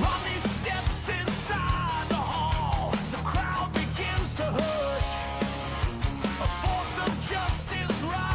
Romney steps inside the hall. The crowd begins to hush. A force of justice rises.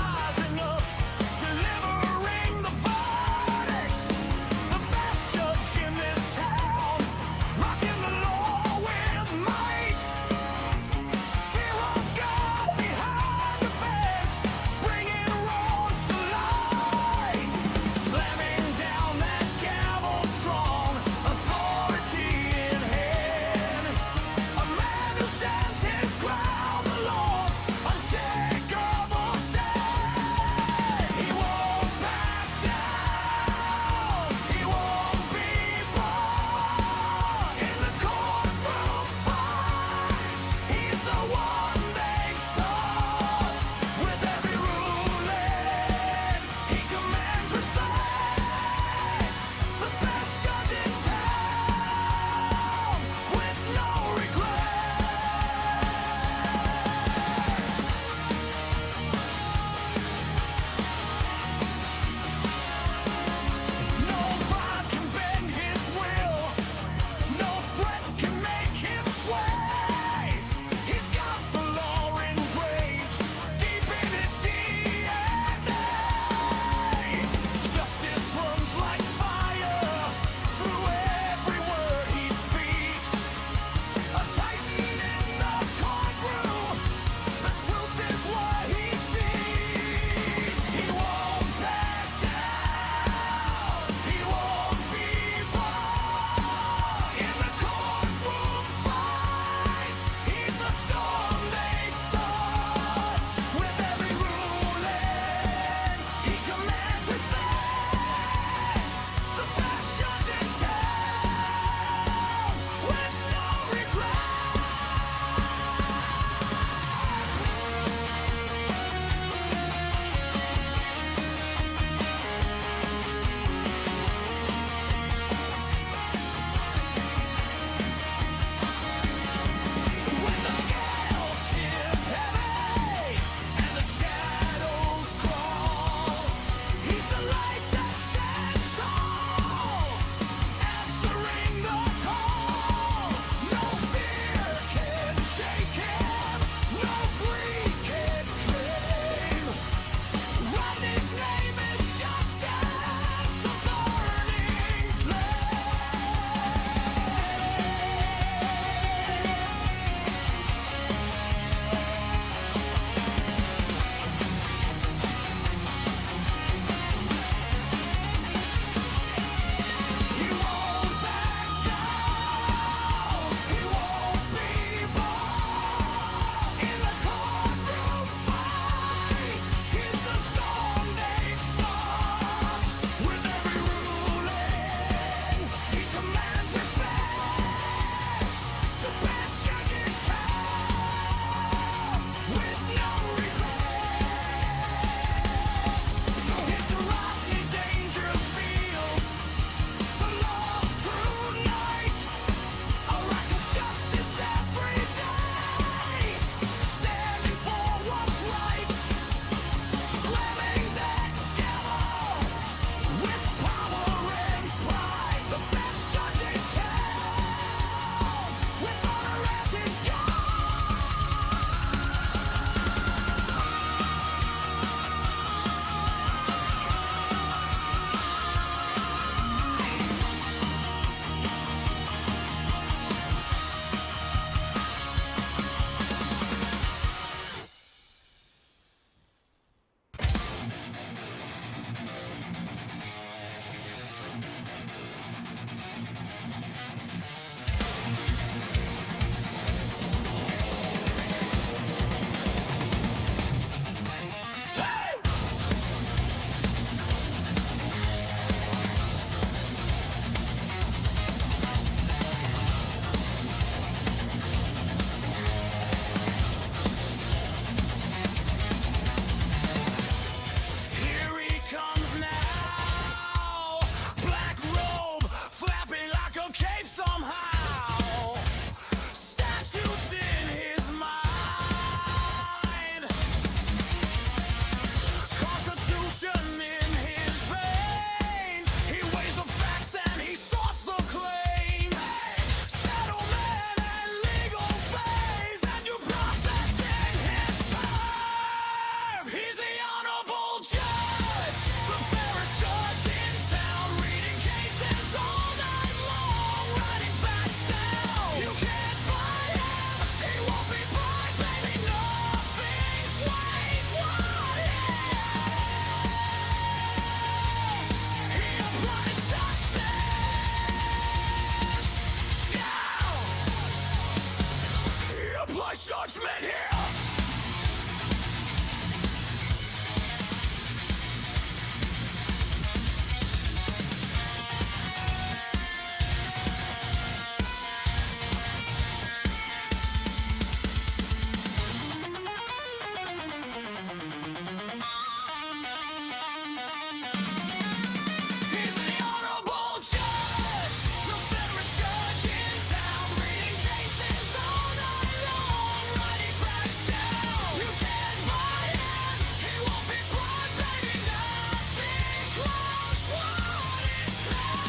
He's the honorable judge, the fairest judge in town, reading cases all night long, writing facts down. You can't buy him, he won't be brought, baby, nothing close. What is clear?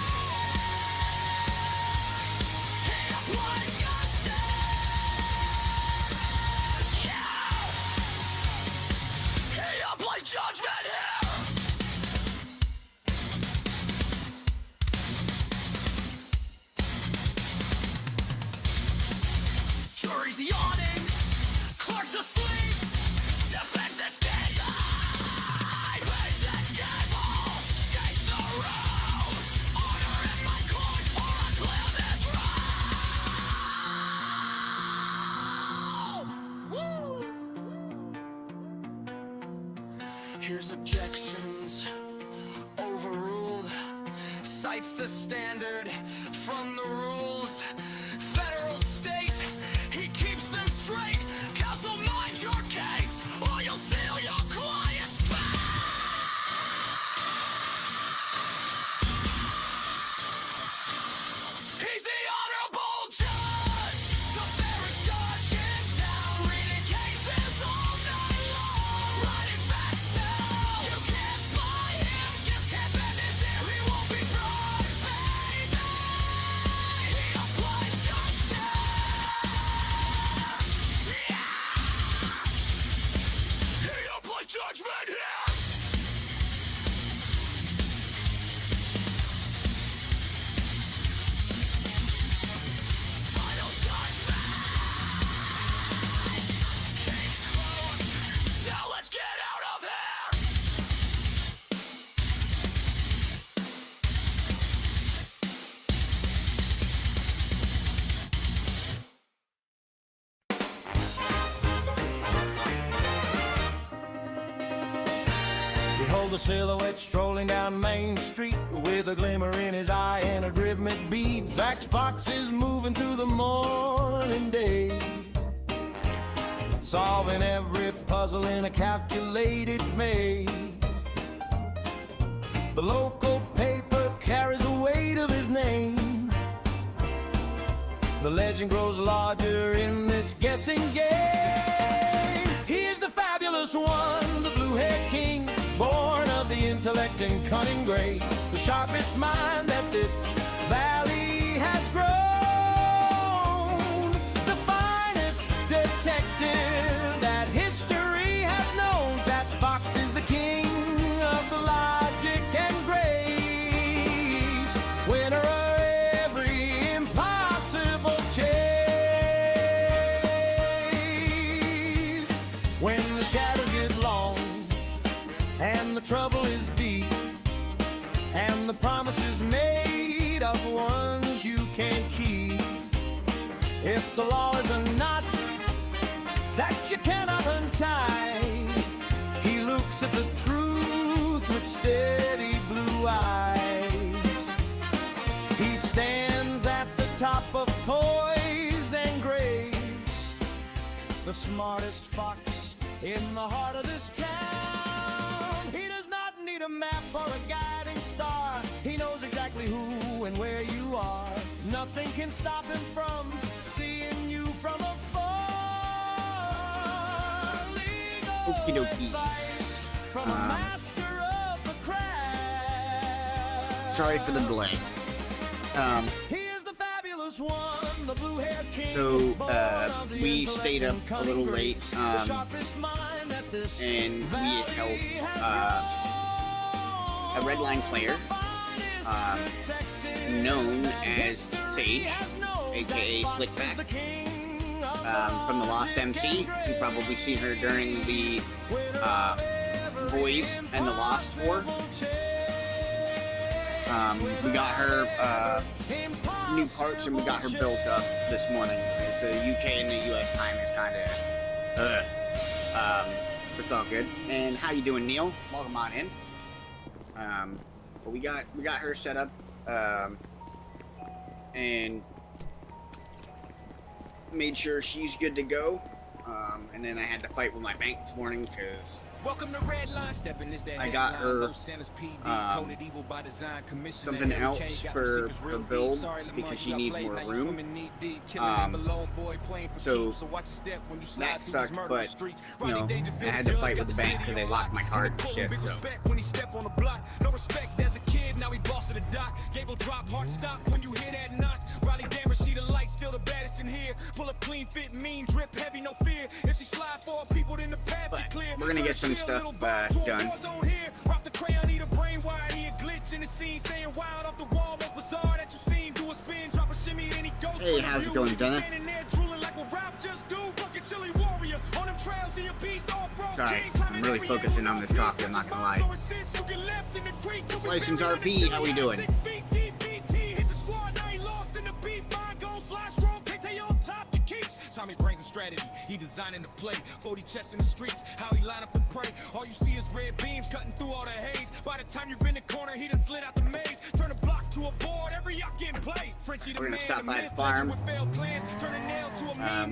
He applies justice, yeah. He applies judgment here. Jury's yawning, clerk's asleep, defense is dead. Praise the devil, shakes the room. Order in my court, or I clear this room. Woo! Here's objections, overruled. Cites the standard from the rules. Federal, state, he keeps them straight. Counsel, mind your case, or you'll seal your client's fate. He's the honorable judge, the fairest judge in town, reading cases all night long, writing facts down. You can't buy him, gifts can't bend his ear, he won't be brought, baby. He applies justice, yeah. He applies judgment here. Final judgment. Case closed. Now let's get out of here. Behold the silhouette strolling down Main Street with a glimmer in his eye and a rhythmic beat. Zach Fox is moving through the morning day, solving every puzzle in a calculated maze. The local paper carries the weight of his name. The legend grows larger in this guessing game. He is the fabulous one, the blue-haired king, born of the intellect and cunning grace, the sharpest mind that this valley has grown, the finest detective that history has known. Zach Fox is the king of the logic and grace, winner of every impossible chase. When the shadows get long and the trouble is deep, and the promises made of ones you can't keep, if the law is a knot that you cannot untie, he looks at the truth with steady blue eyes. He stands at the top of poise and grace, the smartest fox in the heart of this town. He does not need a map or a guiding star. He knows exactly who and where you are. Nothing can stop him from seeing you from afar. Legal Okie dokies. advice from a master of the craft. Sorry for the delay. Here's the fabulous one, the blue-haired king. So, born of the we intellect stayed up and a cunning little grace, late, the sharpest mind that this and we valley helped, has a grown. Redline player, The finest detective known that as history Sage, has known. aka Zach Fox is Slickback, the king of from the Lost logic MC. and You probably seen her during the winner of every Boys and the Lost War. impossible chase. We got her new parts and we got her built up this morning. It's a UK and the US time is kind of It's all good. And how you doing, Neil? Welcome on in. But we got her set up, and made sure she's good to go. And then I had to fight with my bank this morning because I got her something else for her build because she needs more room. So that sucked, but you know, I had to fight with the bank because they locked my card and shit. So. Now he boss of the dock. Gable drop, heart stop when you hear that knock. Riley Dammer, she the light, still the baddest in here. Pull up clean fit, mean, drip heavy, no fear. If she slide for people, then the path is clear. We're gonna get some stuff done. Rock the crayon, need a brain wire, he a glitch in the scene, saying wild off the wall, most bizarre that you seen. Do a spin, drop a shimmy, then he goes. Hey, how's it going, Donna? Sorry, I'm really focusing on this coffee, I'm not gonna lie. License RP, how we doing? Tommy brains and strategy, he designing the play. 40 chests in the streets, how he line up and pray. All you see is red beams cutting through all the haze. By the time you've been in the corner, he done slid out the maze. Turn a block to a board, every yacht getting played. Frenchie the man, stop by the farm.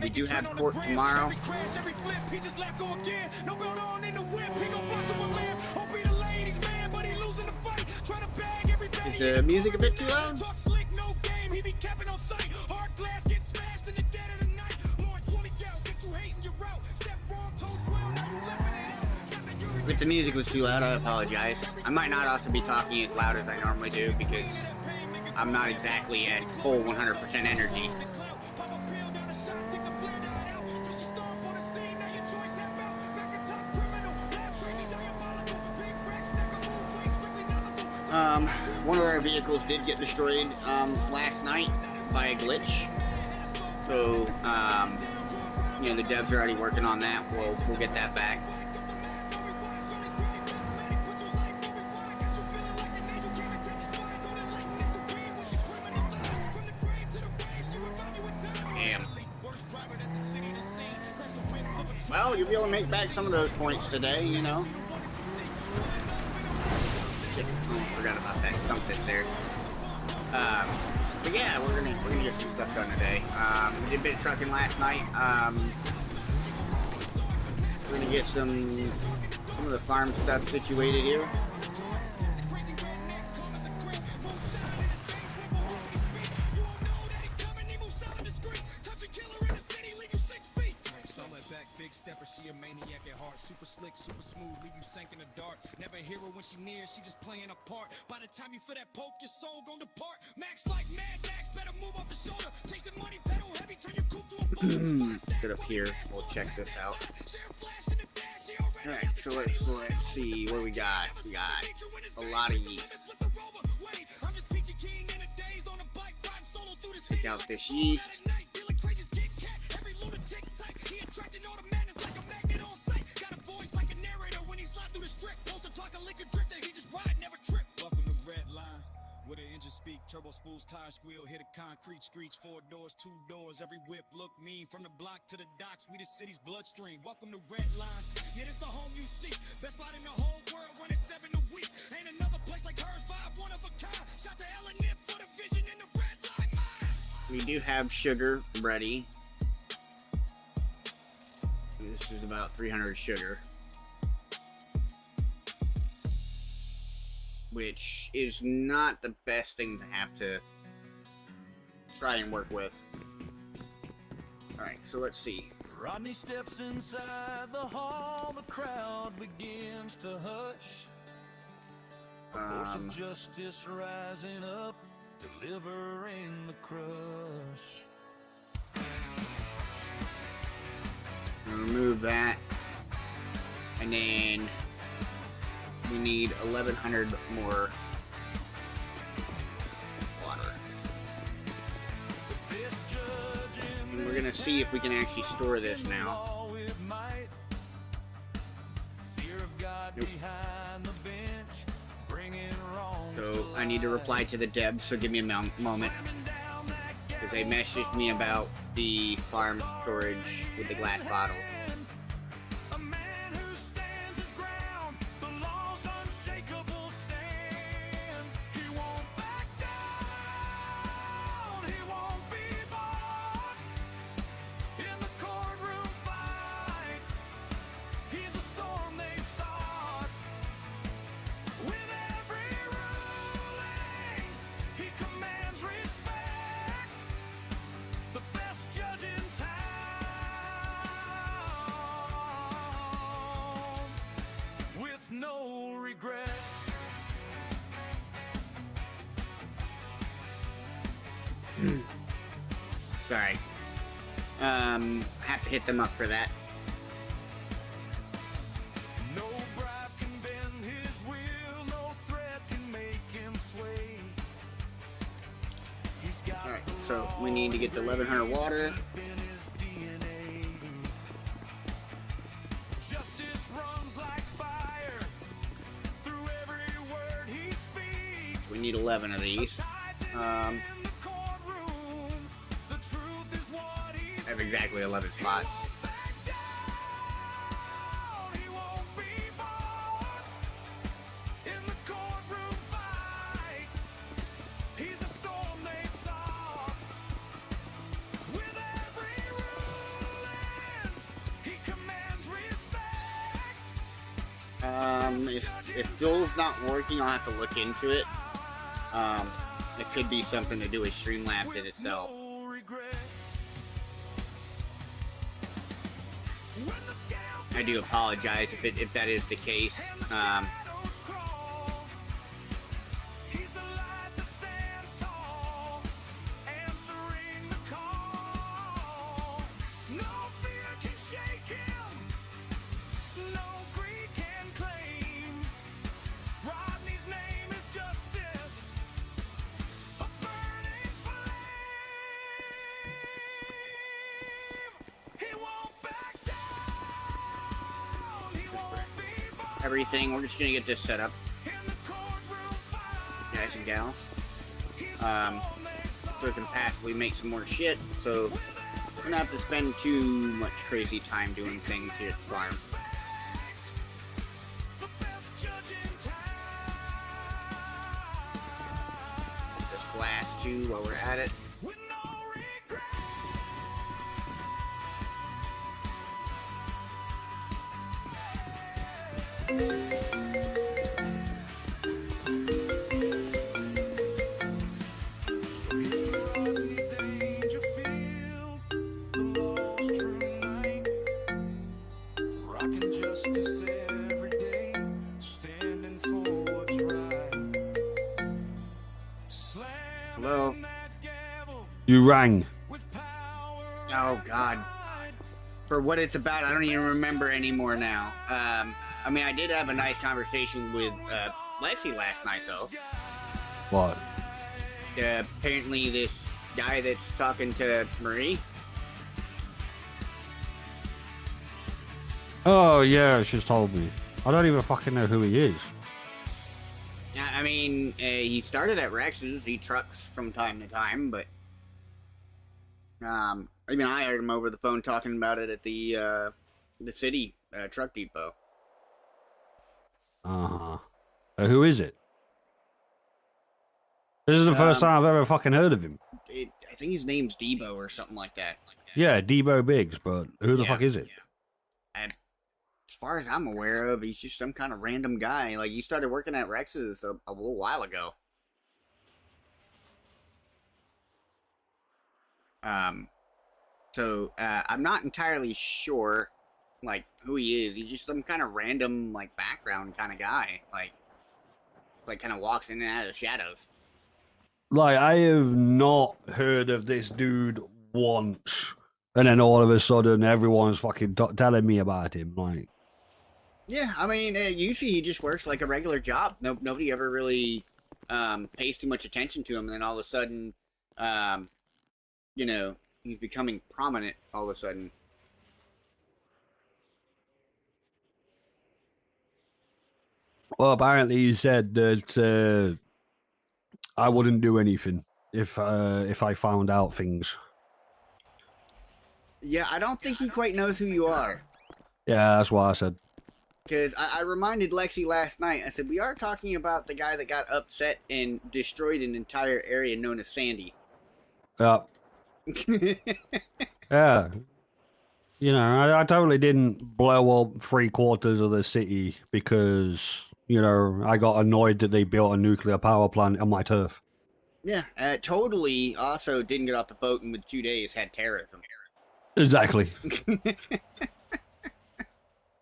We do have court tomorrow. Every crash, every flip, he just left go again. No build on in the whip, he gon' find someone land. Hope he the ladies man, but he losing the fight. Try to bag everybody. Is the music a bit too loud? Talk slick, no game, he be capping on sight. Hard glass gets smashed in the dead of the night. Lord 20 gal, get you hating your route. Step wrong, toe swell, now you lipping it out. If the music was too loud, I apologize. I might not also be talking as loud as I normally do because I'm not exactly at full 100% energy. One of our vehicles did get destroyed last night by a glitch. So, you know, the devs are already working on that. We'll get that back. Damn. Well, you'll be able to make back some of those points today, you know. Forgot about that stump that's there. But yeah, we're gonna get some stuff done today. We did a bit of trucking last night. We're gonna get some of the farm stuff situated here. She a maniac at heart, super slick, super smooth, leave you sank in the dark. Never hear her when she near, she just playing a part. By the time you feel that poke, your soul gon' depart. Max like Mad Max, better move off the shoulder. Chasing money, pedal heavy, turn your coupe to a boulder. Get up here, we'll check this out. Alright, so let's see what we got. We got a lot of yeast. Check out this yeast. With an engine speak, turbo spools, tire squeal, hit a concrete screech, 4 doors, 2 doors, every whip look mean, from the block to the docks, we the city's bloodstream. Welcome to Redline, yeah, this the home you seek, best spot in the whole world, running 7 a week, ain't another place like hers, 5, one of a kind, shot to hell and nip for the vision in the Redline mind. We do have sugar ready. This is about 300 sugar. Which is not the best thing to have to try and work with. Alright, so let's see. Rodney steps inside the hall, the crowd begins to hush. A force of justice rising up, delivering the crush. Remove that. And then we need 1,100 more water. And we're gonna see if we can actually store this now. Nope. So I need to reply to the devs, so give me a moment. Because they messaged me about the farm storage with the glass bottles. Sorry. Have to hit them up for that. No bribe can bend his will, no threat can make him sway. He's got Alright, so we need to get the 1100 water. in his DNA. Justice runs like fire through every word he speaks. We need 11 of these. In the courtroom, the truth is what he I have exactly 11 spots. back down. He won't be bored in the courtroom fight. He's a storm they saw. With every ruling, he commands respect. If Duel's not working, I'll have to look into it. It could be something to do with Streamlabs in itself. No regret. When the scales I do apologize if that is the case. shadows crawl, he's the light that stands tall, answering the call. No fear can shake him, no greed can claim. Rodney's name is justice, a burning flame. He won't back down, he won't be bothered. Everything, we're just gonna get this set up, In the courtroom fight, guys and gals. he's So we can passively make some more shit, so we're gonna have to spend too much crazy time doing things here at the farm. the best judge in town. This glass too while we're at it. With no regret. So here's to Rodney Dangerfield, the law's true knight, rocking justice every day, standing for what's right. Hello? Slamming that gavel You rang. with power. Oh god. For what it's about, I don't even remember anymore now. I mean, I did have a nice conversation with Lexi last night, though. What? Apparently, this guy that's talking to Marie. Oh, yeah, she's told me. I don't even fucking know who he is. I mean, he started at Rex's. He trucks from time to time, but I mean, I heard him over the phone talking about it at the city truck depot. Uh-huh. Who is it? This is the first time I've ever fucking heard of him. I think his name's Debo or something like that. Yeah, Debo Biggs, but who the Yeah, fuck is it? And as far as I'm aware of, he's just some kind of random guy. Like, he started working at Rex's a little while ago. So I'm not entirely sure, like, who he is. He's just some kind of random, like, background kind of guy. Like kind of walks in and out of the shadows. Like, I have not heard of this dude once. And then all of a sudden, everyone's fucking telling me about him. Like, Yeah, I mean, usually he just works like a regular job. Nobody ever really pays too much attention to him, and then all of a sudden, you know, he's becoming prominent all of a sudden. well, apparently he said that I wouldn't do anything if I found out things. Yeah, I don't think he quite knows who you are. Yeah, that's what I said. Because I reminded Lexi last night, I said, we are talking about the guy that got upset and destroyed an entire area known as Sandy. Yeah. Yeah. You know, I totally didn't blow up 3/4 of the city because, you know, I got annoyed that they built a nuclear power plant on my turf. Yeah, totally also didn't get off the boat and with 2 days had terrorism. Exactly.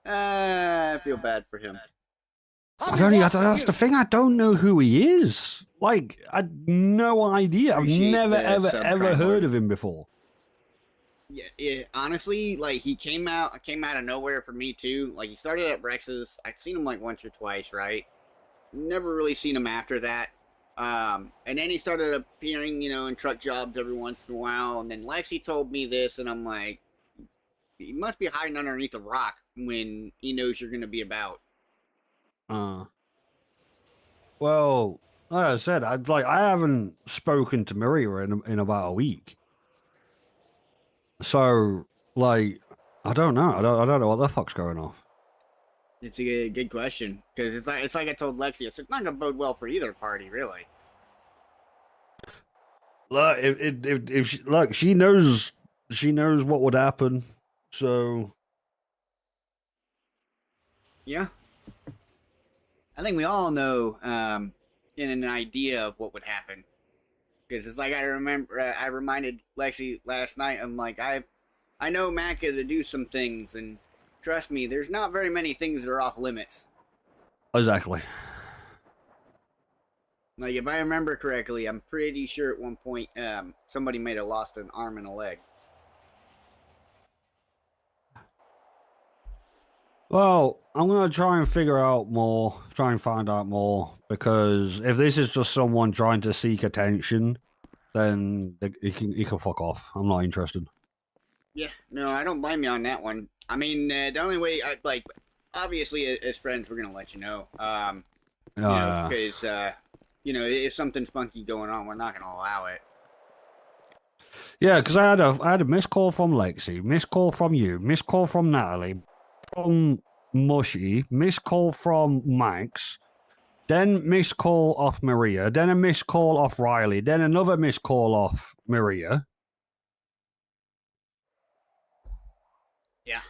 I feel bad for him. That's the thing. I don't know who he is. Like, I had no idea. I've Appreciate never, the ever, sub, ever Crime heard Lord. of him before. Yeah, honestly, like he came out of nowhere for me too. Like he started at Rex's. I'd seen him like once or twice, right? Never really seen him after that. And then he started appearing, in truck jobs every once in a while. And then Lexi told me this, and I'm like, he must be hiding underneath a rock when he knows you're gonna be about. Well, like I said, I haven't spoken to Maria in about a week. So, like, I don't know. I don't know what the fuck's going on. It's a good question because it's like I told Lexi. It's not gonna bode well for either party, really. Look, if she, look, she knows what would happen. So, Yeah, I think we all know, in an idea of what would happen. Because it's like I reminded Lexi last night. I'm like, I know Macca to do some things, and trust me, there's not very many things that are off limits. exactly. Like if I remember correctly, I'm pretty sure at one point, somebody might have lost an arm and a leg. Well, I'm gonna try and figure out more, try and find out more, because if this is just someone trying to seek attention, then he can fuck off. I'm not interested. Yeah, no, I don't blame you on that one. I mean, the only way obviously as friends, we're gonna let you know. Because if something's funky going on, we're not gonna allow it. Yeah, because I had a missed call from Lexi, missed call from you, missed call from Natalie, from Mushy, missed call from Max, then missed call off Maria, then a missed call off Riley, then another missed call off Maria. Yeah.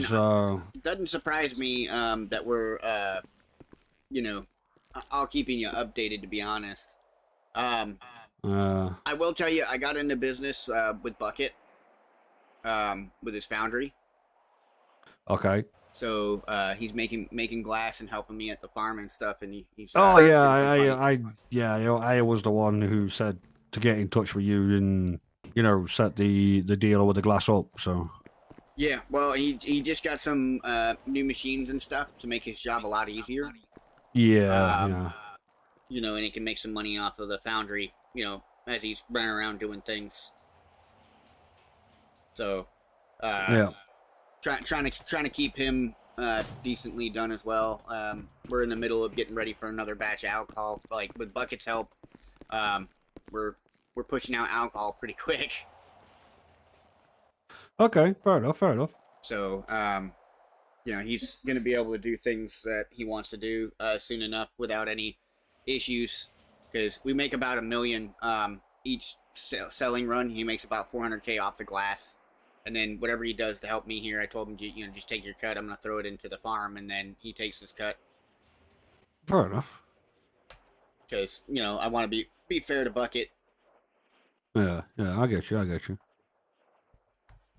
So Doesn't surprise me that we're I'll keeping you updated, to be honest. I will tell you, I got into business with Bucket, with his foundry. okay. So he's making glass and helping me at the farm and stuff. And he's Oh yeah, I I was the one who said to get in touch with you and set the deal with the glass up. So yeah. Well, he just got some new machines and stuff to make his job a lot easier. yeah. And he can make some money off of the foundry. As he's running around doing things. So, Yeah. trying to keep him decently done as well. We're in the middle of getting ready for another batch of alcohol. Like with Bucket's help, we're pushing out alcohol pretty quick. Okay, fair enough. So, he's gonna be able to do things that he wants to do soon enough without any issues. Because we make about $1 million each selling run. He makes about $400K off the glass. And then whatever he does to help me here, I told him, just take your cut. I'm going to throw it into the farm. And then he takes his cut. Fair enough. Because, I want to be fair to Bucket. Yeah, I get you.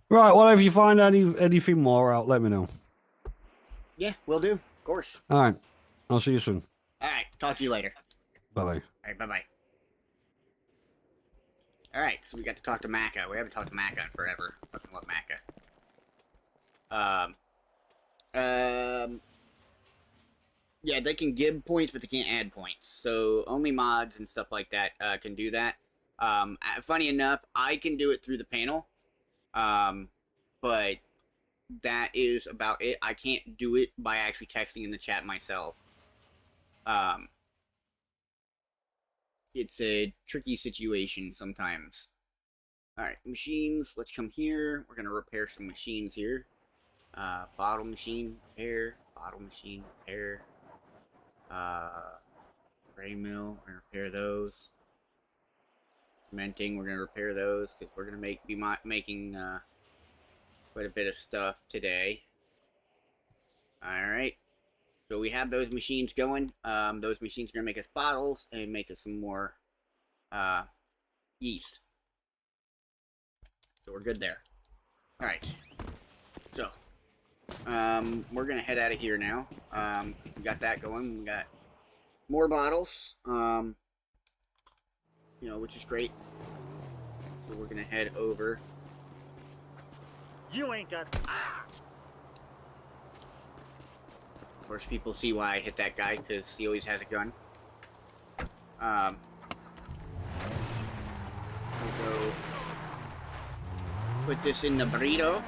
Right, well, if you find anything more out, let me know. Yeah, will do. Of course. All right, I'll see you soon. All right. Talk to you later. Bye-bye. All right. Bye-bye. All right. So we got to talk to Macca. We haven't talked to Macca in forever. Fucking love Macca. Yeah, they can give points, but they can't add points. So only mods and stuff like that can do that. Funny enough, I can do it through the panel. But that is about it. I can't do it by actually texting in the chat myself. It's a tricky situation sometimes. Alright, machines, let's come here. We're gonna repair some machines here. Bottle machine, repair. Bottle machine, repair. Gray mill, we're gonna repair those. Cementing, we're gonna repair those because we're gonna be making quite a bit of stuff today. Alright. So we have those machines going. Those machines are going to make us bottles and make us some more yeast. So we're good there. Alright. So, we're going to head out of here now. We got that going. We got more bottles, you know, which is great. So we're gonna head over. You ain't got. Of course, people see why I hit that guy because he always has a gun. We'll go put this in the burrito.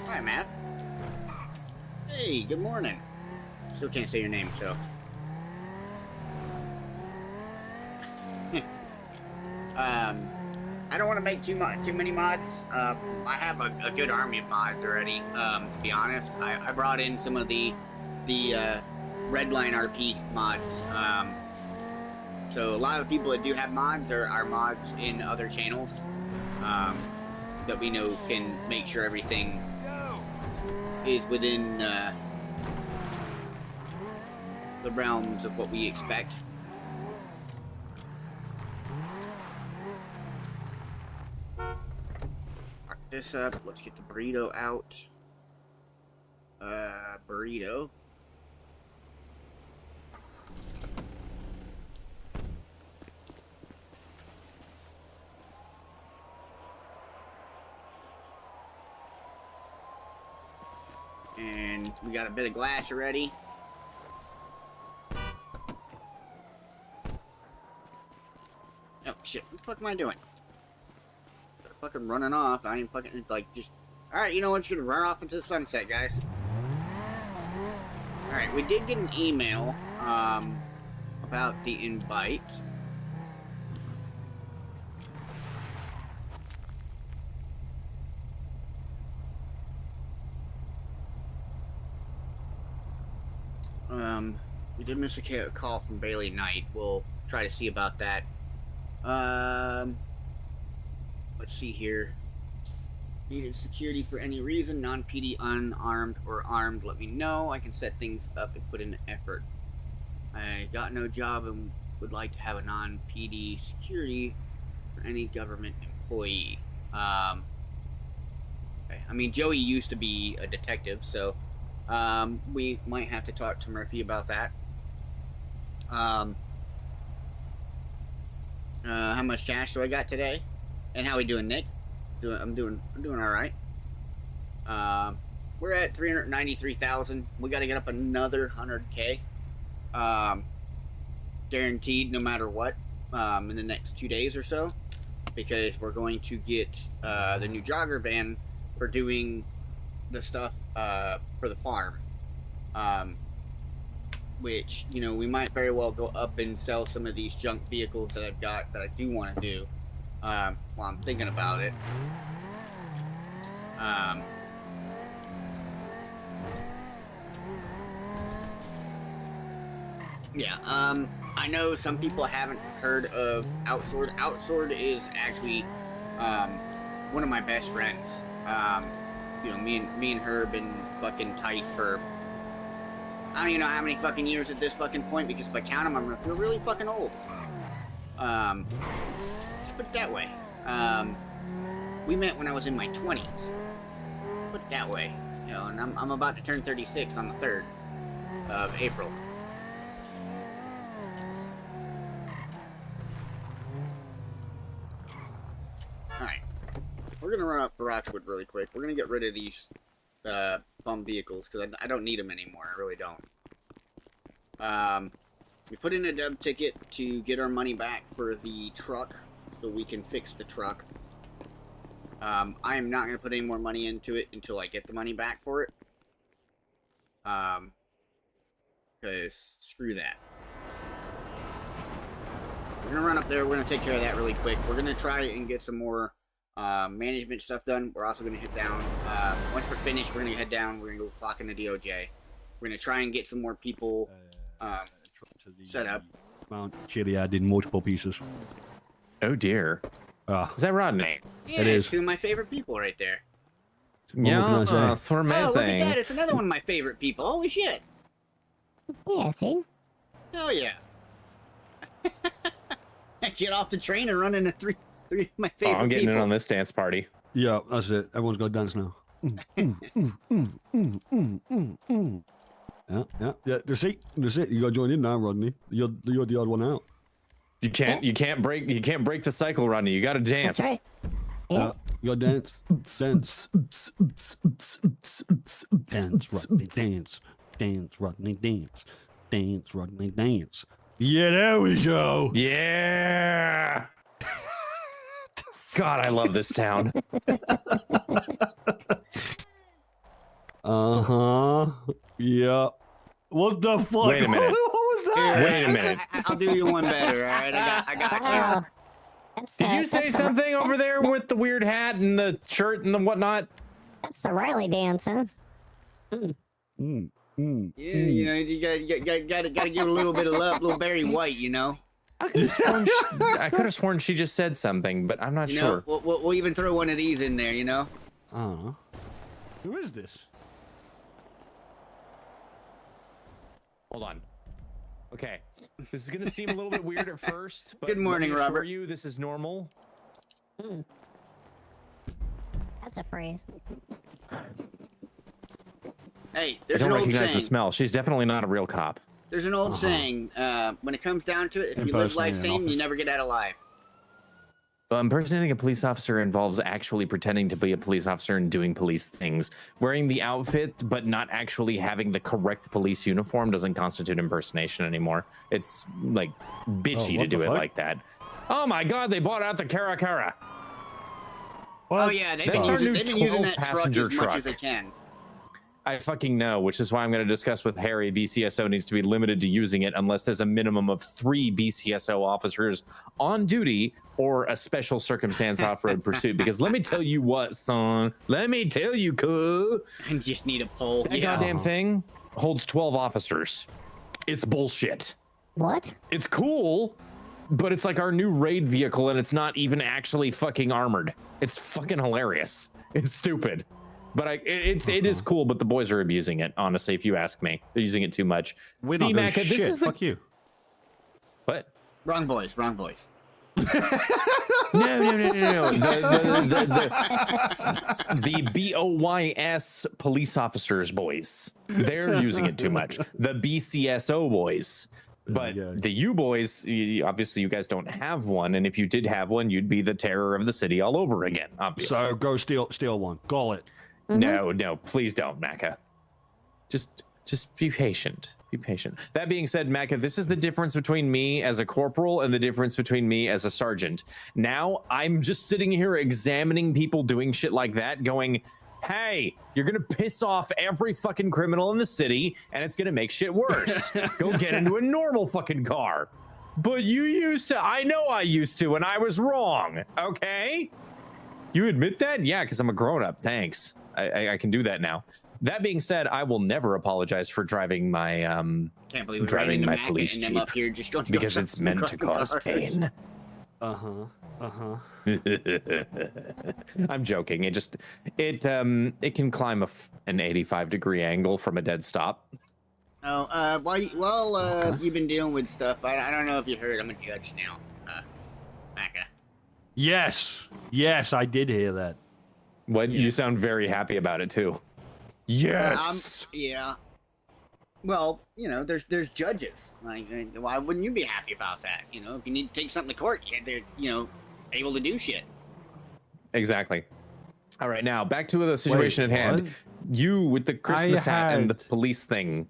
Hi, Matt. Hey, good morning. Still can't say your name, so. I don't want to make too many mods. I have a good army of mods already. To be honest, I brought in some of the RedlineRp mods. So a lot of the people that do have mods are mods in other channels that we know can make sure everything is within the realms of what we expect. Mark this up. Let's get the burrito out. Burrito. And we got a bit of glass already. Oh shit, what the fuck am I doing? Fucking running off. I ain't fucking, it's like just, alright, you know what, just gonna run off into the sunset, guys. Alright, we did get an email, about the invite. We did miss a call from Bailey Knight. We'll try to see about that. Let's see here. Needed security for any reason, non-PD, unarmed, or armed, let me know. I can set things up and put in effort. I got no job and would like to have a non-PD security for any government employee. Okay. I mean, Joey used to be a detective, so we might have to talk to Murphy about that. How much cash do I got today? And how we doing, Nick? I'm doing all right. We're at 393,000. We got to get up another 100K. Guaranteed, no matter what, in the next 2 days or so, because we're going to get the new jogger van for doing the stuff for the farm. Which, you know, we might very well go up and sell some of these junk vehicles that I've got that I do want to do while I'm thinking about it. Yeah, I know some people haven't heard of Outsword. Outsword is actually one of my best friends. You know, me and her have been fucking tight for I don't even know how many fucking years at this fucking point, because if I count them, I'm gonna feel really fucking old. Just put it that way. We met when I was in my 20s. Put it that way. You know, and I'm about to turn 36 on the 3rd of April. Alright. We're gonna run up to Roxwood really quick. We're gonna get rid of these bum vehicles because I don't need them anymore. I really don't. We put in a dub ticket to get our money back for the truck so we can fix the truck. I am not going to put any more money into it until I get the money back for it. Because screw that. We're going to run up there. We're going to take care of that really quick. We're going to try and get some more management stuff done. We're also going to head down. Once we're finished, we're going to head down. We're going to go clock in the DOJ. We're going to try and get some more people set up. Mount Chiliad in multiple pieces. Oh dear. Is that Rodney? Yeah, It it's is. two of my favorite people right there. What can I say? that's what I'm Oh, look at saying. that. It's another one of my favorite people. Holy shit. Yeah, see? Hell yeah. Get off the train and run into three of my Oh, favorite I'm getting people. in on this dance party. Yeah, that's it. Everyone's got to dance now. Yeah. That's it. You got to join in now, Rodney. You're the odd one out. You can't break the cycle, Rodney. You got to dance. That's right. Yeah. You got to dance. Dance, Rodney, dance. Dance, Rodney, dance. Dance, Rodney, dance. Yeah, there we go. Yeah. God, I love this town. Yeah. What the fuck? Wait a minute. What was that? Wait a minute. I'll do you one better. All right, I got you. Wow. That's, Did you say that's something over there with the weird hat and the shirt and the whatnot? That's the Riley dance, huh? Yeah, you know, you gotta give it a little bit of love, little Barry White, you know. I could have sworn she just said something, but I'm not You sure. know, we'll even throw one of these in there, you know. Who is this? Hold on. Okay, this is gonna seem a little bit weird at first, but Good morning, let me assure Robert. you, this is normal. That's a phrase. Hey, I there's don't an old recognize saying. the smell. She's definitely not a real cop. There's an old saying. When it comes down to it, if you live life Impersonating an sane, you office. never get out alive. Well, impersonating a police officer involves actually pretending to be a police officer and doing police things. Wearing the outfit, but not actually having the correct police uniform doesn't constitute impersonation anymore. It's like bitchy to what do the it fuck? like that. Oh my God, they bought out the Cara Cara. Oh yeah, they've been That's our using, new they've been using 12 that truck passenger as much truck. as they can. I fucking know, which is why I'm going to discuss with Harry. BCSO needs to be limited to using it unless there's a minimum of 3 BCSO officers on duty or a special circumstance off-road pursuit. Because let me tell you what, son. Let me tell you, cuz. I just need a pole. That Yeah. goddamn thing holds 12 officers. It's bullshit. What? It's cool, but it's like our new raid vehicle and it's not even actually fucking armored. It's fucking hilarious. It's stupid. But it is cool, but the boys are abusing it, honestly, if you ask me. They're using it too much. We're not doing Macca, shit. this is the... Fuck you. What? Wrong boys. Wrong boys. No. The BOYS police officers boys. They're using it too much. The BCSO boys. But Yeah. the U boys, obviously you guys don't have one. And if you did have one, you'd be the terror of the city all over again, obviously. So go steal one. Call it. No, please don't, Macca. Just be patient. Be patient. That being said, Macca, this is the difference between me as a corporal and the difference between me as a sergeant. Now I'm just sitting here examining people doing shit like that, going, hey, you're gonna piss off every fucking criminal in the city, and it's gonna make shit worse. Go get into a normal fucking car. But you used to. I know I used to, and I was wrong. Okay? You admit that? Yeah, because I'm a grown-up. Thanks. I can do that now. That being said, I will never apologize for driving my Can't believe we're driving riding my the police and them jeep up here just going to because go it's some meant to cars. cause pain. I'm joking. It can climb an 85-degree angle from a dead stop. Oh, while you've been dealing with stuff, I don't know if you heard. I'm a judge now. Macca. Yes, I did hear that. What? You sound very happy about it too. Yes. Yeah. Well, you know, there's judges. Like, why wouldn't you be happy about that? You know, if you need to take something to court, they're able to do shit. Exactly. All right, now back to the situation at hand. what? You with the Christmas hat and the had- police thing.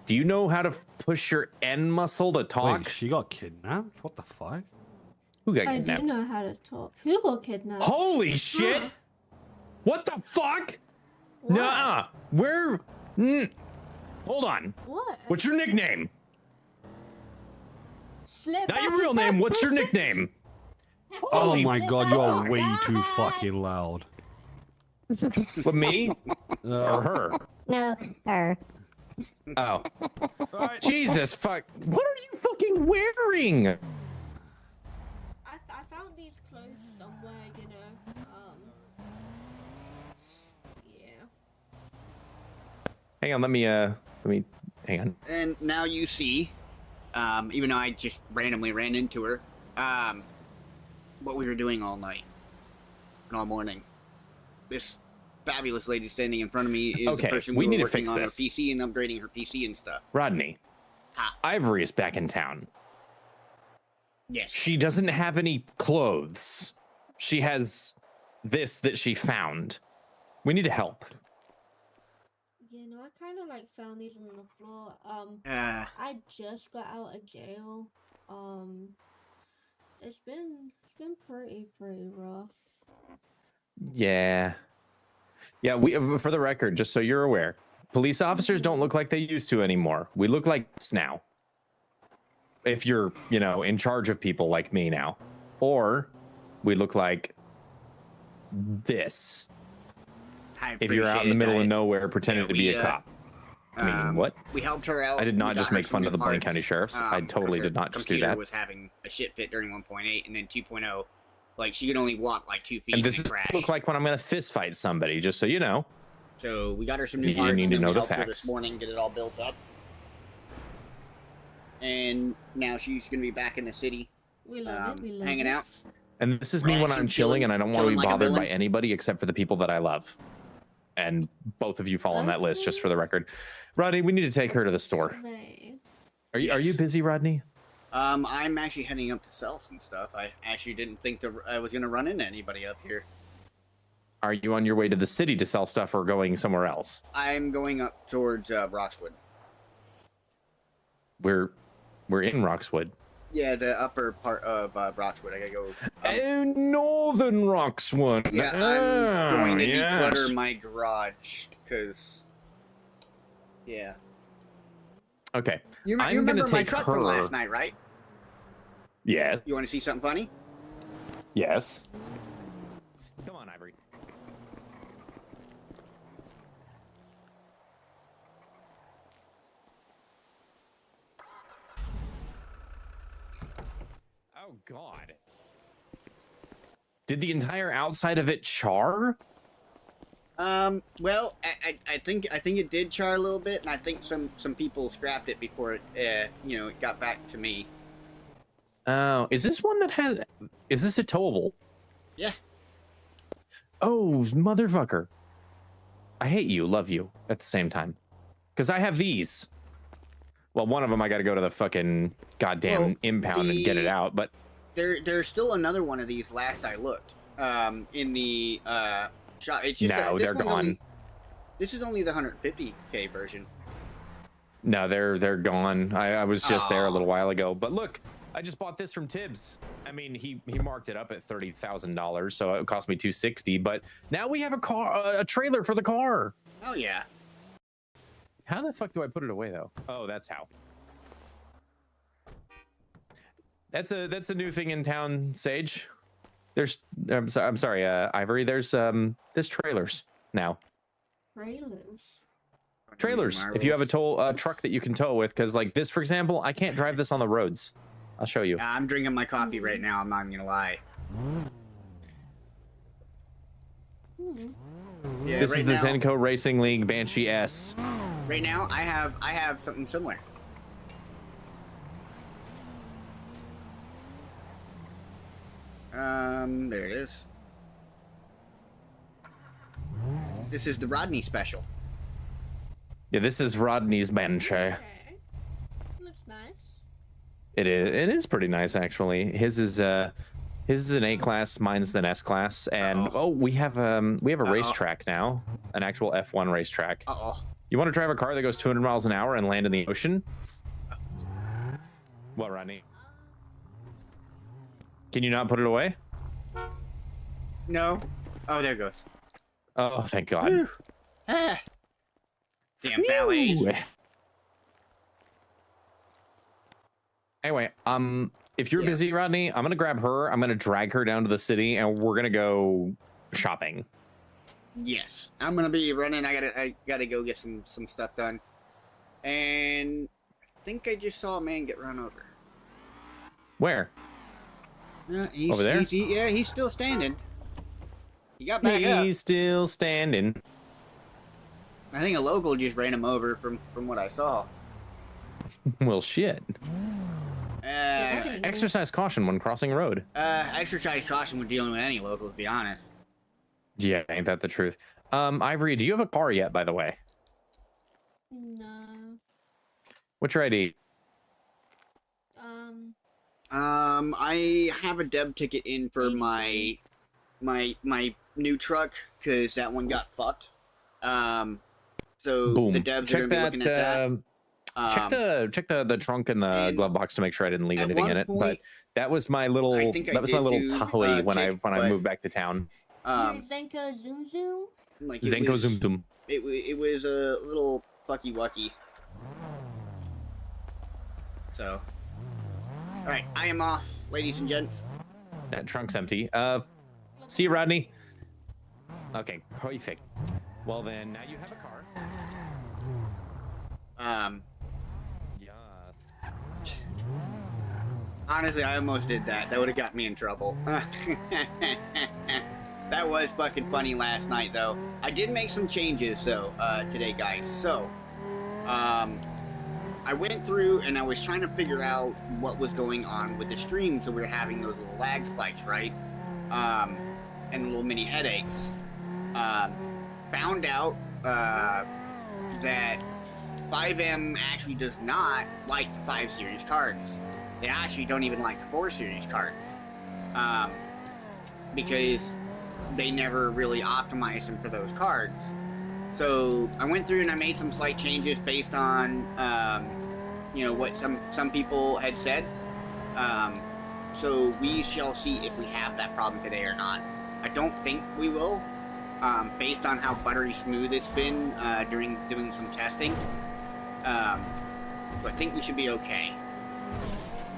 Do you know how to push your N muscle to talk? Wait, she got kidnapped? What the fuck? Who got I do kidnapped? know how to talk. Who got kidnapped? Holy shit! Huh. What the fuck? What? Nuh-uh. Where? Hold on. What? What's your nickname? Slip Not your back real in that name. What's your pussy. nickname? Oh Holy my god, fuck. you're way too fucking loud. What, me or her? No, her. Oh. Jesus fuck. What are you fucking wearing? I found these clothes somewhere, you know. Yeah. Hang on, let me hang on. And now you see, even though I just randomly ran into her, what we were doing all night and all morning. This fabulous lady standing in front of me is the Okay, person we who need to working fix on this. her PC and upgrading her PC and stuff. Rodney, Ha. Ivory is back in town. Yes. She doesn't have any clothes. She has this that she found. We need to help. You know, I kind of like found these on the floor. I just got out of jail. It's been pretty rough. Yeah. Yeah, we for the record, just so you're aware, police officers don't look like they used to anymore. We look like this now. If you're, you know, in charge of people like me now. Or we look like this. If you're out in the middle of nowhere pretending to be a cop. I mean, what? We helped her out. I did We not got just her make some fun new of the Blaine parts, County Sheriffs. I 'cause totally her did not just do computer that. was having a shit fit during 1.8, and then 2.0, like she could only walk like 2 feet And this and is crash. look like when I'm gonna fist fight somebody, just so you know. So we got her some new You parts. need and to then know we the helped her this facts. morning, get it all built up, and now she's gonna be back in the city, We love it. We love hanging it. out. And this is We're me when actually I'm chilling and I don't want to chilling be like a bothered by villain. anybody except for the people that I love. And both of you fall on that list, just for the record. Rodney, we need to take her to the store. Slay. Are you busy, Rodney? I'm actually heading up to sell some stuff. I actually didn't think I was gonna run into anybody up here. Are you on your way to the city to sell stuff or going somewhere else? I'm going up towards Roxwood. We're in Roxwood. Yeah, the upper part of Roxwood. I gotta go. Oh, Northern Roxwood. Yeah, I'm going to declutter my garage because. Yeah. Okay. You I'm remember gonna my take truck her. from last night, right? Yeah. You want to see something funny? Yes. Come on, Ivory. Oh God. Did the entire outside of it char? Well, I think it did char a little bit, and I think some people scrapped it before it, it got back to me. Oh, is this one that has? Is this a towable? Yeah. Oh, motherfucker! I hate you, love you at the same time, because I have these. Well, one of them I got to go to the fucking goddamn impound and get it out, but There's still another one of these. Last I looked, in the shop. It's just no, this they're one's gone. This is only the 150K version. No, they're gone. I was just there a Aw. little while ago. But look, I just bought this from Tibbs. I mean, he marked it up at $30,000, so it cost me $260. But now we have a trailer for the car. Oh yeah. How the fuck do I put it away though? Oh, that's how. That's a new thing in town, Sage. I'm sorry, Ivory. There's trailers now. Trailers. If you have a truck that you can tow with, because like this, for example, I can't drive this on the roads. I'll show you. I'm drinking my coffee right now. I'm not even gonna lie. Yeah, This right is the now, Zenko Racing League Banshee S. Right now, I have something similar. There it is. This is the Rodney special. Yeah, this is Rodney's Banshee. Okay. Looks nice. It is pretty nice actually. His is an A class, mine's an S class, and we have a racetrack now, an actual F1 racetrack. You want to drive a car that goes 200 miles an hour and land in the ocean? What, Rodney? Can you not put it away? No. Oh, there it goes. Oh, thank God. Whew. Ah. Damn valets. Whew. Anyway, if you're busy, Rodney, I'm gonna grab her. I'm gonna drag her down to the city, and we're gonna go shopping. Yes, I'm gonna be running. I gotta go get some stuff done. And I think I just saw a man get run over. Where? Over there? Yeah, he's still standing. He got back up. He's still standing. I think a local just ran him over from what I saw. Well, shit. Okay. Exercise caution when crossing road. Exercise caution when dealing with any local, to be honest. Yeah, ain't that the truth? Ivory, do you have a car yet, by the way? No. What's your ID? I have a dev ticket in for my new truck because that one got fucked. So Boom. the devs are Check gonna be looking at that. Check the trunk and the and glove box to make sure I didn't leave at anything one in it. But point, that was my little I think I my little did do, tally when kick, I but, moved back to town. Your Zenko Zoom Zoom? Like Zenko Zoom Zoom. It was a little fucky wucky. So, all right, I am off, ladies and gents. That trunk's empty. See you, Rodney. Okay, perfect. Well then, now you have a car. Yes. Honestly, I almost did that. That would have got me in trouble. That was fucking funny last night, though. I did make some changes, though, today, guys. So, I went through and I was trying to figure out what was going on with the stream, so we were having those little lag spikes, right? And little mini headaches. Found out that 5M actually does not like the 5 Series cards. They actually don't even like the 4 Series cards. Because they never really optimized them for those cards. So I went through and I made some slight changes based on, you know, what some people had said. So we shall see if we have that problem today or not. I don't think we will, based on how buttery smooth it's been during doing some testing. So I think we should be okay.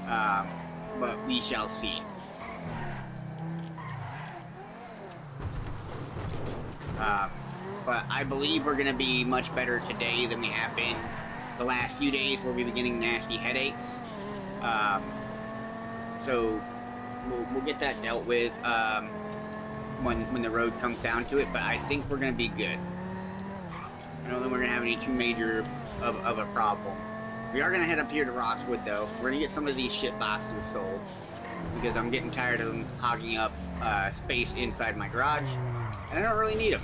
But we shall see. But I believe we're going to be much better today than we have been the last few days where we've been getting nasty headaches. So we'll get that dealt with when the road comes down to it, but I think we're going to be good. I don't think we're going to have any too major of a problem. We are going to head up here to Roxwood, though. We're going to get some of these shit boxes sold because I'm getting tired of them hogging up space inside my garage, and I don't really need them.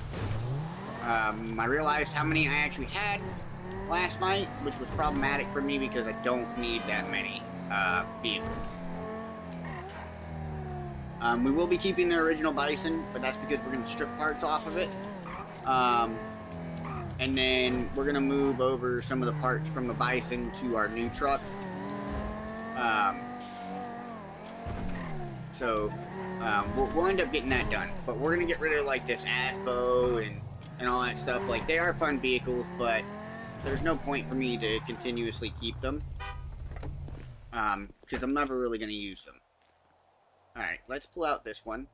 I realized how many I actually had last night, which was problematic for me because I don't need that many vehicles. We will be keeping the original Bison, but that's because we're going to strip parts off of it. And then we're going to move over some of the parts from the Bison to our new truck. So we'll end up getting that done. But we're going to get rid of like this ASBO and all that stuff. Like, they are fun vehicles, but there's no point for me to continuously keep them. Because I'm never really going to use them. Alright, let's pull out this one.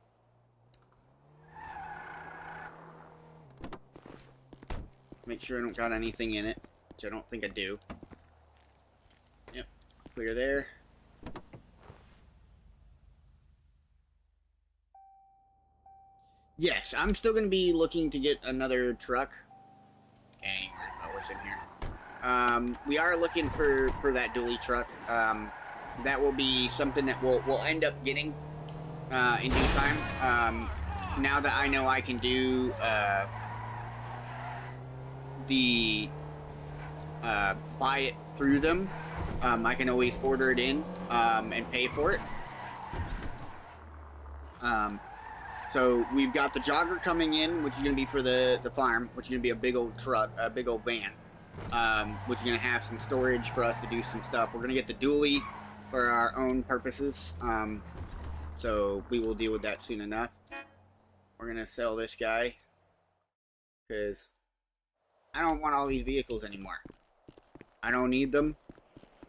Make sure I don't got anything in it, which I don't think I do. Yep, clear there. Yes, I'm still going to be looking to get another truck. Dang, oh, what's in here? We are looking for that dually truck. That will be something that we'll end up getting in due time. Now that I know I can do buy it through them, I can always order it in and pay for it. So we've got the jogger coming in, which is going to be for the farm, which is going to be a big old truck, a big old van, which is going to have some storage for us to do some stuff. We're going to get the dually for our own purposes, so we will deal with that soon enough. We're going to sell this guy, because I don't want all these vehicles anymore. I don't need them,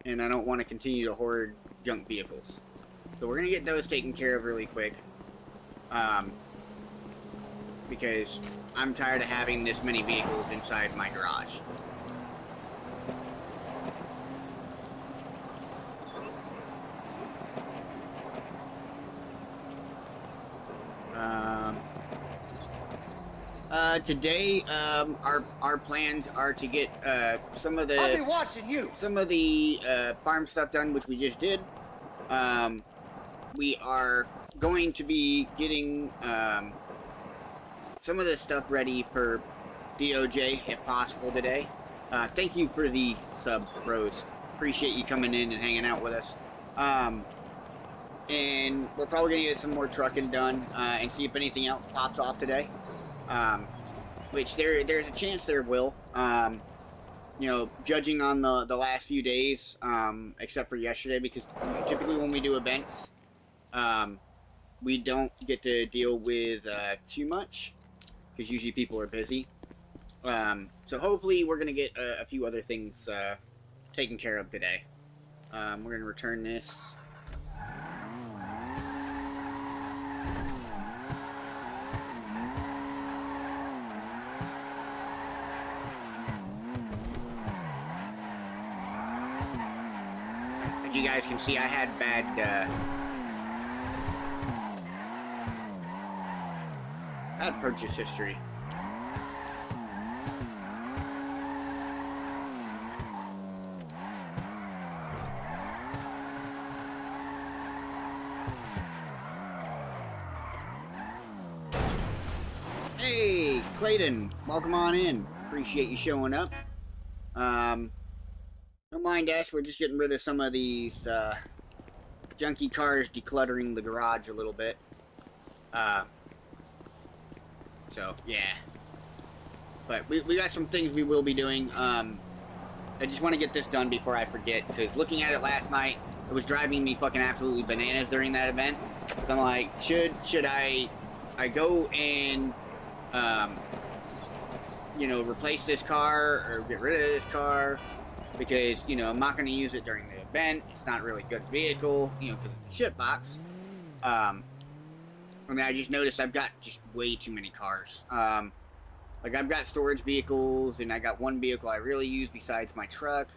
and I don't want to continue to hoard junk vehicles. So we're going to get those taken care of really quick. Because I'm tired of having this many vehicles inside my garage. Today, our plans are to get some of the I'll be watching you. Some of the farm stuff done, which we just did. We are going to be getting some of this stuff ready for DOJ, if possible, today. Thank you for the sub, Rose. Appreciate you coming in and hanging out with us. And we're probably going to get some more trucking done and see if anything else pops off today. Which there's a chance there will. You know, judging on the last few days, except for yesterday, because typically when we do events, we don't get to deal with too much, because usually people are busy. So hopefully we're going to get a few other things taken care of today. We're going to return this. As you guys can see, I had bad purchase history. Hey, Clayton, welcome on in. Appreciate you showing up. Don't mind us, we're just getting rid of some of these junky cars, decluttering the garage a little bit. So, yeah. But we got some things we will be doing. I just want to get this done before I forget, because looking at it last night, it was driving me fucking absolutely bananas during that event. I'm like, should I go and, you know, replace this car or get rid of this car? Because, you know, I'm not going to use it during the event. It's not really a good vehicle, you know, because it's a shit box. I mean, I just noticed I've got just way too many cars. Like, I've got storage vehicles, and I got one vehicle I really use besides my truck.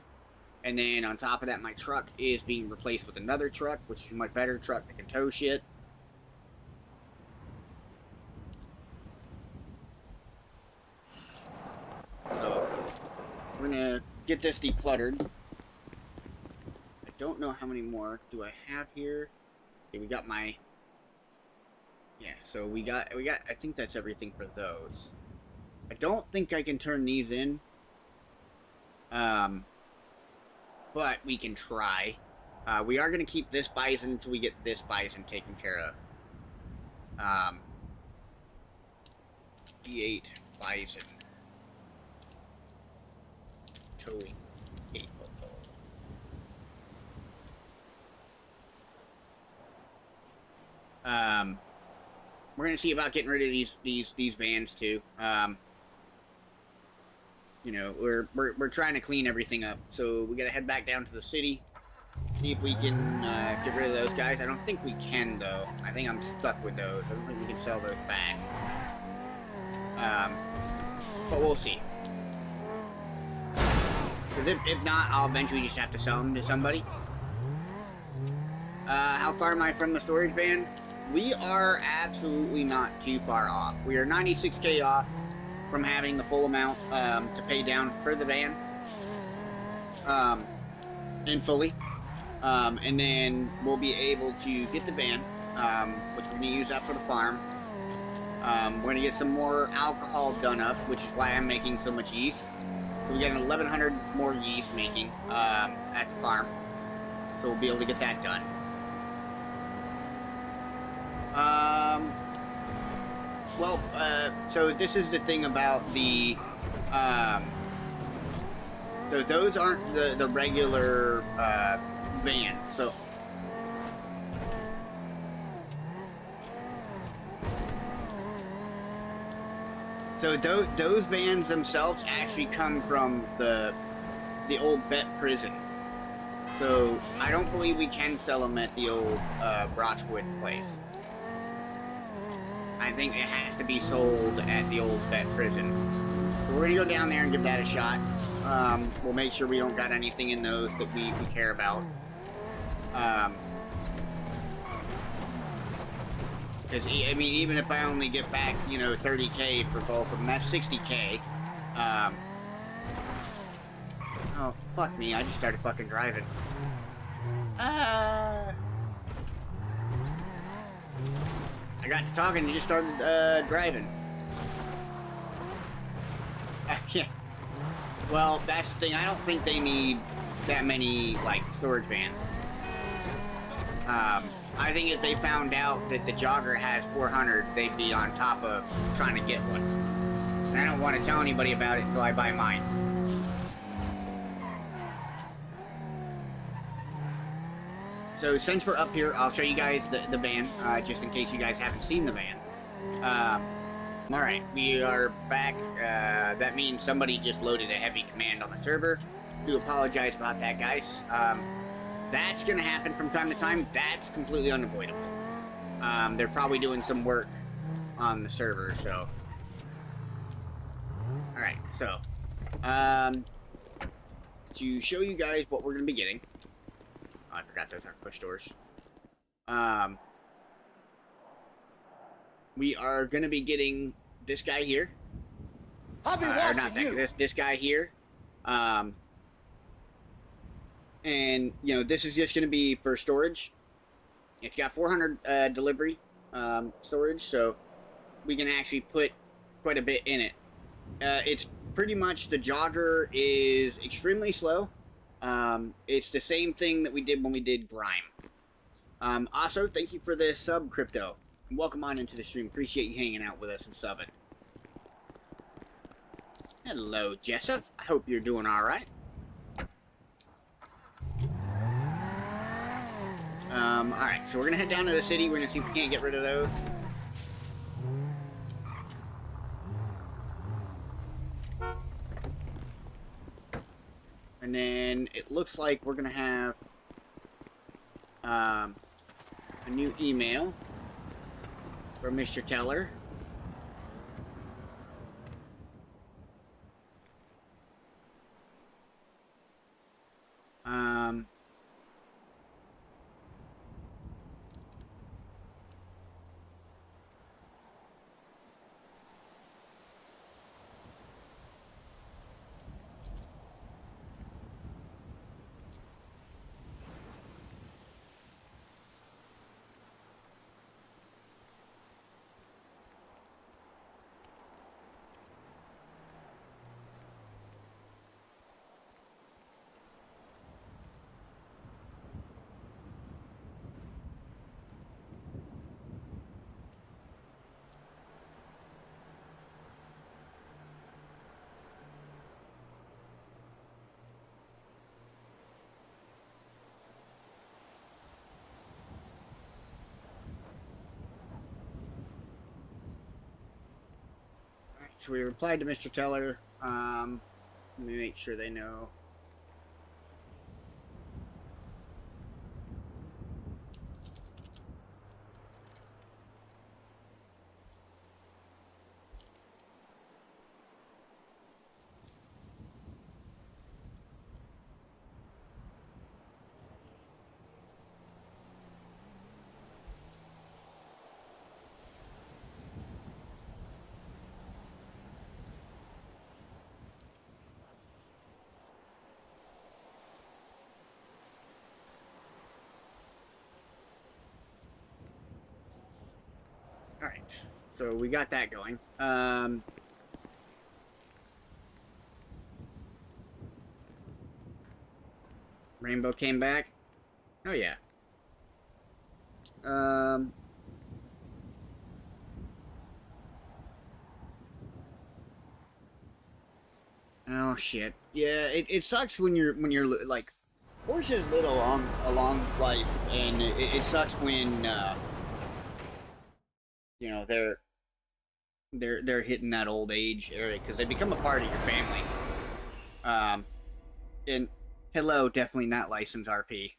And then on top of that, my truck is being replaced with another truck, which is a much better truck that can tow shit. So, we're gonna get this decluttered. I don't know how many more do I have here. Okay, we got my... Yeah, so we got, I think that's everything for those. I don't think I can turn these in. But we can try. We are going to keep this bison until we get this bison taken care of. D8 bison. Towing capable. We're gonna see about getting rid of these vans too. You know, we're trying to clean everything up, so we gotta head back down to the city, see if we can get rid of those guys. I don't think we can though. I think I'm stuck with those. I don't think we can sell those back. But we'll see. Because if not, I'll eventually just have to sell them to somebody. How far am I from the storage van? We are absolutely not too far off. We are 96K off from having the full amount to pay down for the van. And fully. And then we'll be able to get the van, which we're going to use that for the farm. We're going to get some more alcohol done up, which is why I'm making so much yeast. So we got 1,100 more yeast making at the farm. So we'll be able to get that done. Well, so this is the thing about the, so those aren't the regular, vans, so. So those vans themselves actually come from the old vet prison. So I don't believe we can sell them at the old, Brochwood place. I think it has to be sold at the old vet prison. So we're gonna go down there and give that a shot. We'll make sure we don't got anything in those that we care about. Because, I mean, even if I only get back, you know, 30K for both of them, that's 60K. Oh, fuck me, I just started fucking driving. I got to talking and just started driving. Yeah. Well, that's the thing. I don't think they need that many, like, storage vans. I think if they found out that the jogger has 400, they'd be on top of trying to get one. And I don't want to tell anybody about it until I buy mine. So since we're up here, I'll show you guys the van, just in case you guys haven't seen the van. Alright, we are back. That means somebody just loaded a heavy command on the server. Do apologize about that, guys. That's gonna happen from time to time. That's completely unavoidable. They're probably doing some work on the server, so. Alright, so. To show you guys what we're gonna be getting. Oh, I forgot those aren't push doors. We are gonna be getting this guy here. I'll be Or watching not that, you. this guy here. And, you know, this is just going to be for storage. It's got 400 delivery storage, so we can actually put quite a bit in it. It's pretty much, the jogger is extremely slow. It's the same thing that we did when we did Grime. Also, thank you for the sub, Crypto. Welcome on into the stream. Appreciate you hanging out with us and subbing. Hello, Jessup. I hope you're doing all right. Alright, so we're gonna head down to the city. We're gonna see if we can't get rid of those. And then it looks like we're gonna have a new email from Mr. Teller. So we replied to Mr. Teller. Let me make sure they know. Alright, so we got that going. Rainbow came back. Oh yeah. Oh shit. Yeah, it sucks when you're like, horses live a long life, and it sucks when you know, they're hitting that old age area, because they become a part of your family. And hello, definitely not licensed RP.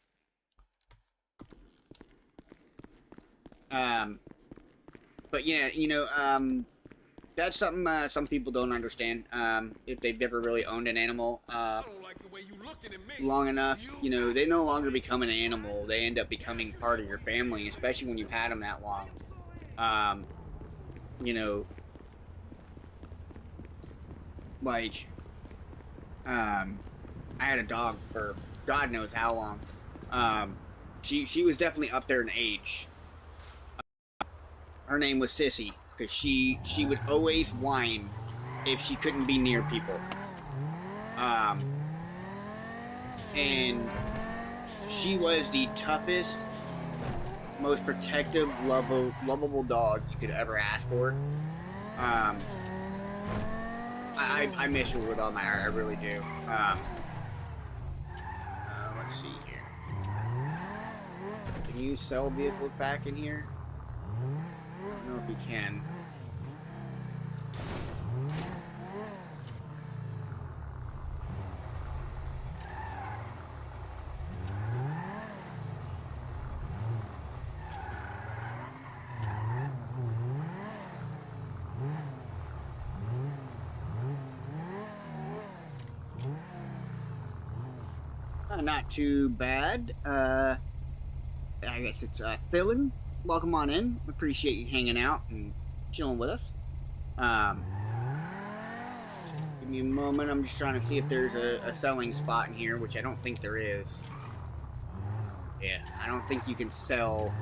But yeah, you know, that's something some people don't understand. If they've never really owned an animal long enough, you know, they no longer become an animal. They end up becoming part of your family, especially when you've had them that long. You know, like, I had a dog for God knows how long. She was definitely up there in age. Her name was Sissy, because she would always whine if she couldn't be near people. And she was the toughest, most protective, lovable dog you could ever ask for. I miss her with all my heart. I really do. Let's see here. Can you sell vehicles back in here? I don't know if you can. Not too bad. I guess it's Thillin. Welcome on in. Appreciate you hanging out and chilling with us. Give me a moment. I'm just trying to see if there's a selling spot in here, which I don't think there is. Yeah, I don't think you can sell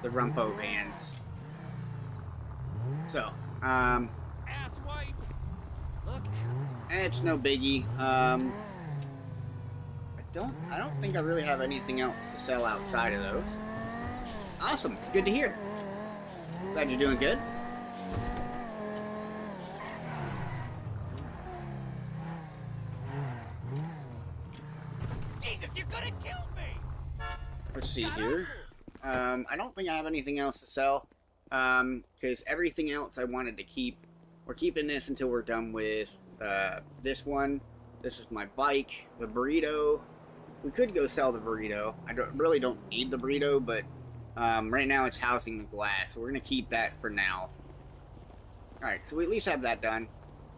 the Rumpo vans. So, Asswipe. Look. it's no biggie. I don't think I really have anything else to sell outside of those. Awesome. It's good to hear. Glad you're doing good. Jesus, you could have killed me. Let's see here. I don't think I have anything else to sell. Because everything else I wanted to keep. We're keeping this until we're done with this one. This is my bike. The burrito. We could go sell the burrito. I really don't need the burrito, but right now it's housing the glass, so we're going to keep that for now. Alright, so we at least have that done.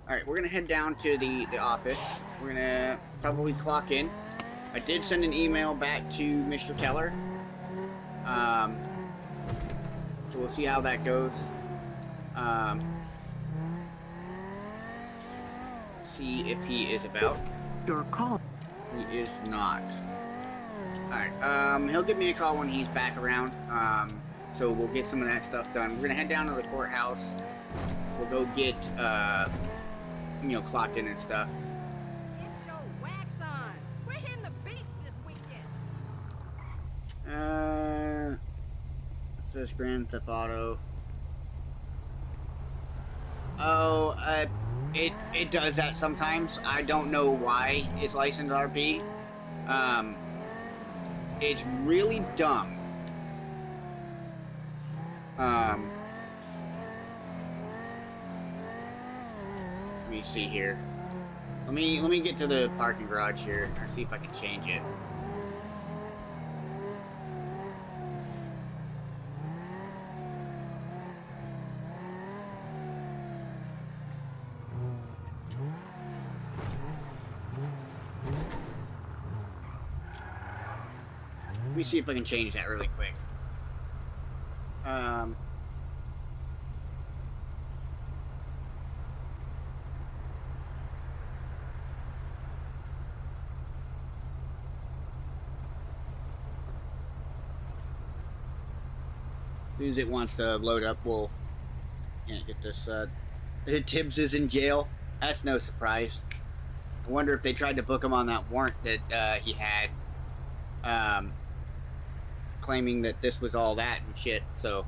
Alright, we're going to head down to the office. We're going to probably clock in. I did send an email back to Mr. Teller. So we'll see how that goes. See if he is about. Your call. He is not. Alright, he'll give me a call when he's back around. So we'll get some of that stuff done. We're gonna head down to the courthouse. We'll go get, clocked in and stuff. Get your wax on. We're hitting the beach this weekend. It says Grand Theft Auto. Oh, it does that sometimes. I don't know why it's licensed RP. It's really dumb. Let me see here. Let me get to the parking garage here and see if I can change it. Let me see if I can change that really quick. As soon as it wants to load up, we'll get this. Tibbs is in jail. That's no surprise. I wonder if they tried to book him on that warrant that he had. Claiming that this was all that and shit, so.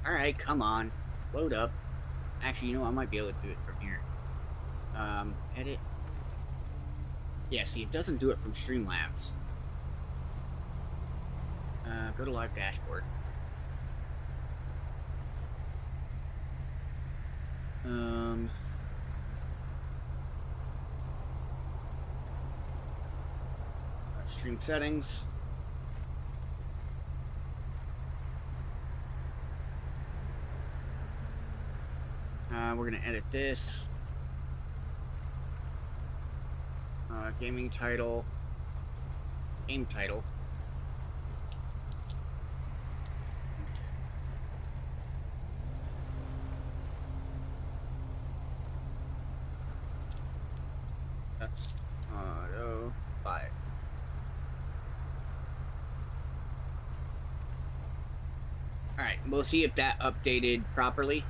Alright, come on. Load up. Actually, you know, I might be able to do it from here. Edit. Yeah, see, it doesn't do it from Streamlabs. Go to live dashboard. Stream settings. We're gonna edit this. Gaming title. Game title. Auto 5. Alright, we'll see if that updated properly.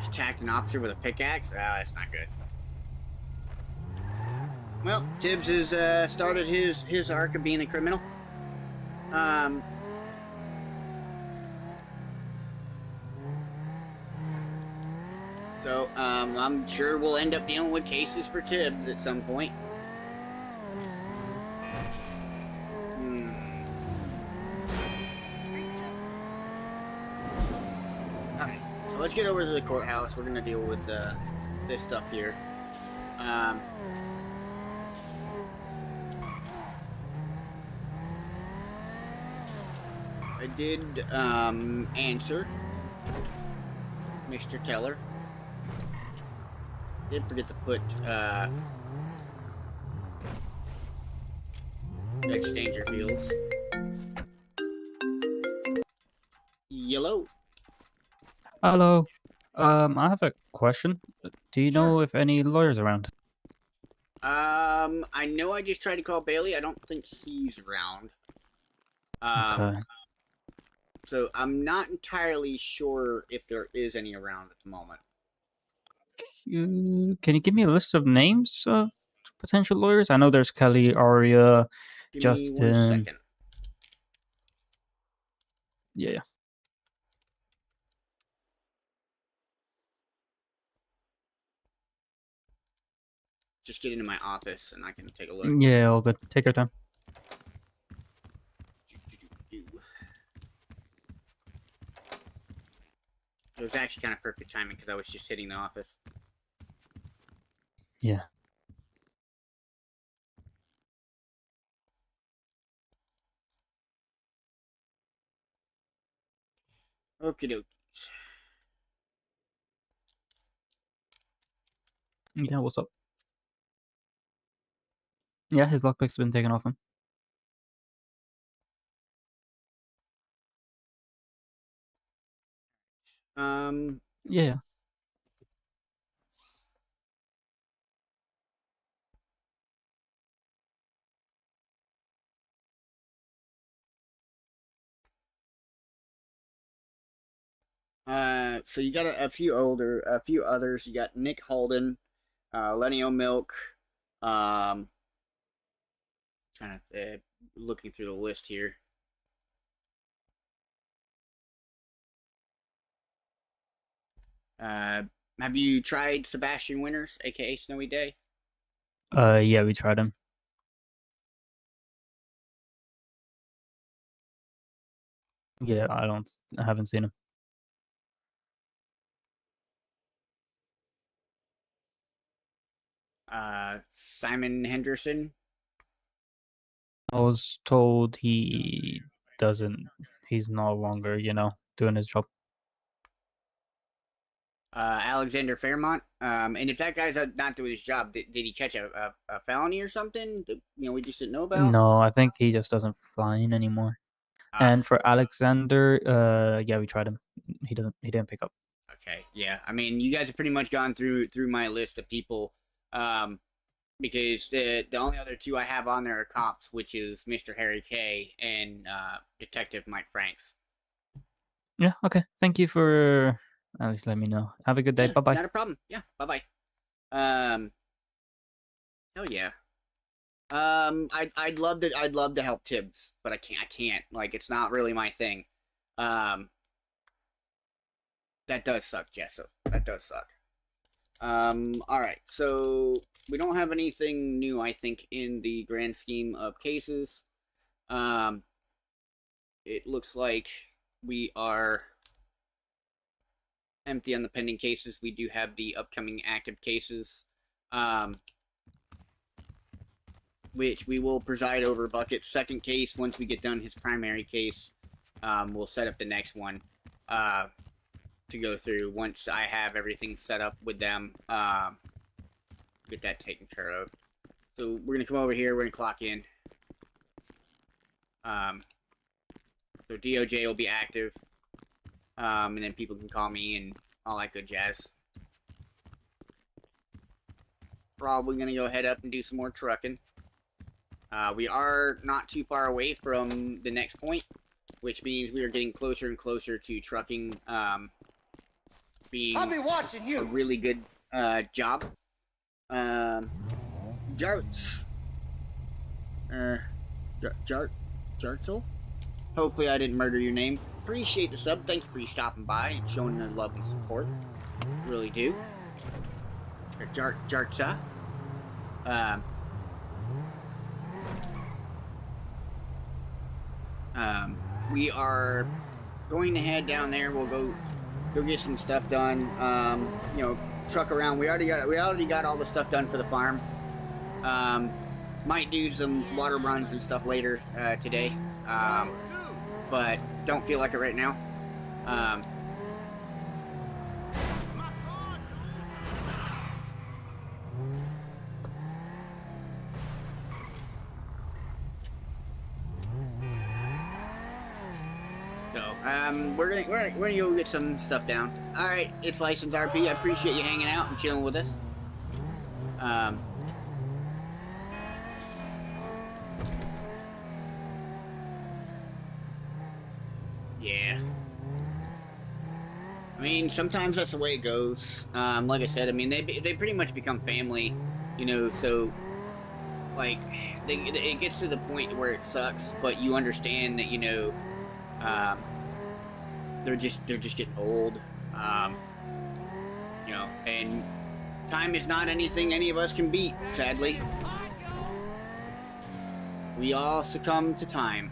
Attacked an officer with a pickaxe? Ah, that's not good. Well, Tibbs has started his arc of being a criminal. So, I'm sure we'll end up dealing with cases for Tibbs at some point. Alright, so let's get over to the courthouse. We're gonna deal with this stuff here. I did answer Mr. Teller. Did forget to put Judge Dangerfield's yellow. Hello. I have a question. Do you know if any lawyers around? I know I just tried to call Bailey. I don't think he's around. Okay. So I'm not entirely sure if there is any around at the moment. Can you give me a list of names of potential lawyers? I know there's Kelly, Aria, Give Justin. me 1 second. Yeah. Just get into my office and I can take a look. Yeah, all good. Take your time. It was actually kind of perfect timing because I was just hitting the office. Yeah. Okie dokies. Yeah, what's up? Yeah, his lockpick's been taken off him. Yeah. So you got a few others. You got Nick Holden, Lenny O'Milk. Trying to looking through the list here. Have you tried Sebastian Winters, aka Snowy Day? Yeah, we tried him. Yeah, I haven't seen him. Simon Henderson. I was told he's no longer, doing his job. Alexander Fairmont. And if that guy's not doing his job, did he catch a felony or something that we just didn't know about? No, I think he just doesn't fly in anymore. And for Alexander, yeah, we tried him. He didn't pick up. Okay, yeah. I mean, you guys have pretty much gone through my list of people, because the only other two I have on there are cops, which is Mr. Harry K and Detective Mike Franks. Yeah. Okay. Thank you for at least let me know. Have a good day. Yeah, Bye bye. Not a problem. Yeah. Bye bye. Hell yeah. I'd love to help Tibbs, but I can't. Like, it's not really my thing. That does suck, Jessup. That does suck. Alright, so we don't have anything new, I think, in the grand scheme of cases. It looks like we are empty on the pending cases. We do have the upcoming active cases, which we will preside over Bucket's second case. Once we get done his primary case, we'll set up the next one to go through. Once I have everything set up with them, get that taken care of. So we're gonna come over here. We're gonna clock in. So DOJ will be active, and then people can call me and all that good jazz. probably gonna go head up and do some more trucking. We are not too far away from the next point, which means we are getting closer and closer to trucking being I'll be watching a you. really good job. Jarts. Jartsel? Hopefully I didn't murder your name. Appreciate the sub. Thank you for stopping by and showing the love and support. Really do. Jartsa. We are going to head down there. We'll go get some stuff done. You know, truck around. We already got all the stuff done for the farm. Might do some water runs and stuff later today. But don't feel like it right now. We're gonna go get some stuff down. All right, it's Licensed RP. I appreciate you hanging out and chilling with us. Yeah. I mean, sometimes that's the way it goes. Like I said, I mean, they pretty much become family, you know. So, like, it gets to the point where it sucks, but you understand that, you know, they're just getting old. You know, and time is not anything any of us can beat. Sadly, we all succumb to time.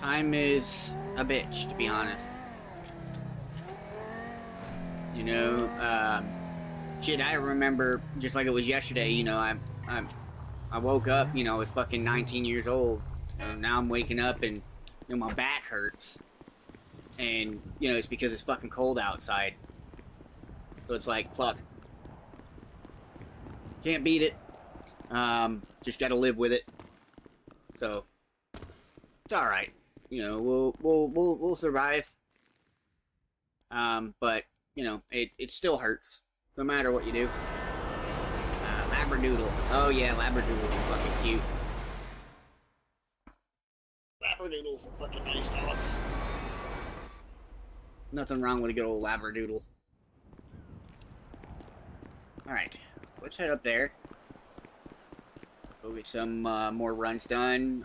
Time is a bitch, to be honest. You know, shit, I remember just like it was yesterday. You know, I woke up. You know, I was fucking 19 years old. Now I'm waking up and, you know, my back hurts, and you know it's because it's fucking cold outside. So it's like, fuck, can't beat it. Just gotta live with it. So it's all right. You know, we'll survive. But you know, it still hurts no matter what you do. Labradoodle. Oh yeah, Labradoodles are fucking cute. Labradoodles are fucking nice dogs. Nothing wrong with a good old Labradoodle. Alright, let's head up there. Go get some more runs done.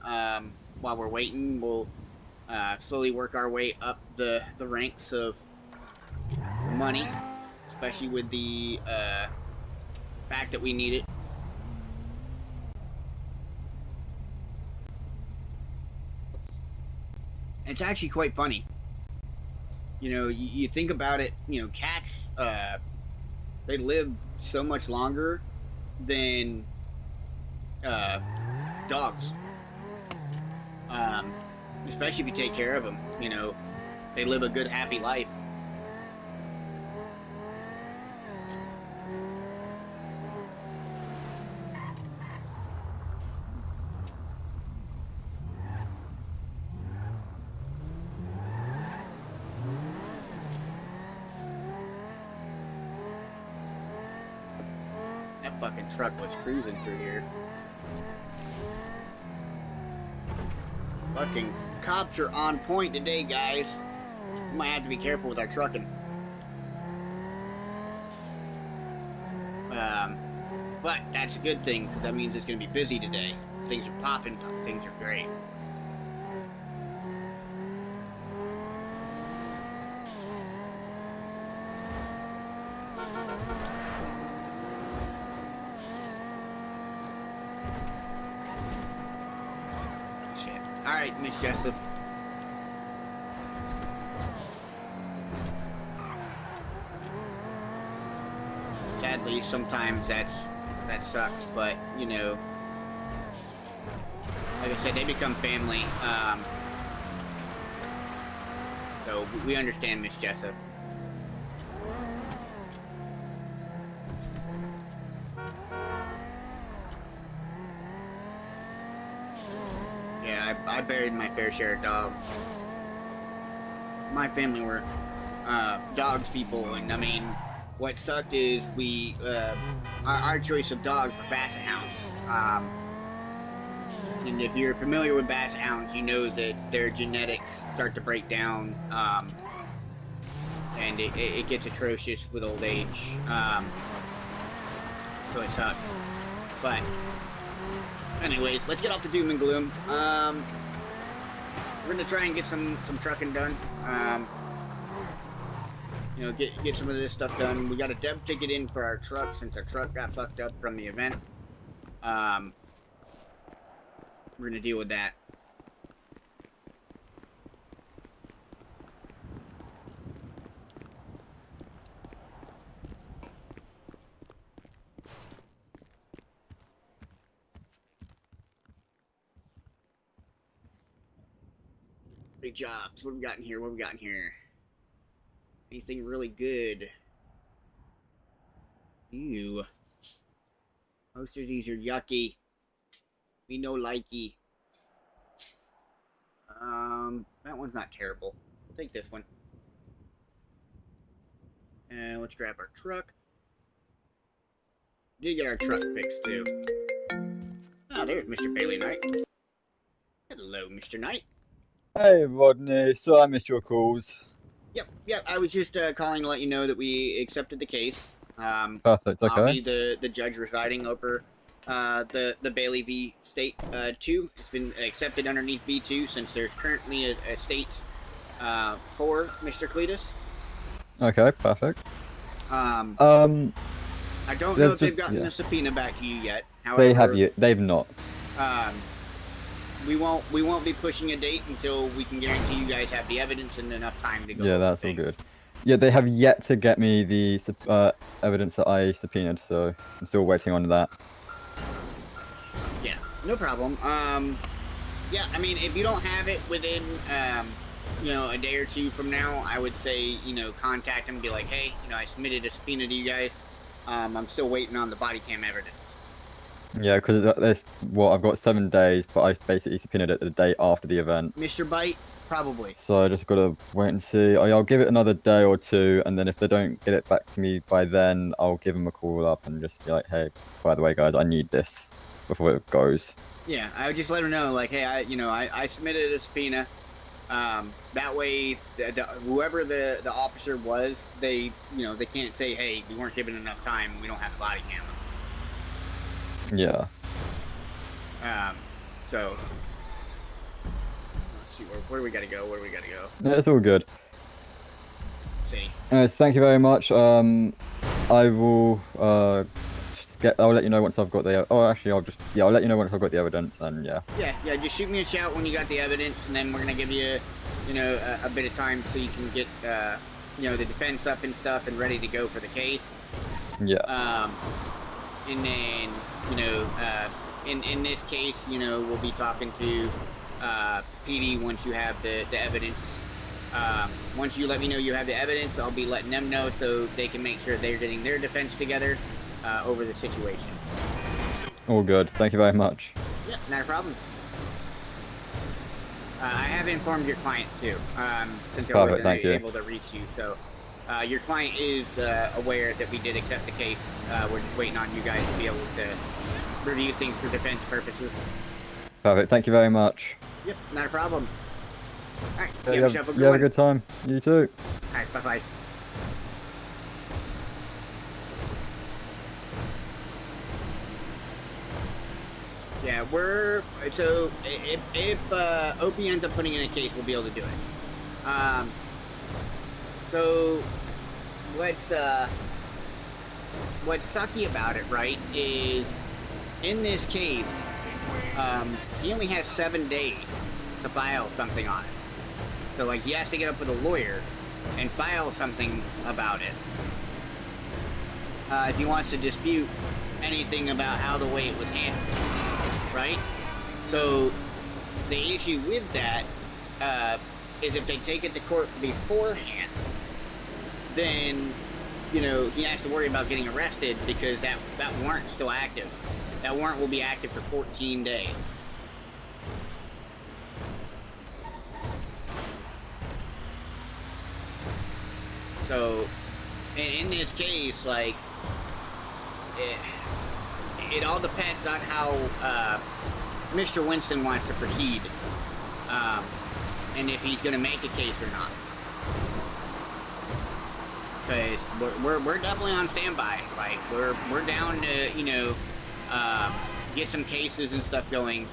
While we're waiting, we'll slowly work our way up the ranks of money, especially with the fact that we need it. It's actually quite funny. You know, you think about it, you know, cats, they live so much longer than dogs. Especially if you take care of them, you know, they live a good, happy life. That fucking truck was cruising through here. Fucking cops are on point today, guys. We might have to be careful with our trucking. But that's a good thing, because that means it's going to be busy today. Things are popping, things are great. Shit. Alright, Miss Jessup. Sadly, sometimes that sucks, but, you know, like I said, they become family, so we understand Miss Jessup. Yeah, I buried my fair share of dogs. My family were dogs people, and I mean, what sucked is we our choice of dogs were basset hounds. And if you're familiar with basset hounds, you know that their genetics start to break down, and it gets atrocious with old age. So it sucks. But anyways, let's get off the doom and gloom. We're gonna try and get some trucking done. You know, get some of this stuff done. We got a dev ticket in for our truck since our truck got fucked up from the event. We're gonna deal with that. Big jobs. What have we got in here? What have we got in here? Anything really good? Ew. Most of these are yucky. We no likey. That one's not terrible. We'll take this one. And let's grab our truck. Did get our truck fixed too. Ah, there's Mr. Bailey Knight. Hello, Mr. Knight. Hey, Rodney. So I missed your calls. Yep. I was just calling to let you know that we accepted the case. Perfect. Okay. I'll be the judge residing over the Bailey v. State 2. It's been accepted underneath B2 since there's currently a state for Mr. Cletus. Okay. Perfect. I don't know if they've just- gotten yeah. the subpoena back to you yet. However, They have you. They've not. We won't be pushing a date until we can guarantee you guys have the evidence and enough time to go. Yeah, over that's all things. good. Yeah, they have yet to get me the evidence that I subpoenaed, so I'm still waiting on that. Yeah, no problem. Yeah, I mean, if you don't have it within, you know, a day or two from now, I would say, you know, contact them and be like, hey, you know, I submitted a subpoena to you guys. I'm still waiting on the body cam evidence. Yeah, because there's I've got 7 days, but I basically subpoenaed it the day after the event. Mr. Bite, probably. So I just gotta wait and see. I'll give it another day or two, and then if they don't get it back to me by then, I'll give them a call up and just be like, hey, by the way, guys, I need this before it goes. Yeah, I would just let them know, like, hey, I submitted a subpoena. That way, whoever the officer was, they can't say, hey, we weren't given enough time, we don't have the body cam. Yeah. So let's see where do we gotta go? Yeah, it's all good. Let's see. Anyways, thank you very much. I will I'll let you know once I've got the. Oh, actually, I'll let you know once I've got the evidence, and yeah. Yeah. Just shoot me a shout when you got the evidence, and then we're gonna give you, a bit of time so you can get, the defense up and stuff and ready to go for the case. Yeah. And then, in this case, we'll be talking to PD once you have the evidence. Once you let me know you have the evidence, I'll be letting them know so they can make sure they're getting their defense together over the situation. All good. Thank you very much. Yeah, not a problem. I have informed your client too, since I wasn't able to reach you. So your client is aware that we did accept the case. We're just waiting on you guys to be able to review things for defense purposes. Perfect. Thank you very much. Yep, not a problem. All right, Yeah, you have yourself a good have a one. good time. You too. All right, bye-bye. Yeah, so if OP ends up putting in a case, we'll be able to do it. So what's sucky about it, right, is in this case, he only has 7 days to file something on it. So like he has to get up with a lawyer and file something about it. If he wants to dispute anything about how the way it was handled, right? So the issue with that is if they take it to court beforehand, then he has to worry about getting arrested because that warrant's still active. That warrant will be active for 14 days. So, in this case, like, it all depends on how Mr. Winston wants to proceed, and if he's going to make a case or not. Because we're definitely on standby. Like, we're down to, you know, get some cases and stuff going.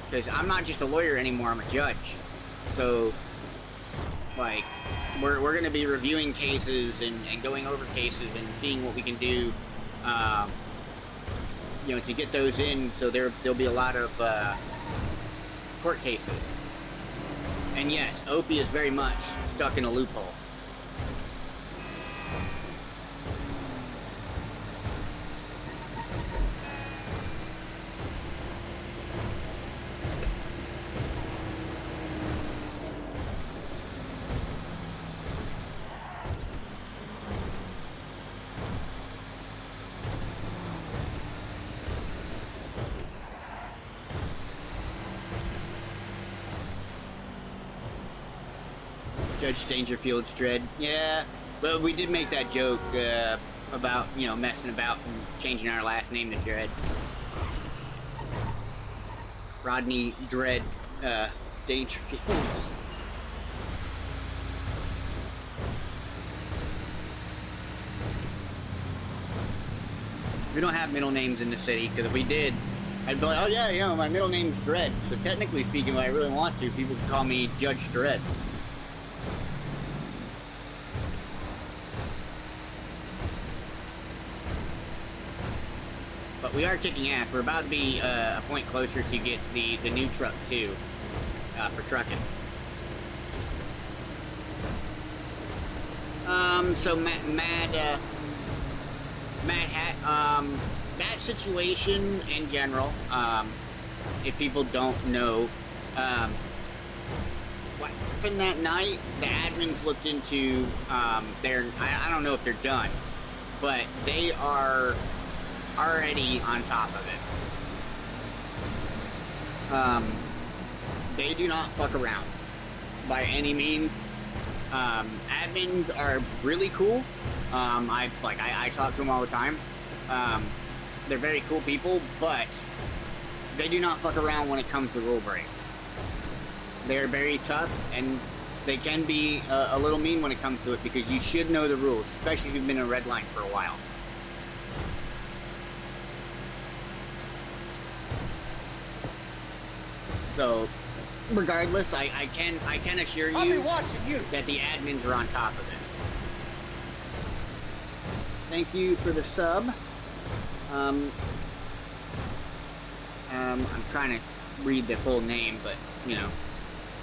Because I'm not just a lawyer anymore, I'm a judge. So, like, we're going to be reviewing cases and going over cases and seeing what we can do, you know, to get those in. So there'll be a lot of court cases. And yes, Opie is very much stuck in a loophole. Judge Dangerfield's dread. Yeah, but we did make that joke about, you know, messing about and changing our last name to Dread. Rodney Dread Dangerfields. We don't have middle names in the city, because if we did, I'd be like, oh yeah, you know, my middle name's Dread. So technically speaking, if I really want to, people can call me Judge Dread. But we are kicking ass. We're about to be a point closer to get the new truck too, for trucking. So Mad Hat, that situation in general, if people don't know, what happened that night, the admins looked into, I don't know if they're done, but they are already on top of it. They do not fuck around by any means. Admins are really cool. I talk to them all the time. They're very cool people, but they do not fuck around when it comes to rule breaks. They're very tough, and they can be a little mean when it comes to it, because you should know the rules, especially if you've been in a red line for a while. So, regardless, I can assure you that the admins are on top of it. Thank you for the sub. I'm trying to read the full name, but, you know,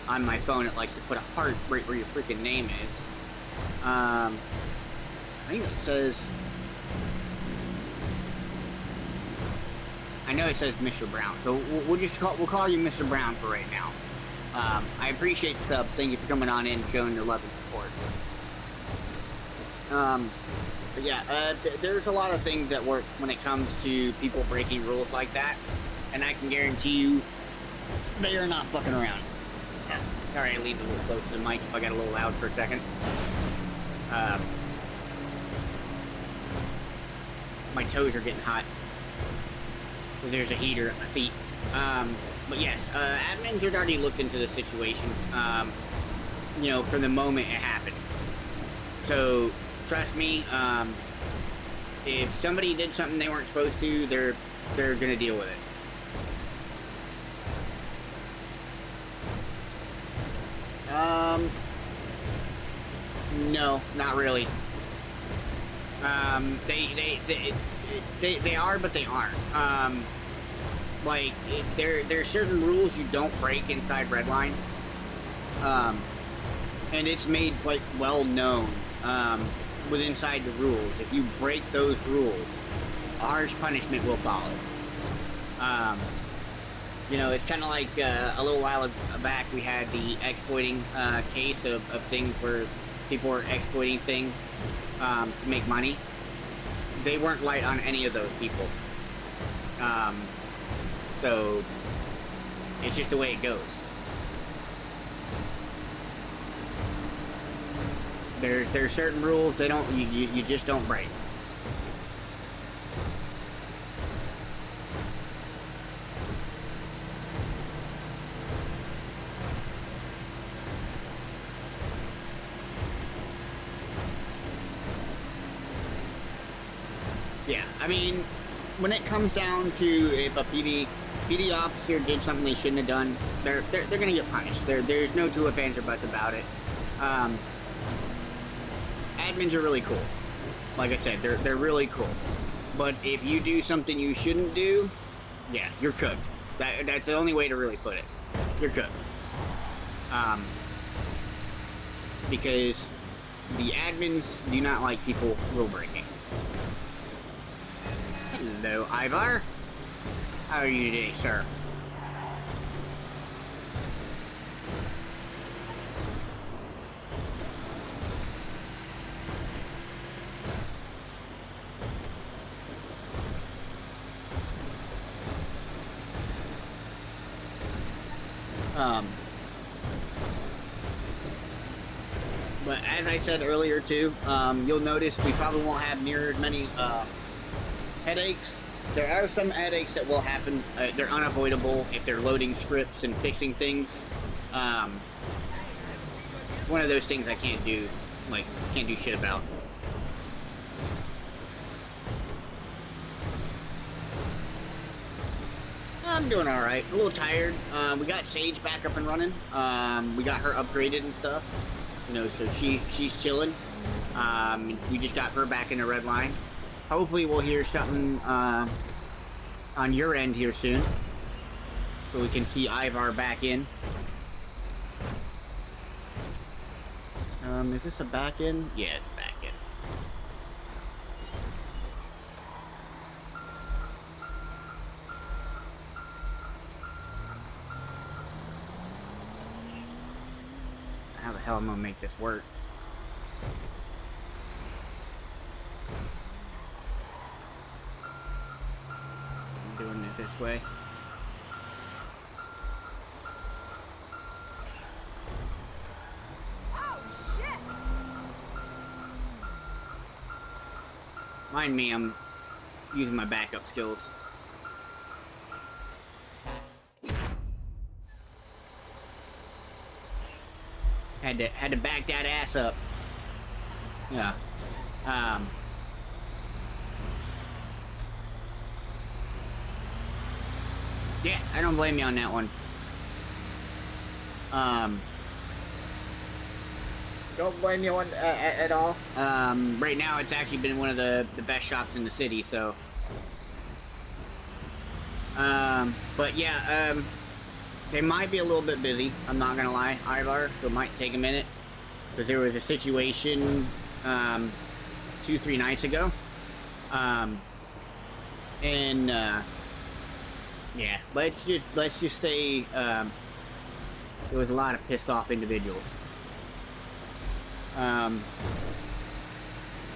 on my phone it likes to put a heart right where your freaking name is. I think it says... I know it says Mr. Brown, so we'll call you Mr. Brown for right now. I appreciate the sub. Thank you for coming on in and showing your love and support. But yeah, there's a lot of things that work when it comes to people breaking rules like that, and I can guarantee you they are not fucking around. Sorry, I leaned a little close to the mic if I got a little loud for a second. My toes are getting hot. So there's a heater at my feet. But yes, admins had already looked into the situation, you know, from the moment it happened. So, trust me, if somebody did something they weren't supposed to, they're gonna deal with it. No, not really. They are, but they aren't. Like, there are certain rules you don't break inside Redline. And it's made quite well known, with inside the rules. If you break those rules, a harsh punishment will follow. You know, it's kind of like, a little while back we had the exploiting, case of things where people were exploiting things, to make money. They weren't light on any of those people. So, it's just the way it goes. There's certain rules you just don't break. Yeah, I mean, when it comes down to if a PD officer did something they shouldn't have done, they're gonna get punished. There's no two ifs, ands, or buts about it. Admins are really cool. Like I said, they're really cool. But if you do something you shouldn't do, yeah, you're cooked. That's the only way to really put it. You're cooked. Because the admins do not like people rule breaking. Hello, Ivar. How are you today, sir? But as I said earlier too, you'll notice we probably won't have near as many headaches. There are some headaches that will happen. They're unavoidable if they're loading scripts and fixing things. One of those things I can't do shit about. I'm doing all right. A little tired. We got Sage back up and running. We got her upgraded and stuff. You know, so she's chilling. We just got her back into Redline. Hopefully we'll hear something on your end here soon, so we can see Ivar back in. Is this a back in? Yeah, it's back in. How the hell am I gonna make this work? I'm doing it this way. Oh, shit! Mind me, I'm using my backup skills. Had to back that ass up. Yeah. Yeah, I don't blame you on that one. Don't blame you on at all. Right now, it's actually been one of the best shops in the city. So, but yeah, they might be a little bit busy. I'm not gonna lie, Ivar. So it might take a minute because there was a situation 2-3 nights ago, and yeah, let's just say there was a lot of pissed off individuals.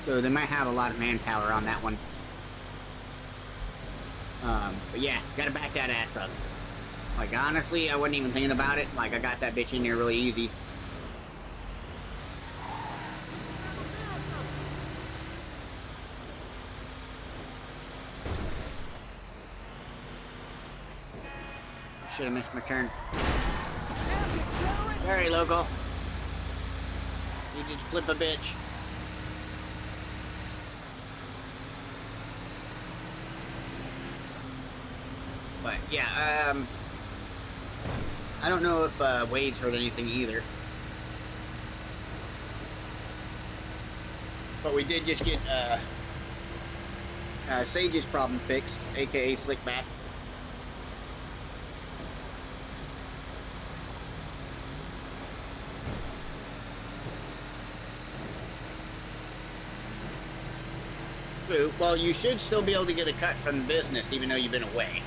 So they might have a lot of manpower on that one. But yeah, gotta back that ass up. Like, honestly, I wasn't even thinking about it. Like, I got that bitch in there really easy. Should have missed my turn. Sorry, local. You just flip a bitch. But yeah, I don't know if Wade's heard anything either. But we did just get Sage's problem fixed, aka Slickback. Well, you should still be able to get a cut from the business even though you've been away.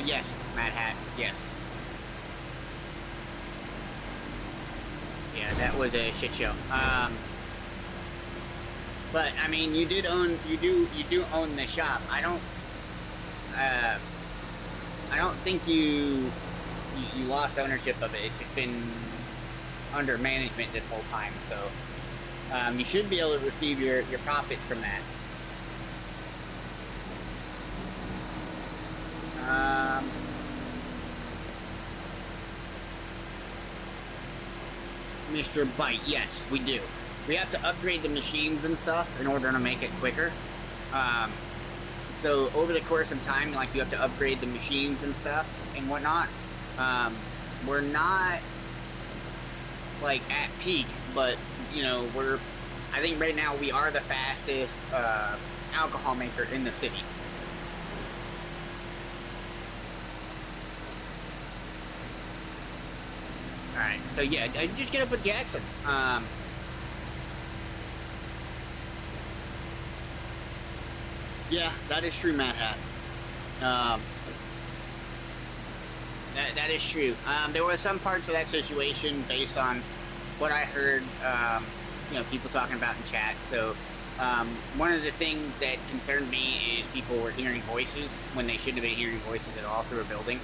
Yes, Mad Hat, yes. Yeah, that was a shit show. But I mean, you do own the shop. I don't think you you lost ownership of it. It's just been under management this whole time, so you should be able to receive your profits from that. Mr. Bite, yes, we do. We have to upgrade the machines and stuff in order to make it quicker. So over the course of time, like, you have to upgrade the machines and stuff and whatnot. We're not like at peak, but you know, I think right now we are the fastest alcohol maker in the city. Alright, so yeah, just get up with Jackson. Yeah, that is true, Mad Hat. That is true. There were some parts of that situation based on what I heard, you know, people talking about in chat. So, one of the things that concerned me is people were hearing voices when they shouldn't have been hearing voices at all through a building.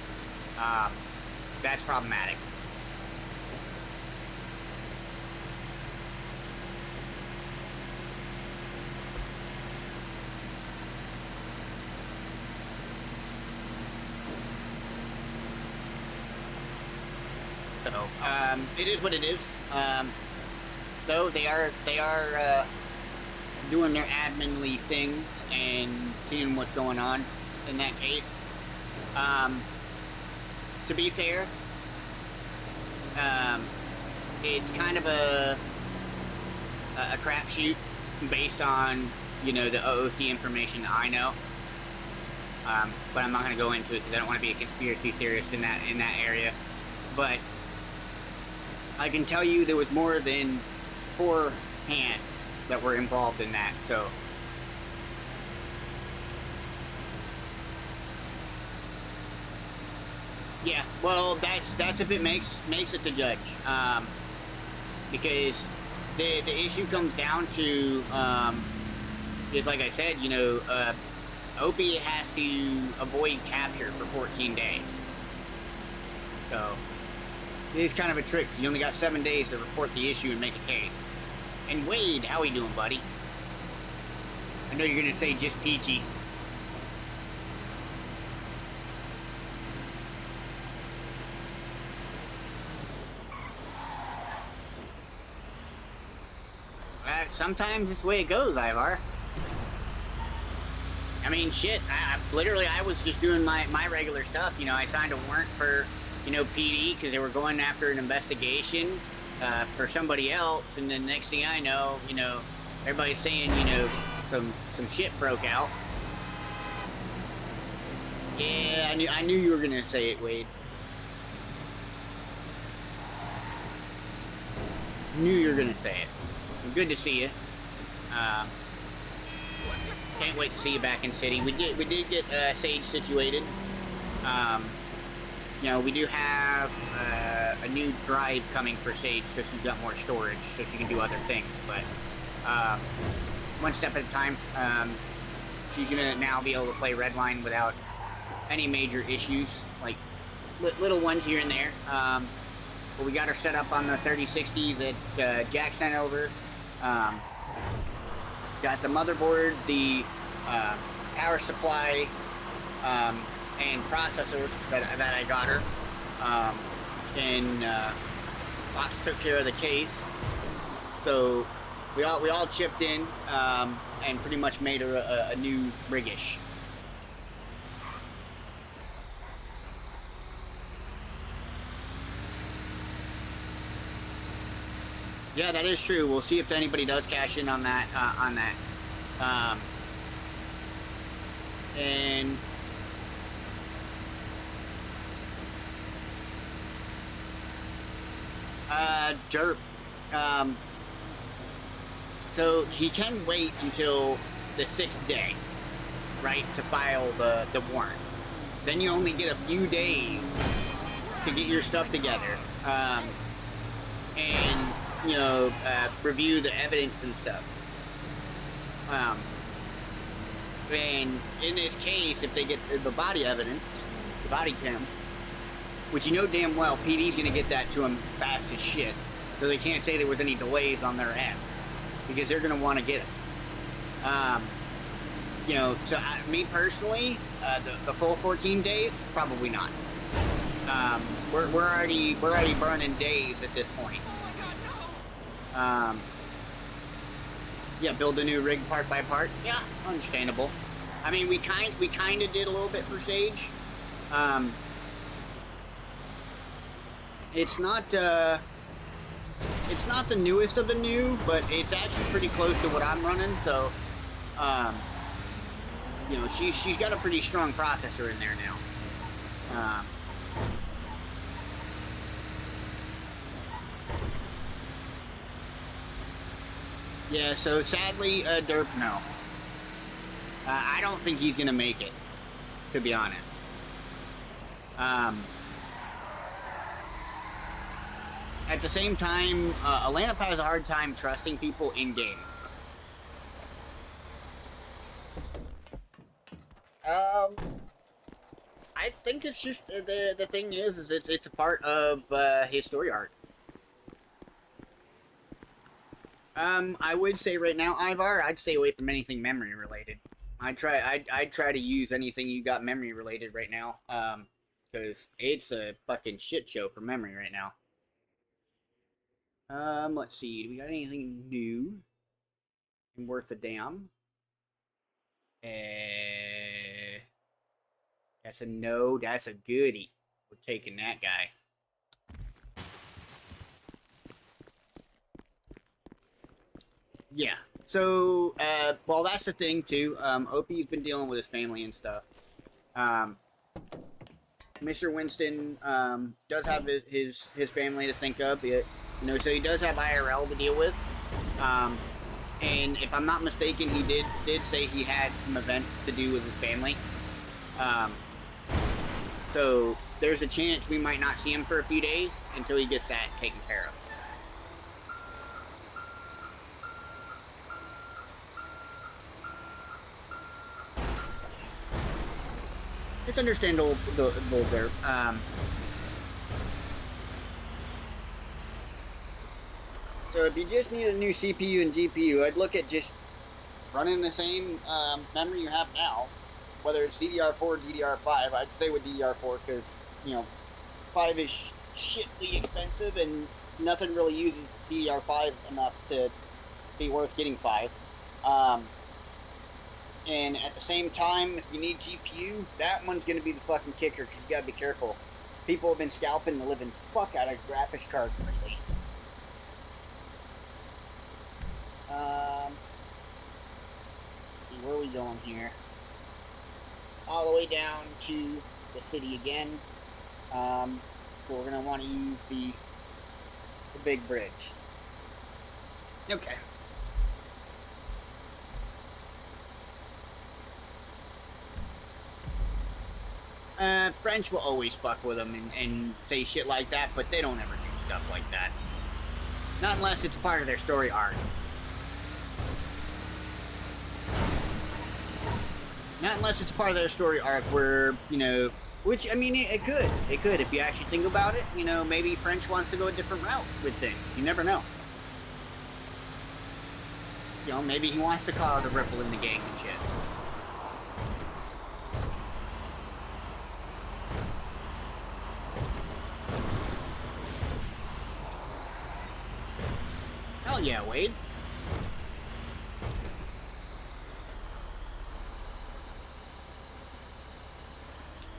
That's problematic. So, it is what it is. Though they are doing their admin-ly things and seeing what's going on in that case. To be fair, it's kind of a crapshoot based on, you know, the OOC information I know. But I'm not going to go into it because I don't want to be a conspiracy theorist in that area. But I can tell you there was more than 4 hands that were involved in that, so. Yeah, well, that's if it makes it the judge, because the issue comes down to, is like I said, you know, Opie has to avoid capture for 14 days, so. It is kind of a trick, because you only got 7 days to report the issue and make a case. And Wade, how we doing, buddy? I know you're going to say just peachy. Sometimes it's the way it goes, Ivar. I mean, shit, literally, I was just doing my regular stuff. You know, I signed a warrant for, you know, PD, because they were going after an investigation for somebody else, and then next thing I know, you know, everybody's saying, you know, some shit broke out. Yeah, I knew you were gonna say it, Wade. Knew you were gonna say it. Good to see you. Can't wait to see you back in city. We did get Sage situated. You know, we do have a new drive coming for Sage, so she's got more storage, so she can do other things. But one step at a time. She's gonna now be able to play Redline without any major issues, like little ones here and there. But we got her set up on the 3060 that Jack sent over. Got the motherboard, the power supply, and processor that I got her, and Fox took care of the case. So we all chipped in and pretty much made her a new rigish. Yeah, that is true. We'll see if anybody does cash in on that. And Derp. So he can wait until the 6th day, right, to file the warrant. Then you only get a few days to get your stuff together, and you know, review the evidence and stuff. And in this case, if they get the body evidence, the body cam, which you know damn well PD's gonna get that to them fast as shit. So they can't say there was any delays on their end because they're gonna want to get it. You know, so me personally, the full 14 days, probably not. We're already burning days at this point. Yeah, build a new rig part by part. Yeah, understandable. I mean, we kind of did a little bit for Sage. It's not the newest of the new, but it's actually pretty close to what I'm running. So, you know, she's got a pretty strong processor in there now. Yeah, so sadly, Derp, no. I don't think he's gonna make it, to be honest. At the same time, Atlanta has a hard time trusting people in-game. I think it's just, the thing is it's a part of his story arc. I would say right now, Ivar, I'd stay away from anything memory related. I'd try to use anything you got memory related right now, because it's a fucking shit show for memory right now. Let's see, do we got anything new and worth a damn? That's a no, that's a goodie. We're taking that guy. Yeah. So, well, that's the thing too. Opie's been dealing with his family and stuff. Mr. Winston does have his family to think of. You know, so he does have IRL to deal with. And if I'm not mistaken, he did say he had some events to do with his family. So there's a chance we might not see him for a few days until he gets that taken care of. It's understandable there. So if you just need a new CPU and GPU, I'd look at just running the same memory you have now, whether it's DDR4 or DDR5. I'd stay with DDR4 because, you know, 5 is shitly expensive and nothing really uses DDR5 enough to be worth getting 5. And at the same time, if you need GPU, that one's going to be the fucking kicker because you got to be careful. People have been scalping the living fuck out of graphics cards lately. Let's see, where are we going here? All the way down to the city again. So we're going to want to use the big bridge. Okay. French will always fuck with them and say shit like that, but they don't ever do stuff like that. Not unless it's part of their story arc. Not unless it's part of their story arc where, you know, which, I mean, it could. It could, if you actually think about it. You know, maybe French wants to go a different route with things. You never know. You know, maybe he wants to cause a ripple in the gang and shit. Hell yeah, Wade.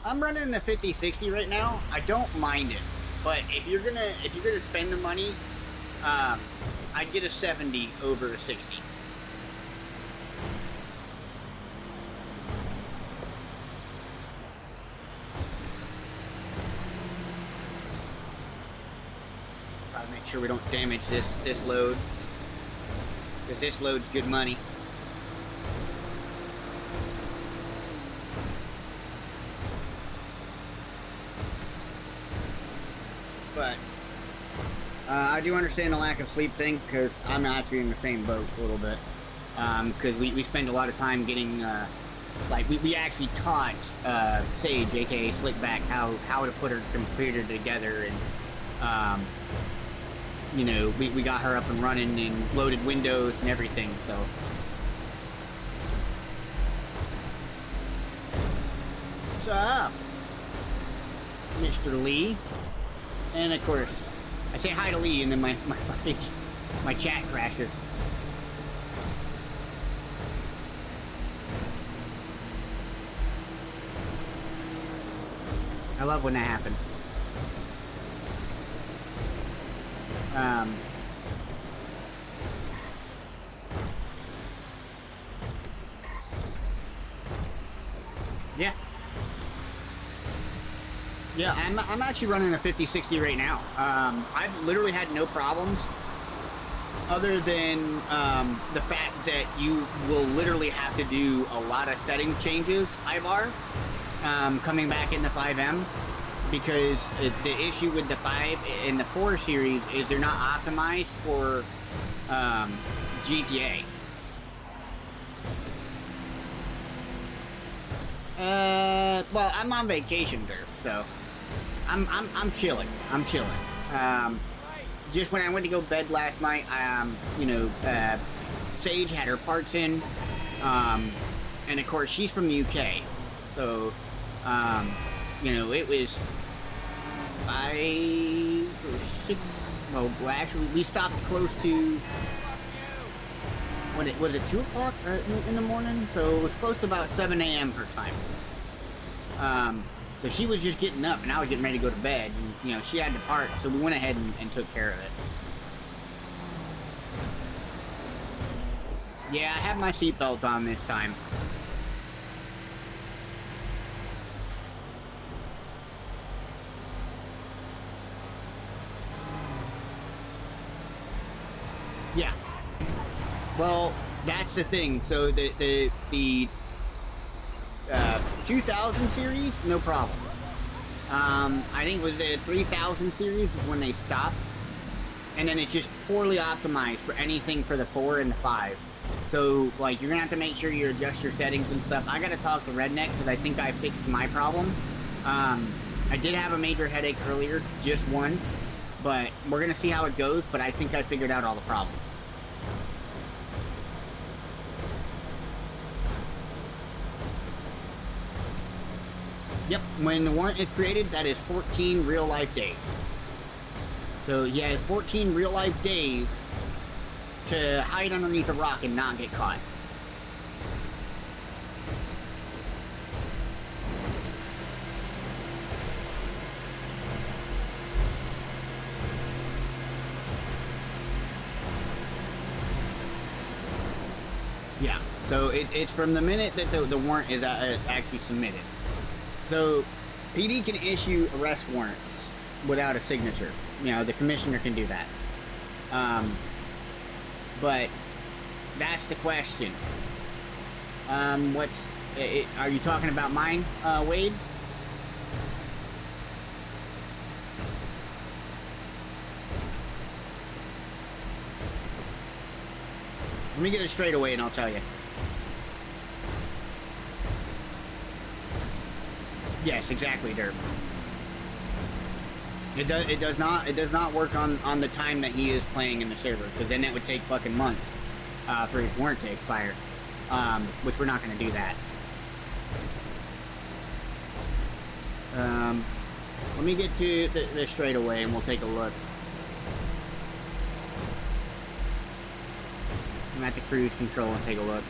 I'm running the 50-60 right now. I don't mind it, but if you're gonna spend the money, I'd get a 70 over a 60. Gotta make sure we don't damage this load, because this load's good money. But I do understand the lack of sleep thing, because I'm actually in the same boat a little bit. Because we spend a lot of time getting like we actually taught Sage, aka Slickback, how to put her computer together, and you know, we got her up and running and loaded Windows and everything. So what's up, Mr. Lee? And of course, I say hi to Lee, and then my chat crashes. I love when that happens. Yeah. Yeah, I'm actually running a 5060 right now. I've literally had no problems, other than the fact that you will literally have to do a lot of setting changes, Ivar, coming back in the 5M, because the issue with the 5 and the 4 series is they're not optimized for GTA. Well, I'm on vacation there, so I'm chilling. I'm chilling. Just when I went to go to bed last night, you know, Sage had her parts in, and of course she's from the UK, so you know, it was 5 or 6. Well, actually, we stopped close to. Was it 2 o'clock in the morning? So it was close to about 7 a.m. her time. So she was just getting up, and I was getting ready to go to bed. And, you know, she had to part, so we went ahead and took care of it. Yeah, I have my seatbelt on this time. Yeah. Well, that's the thing. So the 2000 series, no problems. I think with the 3000 series is when they stopped, and then it's just poorly optimized for anything for the 4 and the 5. So, like, you're gonna have to make sure you adjust your settings and stuff. I gotta talk to Redneck because I think I fixed my problem. I did have a major headache earlier, just one, but we're gonna see how it goes. But I think I figured out all the problems. Yep, when the warrant is created, that is 14 real-life days. So he has 14 real-life days to hide underneath a rock and not get caught. Yeah, so it's from the minute that the warrant is actually submitted. So, PD can issue arrest warrants without a signature. You know, the commissioner can do that. But that's the question. Are you talking about mine, Wade? Let me get it straight away and I'll tell you. Yes, exactly, Derp. It does not work on the time that he is playing in the server, because then it would take fucking months for his warrant to expire, which we're not going to do that. Let me get to this straight away and we'll take a look. I'm at the cruise control and take a look.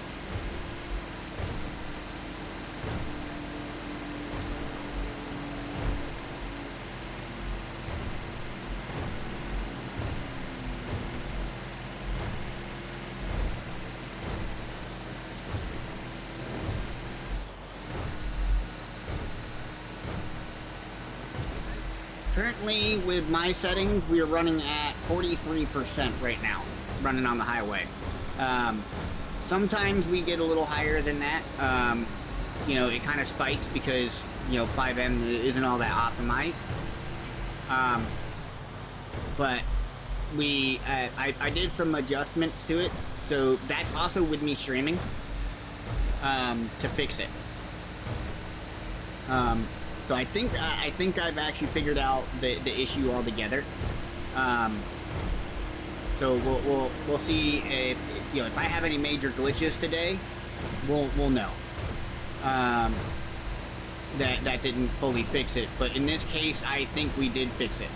Currently, with my settings, we are running at 43% right now, running on the highway. Sometimes we get a little higher than that. You know, it kind of spikes because, you know, 5M isn't all that optimized. But I did some adjustments to it, so that's also with me streaming. to fix it. So I think I've actually figured out the issue altogether. So we'll see if if I have any major glitches today, we'll know. That didn't fully fix it, but in this case, I think we did fix it.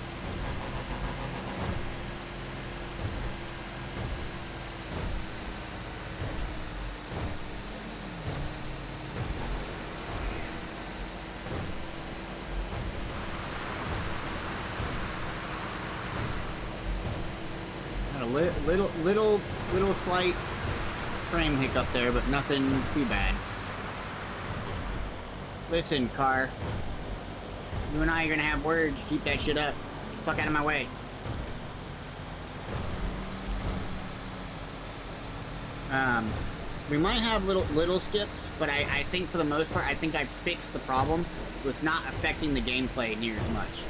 Little slight frame hiccup there, but nothing too bad. Listen, car. You and I are gonna have words. Keep that shit up. Get the fuck out of my way. We might have little skips, but I think for the most part, I think I fixed the problem, so it's not affecting the gameplay near as much.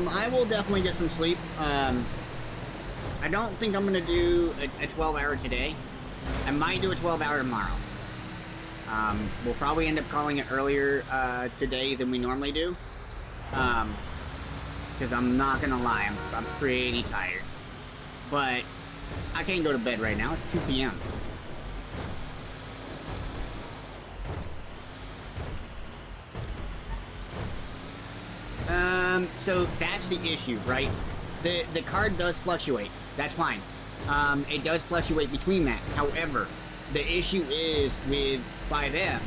I will definitely get some sleep. I don't think I'm gonna do a 12-hour today. I might do a 12-hour tomorrow. We'll probably end up calling it earlier today than we normally do. Because I'm not gonna lie, I'm pretty tired. But I can't go to bed right now. It's 2 p.m. So that's the issue, right? The card does fluctuate. That's fine. It does fluctuate between that. However, the issue is with 5M,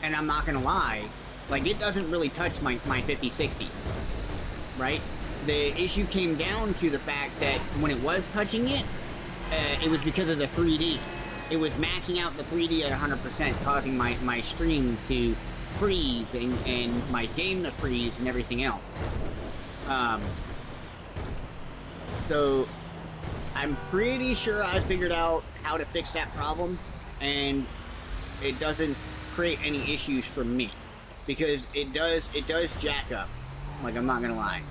and I'm not gonna lie, like, it doesn't really touch my 5060, right? The issue came down to the fact that when it was touching it, it was because of the 3D. It was maxing out the 3D at 100%, causing my stream to freeze and my game to freeze and everything else. So I'm pretty sure I figured out how to fix that problem, and it doesn't create any issues for me, because it does jack up. Like, I'm not gonna lie.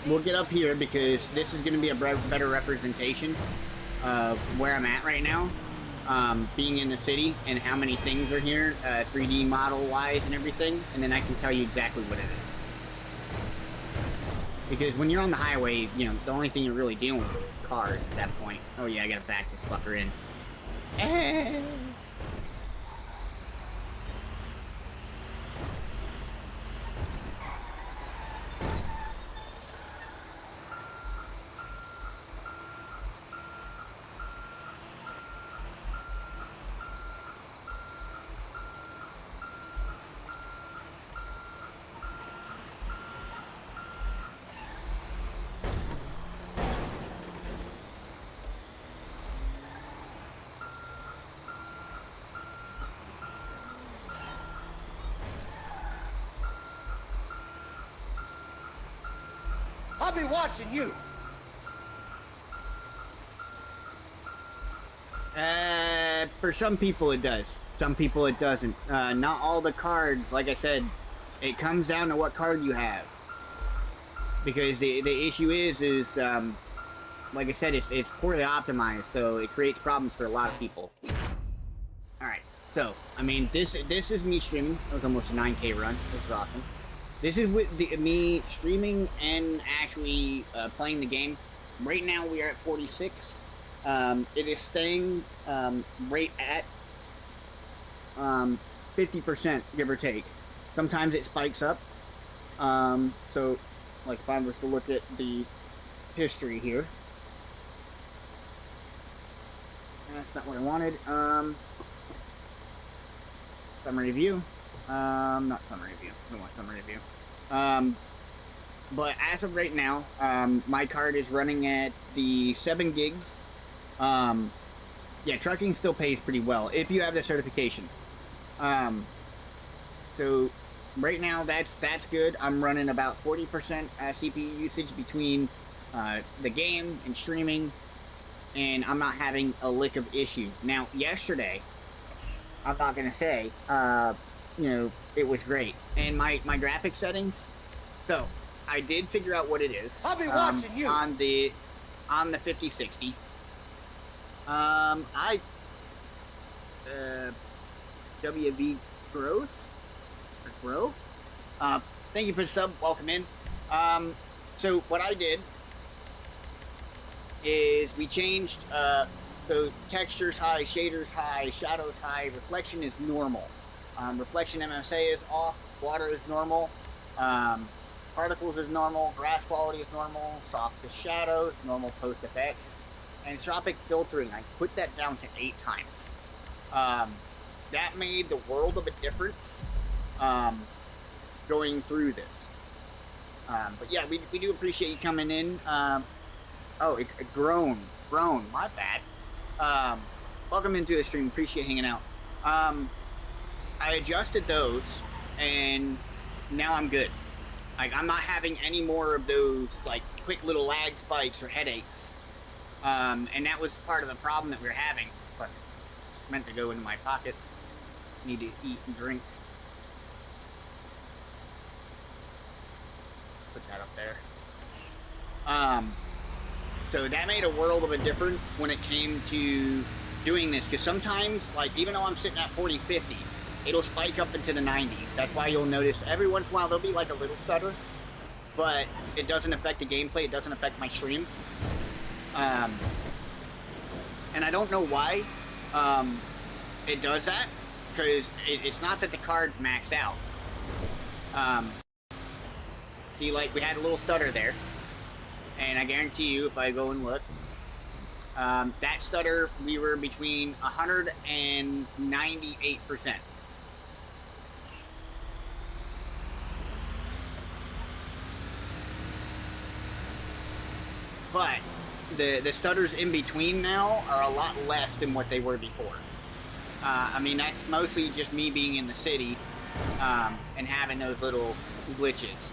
We'll get up here because this is gonna be a better representation of where I'm at right now. Being in the city and how many things are here, 3D model wise and everything, and then I can tell you exactly what it is. Because when you're on the highway, the only thing you're really dealing with is cars at that point. Oh yeah, I gotta back this fucker in. I'll be watching you. For some people it does. Some people it doesn't. Not all the cards, like I said, it comes down to what card you have. Because the issue is like I said, it's poorly optimized, so it creates problems for a lot of people. Alright, so, I mean, this is me streaming. That was almost a 9K run. This is awesome. This is with me streaming and actually playing the game. Right now we are at 46. It is staying right at 50%, give or take. Sometimes it spikes up. So, like, if I was to look at the history here. That's not what I wanted. Summary view. Not summary view. I don't want summary view. But as of right now, my card is running at the 7 gigs. Yeah, trucking still pays pretty well if you have the certification. So right now that's good. I'm running about 40% CPU usage between the game and streaming, and I'm not having a lick of issue. Now, yesterday, I'm not gonna say, you know, it was great. And my graphic settings, so I did figure out what it is. I'll be watching you. On the 5060. WV Growth or Grow. Thank you for the sub. Welcome in. So what I did is we changed so textures high, shaders high, shadows high, reflection is normal. Reflection MSA is off, water is normal, particles is normal, grass quality is normal, soft to shadows, normal post effects, and tropic filtering. I put that down to 8 times. That made the world of a difference going through this. But yeah, we do appreciate you coming in. Oh, it grown, my bad. Welcome into the stream, appreciate hanging out. I adjusted those, and now I'm good. Like, I'm not having any more of those, like, quick little lag spikes or headaches. And that was part of the problem that we were having. But it's meant to go into my pockets. Need to eat and drink. Put that up there. So that made a world of a difference when it came to doing this, because sometimes, like, even though I'm sitting at 40-50, it'll spike up into the 90s. That's why you'll notice every once in a while there'll be like a little stutter, but it doesn't affect the gameplay, it doesn't affect my stream. And I don't know why it does that, because it's not that the card's maxed out. See, like, we had a little stutter there. And I guarantee you, if I go and look, that stutter, we were between 100 and 98%. But the stutters in between now are a lot less than what they were before. I mean, that's mostly just me being in the city and having those little glitches.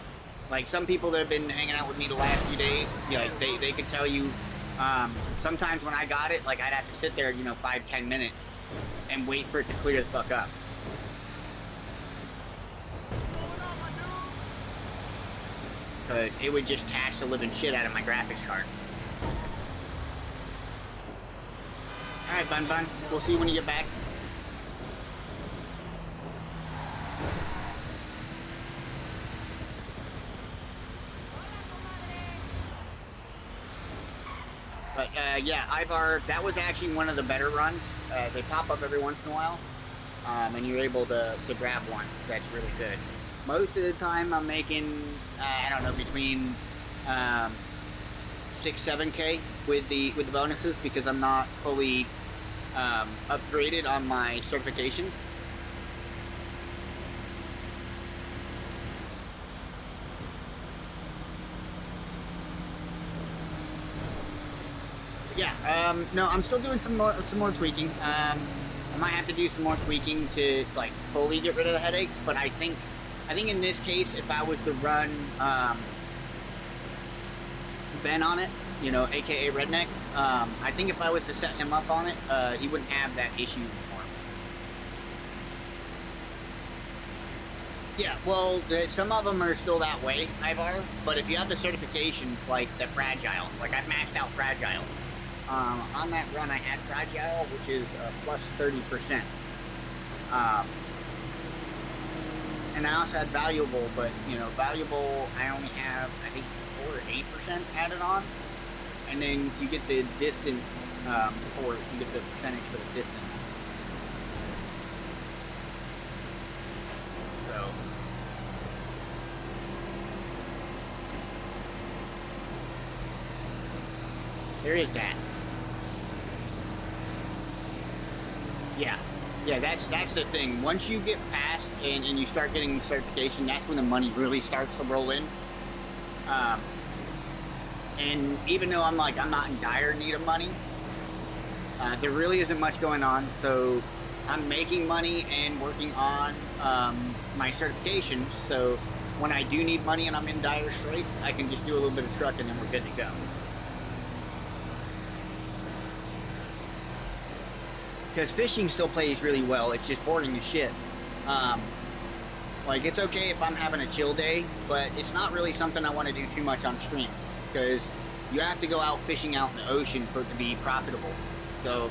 Like, some people that have been hanging out with me the last few days, you know, they could tell you, sometimes when I got it, like, I'd have to sit there, you know, 5-10 minutes and wait for it to clear the fuck up. Because it would just tax the living shit out of my graphics card. Alright, Bun. We'll see you when you get back. But, yeah, Ivar, that was actually one of the better runs. They pop up every once in a while, and you're able to grab one. That's really good. Most of the time, I'm making, I don't know, between 6-7K with the bonuses, because I'm not fully upgraded on my certifications. Yeah, no, I'm still doing some more tweaking. I might have to do some more tweaking to, like, fully get rid of the headaches, but I think in this case, if I was to run Ben on it, you know, aka Redneck, I think if I was to set him up on it, he wouldn't have that issue anymore. Yeah, well, some of them are still that way, Ivar, but if you have the certifications, like the Fragile, like I've maxed out Fragile. On that run I had Fragile, which is plus 30%. And I also had Valuable, but, you know, Valuable I only have, I think, 4 or 8% added on. And then you get the distance, or you get the percentage for the distance. So... there is that. Yeah, that's the thing. Once you get past and you start getting certification, that's when the money really starts to roll in. And even though I'm not in dire need of money, there really isn't much going on. So I'm making money and working on my certifications. So when I do need money and I'm in dire straits, I can just do a little bit of truck and then we're good to go. Because fishing still plays really well, it's just boring as shit. Like, it's okay if I'm having a chill day, but it's not really something I want to do too much on stream, because you have to go out fishing out in the ocean for it to be profitable. So,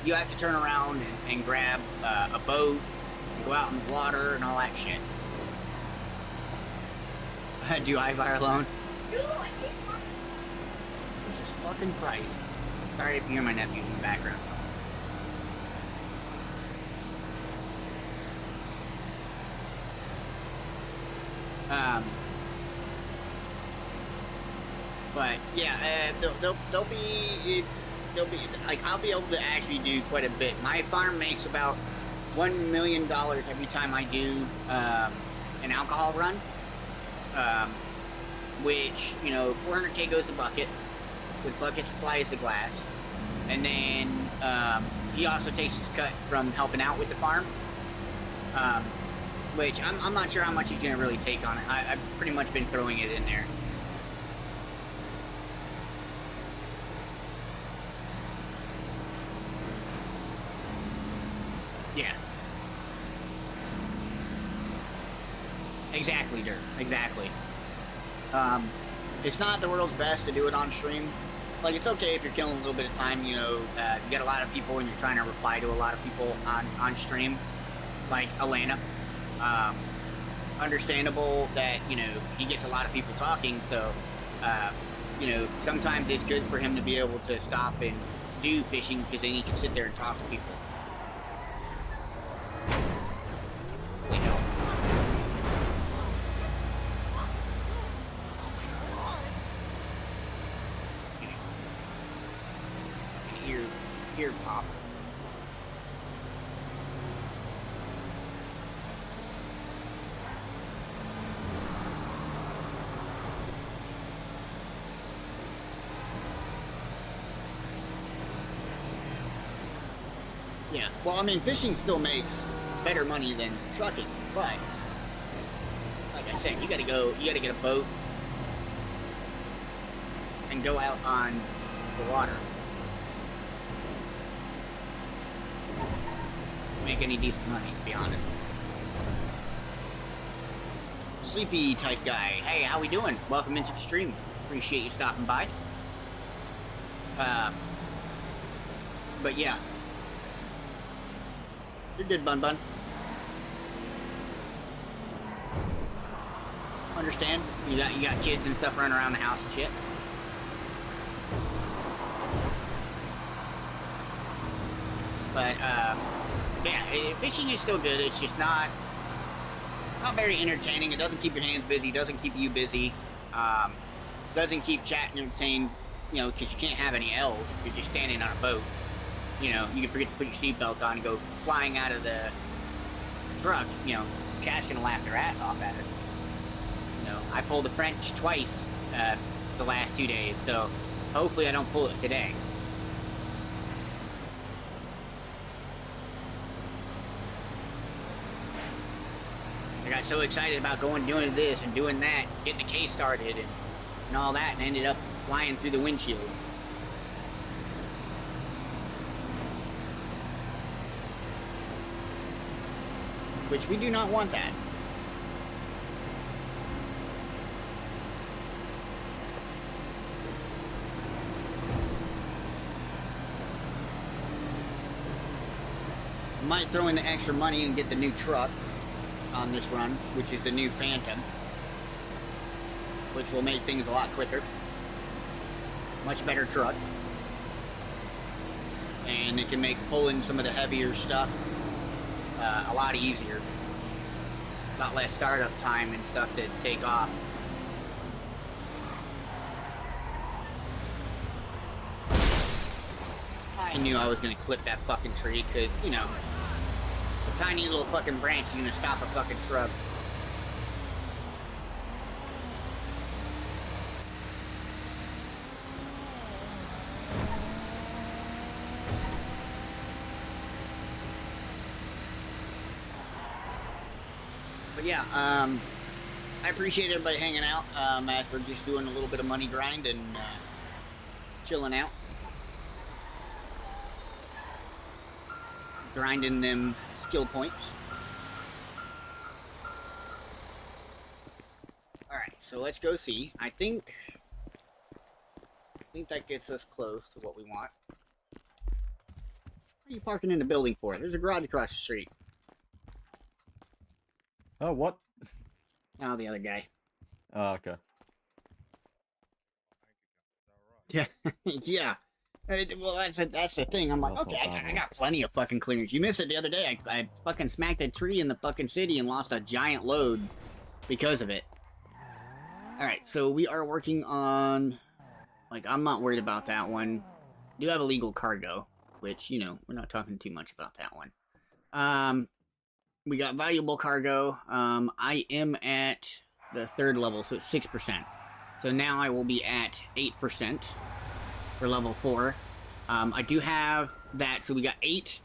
you have to turn around and grab a boat, and go out in the water, and all that shit. Do I fire alone? Jesus fucking Christ. Sorry if you hear my nephews in the background. But yeah, they'll be like, I'll be able to actually do quite a bit. My farm makes about $1 million every time I do an alcohol run, which, you know, 400K goes a bucket, with bucket supplies the glass, and then he also takes his cut from helping out with the farm. Which I'm not sure how much he's gonna really take on it. I've pretty much been throwing it in there. Yeah. Exactly, Dirk. Exactly. It's not the world's best to do it on stream. Like, it's okay if you're killing a little bit of time, you know, you get a lot of people and you're trying to reply to a lot of people on stream, like Elena. Understandable that, you know, he gets a lot of people talking, so, you know, sometimes it's good for him to be able to stop and do fishing, because then he can sit there and talk to people. Really help. Ear pop. Yeah, well, I mean, fishing still makes better money than trucking, but like I said, you gotta get a boat and go out on the water. Make any decent money, to be honest. Sleepy type guy. Hey, how we doing? Welcome into the stream. Appreciate you stopping by. But yeah. You're good, Bun Bun. Understand? You got kids and stuff running around the house and shit. But yeah, fishing is still good. It's just not very entertaining. It doesn't keep your hands busy. Doesn't keep you busy. Doesn't keep chatting entertained. You know, because you can't have any L's if you're just standing on a boat. You know, you can forget to put your seatbelt on and go flying out of the truck. You know, chat's gonna laugh their ass off at it. You know, I pulled the French twice the last 2 days, so hopefully I don't pull it today. I got so excited about doing this and doing that, getting the case started and all that, and ended up flying through the windshield. Which we do not want that. Might throw in the extra money and get the new truck on this run, which is the new Phantom, which will make things a lot quicker. Much better truck. And it can make pulling some of the heavier stuff a lot easier. A lot less startup time and stuff to take off. I knew I was gonna clip that fucking tree, because, you know, a tiny little fucking branch is gonna stop a fucking shrub. But yeah, I appreciate everybody hanging out as we're just doing a little bit of money grind and chilling out. Grinding them skill points. Alright, so let's go see. I think that gets us close to what we want. What are you parking in the building for? There's a garage across the street. Oh, what? Oh, the other guy. Oh, okay. Yeah, yeah. Well, that's the thing. I'm like, That's not okay, bad, I got plenty of fucking clearance. You missed it the other day. I fucking smacked a tree in the fucking city and lost a giant load because of it. Alright, so we are working on... Like, I'm not worried about that one. Do have illegal cargo, which, you know, we're not talking too much about that one. We got valuable cargo. I am at the 3rd level, so it's 6%. So now I will be at 8% for level 4. I do have that, so we got 8,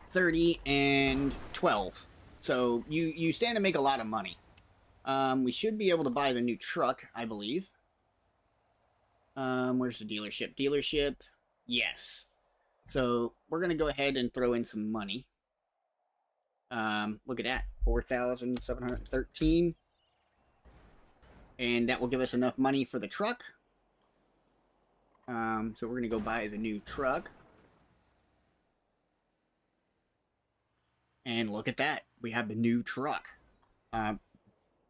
30, and 12. So you stand to make a lot of money. We should be able to buy the new truck, I believe. Where's the dealership? Dealership, yes. So we're gonna go ahead and throw in some money. Look at that, 4,713. And that will give us enough money for the truck. So we're gonna go buy the new truck. And look at that, we have the new truck.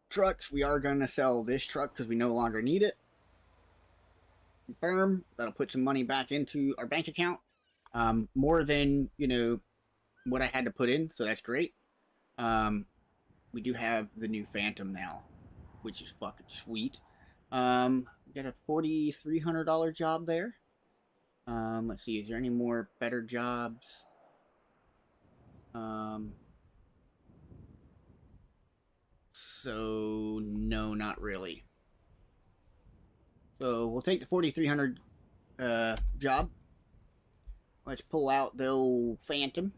Trucks, we are gonna sell this truck because we no longer need it. Confirm, that'll put some money back into our bank account. More than, you know, what I had to put in, so that's great. We do have the new Phantom now, which is fucking sweet. We got a $4,300 job there. Let's see, is there any more better jobs? So, no, not really. So, we'll take the 4,300 job. Let's pull out the old Phantom.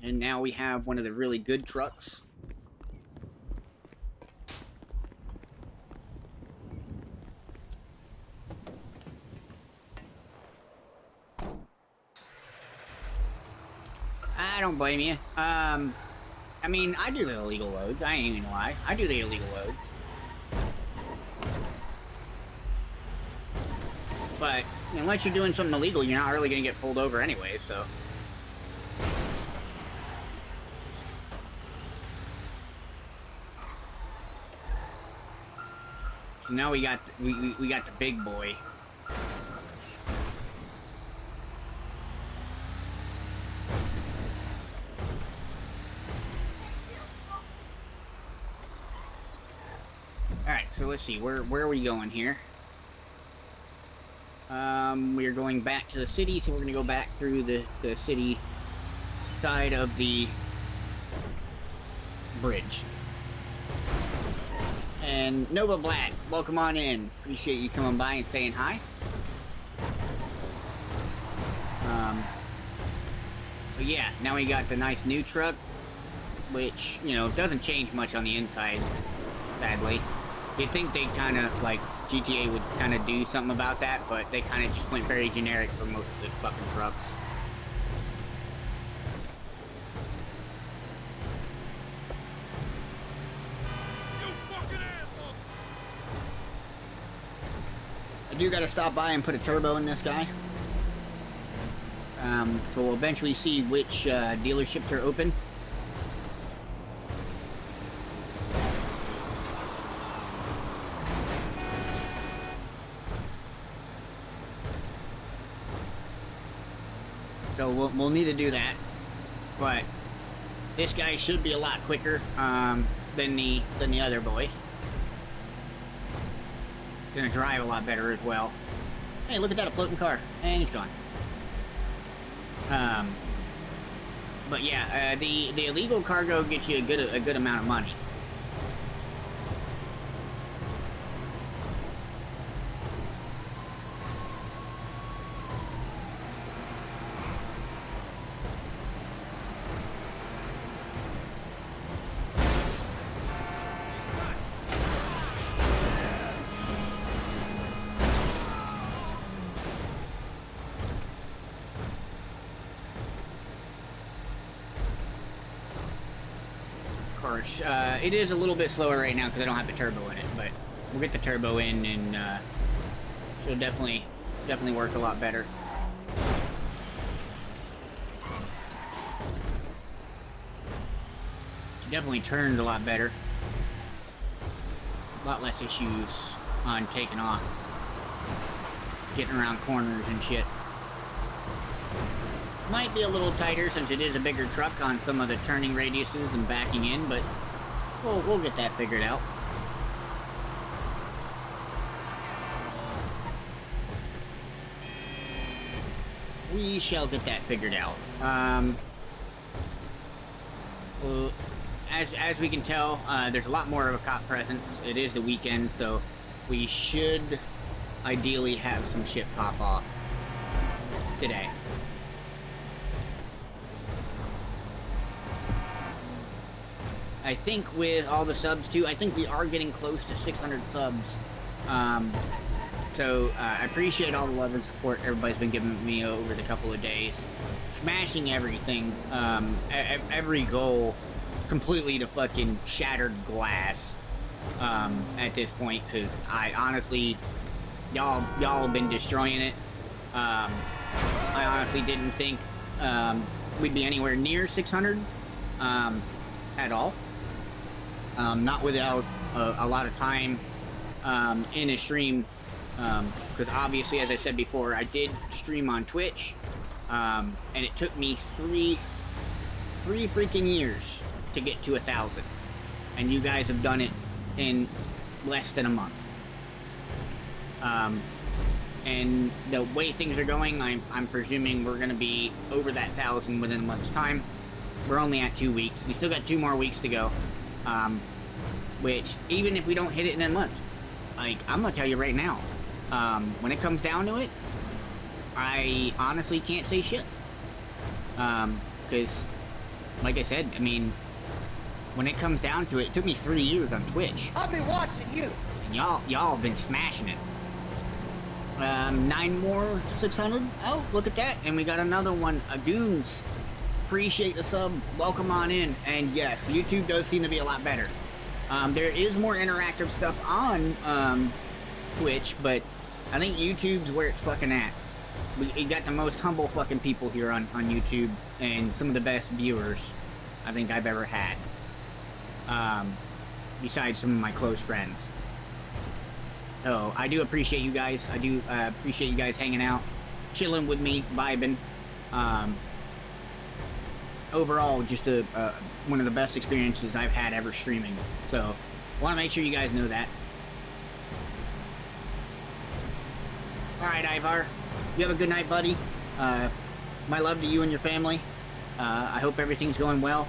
And now we have one of the really good trucks. I don't blame you. I mean, I do the illegal loads. I ain't even gonna lie. I do the illegal loads. But unless you're doing something illegal, you're not really gonna get pulled over anyway, so. So now we got we got the big boy. All right, so let's see, where are we going here? We are going back to the city, so we're gonna go back through the city side of the bridge. And Nova Black, welcome on in. Appreciate you coming by and saying hi. So yeah, now we got the nice new truck, which, you know, doesn't change much on the inside, sadly. You'd think they'd kind of, like, GTA would kind of do something about that, but they kind of just went very generic for most of the fucking trucks. I do gotta stop by and put a turbo in this guy. So we'll eventually see which dealerships are open. So we'll need to do that, but this guy should be a lot quicker than the other boy. Gonna drive a lot better as well. Hey, look at that, a floating car, and he's gone. But yeah, the illegal cargo gets you a good amount of money. hours. It is a little bit slower right now because I don't have the turbo in it, but we'll get the turbo in and she'll definitely work a lot better. She definitely turned a lot better. A lot less issues on taking off. Getting around corners and shit. Might be a little tighter since it is a bigger truck on some of the turning radiuses and backing in, but we'll get that figured out. We shall get that figured out. Well, as we can tell, there's a lot more of a cop presence. It is the weekend, so we should ideally have some shit pop off today. I think with all the subs too, I think we are getting close to 600 subs. So I appreciate all the love and support everybody's been giving me over the couple of days. Smashing everything, every goal, completely to fucking shattered glass at this point, because I honestly, y'all have been destroying it. I honestly didn't think we'd be anywhere near 600 at all. Not without a lot of time in a stream, because obviously, as I said before, I did stream on Twitch, and it took me three freaking years to get to 1,000, and you guys have done it in less than a month. And the way things are going, I'm presuming we're going to be over that 1,000 within a month's time. We're only at 2 weeks. We still got 2 more weeks to go. Which, even if we don't hit it in a month, like, I'm gonna tell you right now, when it comes down to it, I honestly can't say shit. Because, like I said, I mean, when it comes down to it took me 3 years on Twitch. I'll be watching you. And y'all have been smashing it. 9 more to 600. Oh, look at that. And we got another one. Goons. Appreciate the sub. Welcome on in. And yes, YouTube does seem to be a lot better. There is more interactive stuff on Twitch, but I think YouTube's where it's fucking at. We got the most humble fucking people here on YouTube, and some of the best viewers I think I've ever had. Besides some of my close friends. So, I do appreciate you guys. I do appreciate you guys hanging out, chilling with me, vibing. Overall, just one of the best experiences I've had ever streaming. So, want to make sure you guys know that. Alright, Ivar. You have a good night, buddy. My love to you and your family. I hope everything's going well.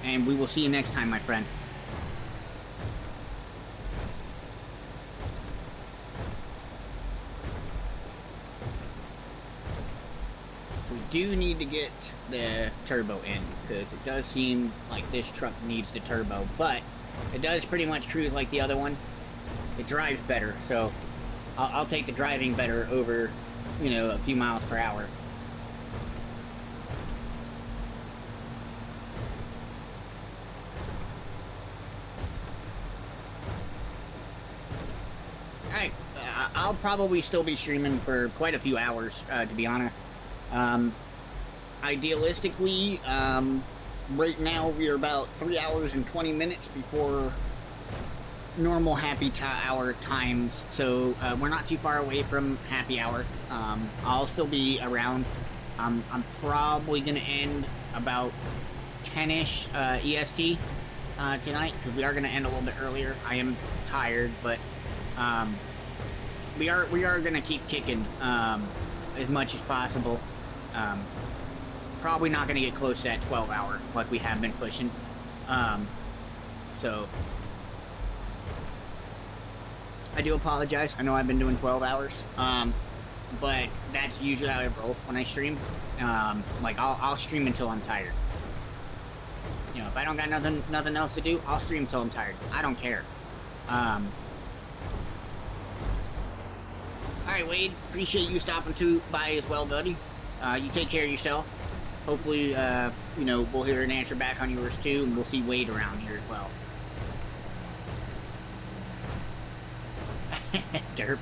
And we will see you next time, my friend. We do need to get the turbo in, because it does seem like this truck needs the turbo, but it does pretty much cruise like the other one. It drives better, so I'll take the driving better over, you know, a few miles per hour. Alright, I'll probably still be streaming for quite a few hours, to be honest. Idealistically, right now we are about 3 hours and 20 minutes before normal happy hour times, so we're not too far away from happy hour. I'll still be around. I'm probably gonna end about 10-ish EST tonight, because we are gonna end a little bit earlier. I am tired, but we are gonna keep kicking as much as possible. Probably not going to get close to that 12-hour like we have been pushing. So, I do apologize. I know I've been doing 12 hours. But that's usually how I roll when I stream. Like, I'll stream until I'm tired. You know, if I don't got nothing else to do, I'll stream until I'm tired. I don't care. Alright, Wade. Appreciate you stopping by as well, buddy. You take care of yourself. hopefully, you know, we'll hear an answer back on yours too, and we'll see Wade around here as well. Derp.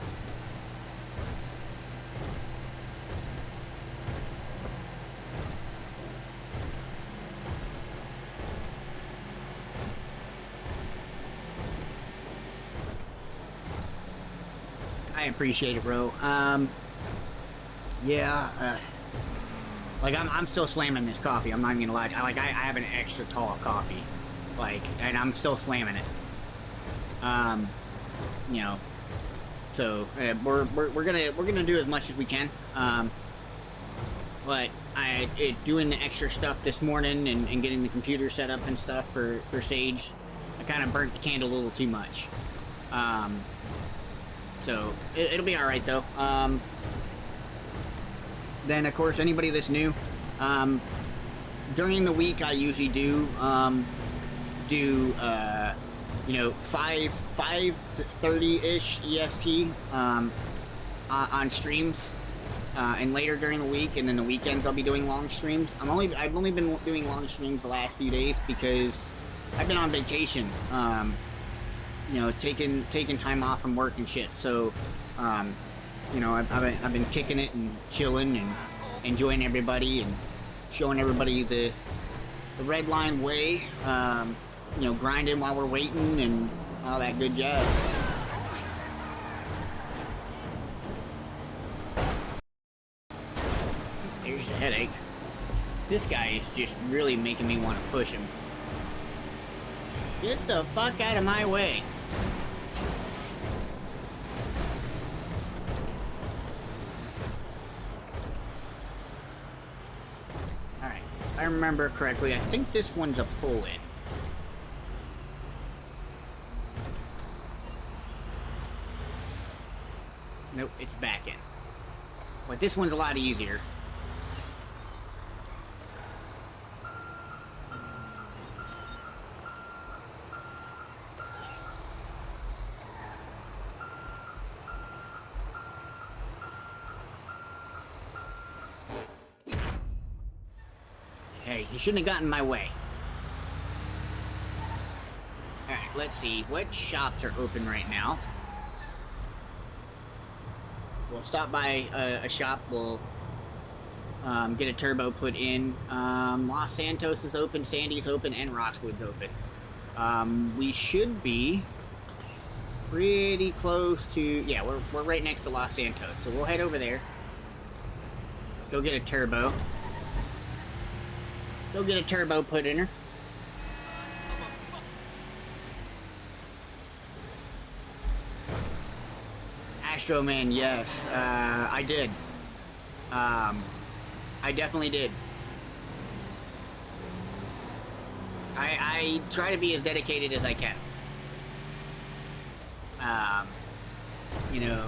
I appreciate it, bro. Yeah, like I'm still slamming this coffee. I'm not even gonna lie. I have an extra tall coffee, like, and I'm still slamming it. You know, so we're gonna do as much as we can. But doing the extra stuff this morning and getting the computer set up and stuff for Sage, I kind of burnt the candle a little too much. So it'll be all right though. Then of course anybody that's new, during the week I usually do you know 5:30-ish EST on streams, and later during the week, and then the weekends I'll be doing long streams. I've only been doing long streams the last few days because I've been on vacation. You know, taking time off from work and shit. So, you know, I've been kicking it and chilling and enjoying everybody and showing everybody the red line way. You know, grinding while we're waiting and all that good jazz. Here's the headache. This guy is just really making me want to push him. Get the fuck out of my way. Alright, if I remember correctly, I think this one's a pull-in. Nope, it's back in. But this one's a lot easier. Hey, you shouldn't have gotten in my way. Alright, let's see. What shops are open right now? We'll stop by a shop. We'll get a turbo put in. Los Santos is open, Sandy's open, and Roxwood's open. We should be pretty close to... Yeah, we're right next to Los Santos, so we'll head over there. Let's go get a turbo. Go get a turbo put in her. Astro Man, yes, I did. I definitely did. I try to be as dedicated as I can. You know,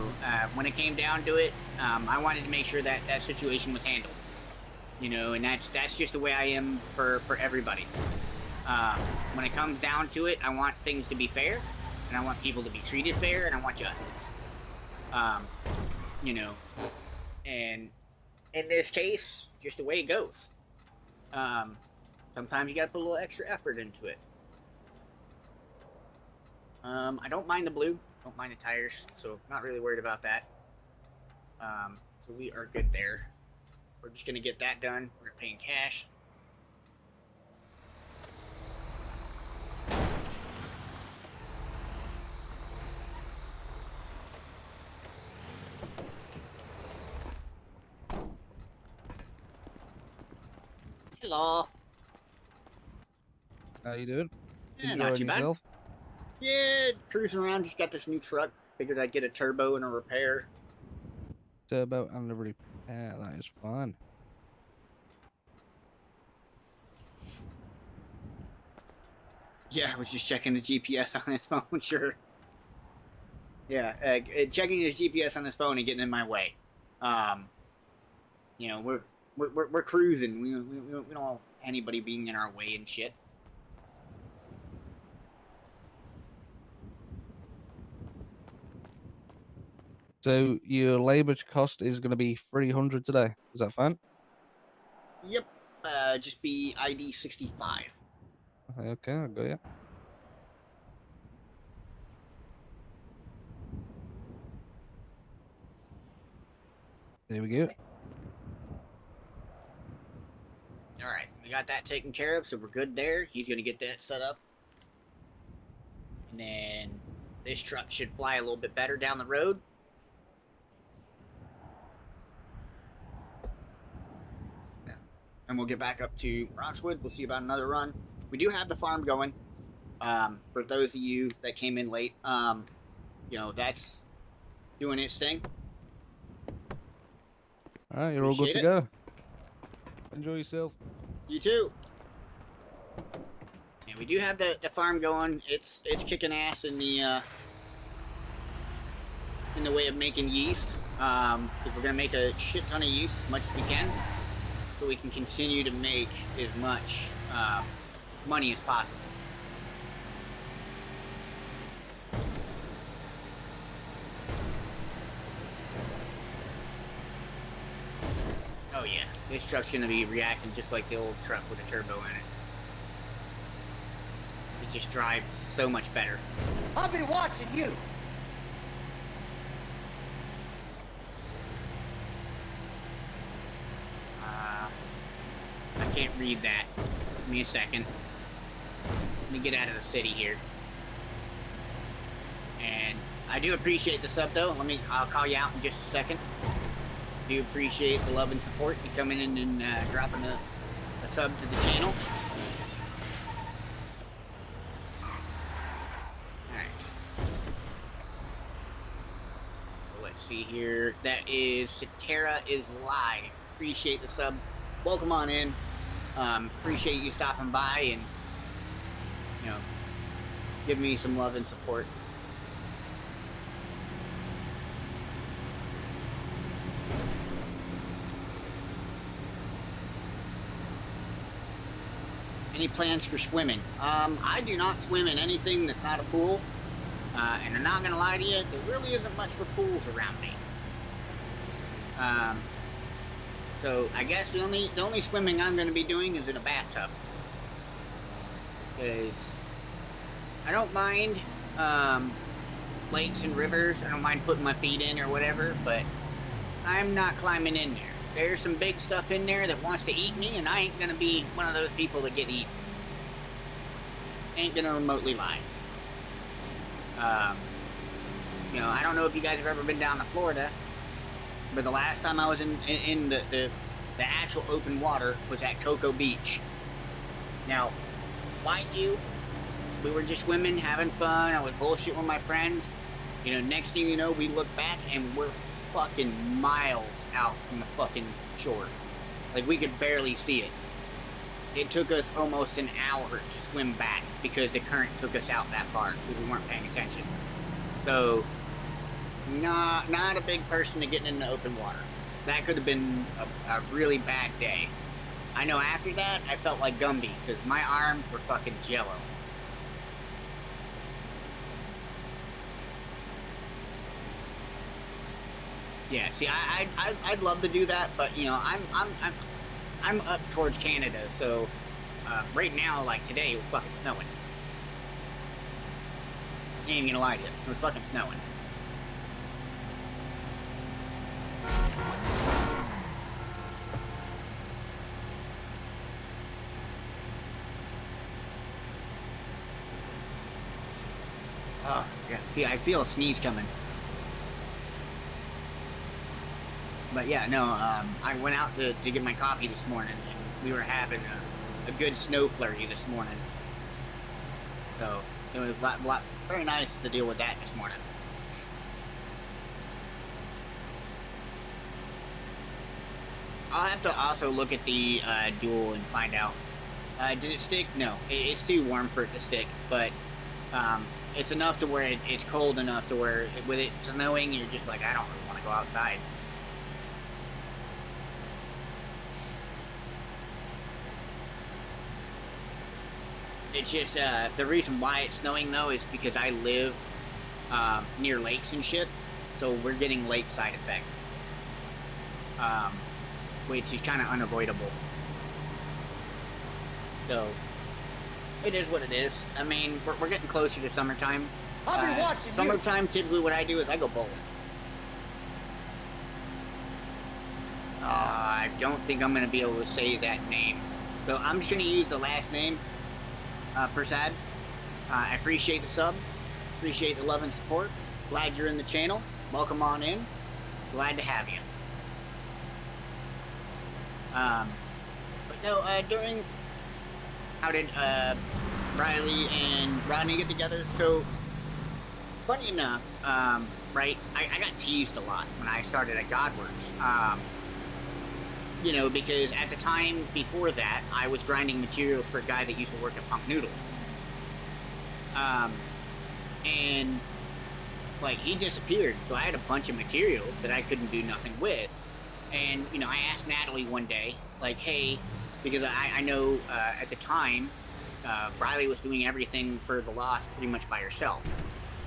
when it came down to it, I wanted to make sure that that situation was handled. You know, and that's just the way I am for everybody. When it comes down to it, I want things to be fair, and I want people to be treated fair, and I want justice. You know, and in this case, just the way it goes. Sometimes you gotta put a little extra effort into it. I don't mind the blue, don't mind the tires, so not really worried about that. So we are good there. We're just gonna get that done. We're gonna pay in cash. Hello. How you doing? Yeah, not too Enjoying bad. yourself? Yeah, cruising around. Just got this new truck. Figured I'd get a turbo and a repair. Turbo and a repair. That is fine. Yeah, I was just checking the GPS on his phone. Sure. Yeah, checking his GPS on his phone and getting in my way. You know, we're cruising. We don't want anybody being in our way and shit. So your labour cost is going to be 300 today. Is that fine? Yep. just be ID 65. Okay, I got you. There we go. All right, we got that taken care of, so we're good there. He's gonna get that set up, and then this truck should fly a little bit better down the road. And we'll get back up to Roxwood. We'll see about another run. We do have the farm going. For those of you that came in late, you know, that's doing its thing. All right, you're all good Appreciate to it. go. Enjoy yourself. You too. And we do have the farm going. It's kicking ass in the way of making yeast. Because we're gonna make a shit ton of yeast as much as we can, so we can continue to make as much money as possible. Oh yeah, this truck's gonna be reacting just like the old truck with a turbo in it. It just drives so much better. I'll be watching you. I can't read that. Give me a second. Let me get out of the city here. And I do appreciate the sub though. I'll call you out in just a second. Do appreciate the love and support. You coming in and dropping a sub to the channel. Alright. So let's see here. That is Cetera is live. Appreciate the sub. Welcome on in. Appreciate you stopping by and, you know, give me some love and support. Any plans for swimming? I do not swim in anything that's not a pool. And I'm not gonna lie to you, there really isn't much for pools around me. So I guess the only swimming I'm gonna be doing is in a bathtub. Because I don't mind lakes and rivers. I don't mind putting my feet in or whatever, but I'm not climbing in there. There's some big stuff in there that wants to eat me, and I ain't gonna be one of those people that get eaten. Ain't gonna remotely lie. You know, I don't know if you guys have ever been down to Florida, but the last time I was in the actual open water was at Cocoa Beach. Now, mind you, we were just swimming, having fun. I was bullshitting with my friends. You know, next thing you know, we look back and we're fucking miles out from the fucking shore. Like, we could barely see it. It took us almost an hour to swim back because the current took us out that far because we weren't paying attention. So, not a big person to getting in the open water. That could have been a really bad day. I know after that, I felt like Gumby because my arms were fucking jello. Yeah, see, I'd love to do that, but you know, I'm up towards Canada, so right now, like today, it was fucking snowing. I ain't even gonna lie to you, it was fucking snowing. Oh, yeah, see, I feel a sneeze coming. But yeah, no, I went out to get my coffee this morning, and we were having a good snow flurry this morning. So, it was very nice to deal with that this morning. I'll have to also look at the duel and find out. Did it stick? No, it's too warm for it to stick, but it's enough to where it's cold enough to where with it snowing, you're just like, I don't really want to go outside. It's just, the reason why it's snowing, though, is because I live near lakes and shit, so we're getting lake side effect, which is kind of unavoidable. So, it is what it is. I mean, we're getting closer to summertime. I'll be watching you. Summertime, typically what I do is I go bowling. I don't think I'm going to be able to say that name. So I'm just going to use the last name, Prasad. I appreciate the sub. Appreciate the love and support. Glad you're in the channel. Welcome on in. Glad to have you. But no, during... How did Riley and Rodney get together? So, funny enough, right, I got teased a lot when I started at Godworks. You know, because at the time before that, I was grinding materials for a guy that used to work at Punk Noodle. And, like, he disappeared, so I had a bunch of materials that I couldn't do nothing with. And, you know, I asked Natalie one day, like, hey, because I know at the time, Riley was doing everything for the Lost pretty much by herself.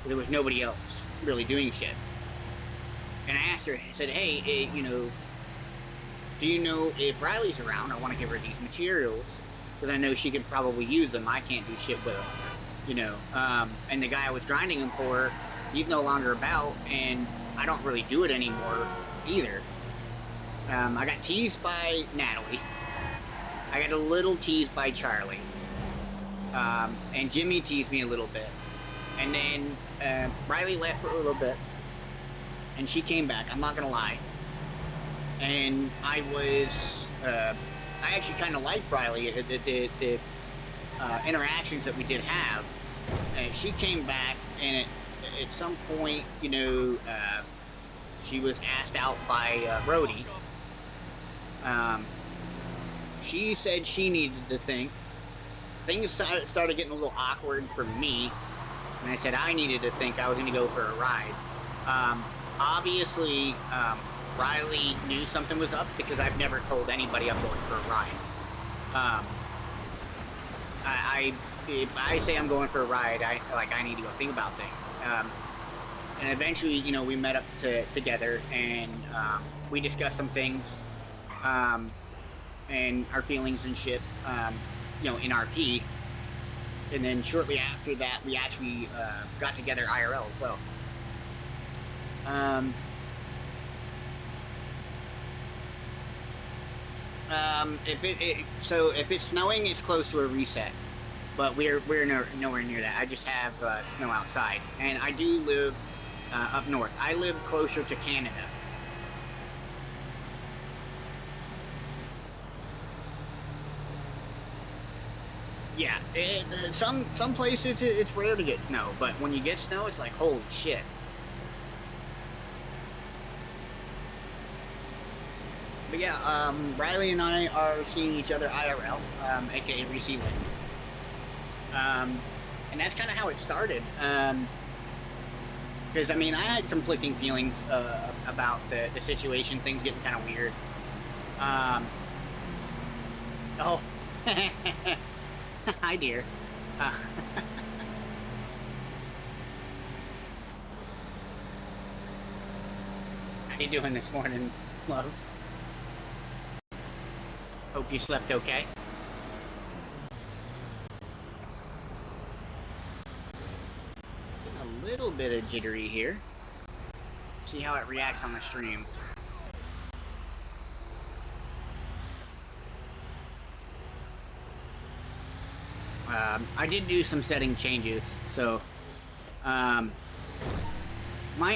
There was nobody else really doing shit. And I asked her, I said, hey, you know, do you know if Riley's around? I want to give her these materials, because I know she could probably use them. I can't do shit with them, you know. And the guy I was grinding them for, he's no longer about, and I don't really do it anymore either. I got teased by Natalie. I got a little teased by Charlie. And Jimmy teased me a little bit. And then Riley left for a little bit. And she came back, I'm not gonna lie. And I was, I actually kind of liked Riley, the interactions that we did have. She came back, and at some point, you know, she was asked out by Rhodey. She said she needed to think. Things started getting a little awkward for me, and I said I needed to think. I was going to go for a ride. Obviously, Riley knew something was up because I've never told anybody I'm going for a ride. If I say I'm going for a ride, I need to go think about things. And eventually, you know, we met up together, and we discussed some things, and our feelings and shit, you know, in RP. And then shortly after that, we actually got together IRL as well. So if it's snowing, it's close to a reset, but we're nowhere near that. I just have snow outside, and I do live up north. I live closer to Canada. Yeah, some places it's rare to get snow, but when you get snow, it's like holy shit. But yeah, Riley and I are seeing each other IRL, aka receiving. And that's kind of how it started. Because, I mean, I had conflicting feelings about the situation, things getting kind of weird. Oh. Hi, dear. How you doing this morning, love? Hope you slept okay. Getting a little bit of jittery here. See how it reacts on the stream. I did do some setting changes, so might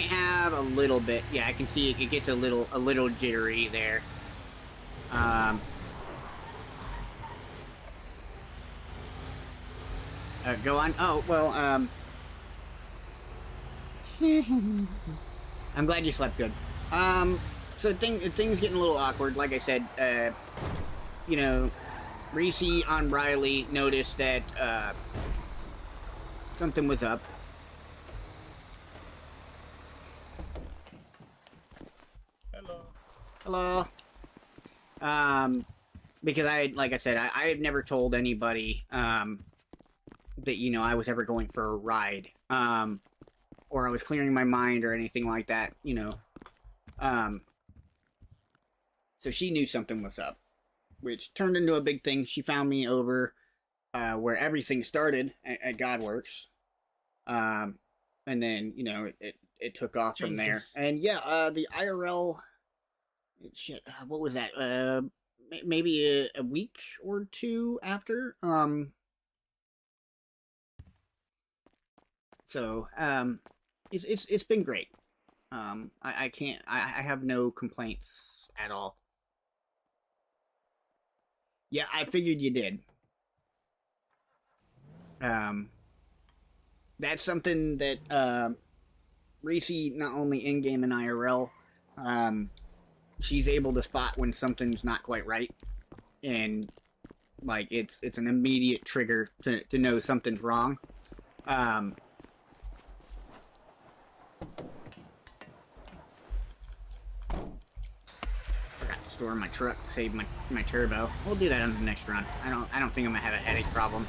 have a little bit. Yeah, I can see it gets a little jittery there. Go on. Oh well. I'm glad you slept good. So things getting a little awkward. Like I said, you know. Reese on Riley noticed that something was up. Hello. Because like I said, I had never told anybody that, you know, I was ever going for a ride, or I was clearing my mind or anything like that, you know. So she knew something was up, which turned into a big thing. She found me over where everything started at Godworks. And then it took off from there. Jesus. And yeah, the IRL shit. What was that? Maybe a week or two after. So it's been great. I can't. I have no complaints at all. Yeah, I figured you did. That's something that Reese, not only in game and IRL, she's able to spot when something's not quite right, and like it's an immediate trigger to know something's wrong. Forgot to store my truck, save my turbo. We'll do that on the next run. I don't think I'm gonna have a headache problem.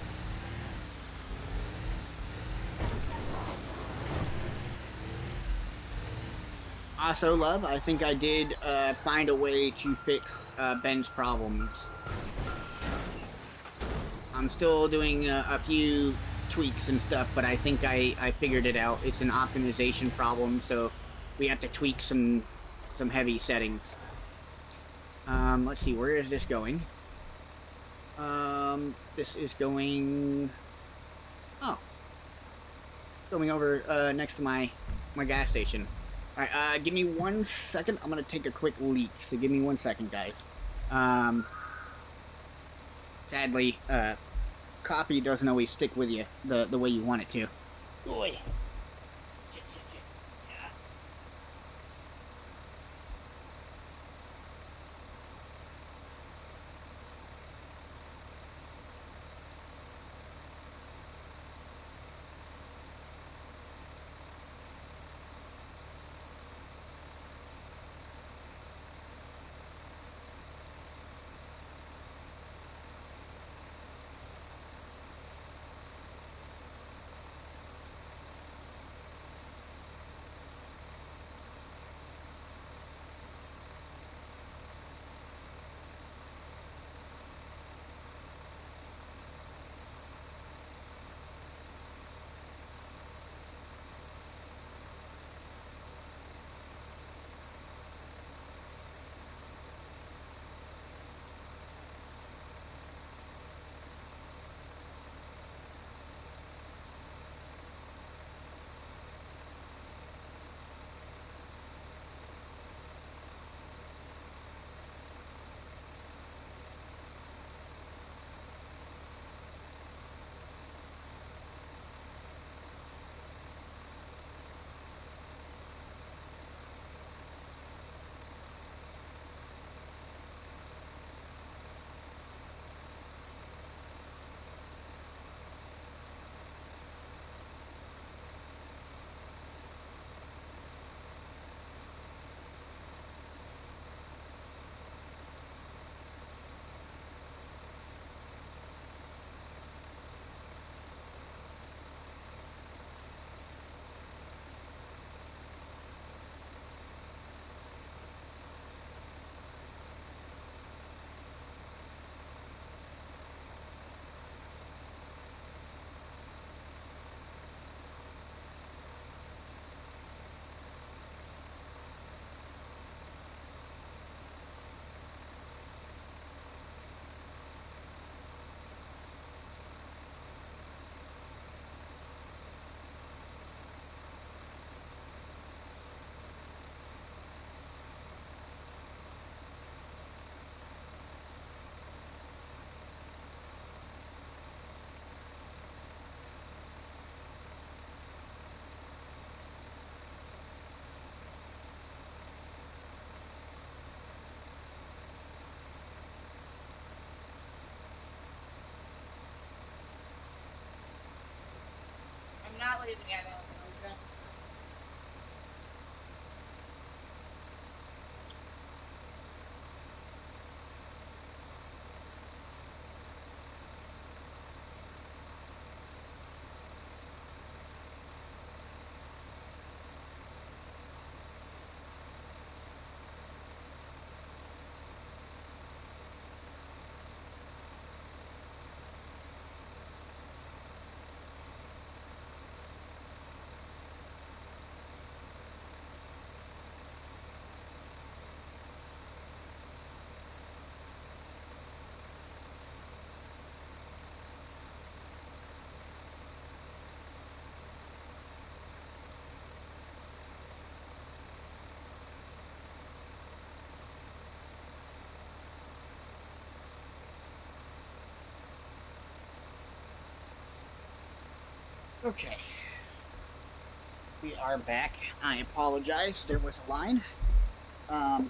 Also, love, I think I did find a way to fix Ben's problems. I'm still doing a few tweaks and stuff, but I think I figured it out. It's an optimization problem, so we have to tweak some heavy settings. Let's see, where is this going? This is going... Oh. Going over next to my gas station. Alright, give me 1 second. I'm gonna take a quick leak, so give me 1 second, guys. Sadly, copy doesn't always stick with you the way you want it to. Boy. Shit. Yeah. Not leaving it out. Okay. We are back. I apologize. There was a line. But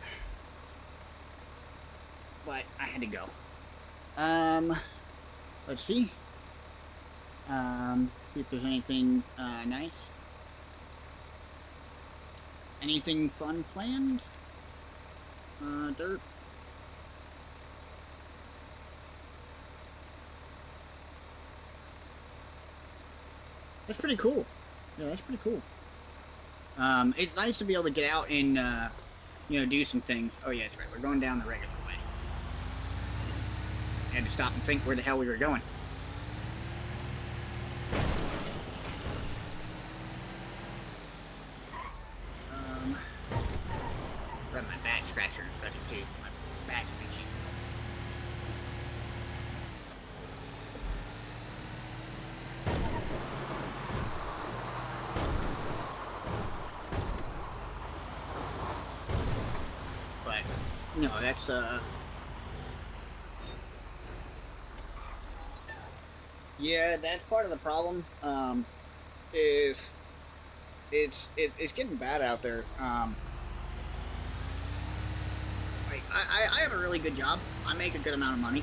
I had to go. Let's see. See if there's anything nice. Anything fun planned? Dirt. That's pretty cool. Yeah, that's pretty cool. It's nice to be able to get out and, you know, do some things. Oh yeah, that's right. We're going down the regular way. I had to stop and think where the hell we were going. Rub my back scratcher and such too. My back itches. But no, that's yeah, that's part of the problem. Is it's getting bad out there. Like I have a really good job. I make a good amount of money.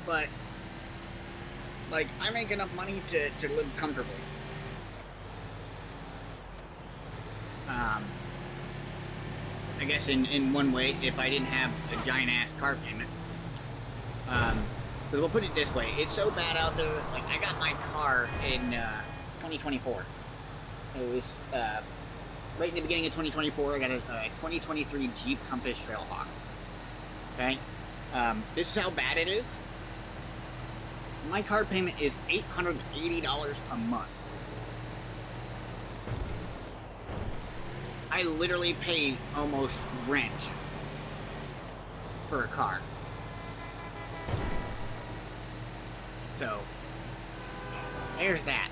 But like I make enough money to live comfortably. I guess in one way, if I didn't have a giant ass car payment. But we'll put it this way, it's so bad out there, like, I got my car in, 2024. It was, right in the beginning of 2024, I got a 2023 Jeep Compass Trailhawk. Okay? This is how bad it is. My car payment is $880 a month. I literally pay almost rent for a car. So, there's that.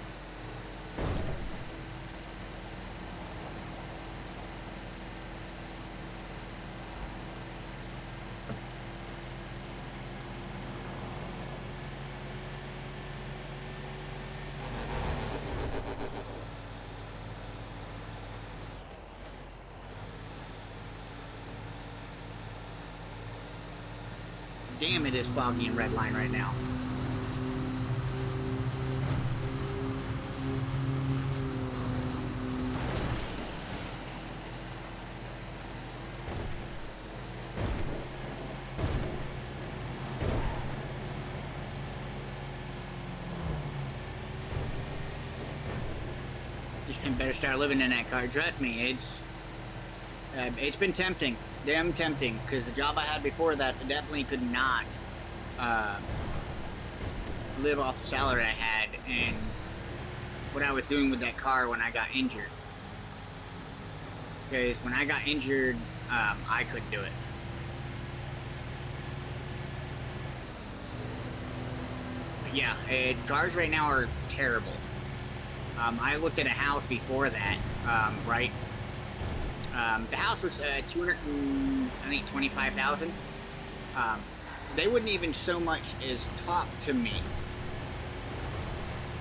Damn, it is foggy in Redline right now. You better start living in that car. Trust me, it's been tempting, damn tempting. Because the job I had before that, I definitely could not live off the salary I had and what I was doing with that car when I got injured. Because when I got injured, I couldn't do it. But yeah, cars right now are terrible. I looked at a house before that, right? The house was $225,000. They wouldn't even so much as talk to me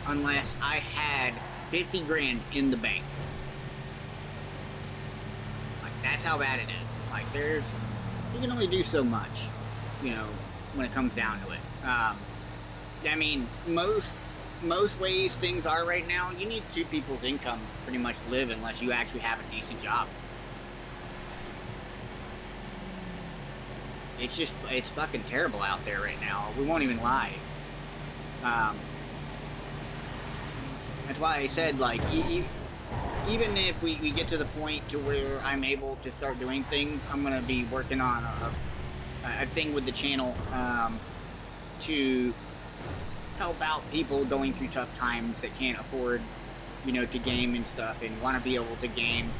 unless I had 50 grand in the bank. Like, that's how bad it is. Like, you can only do so much, you know, when it comes down to it. I mean, most ways things are right now, you need two people's income pretty much to live unless you actually have a decent job. It's fucking terrible out there right now. We won't even lie. That's why I said, like, even if we get to the point to where I'm able to start doing things, I'm gonna be working on a thing with the channel to help out people going through tough times that can't afford, you know, to game and stuff and want to be able to game,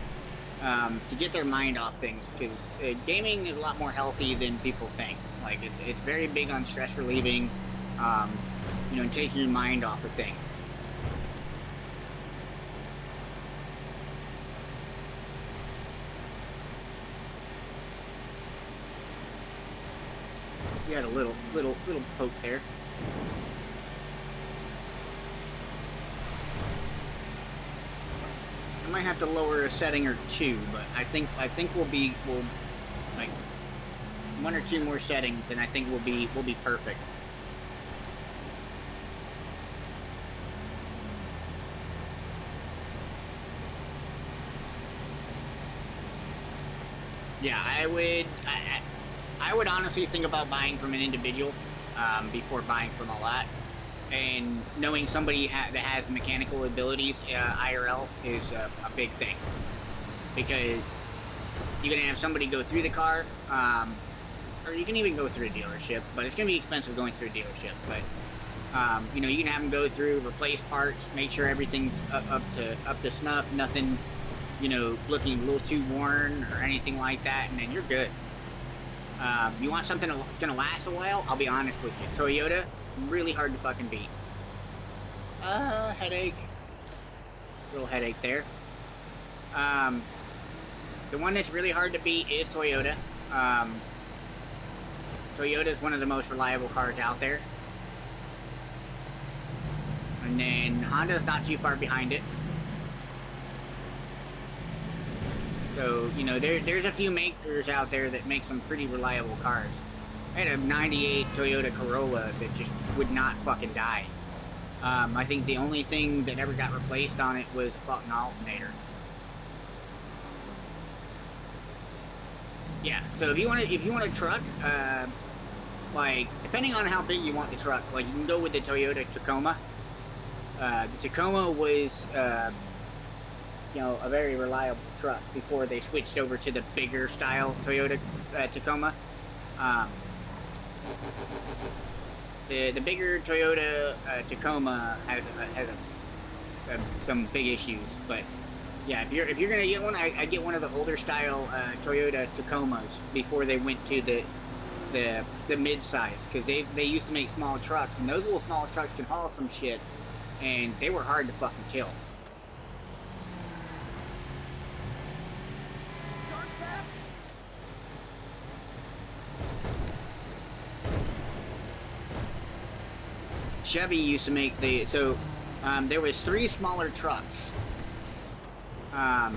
to get their mind off things, because gaming is a lot more healthy than people think. Like, it's very big on stress relieving, you know, and taking your mind off of things. We had a little poke there. might have to lower a setting or two, but I think we'll like 1 or 2 more settings, and I think we'll be perfect. Yeah, I would honestly think about buying from an individual before buying from a lot. And knowing somebody that has mechanical abilities IRL is a big thing, because you're gonna have somebody go through the car, or you can even go through a dealership, but it's gonna be expensive going through a dealership. But you know, you can have them go through, replace parts, make sure everything's up to snuff, nothing's, you know, looking a little too worn or anything like that, and then you're good. You want something that's gonna last a while? I'll be honest with you, Toyota. Really hard to fucking beat. Headache. Little headache there. The one that's really hard to beat is Toyota. Toyota is one of the most reliable cars out there. And then Honda's not too far behind it. So, you know, there's a few makers out there that make some pretty reliable cars. I had a 98 Toyota Corolla that just would not fucking die. I think the only thing that ever got replaced on it was a fucking alternator. Yeah, so if you want a truck, like, depending on how big you want the truck, like, you can go with the Toyota Tacoma. The Tacoma was, you know, a very reliable truck before they switched over to the bigger style Toyota Tacoma. The bigger Toyota Tacoma has some big issues, but yeah, if you're gonna get one, I get one of the older style Toyota Tacomas before they went to the mid-size, because they used to make small trucks, and those little small trucks can haul some shit, and they were hard to fucking kill. Chevy used to make there was 3 smaller trucks that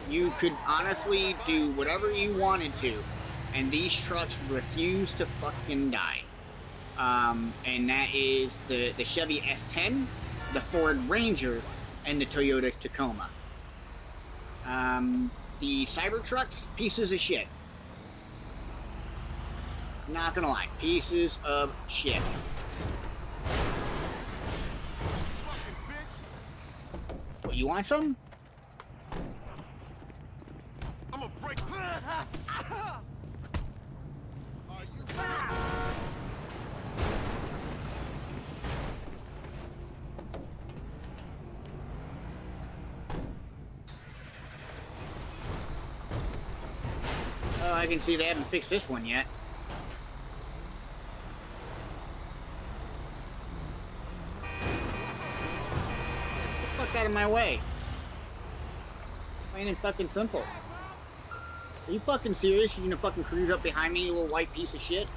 you could honestly do whatever you wanted to, and these trucks refuse to fucking die. And that is the Chevy S10, the Ford Ranger, and the Toyota Tacoma. The Cybertrucks, pieces of shit. Not gonna lie, pieces of shit. What, you want some? I'm gonna break. Oh, I can see they haven't fixed this one yet. Out of my way. Plain and fucking simple. Are you fucking serious? You're gonna fucking cruise up behind me, you little white piece of shit?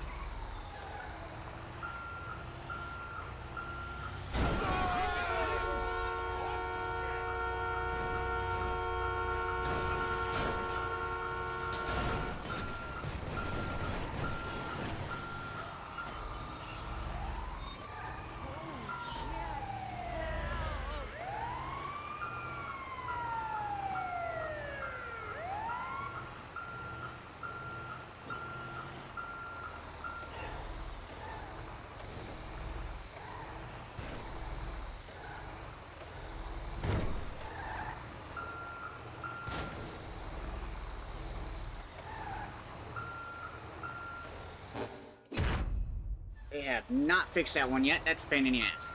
They have not fixed that one yet. That's a pain in the ass.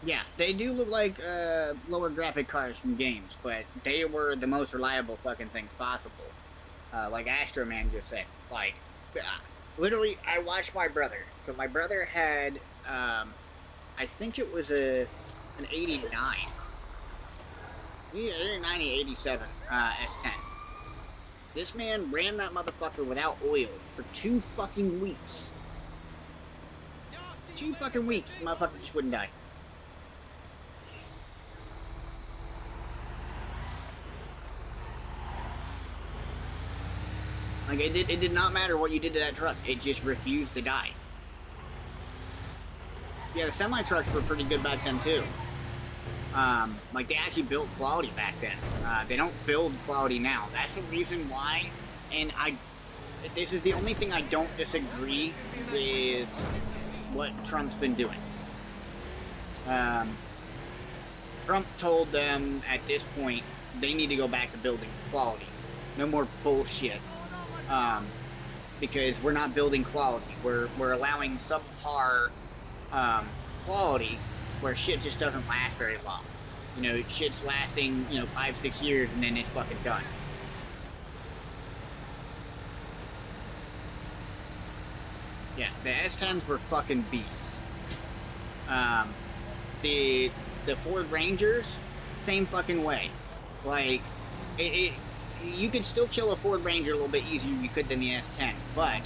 Yeah, they do look like lower graphic cars from games, but they were the most reliable fucking things possible. Like Astro Man just said. Like, literally, I watched my brother. So my brother had, I think it was an 89. 90, 87 S10. This man ran that motherfucker without oil for 2 fucking weeks. 2 fucking weeks, the motherfucker just wouldn't die. Like, it did not matter what you did to that truck. It just refused to die. Yeah, the semi-trucks were pretty good back then, too. Like, they actually built quality back then. They don't build quality now. That's the reason why, and this is the only thing I don't disagree with what Trump's been doing. Trump told them at this point they need to go back to building quality. No more bullshit. Because we're not building quality. We're allowing subpar quality where shit just doesn't last very long. You know, shit's lasting, 5-6 years and then it's fucking done. Yeah, the S10s were fucking beasts. The Ford Rangers, same fucking way. Like, you could still kill a Ford Ranger a little bit easier than you could than the S10, but,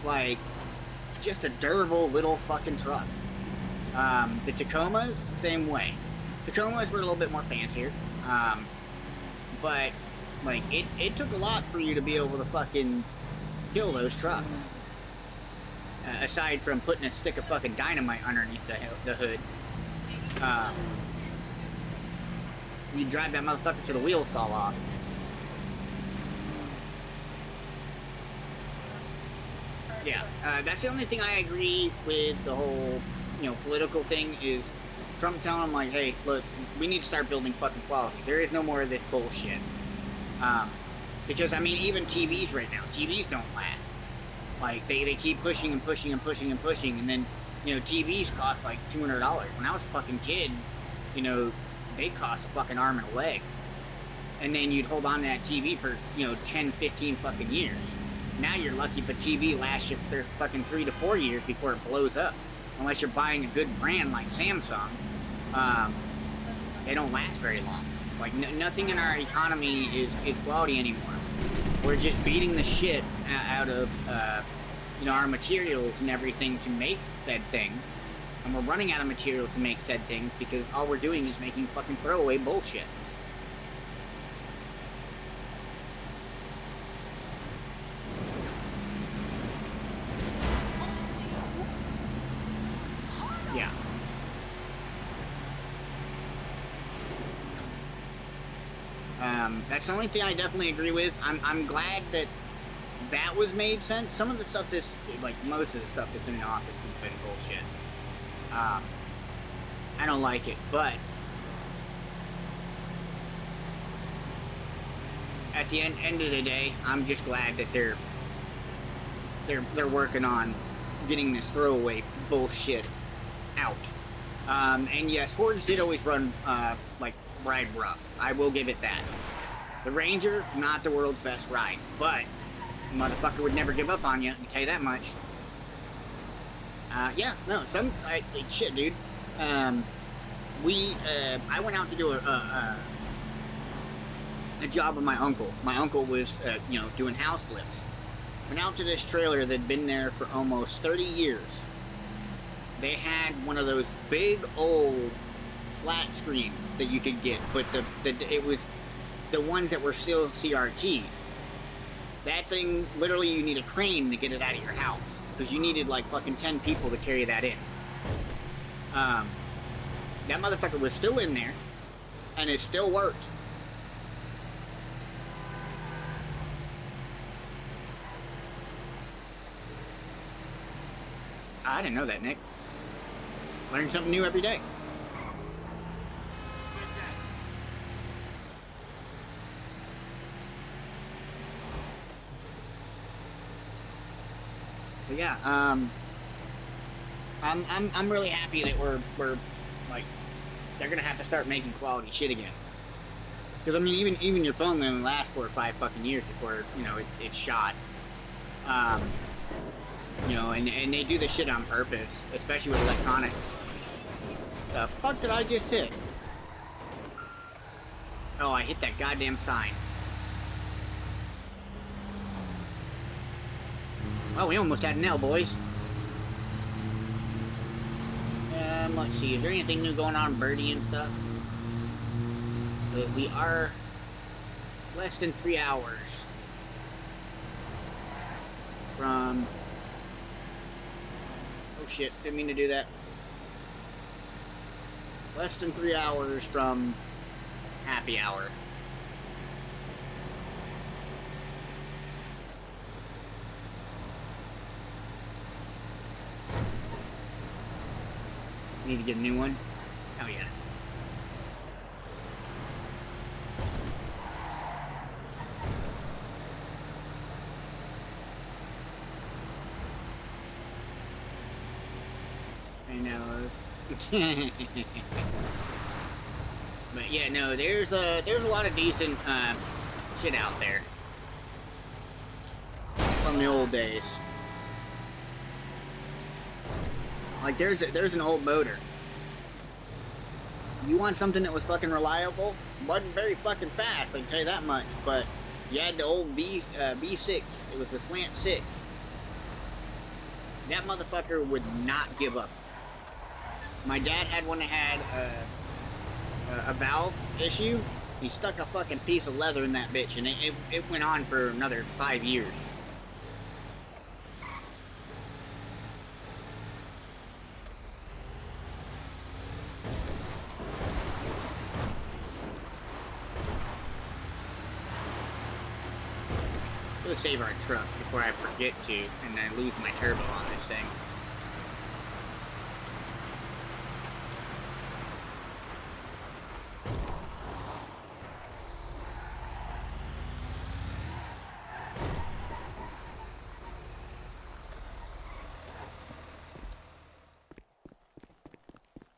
like, just a durable little fucking truck. The Tacomas, same way. Tacomas were a little bit more fancier, but, like, it took a lot for you to be able to fucking kill those trucks. Aside from putting a stick of fucking dynamite underneath the hood. You drive that motherfucker till the wheels fall off. Yeah, that's the only thing I agree with the whole, political thing is Trump telling them, like, hey, look, we need to start building fucking quality. There is no more of this bullshit. Because, I mean, even TVs right now, TVs don't last. Like, they keep pushing and pushing and pushing and pushing, and then, TVs cost, like, $200. When I was a fucking kid, they cost a fucking arm and a leg. And then you'd hold on to that TV for, 10, 15 fucking years. Now you're lucky if a TV lasts you for fucking 3 to 4 years before it blows up. Unless you're buying a good brand like Samsung. They don't last very long. Like, nothing in our economy is quality anymore. We're just beating the shit out of, our materials and everything to make said things. And we're running out of materials to make said things because all we're doing is making fucking throwaway bullshit. Yeah. That's the only thing I definitely agree with. I'm glad that was made sense. Some of the stuff that's, like, most of the stuff that's in the office has been bullshit. I don't like it, but at the end of the day, I'm just glad that they're working on getting this throwaway bullshit out. And yes, Fords did always run, like, ride rough. I will give it that. The Ranger, not the world's best ride, but the motherfucker would never give up on you, I can tell you that much. Yeah, no, shit, dude. I went out to do a job with my uncle. My uncle was, doing house flips. Went out to this trailer that'd been there for almost 30 years. They had one of those big old flat screens that you could get, but it was the ones that were still CRTs. That thing, literally, you need a crane to get it out of your house. Because you needed, like, fucking 10 people to carry that in. That motherfucker was still in there, and it still worked. I didn't know that, Nick. Learn something new every day. But yeah, I'm really happy that we're like, they're gonna have to start making quality shit again. Because I mean, even your phone only lasts 4 or 5 fucking years before it's shot. And they do this shit on purpose, especially with electronics. The fuck did I just hit? Oh, I hit that goddamn sign. Oh, we almost had an L, boys. Let's see. Is there anything new going on, Birdie and stuff? We are less than 3 hours from... Oh shit, didn't mean to do that. Less than 3 hours from happy hour. Need to get a new one? Oh yeah. I know. But yeah, no, there's a lot of decent shit out there from the old days. Like there's an old motor. You want something that was fucking reliable? Wasn't very fucking fast, I can tell you that much. But you had the old V6. It was a slant 6. That motherfucker would not give up. My dad had one that had a valve issue. He stuck a fucking piece of leather in that bitch, and it went on for another 5 years. Let's save our truck before I forget to, and then lose my turbo on this thing.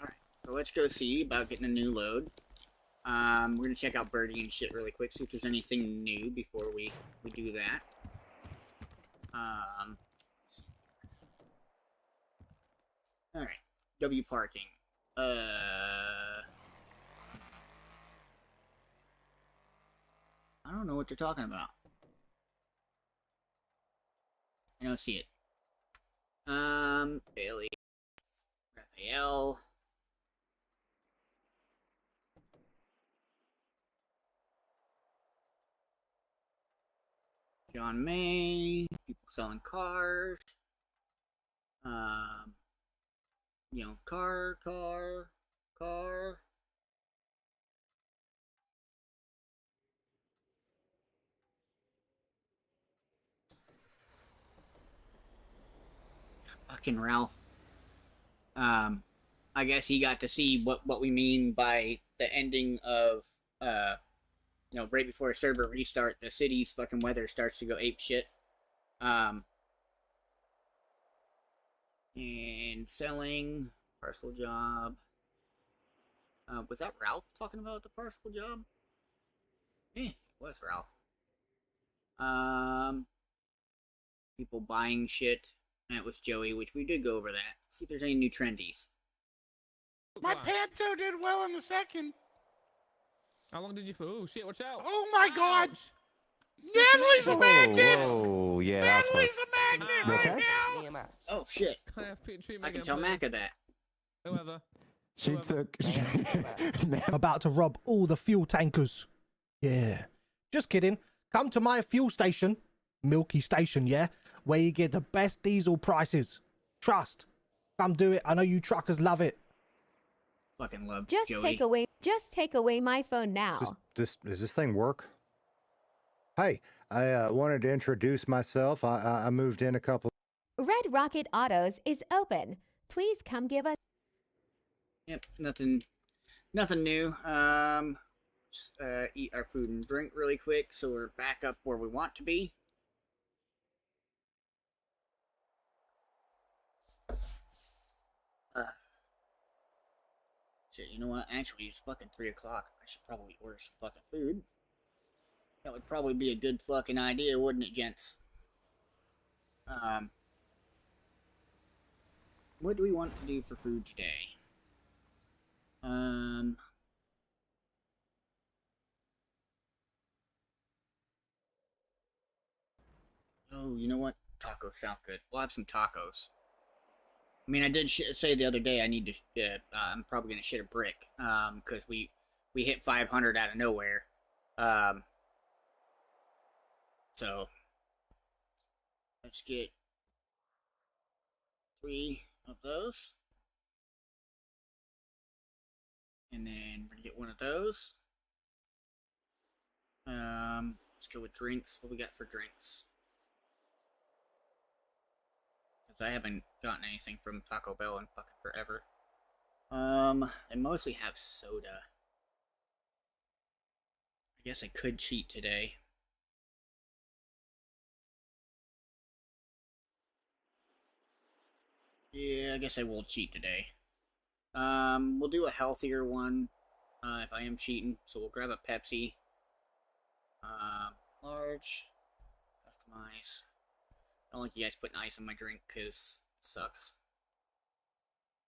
Alright, so let's go see about getting a new load. We're gonna check out Birdie and shit really quick, see if there's anything new before we do that. Alright, W parking. I don't know what you're talking about. I don't see it. Bailey. Raphael. John May, people selling cars. You know, car. Fucking Ralph. I guess he got to see what we mean by the ending of, you know, right before a server restart, the city's fucking weather starts to go ape shit. And selling, parcel job. Was that Ralph talking about the parcel job? Eh, it was Ralph. People buying shit. And it was Joey, which we did go over that. See if there's any new trendies. My Panto did well in the second. How long did you? Oh shit! Watch out! Oh my god! Natalie's a magnet! Oh yeah, Natalie's a magnet right now! Oh shit! I can tell Macca that. Whoever. She took. About to rob all the fuel tankers. Yeah. Just kidding. Come to my fuel station, Milky Station, yeah, where you get the best diesel prices. Trust. Come do it. I know you truckers love it. Fucking love Just Joey. Just take away my phone now. Does this thing work? Hey, I wanted to introduce myself. I moved in a couple. Red Rocket Autos is open. Please come give us. Yep, nothing new. Just, eat our food and drink really quick, so we're back up where we want to be. Shit, you know what? Actually, it's fucking 3 o'clock. I should probably order some fucking food. That would probably be a good fucking idea, wouldn't it, gents? What do we want to do for food today? Oh, you know what? Tacos sound good. We'll have some tacos. I mean, I did say the other day I need to. I'm probably gonna shit a brick. Because we hit 500 out of nowhere. So let's get 3 of those, and then we're gonna get 1 of those. Let's go with drinks. What we got for drinks? Because I haven't gotten anything from Taco Bell in fucking forever. They mostly have soda. I guess I could cheat today. Yeah, I guess I will cheat today. We'll do a healthier one, if I am cheating. So we'll grab a Pepsi. Large. Customize. I don't like you guys putting ice in my drink, because it sucks.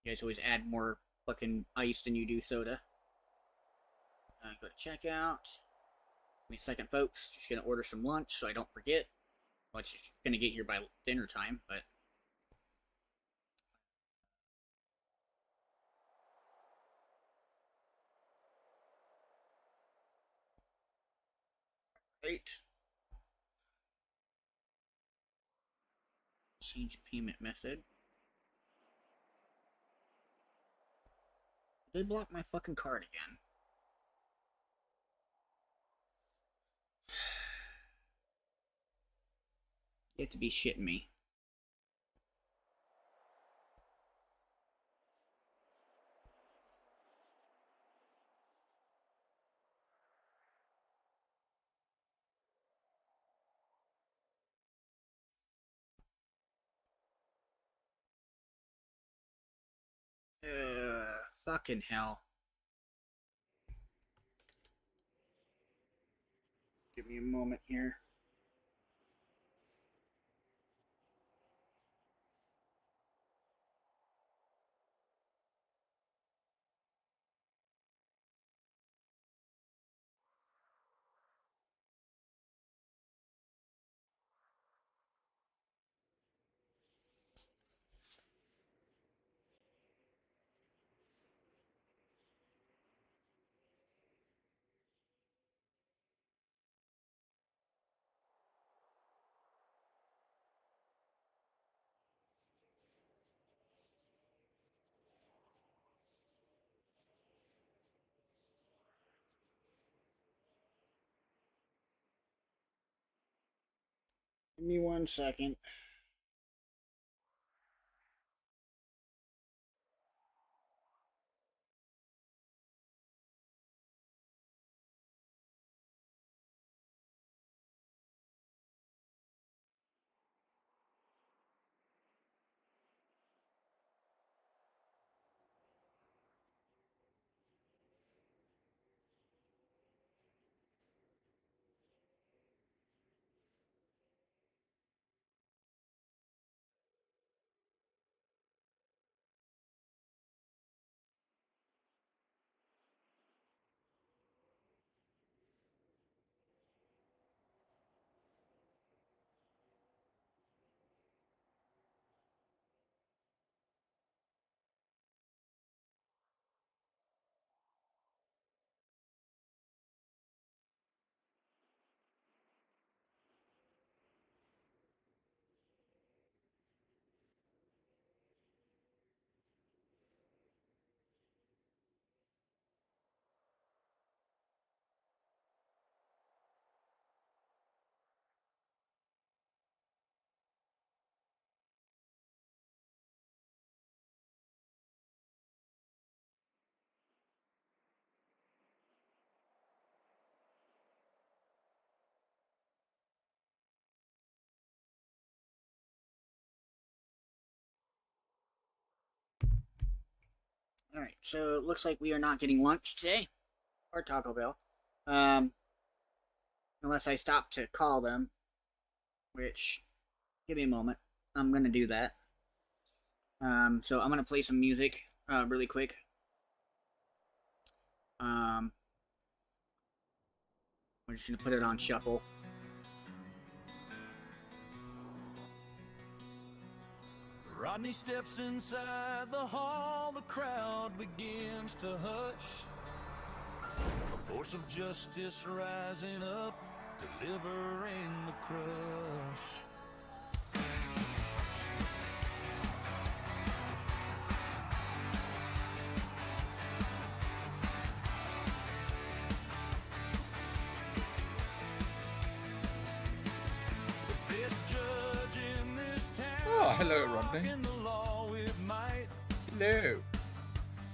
You guys always add more fucking ice than you do soda. Go to checkout. Give me a second, folks. Just gonna order some lunch so I don't forget. Well, it's just gonna get here by dinner time, but... Change payment method. Did they block my fucking card again? You have to be shitting me. Fucking hell. Give me a moment here. Give me 1 second. Alright, so it looks like we are not getting lunch today. Or Taco Bell. Unless I stop to call them. Which, give me a moment. I'm gonna do that. So I'm gonna play some music, really quick. We're just gonna put it on shuffle. Rodney steps inside the hall, the crowd begins to hush. A force of justice rising up, delivering the crush. This judge in this town. Oh, hello, Rodney. In the law with might. Hello.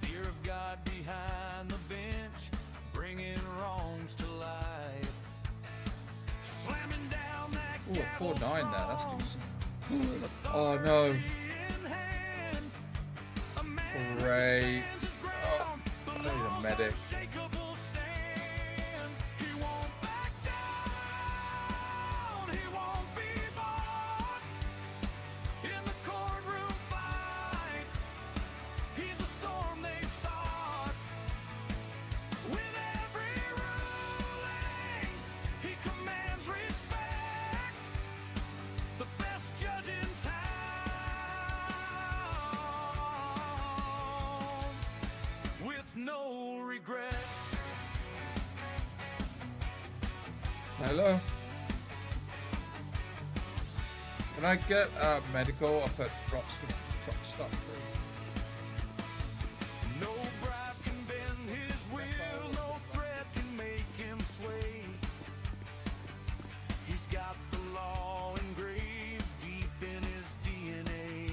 Fear of God behind the bench, bringing wrongs to light. Slamming down that Ooh, a gavel 4-9 there. That's strong, decent. Oh no. in hand. A man Great. stands his Oh, ground. The I need a law's medic. unshakable stand. He won't back down. He won't be bought. In the courtroom fight, he's a storm they've sought. With every ruling, he commands respect. The best judge in town, with no regret. Hello. Can I get medical up at Rockstar Stop? No bribe can bend his will, no threat can make him sway. He's got the law engraved deep in his DNA.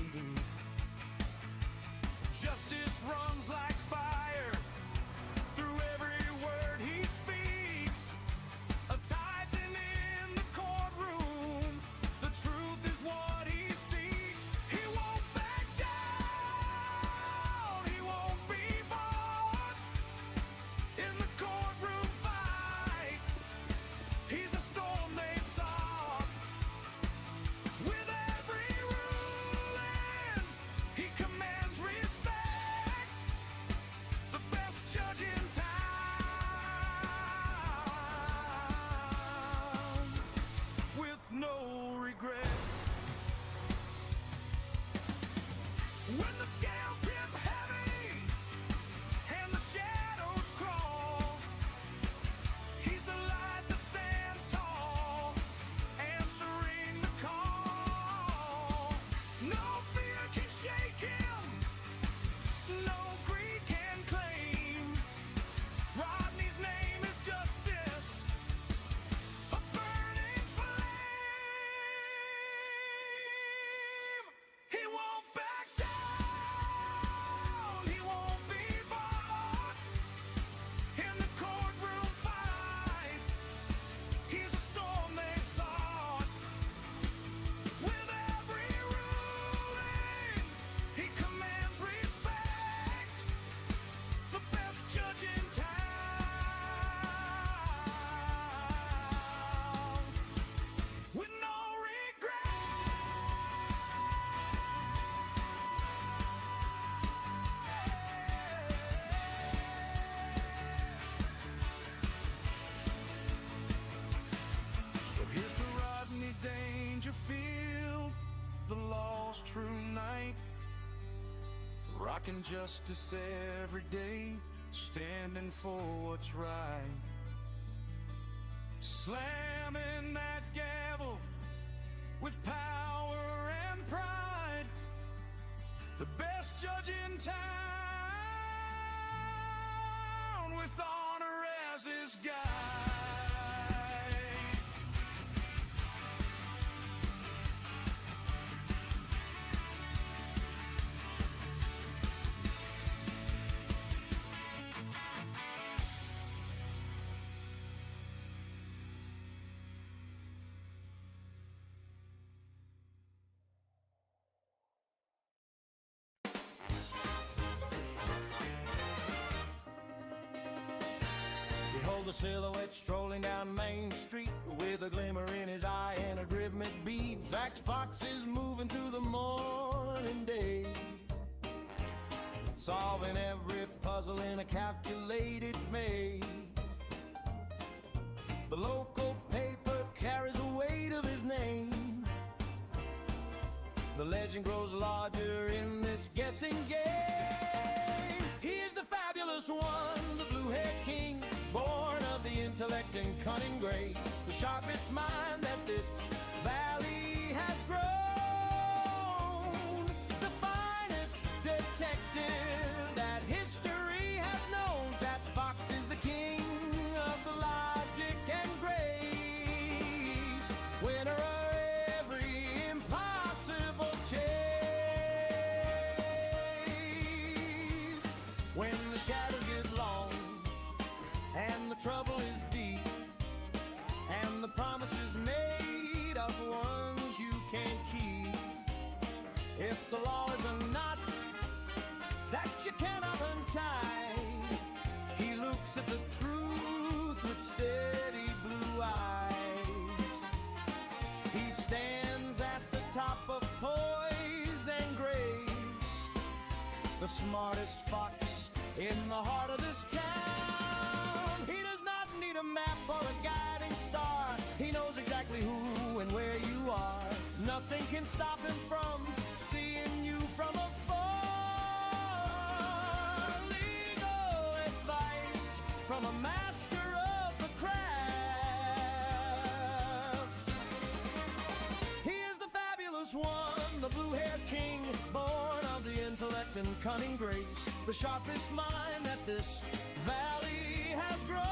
Justice runs like fire through every word he speaks. A titan in the courtroom, the truth is what he seeks. He won't back down, he won't be bought. In the courtroom fight, he's a storm they've sought. With every ruling, he commands respect. The best judge in town, with no regret. When the scales tip heavy and the shadows crawl, he's the light that stands tall, answering the call. No fear can shake him, no greed can claim. Rodney's name is justice, a burning flame. He won't back down, he won't be bought. In the courtroom fight, he's a storm they've sought. With every ruling, he commands respect. The best judge in town, with no regret. So here's to Rodney Dangerfield, the law's true knight, rocking justice every day, standing for what's right. Slamming that gavel with power and pride, the best judge in town, with honor as his guide. Behold the silhouette strolling down Main Street with a glimmer in his eye and a driven beat. Zach Fox is moving through the morning day, solving every puzzle in a calculated maze. The local paper carries the weight of his name, The legend grows larger in this guessing game. He is the fabulous one, the blue-haired king, born of the intellect and cunning grace, the sharpest mind that this valley has grown, the finest detective that history has known. That Fox is the king of the logic and grace, winner of every impossible chase. When the shadows get long and the trouble is deep, and the promises made of ones you can't keep, if the law is a knot that you cannot untie, he looks at the truth with steady blue eyes. He stands at the top of poise and grace, the smartest fox in the heart of this town. He does not need a map or a guiding star. He knows exactly who and where you are. Nothing can stop him from seeing you from afar. Legal advice from a master of the craft. He is the fabulous one, the blue-haired king, born of the intellect and cunning grace, the sharpest mind that this valley has grown,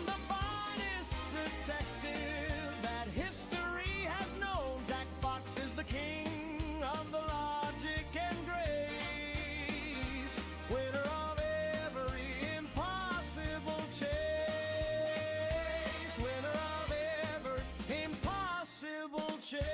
the finest detective that history has known. Jack Fox is the king of the logic and grace, winner of every impossible chase, winner of every impossible chase.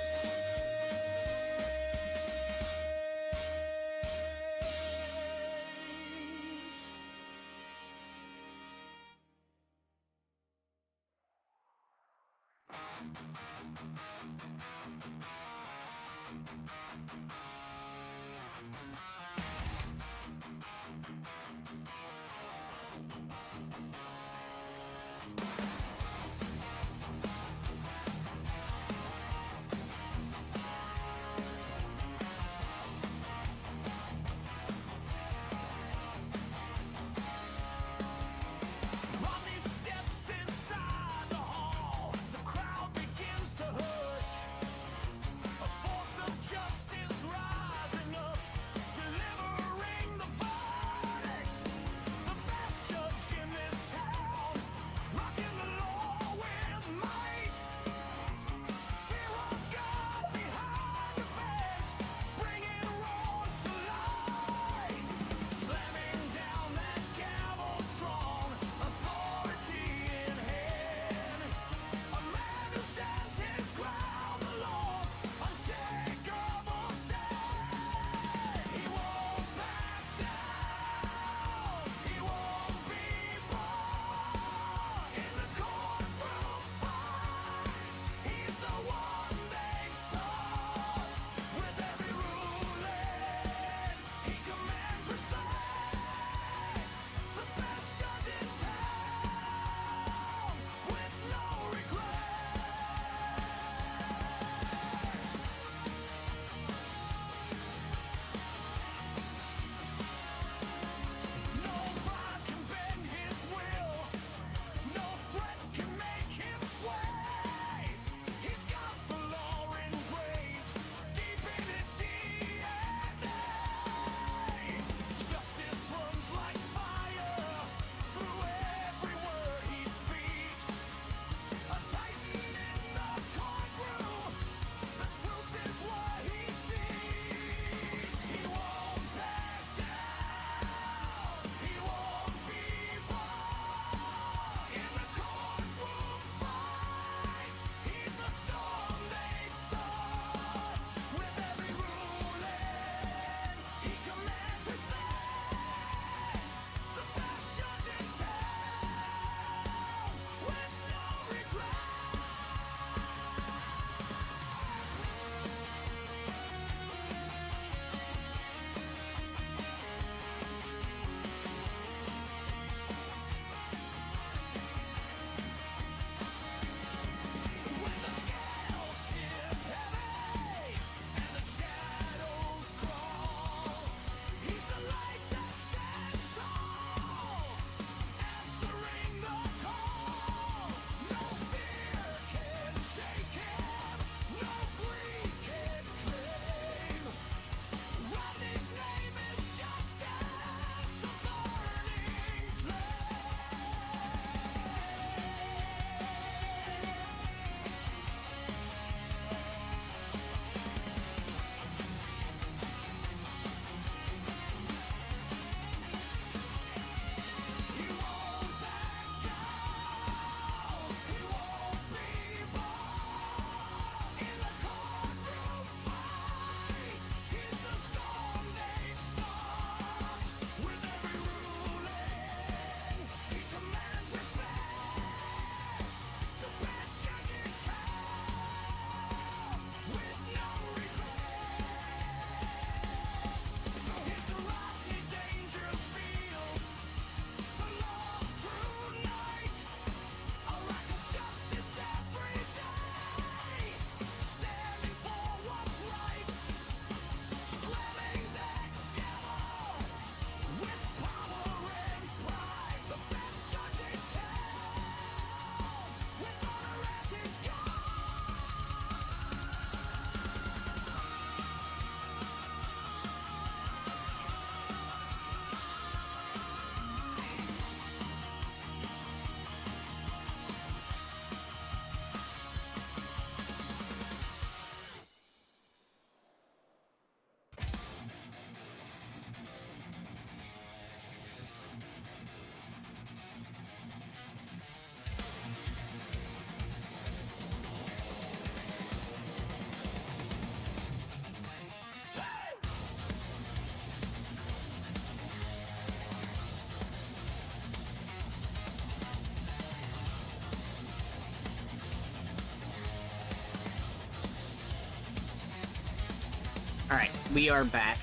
Alright, we are back.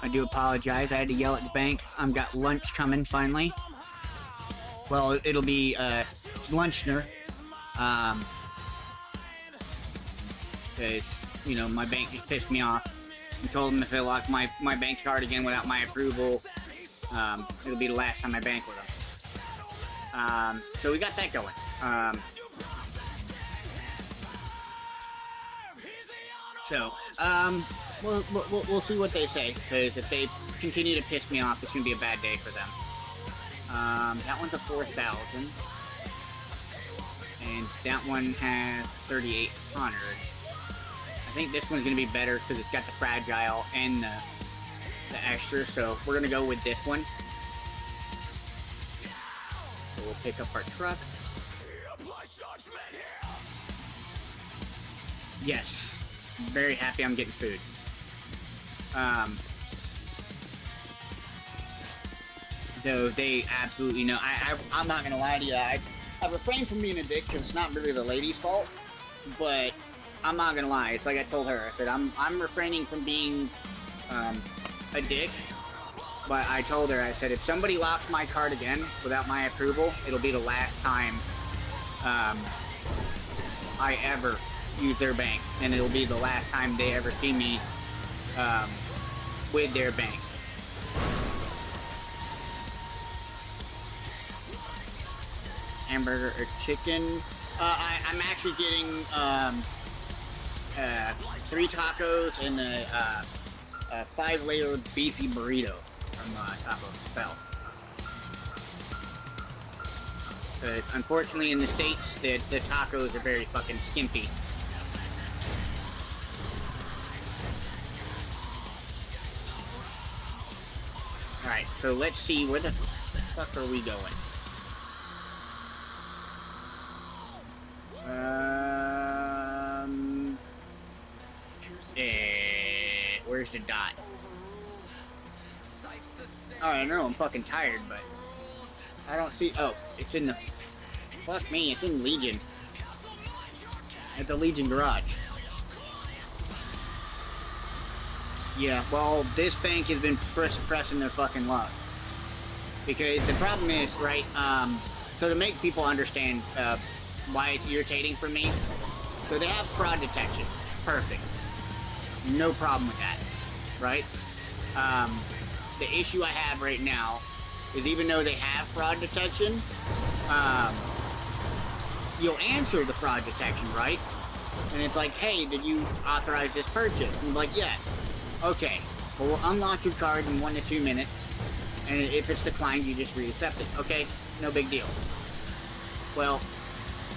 I do apologize. I had to yell at the bank. I've got lunch coming finally. Well, it'll be lunchner. Because, you know, my bank just pissed me off. I told them if they lock my bank card again without my approval, it'll be the last time I bank with them. So we got that going. We'll see what they say, because if they continue to piss me off, it's gonna be a bad day for them. That one's a 4,000, and that one has 3,800. I think this one's gonna be better because it's got the fragile and the extra, so we're gonna go with this one. So we'll pick up our truck. Yes, very happy I'm getting food. Though they absolutely know. I'm not gonna lie to you. I refrained from being a dick because it's not really the lady's fault. But I'm not gonna lie. It's like I told her. I said I'm refraining from being a dick. But I told her, I said, if somebody locks my card again without my approval, it'll be the last time I ever use their bank, and it'll be the last time they ever see me with their bank. Hamburger or chicken? I'm actually getting 3 tacos and a 5-layer beefy burrito from Taco Bell. Because unfortunately in the States, the tacos are very fucking skimpy. Alright, so let's see, where the fuck are we going? Where's the dot? Alright, I know I'm fucking tired, but I don't see. Oh, it's in the. Fuck me, it's in Legion. At the Legion garage. Yeah, well, this bank has been pressing their fucking luck. Because the problem is, right, so to make people understand why it's irritating for me, so they have fraud detection. Perfect. No problem with that, right? The issue I have right now is even though they have fraud detection, you'll answer the fraud detection, right? And it's like, hey, did you authorize this purchase? And I'm like, yes. Okay, well, we'll unlock your card in 1 to 2 minutes, and if it's declined, you just reaccept it. Okay, no big deal. Well,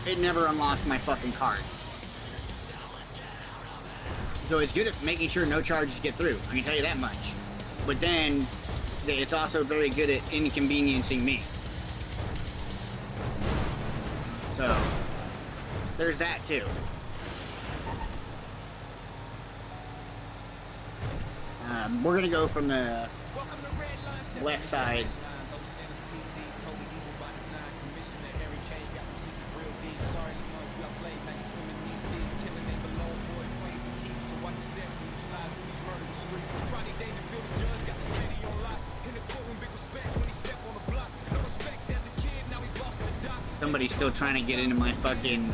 it never unlocks my fucking card. So it's good at making sure no charges get through, I can tell you that much. But then, it's also very good at inconveniencing me. So, there's that too. We're gonna go from the left side. Somebody's still trying to get into my fucking,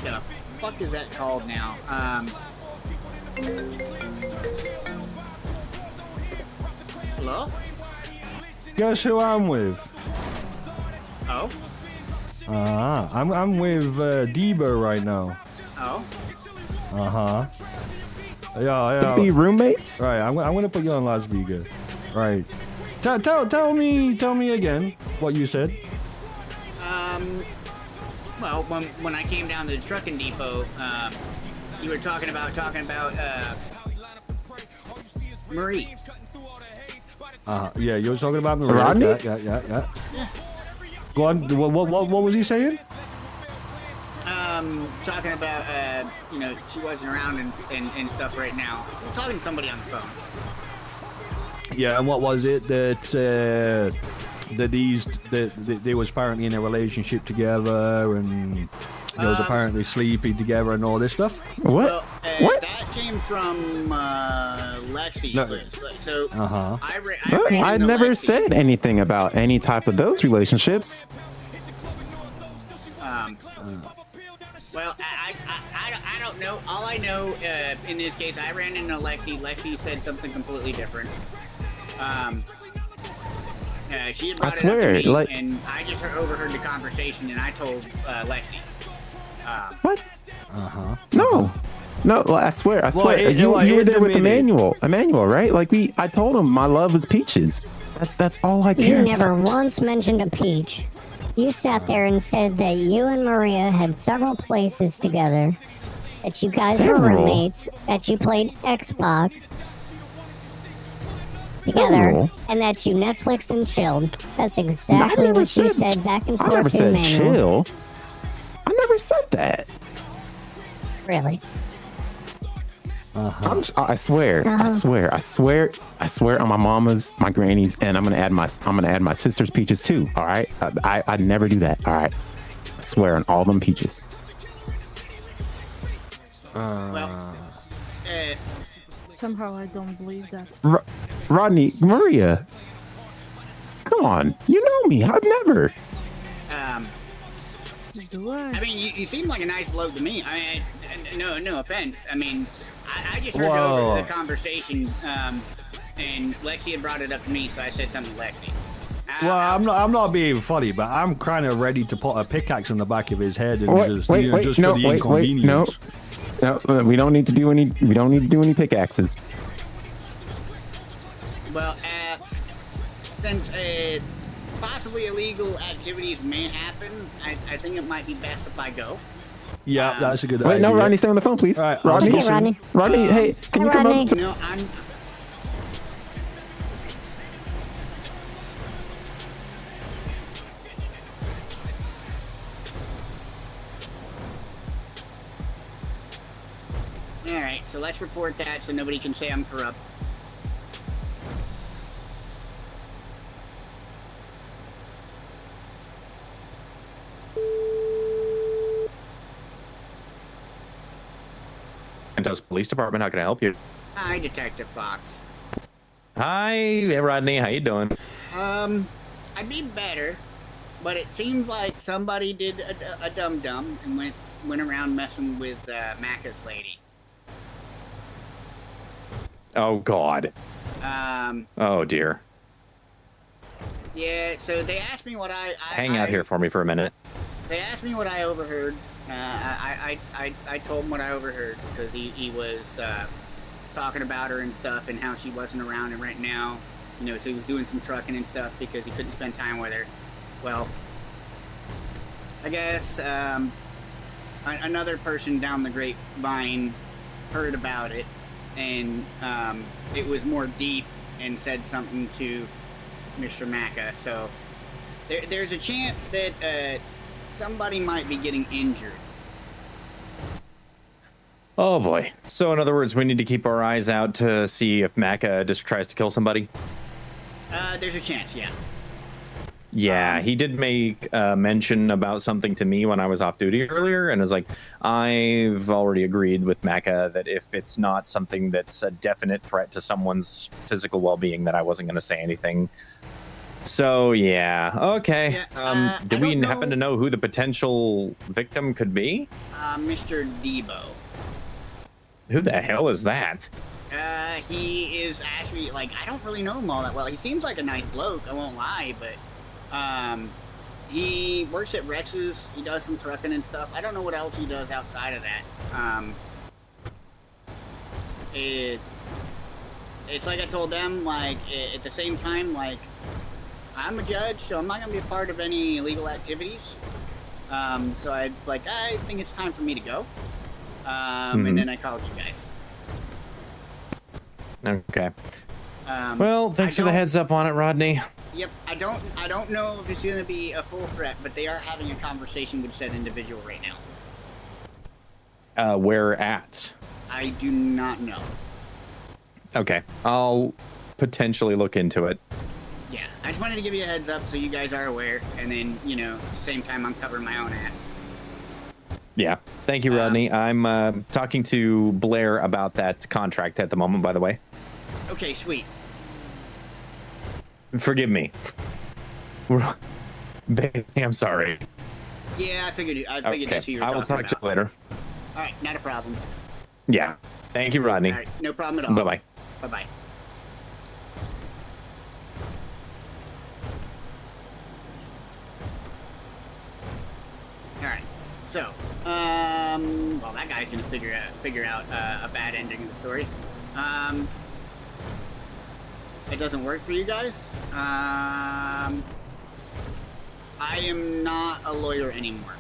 the fuck is that called now? Hello? Guess who I'm with? Oh? I'm with Debo right now. Oh? Uh-huh. Yeah. Let's be roommates? Right, I'm gonna put you on loudspeaker. Right. Tell me again what you said. Well, when I came down to the trucking depot, you were talking about Marie. Yeah, you were talking about Marie. Rodney? Yeah. Go on. What was he saying? Talking about you know, she wasn't around and stuff right now. I'm talking to somebody on the phone. Yeah, and what was it that they was apparently in a relationship together, and He was apparently sleeping together and all this stuff. Well, that came from Lexi. No. So I But ran I into never Lexi. said anything about any type of those relationships. Well, I don't know. All I know in this case, I ran into Lexi. Lexi said something completely different. She had brought I swear, it up to me, like- and I just overheard the conversation, and I told Lexi. What? No. No, I swear. You were there with Emmanuel, right? Like I told him my love is peaches. That's all I You care. never once mentioned a peach. You sat there and said that you and Maria had several places together, that you guys were Several? roommates, that you played Xbox together, Several? and that you Netflixed and chilled. That's exactly never what you said- said back and I forth never to said Emmanuel. chill. I never said that. Really? I swear, I swear on my mama's, my granny's, and I'm gonna add my sister's peaches too. All right, I never do that. All right, I swear on all them peaches. Somehow I don't believe that. Rodney, Maria, come on, you know me. I've never. Do I? I mean, you seem like a nice bloke to me. I mean, no offense. I mean, I just heard over the conversation, and Lexi had brought it up to me, so I said something to Lexi. Well, I'm not being funny, but I'm kind of ready to put a pickaxe on the back of his head and just for the inconvenience. No, we don't need to do any. We don't need to do any pickaxes. Well, since possibly illegal activities may happen, I think it might be best if I go. Yeah, that's a good idea. Wait, no, Rodney, stay on the phone, please. All right, Rodney, Okay, Rodney. Rodney, hey, can you come up? No, I'm. Alright, so let's report that so nobody can say I'm corrupt. Santos Police Department, how can I help you? Hi, Detective Fox. Hi, Rodney, how you doing? I'd be better, but it seems like somebody did a dum-dum and went around messing with Macca's lady. Oh, God. Oh, dear. Yeah, so they asked me what I Hang out here for me for a minute. They asked me what I overheard. I told him what I overheard because he was talking about her and stuff and how she wasn't around right now. You know, so he was doing some trucking and stuff because he couldn't spend time with her. Well, I guess another person down the grapevine heard about it, and it was more deep and said something to Mr. Macca. So there's a chance that somebody might be getting injured. Oh, boy. So, in other words, we need to keep our eyes out to see if Macca just tries to kill somebody? There's a chance, yeah. Yeah, he did make mention about something to me when I was off duty earlier, and I was like, I've already agreed with Macca that if it's not something that's a definite threat to someone's physical well-being, that I wasn't going to say anything. So, yeah, okay. Do we happen to know who the potential victim could be? Mr. Debo. Who the hell is that? He is actually, like, I don't really know him all that well. He seems like a nice bloke, I won't lie, but he works at Rex's, he does some trucking and stuff. I don't know what else he does outside of that. It's like I told them, like, at the same time, like, I'm a judge, so I'm not going to be a part of any illegal activities. So I was like, I think it's time for me to go. And then I called you guys. Okay. Well, thanks for the heads up on it, Rodney. Yep, I don't know if it's going to be a full threat, but they are having a conversation with said individual right now. Where at? I do not know. Okay, I'll potentially look into it. Yeah, I just wanted to give you a heads up so you guys are aware, and then, you know, at the same time I'm covering my own ass. Yeah. Thank you, Rodney. I'm talking to Blair about that contract at the moment, by the way. Okay, sweet. Forgive me. Babe, I'm sorry. Yeah, I figured that's who you were I will talking talk to about. you later. All right, not a problem. Yeah. Thank you, Rodney. All right, no problem at all. Bye-bye. Bye-bye. All right. So, well, that guy's gonna figure out a bad ending of the story. It doesn't work for you guys. I am not a lawyer anymore.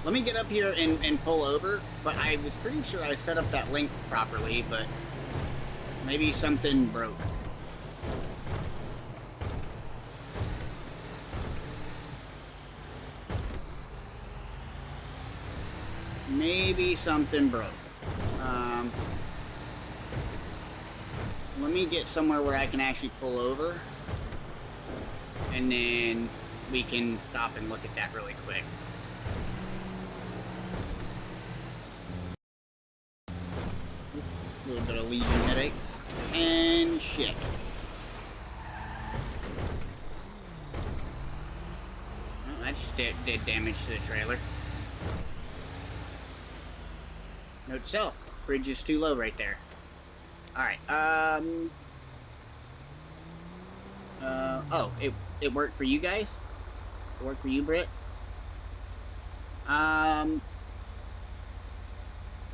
Let me get up here and pull over, but I was pretty sure I set up that link properly, but maybe something broke. Maybe something broke. Let me get somewhere where I can actually pull over, and then we can stop and look at that really quick. A little bit of leaving headaches and shit. Well, that just did damage to the trailer. Note to self, bridge is too low right there. Alright, oh, it worked for you guys? It worked for you, Britt?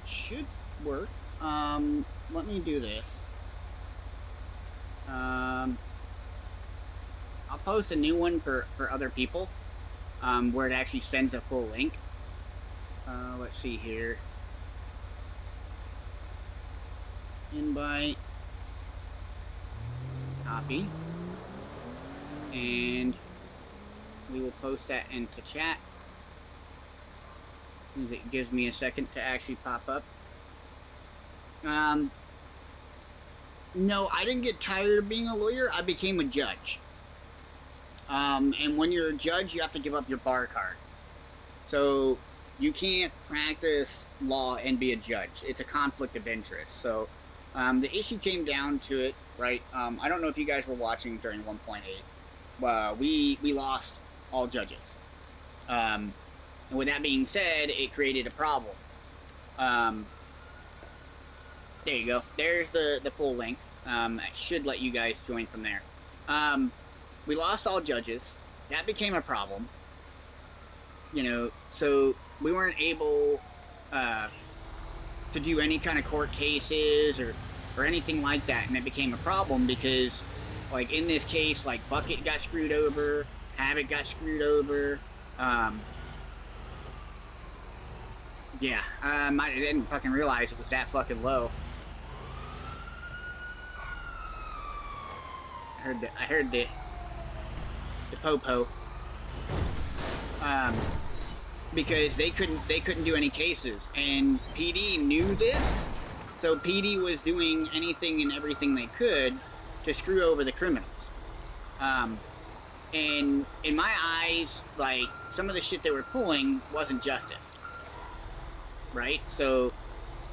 Should work. Let me do this. I'll post a new one for other people, where it actually sends a full link. Let's see here. Invite. Copy. And we will post that into chat. It gives me a second to actually pop up. No, I didn't get tired of being a lawyer. I became a judge. And when you're a judge, you have to give up your bar card. So you can't practice law and be a judge. It's a conflict of interest. So the issue came down to it, right? I don't know if you guys were watching during 1.8. We lost all judges. And with that being said, it created a problem. There you go. There's the full link. I should let you guys join from there. We lost all judges. That became a problem. You know, so we weren't able to do any kind of court cases or anything like that, and it became a problem because, like, in this case, like, Bucket got screwed over, Havoc got screwed over, yeah, I didn't fucking realize it was that fucking low. I heard the po-po, because they couldn't do any cases, and PD knew this, so PD was doing anything and everything they could to screw over the criminals. And in my eyes, like, some of the shit they were pulling wasn't justice, right? So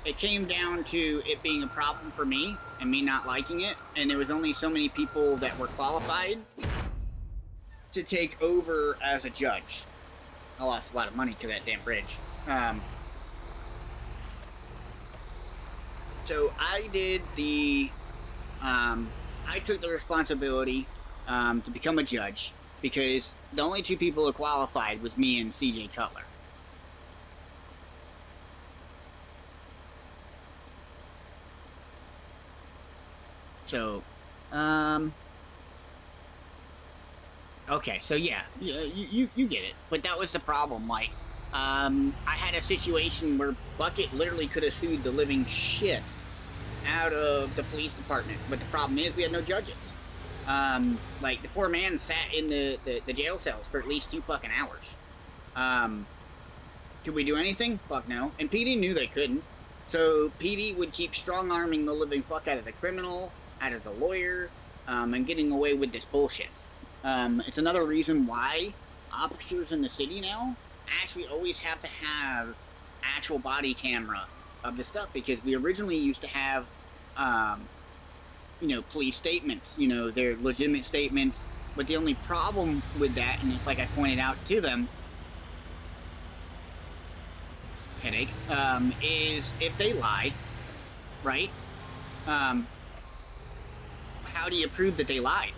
it came down to it being a problem for me and me not liking it, and there was only so many people that were qualified to take over as a judge. I lost a lot of money to that damn bridge. So I did I took the responsibility to become a judge because the only two people who qualified was me and CJ Cutler. So, okay, so yeah, you get it. But that was the problem, like, I had a situation where Bucket literally could have sued the living shit out of the police department. But the problem is we had no judges. Like, the poor man sat in the jail cells for at least 2 fucking hours. Could we do anything? Fuck no. And PD knew they couldn't. So PD would keep strong-arming the living fuck out of the criminal, out of the lawyer, and getting away with this bullshit. It's another reason why officers in the city now actually always have to have actual body camera of the stuff, because we originally used to have, you know, police statements. You know, they're legitimate statements, but the only problem with that, and it's like I pointed out to them, headache, is if they lie, right? How do you prove that they lied?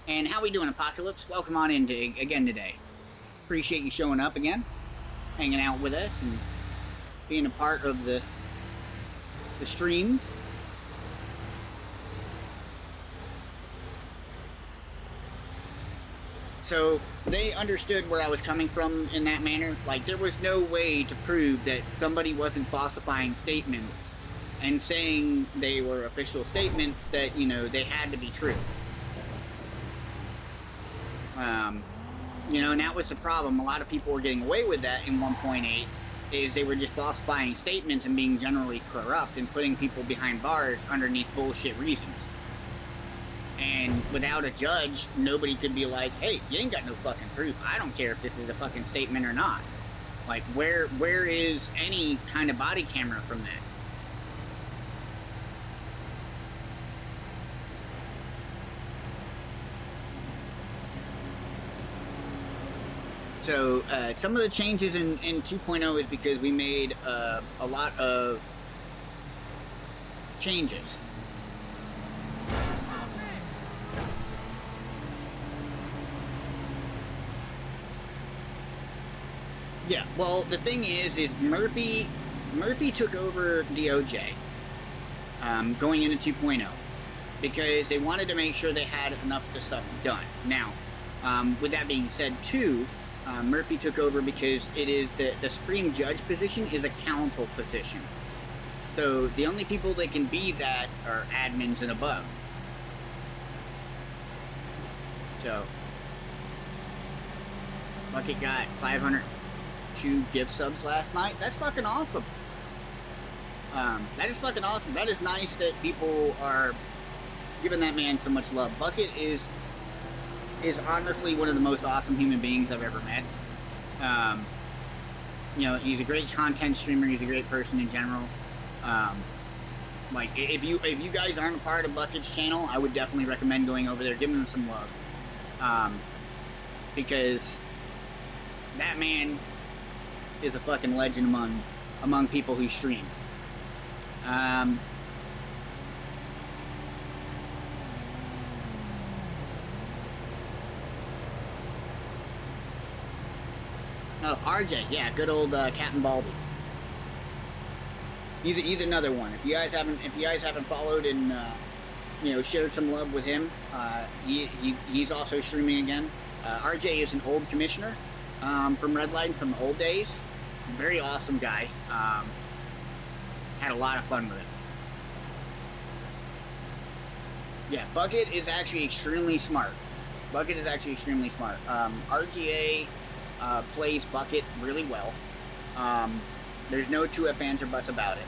And how we doing, Apocalypse? Welcome on in again today. Appreciate you showing up again, hanging out with us, and being a part of the streams. So they understood where I was coming from in that manner. Like, there was no way to prove that somebody wasn't falsifying statements and saying they were official statements that, you know, they had to be true. You know, and that was the problem. A lot of people were getting away with that in 1.8, is they were just falsifying statements and being generally corrupt and putting people behind bars underneath bullshit reasons. And without a judge, nobody could be like, hey, you ain't got no fucking proof. I don't care if this is a fucking statement or not. Like, where is any kind of body camera from that? So, some of the changes in 2.0 is because we made a lot of changes. Yeah, well, the thing is Murphy took over DOJ, going into 2.0, because they wanted to make sure they had enough of the stuff done. Now, with that being said, too, Murphy took over because it is the Supreme Judge position is a council position. So the only people that can be that are admins and above. So, Bucket got 502 gift subs last night. That's fucking awesome. That is fucking awesome. That is nice that people are giving that man so much love. Bucket is honestly one of the most awesome human beings I've ever met. You know, he's a great content streamer. He's a great person in general. Like, if you guys aren't a part of Bucket's channel, I would definitely recommend going over there, giving him some love. Because that man is a fucking legend among people who stream. Oh, RJ, yeah, good old Captain Baldy. He's another one. If you guys haven't followed and you know, shared some love with him, he's also streaming again. RJ is an old commissioner from Redline from the old days. Very awesome guy. Had a lot of fun with it. Yeah, Bucket is actually extremely smart. RGA plays Bucket really well. There's no two ifs, ands, or buts about it.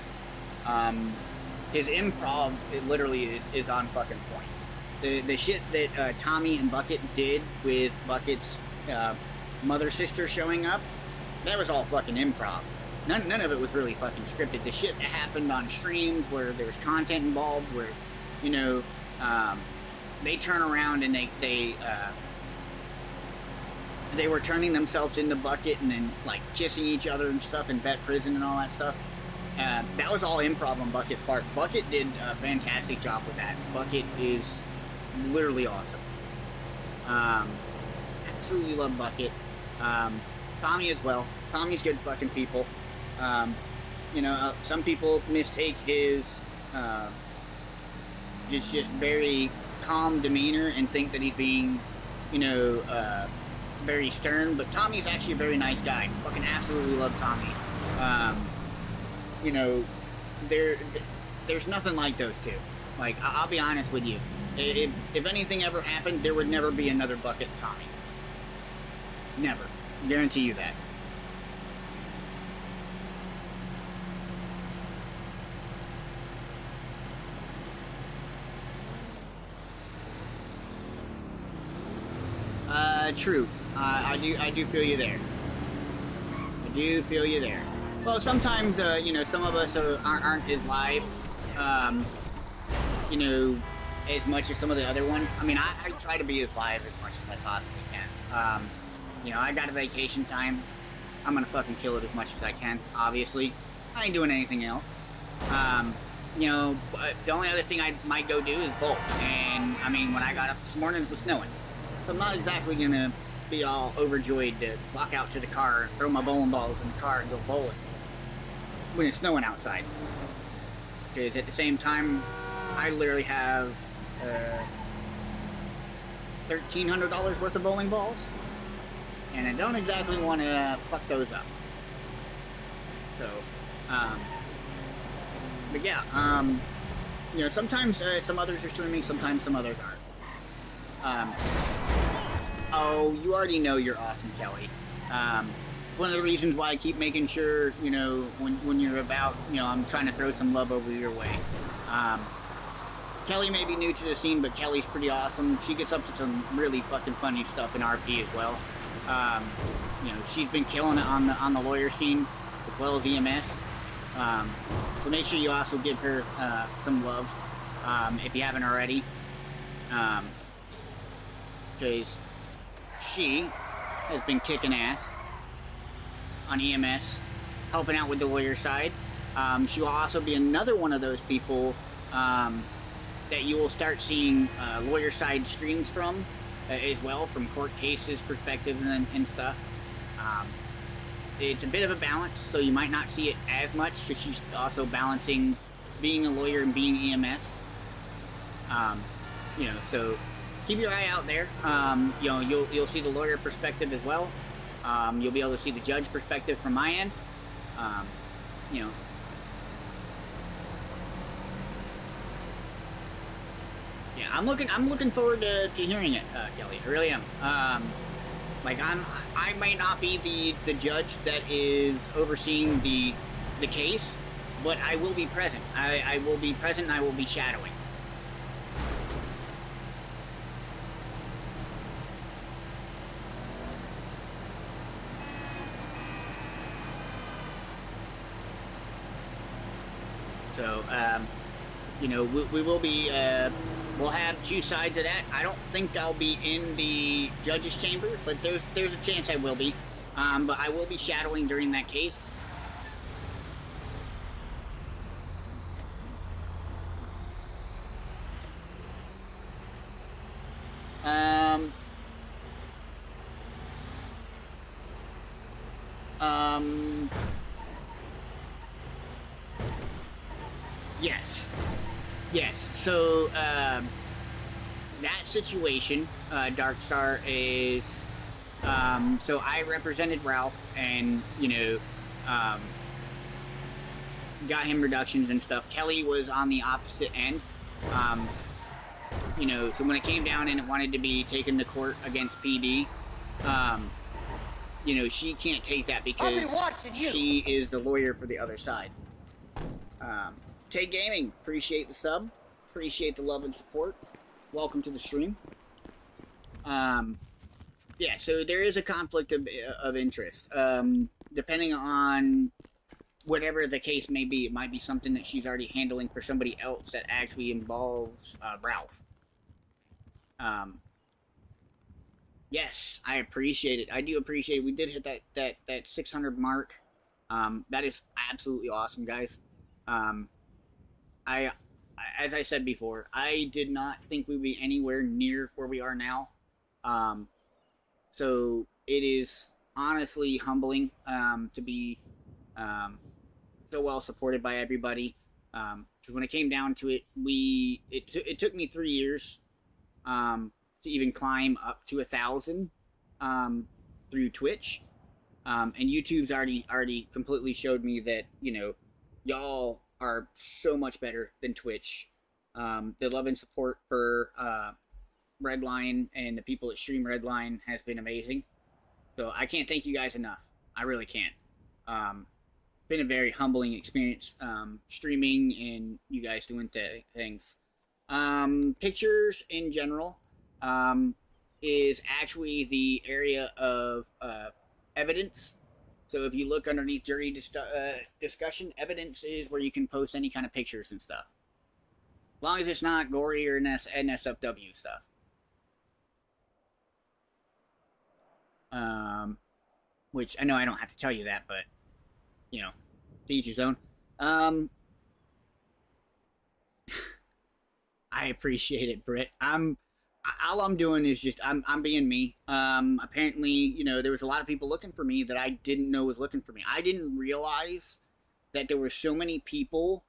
His improv, it literally is on fucking point. The shit that Tommy and Bucket did with Bucket's mother sister showing up, that was all fucking improv. None of it was really fucking scripted. The shit that happened on streams where there was content involved, where, you know, they turn around and they were turning themselves into Bucket and then, like, kissing each other and stuff in vet prison and all that stuff. That was all improv on Bucket's part. Bucket did a fantastic job with that. Bucket is literally awesome. Absolutely love Bucket. Tommy as well. Tommy's good fucking people. You know, some people mistake his just very calm demeanor and think that he's being, you know, very stern, but Tommy's actually a very nice guy. Fucking absolutely love Tommy. You know, there's nothing like those two. Like, I'll be honest with you. If anything ever happened, there would never be another Bucket Tommy. Never. Guarantee you that. True. I do feel you there. do feel you there. Well, sometimes, you know, some of us aren't as live, you know, as much as some of the other ones. I mean, I try to be as live as much as I possibly can. You know, I got a vacation time. I'm gonna fucking kill it as much as I can, obviously. I ain't doing anything else. You know, but the only other thing I might go do is bowl. And, I mean, when I got up this morning, it was snowing. So I'm not exactly gonna be all overjoyed to walk out to the car and throw my bowling balls in the car and go bowling when it's snowing outside. Because at the same time, I literally have $1,300 worth of bowling balls, and I don't exactly want to fuck those up. So, but yeah, you know, sometimes some others are streaming, sometimes some others aren't. Oh, you already know you're awesome, Kelly. One of the reasons why I keep making sure, you know, when you're about, you know, I'm trying to throw some love over your way. Kelly may be new to the scene, but Kelly's pretty awesome. She gets up to some really fucking funny stuff in RP as well. You know, she's been killing it on the lawyer scene as well as EMS. So make sure you also give her some love if you haven't already, because she has been kicking ass on EMS, helping out with the lawyer side. She will also be another one of those people that you will start seeing lawyer side streams from as well, from court cases perspective and stuff. It's a bit of a balance, so you might not see it as much, because she's also balancing being a lawyer and being EMS. You know, so keep your eye out there. You know, you'll see the lawyer perspective as well. You'll be able to see the judge perspective from my end. You know, yeah, I'm looking forward to hearing it, Kelly. I really am. Like I might not be the judge that is overseeing the case, but I will be present. I will be present and I will be shadowing. So, you know, we will be, we'll have two sides of that. I don't think I'll be in the judge's chamber, but there's a chance I will be. But I will be shadowing during that case. Yes. So, that situation, Darkstar, is, so I represented Ralph and, you know, got him reductions and stuff. Kelly was on the opposite end. You know, so when it came down and it wanted to be taken to court against PD, you know, she can't take that because she is the lawyer for the other side. Tay Gaming, appreciate the sub, appreciate the love and support. Welcome to the stream. Yeah, so there is a conflict of interest. Depending on whatever the case may be, it might be something that she's already handling for somebody else that actually involves Ralph. Yes, I appreciate it. I do appreciate it. We did hit that 600 mark. That is absolutely awesome, guys. As I said before, I did not think we'd be anywhere near where we are now. So it is honestly humbling to be so well supported by everybody. Because when it came down to it, it took me 3 years to even climb up to 1,000 through Twitch. And YouTube's already completely showed me that, you know, y'all are so much better than Twitch. The love and support for Redline and the people that stream Redline has been amazing. So I can't thank you guys enough. I really can't. It's been a very humbling experience streaming and you guys doing things. Pictures in general is actually the area of evidence. So if you look underneath jury discussion, evidence is where you can post any kind of pictures and stuff. As long as it's not gory or NSFW stuff. Which I know I don't have to tell you that, but you know, to each his own. I appreciate it, Britt. All I'm doing is just I'm being me. Apparently, you know, there was a lot of people looking for me that I didn't know was looking for me. I didn't realize that there were so many people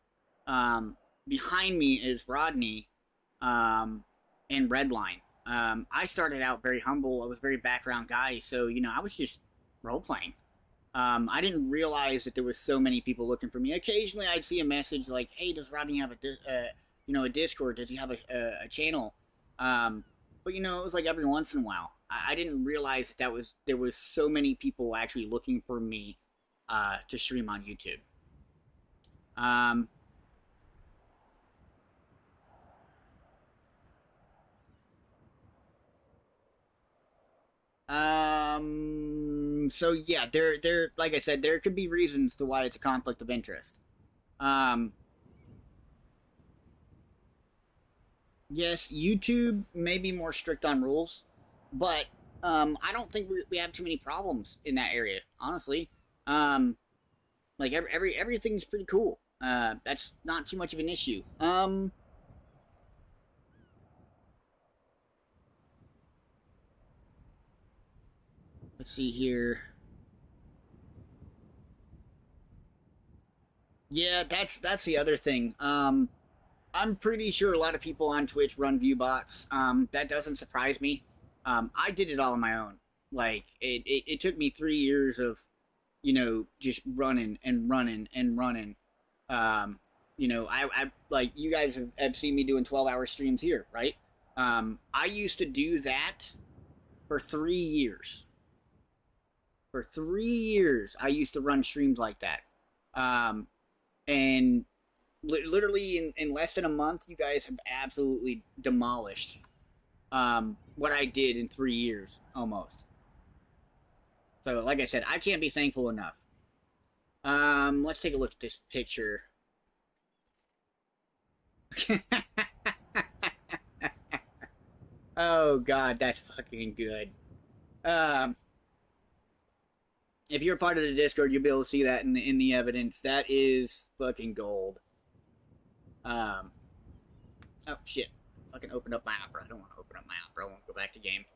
behind me as Rodney in Redline. I started out very humble. I was a very background guy, so you know, I was just role playing. I didn't realize that there was so many people looking for me. Occasionally, I'd see a message like, "Hey, does Rodney have a Discord? Does he have a channel?" But you know, it was like every once in a while. I didn't realize that there was so many people actually looking for me to stream on YouTube. So yeah, there, like I said, there could be reasons to why it's a conflict of interest. Yes, YouTube may be more strict on rules, but I don't think we have too many problems in that area, honestly. Like everything's pretty cool. That's not too much of an issue. Let's see here. Yeah, that's the other thing. I'm pretty sure a lot of people on Twitch run view bots. That doesn't surprise me. I did it all on my own. Like it took me 3 years of, you know, just running and running and running. You know, I like you guys have seen me doing 12-hour streams here, right? I used to do that for 3 years. For 3 years, I used to run streams like that. And literally in less than a month, you guys have absolutely demolished what I did in 3 years, almost. So, like I said, I can't be thankful enough. Let's take a look at this picture. Oh, God, that's fucking good. If you're part of the Discord, you'll be able to see that in the evidence. That is fucking gold. Oh, shit. Fucking opened up my Opera. I don't want to open up my Opera. I want to go back to game.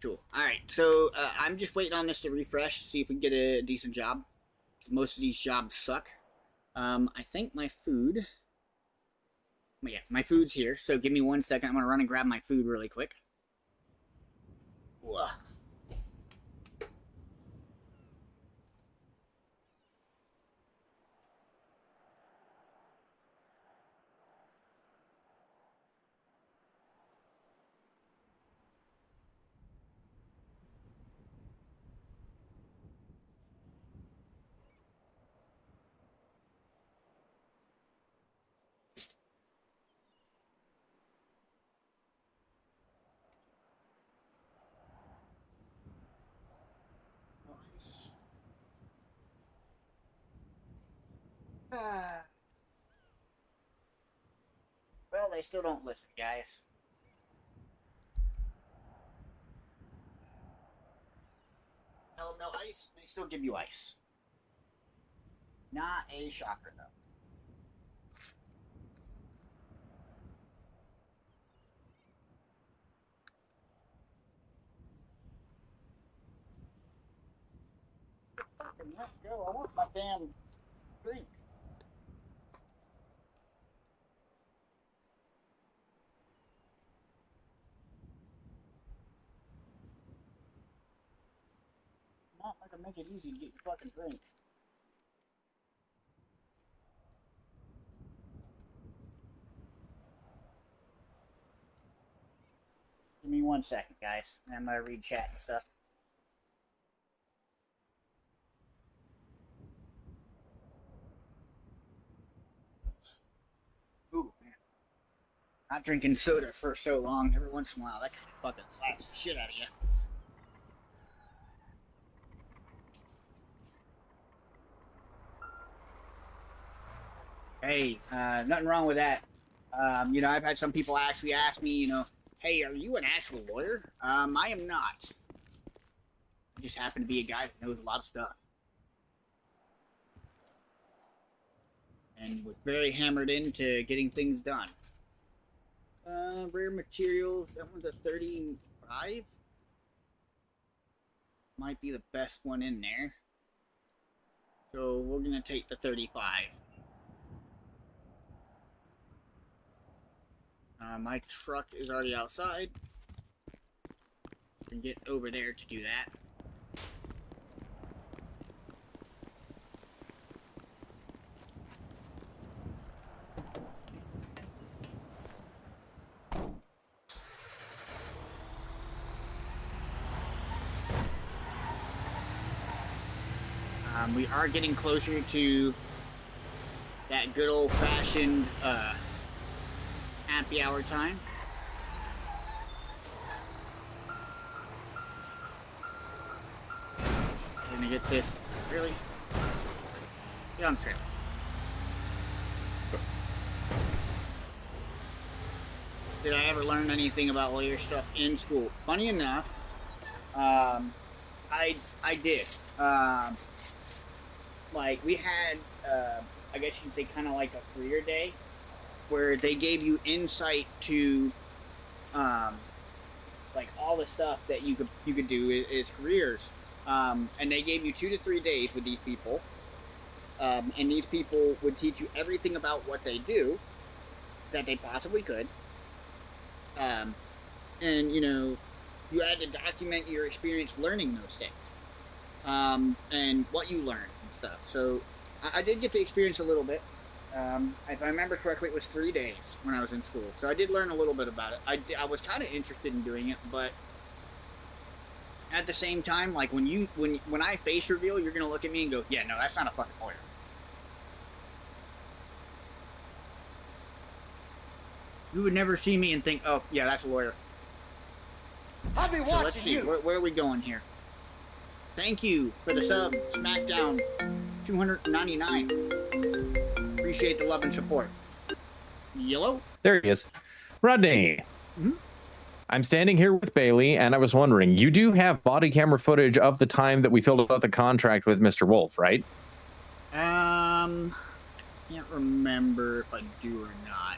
Cool. Alright, so I'm just waiting on this to refresh, see if we can get a decent job. Because most of these jobs suck. I think my food... Yeah, my food's here, so give me 1 second. I'm going to run and grab my food really quick. Ugh. Well, they still don't listen, guys. Tell them no ice, they still give you ice. Not a shocker, though. Let's go. I want my damn drink. Not like I make it easy to get your fucking drink. Give me 1 second, guys. I'm gonna read chat and stuff. Ooh, man. Not drinking soda for so long. Every once in a while, that kind of fucking slap the shit out of you. Hey, nothing wrong with that. You know, I've had some people actually ask me, you know, hey, are you an actual lawyer? I am not. I just happen to be a guy that knows a lot of stuff. And was very hammered into getting things done. Rare materials, that one's a 35. Might be the best one in there. So we're gonna take the 35. My truck is already outside. Can get over there to do that. We are getting closer to that good old-fashioned happy hour time. We're gonna get this. Really? Get on the trailer. Did I ever learn anything about lawyer stuff in school? Funny enough, I did. Like, we had, I guess you could say kind of like a career day, where they gave you insight to, like, all the stuff that you could do as careers. And they gave you 2 to 3 days with these people. And these people would teach you everything about what they do that they possibly could. And, you know, you had to document your experience learning those things. And what you learned and stuff. So I did get to experience a little bit. If I remember correctly, it was 3 days when I was in school. So I did learn a little bit about it. I was kind of interested in doing it, but at the same time, like when I face reveal, you're gonna look at me and go, "Yeah, no, that's not a fucking lawyer." You would never see me and think, "Oh, yeah, that's a lawyer." I'll be So watching let's see, you. where are we going here? Thank you for the sub, SmackDown 299. Appreciate the love and support. Yellow? There he is. Rodney. I'm standing here with Bailey, and I was wondering, you do have body camera footage of the time that we filled out the contract with Mr. Wolf, right? I can't remember if I do or not.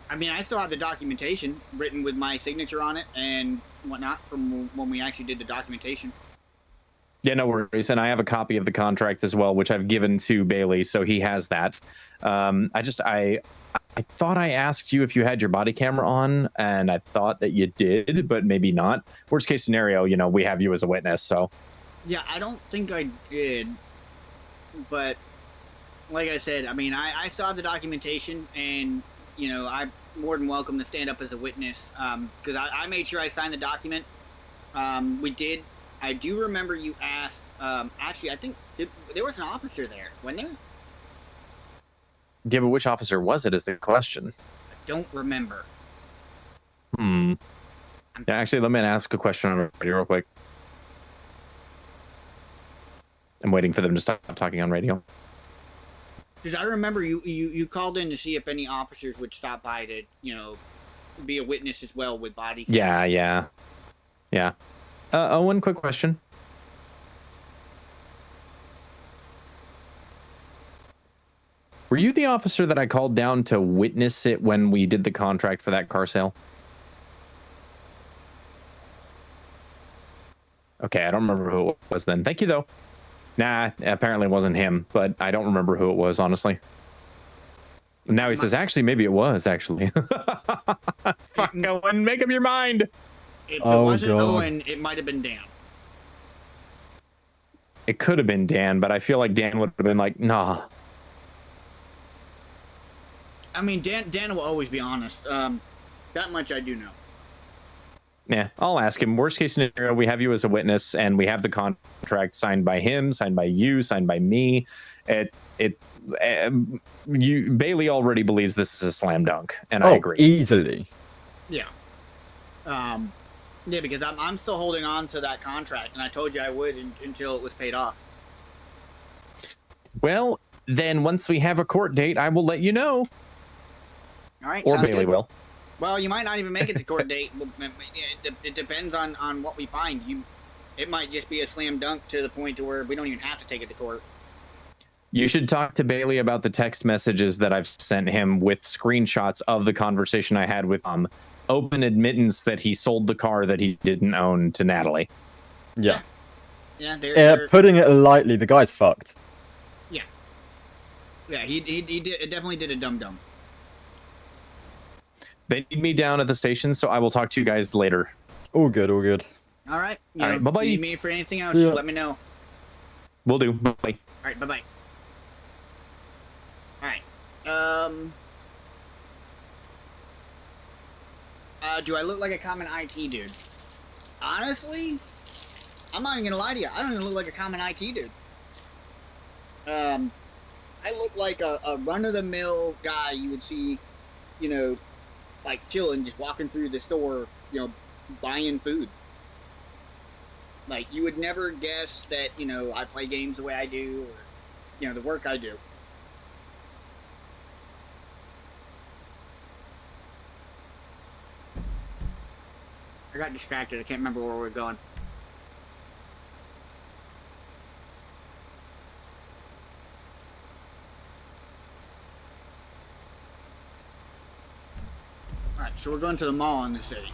I mean, I still have the documentation written with my signature on it and whatnot from when we actually did the documentation. Yeah, no worries. And I have a copy of the contract as well, which I've given to Bailey, so he has that. I thought I asked you if you had your body camera on, and I thought that you did, but maybe not. Worst case scenario, you know, we have you as a witness, so. Yeah, I don't think I did, but like I said, I mean, I still have the documentation, and, you know, I'm more than welcome to stand up as a witness, because I made sure I signed the document. We did. I do remember you asked, actually, I think there was an officer there, wasn't there? Yeah, but which officer was it is the question. I don't remember. Yeah, actually, let me ask a question on radio real quick. I'm waiting for them to stop talking on radio. Because I remember you called in to see if any officers would stop by to, you know, be a witness as well with body cam. Yeah. One quick question. Were you the officer that I called down to witness it when we did the contract for that car sale? Okay, I don't remember who it was then. Thank you, though. Nah, apparently it wasn't him, but I don't remember who it was, honestly. Now he says, actually, maybe it was, actually. Fuck, Owen, make up your mind. If it wasn't Owen, it might have been Dan. It could have been Dan, but I feel like Dan would have been like, nah. I mean, Dan will always be honest. That much I do know. Yeah, I'll ask him. Worst case scenario, we have you as a witness, and we have the contract signed by him, signed by you, signed by me. Bailey already believes this is a slam dunk, and I agree. Easily. Yeah. Yeah, because I'm still holding on to that contract, and I told you I would until it was paid off. Well, then once we have a court date, I will let you know. All right. Or sounds Bailey good. will. Well, you might not even make it to court date. It depends on what we find. It might just be a slam dunk to the point to where we don't even have to take it to court. You should talk to Bailey about the text messages that I've sent him with screenshots of the conversation I had with open admittance that he sold the car that he didn't own to Natalie. Yeah. Yeah, they're putting it lightly, the guy's fucked. Yeah. Yeah, he definitely did a dum-dum. They need me down at the station, so I will talk to you guys later. All good, all good. All right. All right, bye-bye. Need me for anything else, Yeah. just let me know. Will do. Bye. All right, bye-bye. All right. Do I look like a common IT dude? Honestly, I'm not even gonna lie to you. I don't even look like a common IT dude. I look like a run-of-the-mill guy you would see, you know, like chilling, just walking through the store, you know, buying food. Like, you would never guess that, you know, I play games the way I do, or, you know, the work I do. I got distracted. I can't remember where we're going. Alright, so we're going to the mall in the city.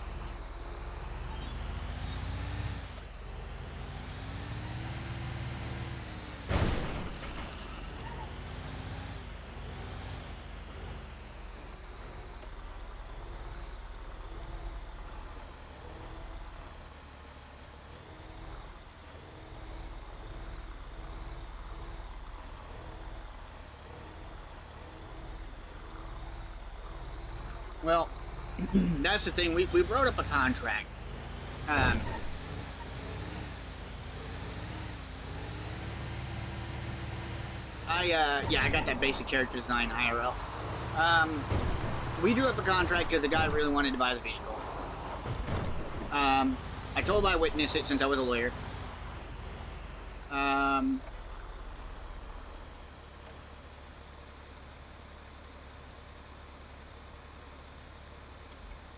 Well, that's the thing. We wrote up a contract. I got that basic character design IRL. We drew up a contract because the guy really wanted to buy the vehicle. I told my witness it since I was a lawyer.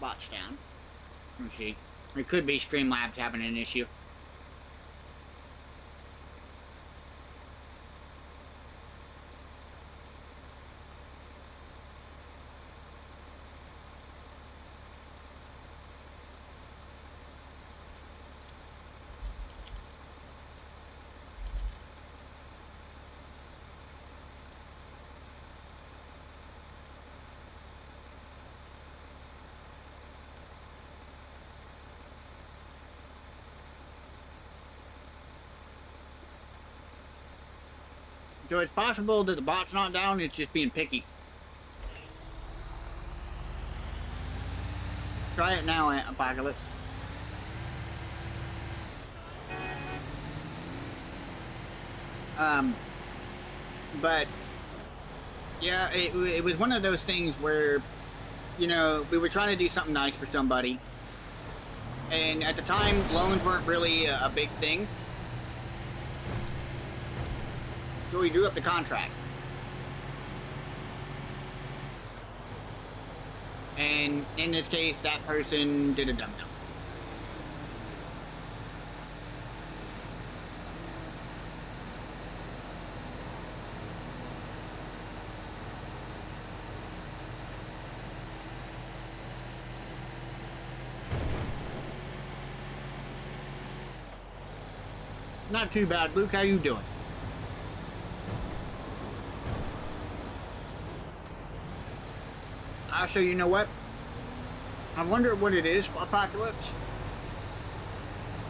Botch down. Let me see. It could be Streamlabs having an issue. So it's possible that the bot's not down, it's just being picky. Try it now, Apocalypse. But yeah, it was one of those things where, you know, we were trying to do something nice for somebody, and at the time, loans weren't really a big thing. So we drew up the contract. And in this case, that person did a dum-dum. Not too bad, Luke. How you doing? So you know what? I wonder what it is, Apocalypse.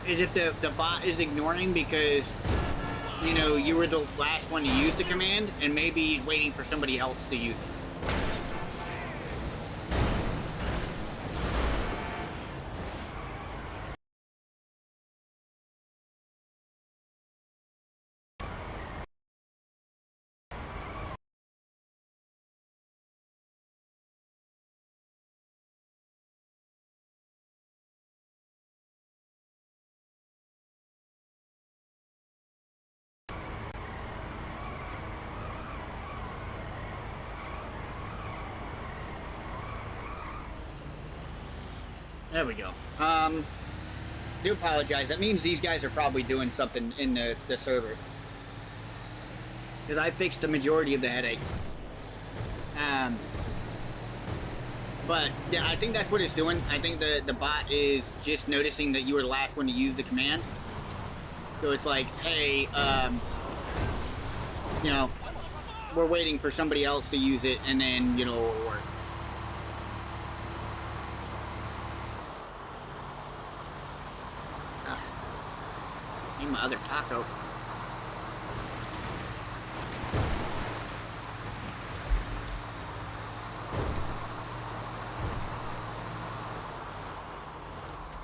Is if the bot is ignoring because, you know, you were the last one to use the command, and maybe he's waiting for somebody else to use it. There we go. Do apologize. That means these guys are probably doing something in the server. Because I fixed the majority of the headaches. But yeah, I think that's what it's doing. I think the bot is just noticing that you were the last one to use the command. So it's like, hey, you know, we're waiting for somebody else to use it, and then, you know, it'll work. Need my other taco.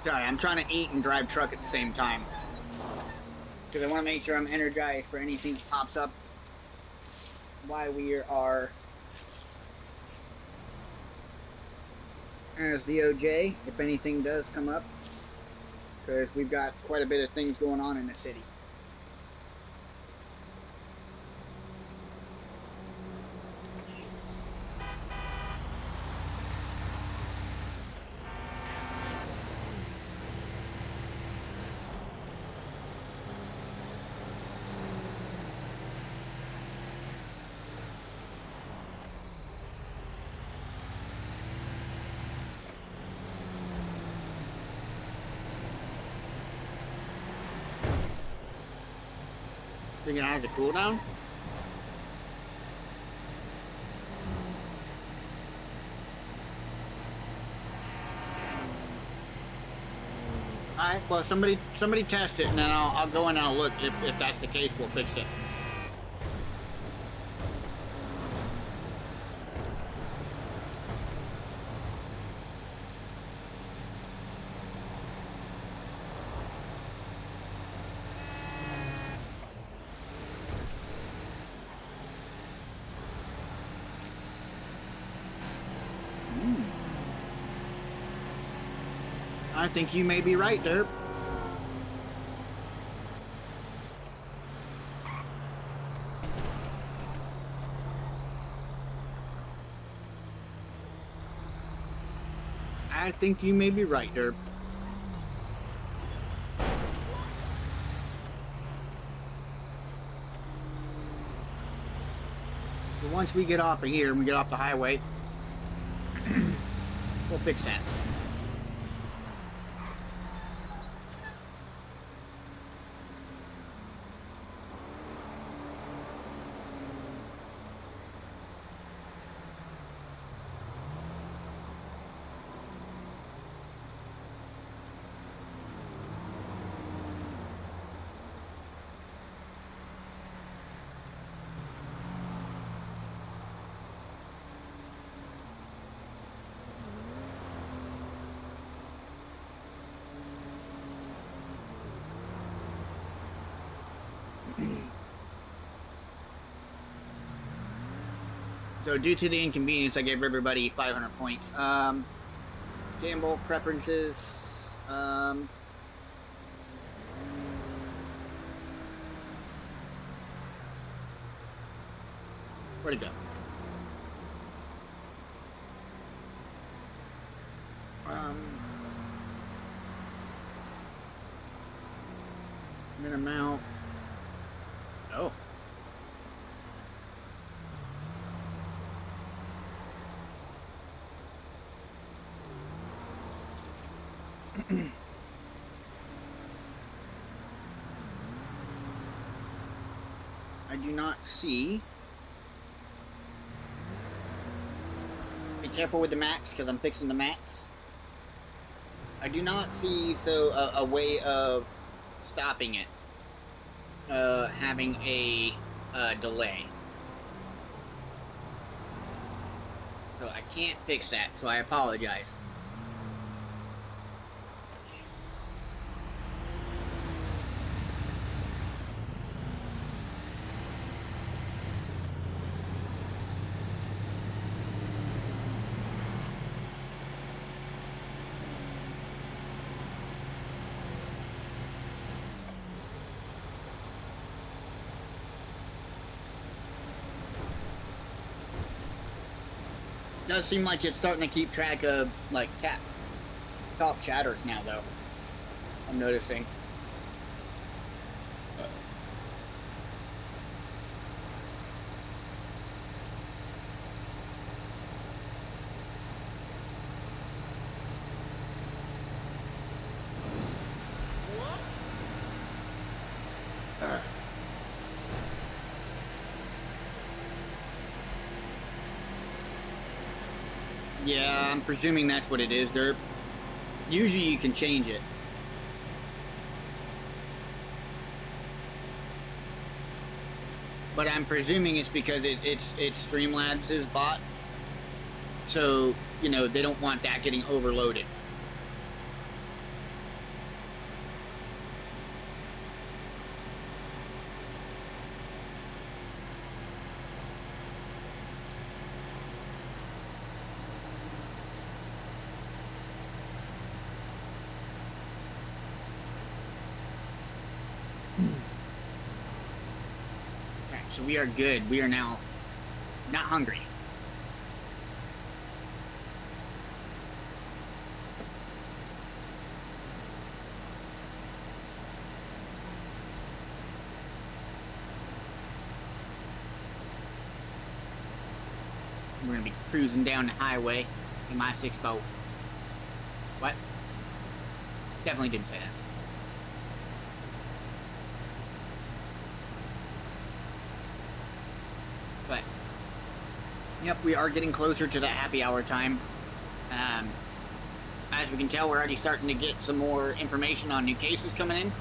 Sorry, I'm trying to eat and drive truck at the same time. Because I want to make sure I'm energized for anything that pops up while we are as the OJ, if anything does come up. Because we've got quite a bit of things going on in the city. Think it has a cooldown? Alright, well somebody test it and then I'll go in and I'll look. If that's the case, we'll fix it. I think you may be right, Derp. I think you may be right, Derp. But once we get off of here and we get off the highway, we'll fix that. So due to the inconvenience, I gave everybody 500 points. Gamble preferences. Where'd it go? Min amount. Oh. I do not see. Be careful with the maps because I'm fixing the maps. I do not see a way of stopping it having a delay. So I can't fix that, so I apologize. Does seem like it's starting to keep track of like cap. top chatters now, though. I'm noticing. Yeah, I'm presuming that's what it is, Derp. Usually you can change it. But I'm presuming it's because it's Streamlabs' bot. So, you know, they don't want that getting overloaded. So we are good. We are now not hungry. We're gonna be cruising down the highway in my 6-boat. What? Definitely didn't say that. But, yep, we are getting closer to that happy hour time. As we can tell, we're already starting to get some more information on new cases coming in.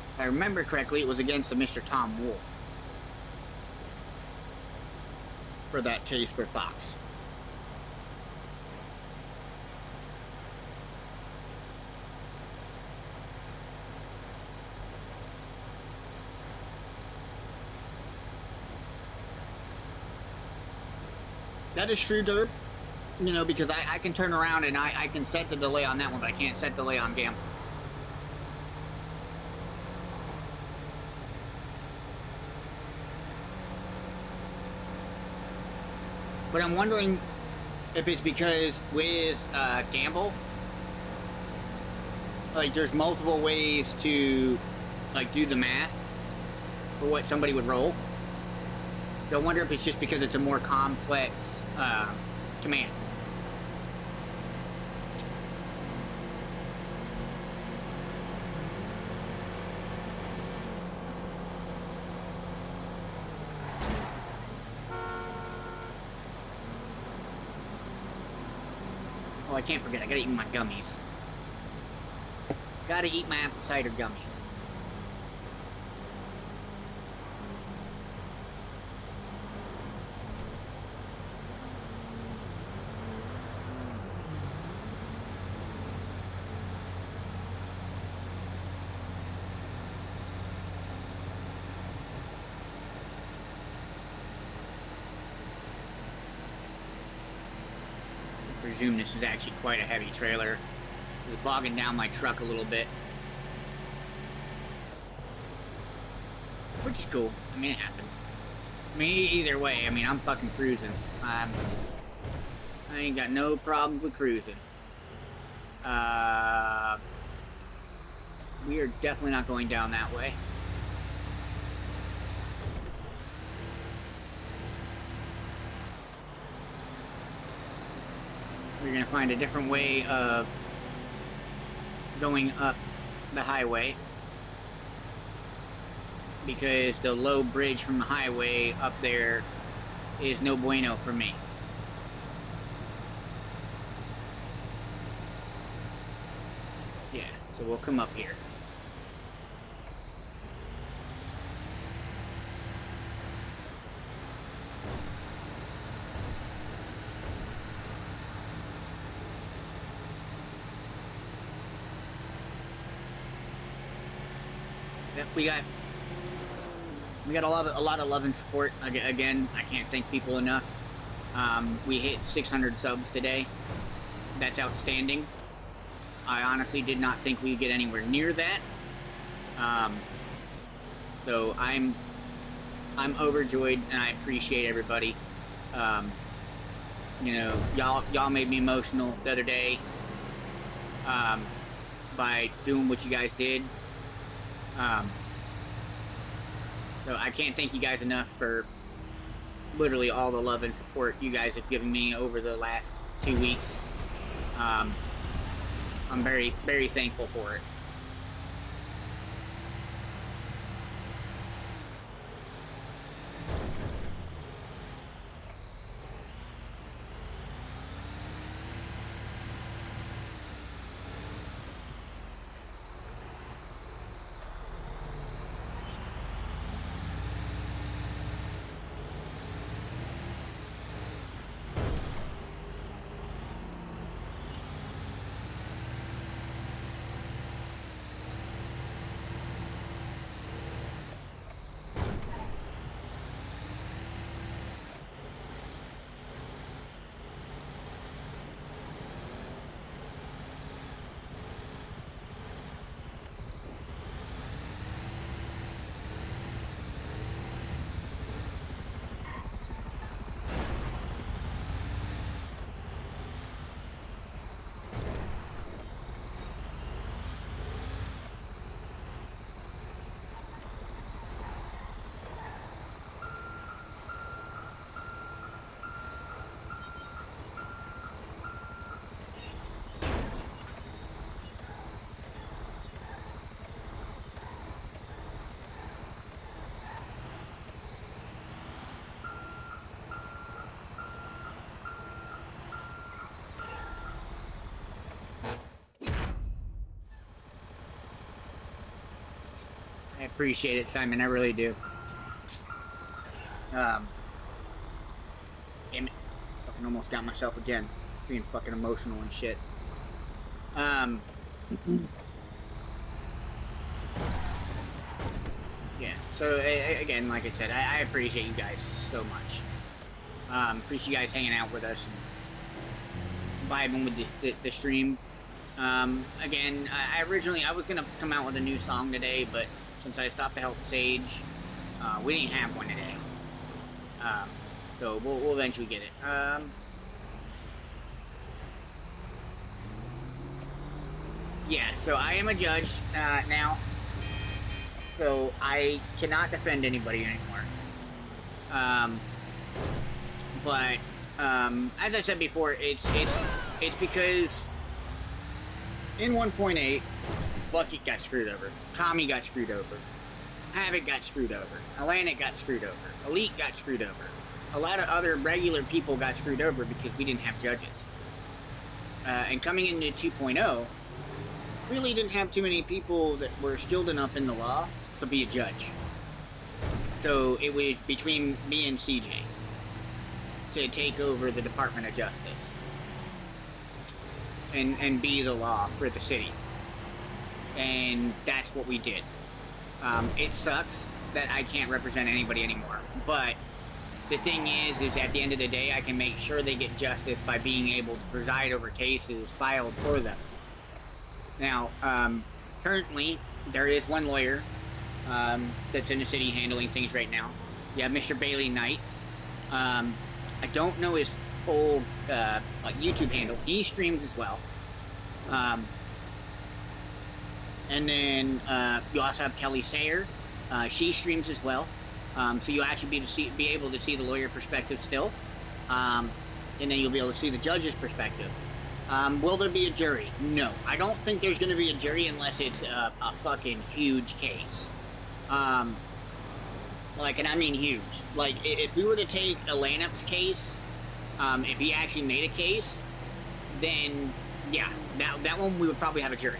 If I remember correctly, it was against a Mr. Tom Wolf for that case for Fox. That is true, Derp. You know, because I can turn around and I can set the delay on that one, but I can't set delay on Gamble. But I'm wondering if it's because with Gamble, like there's multiple ways to like do the math for what somebody would roll. So I wonder if it's just because it's a more complex command. Oh, I can't forget, I gotta eat my gummies. Gotta eat my apple cider gummies. I presume this is actually quite a heavy trailer. It was bogging down my truck a little bit. Which is cool. I mean, it happens. I mean, either way, I mean, I'm fucking cruising. I ain't got no problems with cruising. We are definitely not going down that way. We're gonna find a different way of going up the highway, because the low bridge from the highway up there is no bueno for me. Yeah, so we'll come up here. Yep, we got We got a lot of love and support. Again, I can't thank people enough. We hit 600 subs today. That's outstanding. I honestly did not think we'd get anywhere near that. So I'm overjoyed, and I appreciate everybody. You know, y'all made me emotional the other day by doing what you guys did. So I can't thank you guys enough for literally all the love and support you guys have given me over the last 2 weeks. I'm very, very thankful for it. I appreciate it, Simon. I really do. Damn it. Fucking almost got myself again. Being fucking emotional and shit. Yeah, so again, like I said, I appreciate you guys so much. Appreciate you guys hanging out with us and vibing with the stream. Again, I was gonna come out with a new song today, but since I stopped to help Sage, we didn't have one today. So we'll eventually get it. Yeah, so I am a judge now, so I cannot defend anybody anymore. But as I said before, it's because in 1.8, Bucket got screwed over, Tommy got screwed over, Havoc got screwed over, Atlantic got screwed over, Elite got screwed over. A lot of other regular people got screwed over because we didn't have judges. And coming into 2.0, really didn't have too many people that were skilled enough in the law to be a judge. So it was between me and CJ to take over the Department of Justice and be the law for the city. And that's what we did. It sucks that I can't represent anybody anymore, but the thing is at the end of the day, I can make sure they get justice by being able to preside over cases filed for them. Now, currently, there is one lawyer that's in the city handling things right now. You have Mr. Bailey Knight. I don't know his full YouTube handle. He streams as well. And then you also have Kelly Sayer. She streams as well. So you'll actually be able to see the lawyer perspective still. And then you'll be able to see the judge's perspective. Will there be a jury? No. I don't think there's going to be a jury unless it's a fucking huge case. And I mean huge. Like, if we were to take Alanup's case, if he actually made a case, then, yeah, that one we would probably have a jury.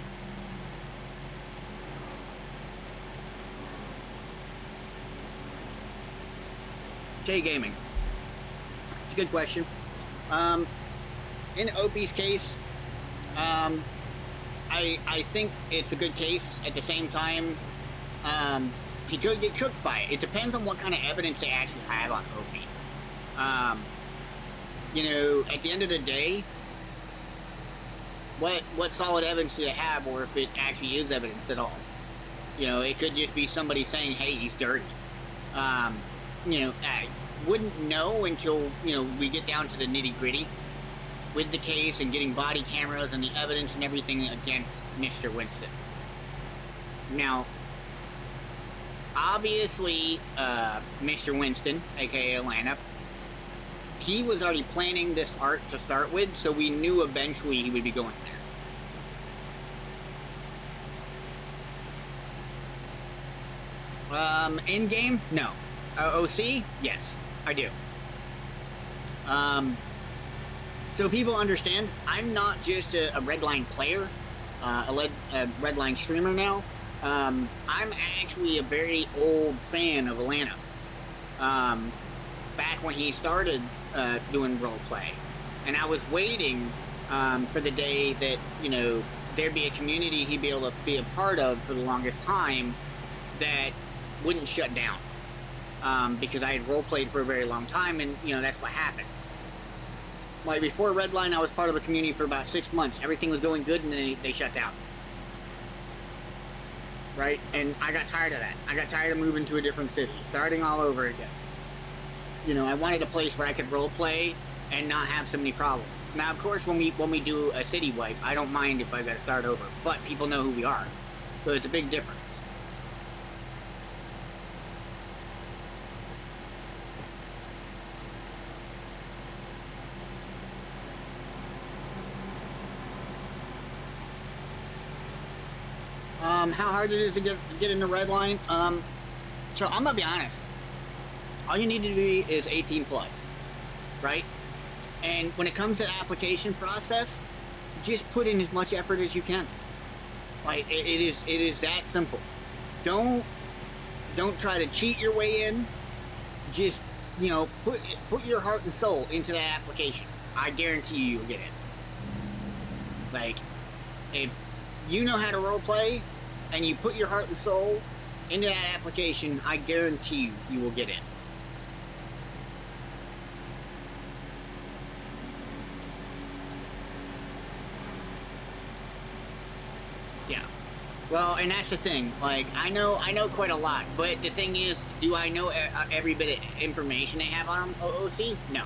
J Gaming. It's a good question. In Opie's case, I think it's a good case. At the same time, he could get cooked by it. It depends on what kind of evidence they actually have on OP. You know, at the end of the day, what solid evidence do they have, or if it actually is evidence at all? You know, it could just be somebody saying, hey, he's dirty. You know, I wouldn't know until, you know, we get down to the nitty-gritty with the case and getting body cameras and the evidence and everything against Mr. Winston. Now, obviously, Mr. Winston, aka Atlanta, he was already planning this art to start with, so we knew eventually he would be going there. In-game? No. OC? Yes, I do. So people understand, I'm not just a Redline player, a Redline streamer now. I'm actually a very old fan of Atlanta. Back when he started doing roleplay. And I was waiting for the day that, you know, there'd be a community he'd be able to be a part of for the longest time that wouldn't shut down. Because I had roleplayed for a very long time, and, you know, that's what happened. Like, before Redline, I was part of a community for about 6 months. Everything was going good, and then they shut down. Right? And I got tired of that. I got tired of moving to a different city, starting all over again. You know, I wanted a place where I could roleplay and not have so many problems. Now, of course, when we do a city wipe, I don't mind if I gotta start over, but people know who we are. So it's a big difference. How hard it is to get into Redline? So I'm gonna be honest. All you need to be is 18 plus, right? And when it comes to the application process, just put in as much effort as you can. Like, it is that simple. Don't try to cheat your way in. Just, you know, put your heart and soul into that application. I guarantee you'll get it. Like, if you know how to roleplay and you put your heart and soul into that application, I guarantee you will get it. Yeah. Well, and that's the thing. Like, I know quite a lot, but the thing is, do I know every bit of information they have on OC? No.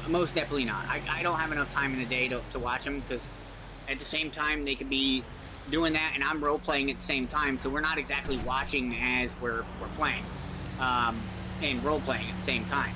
Most definitely not. I don't have enough time in the day to watch them, because at the same time they could be doing that and I'm role-playing at the same time, so we're not exactly watching as we're playing and role-playing at the same time.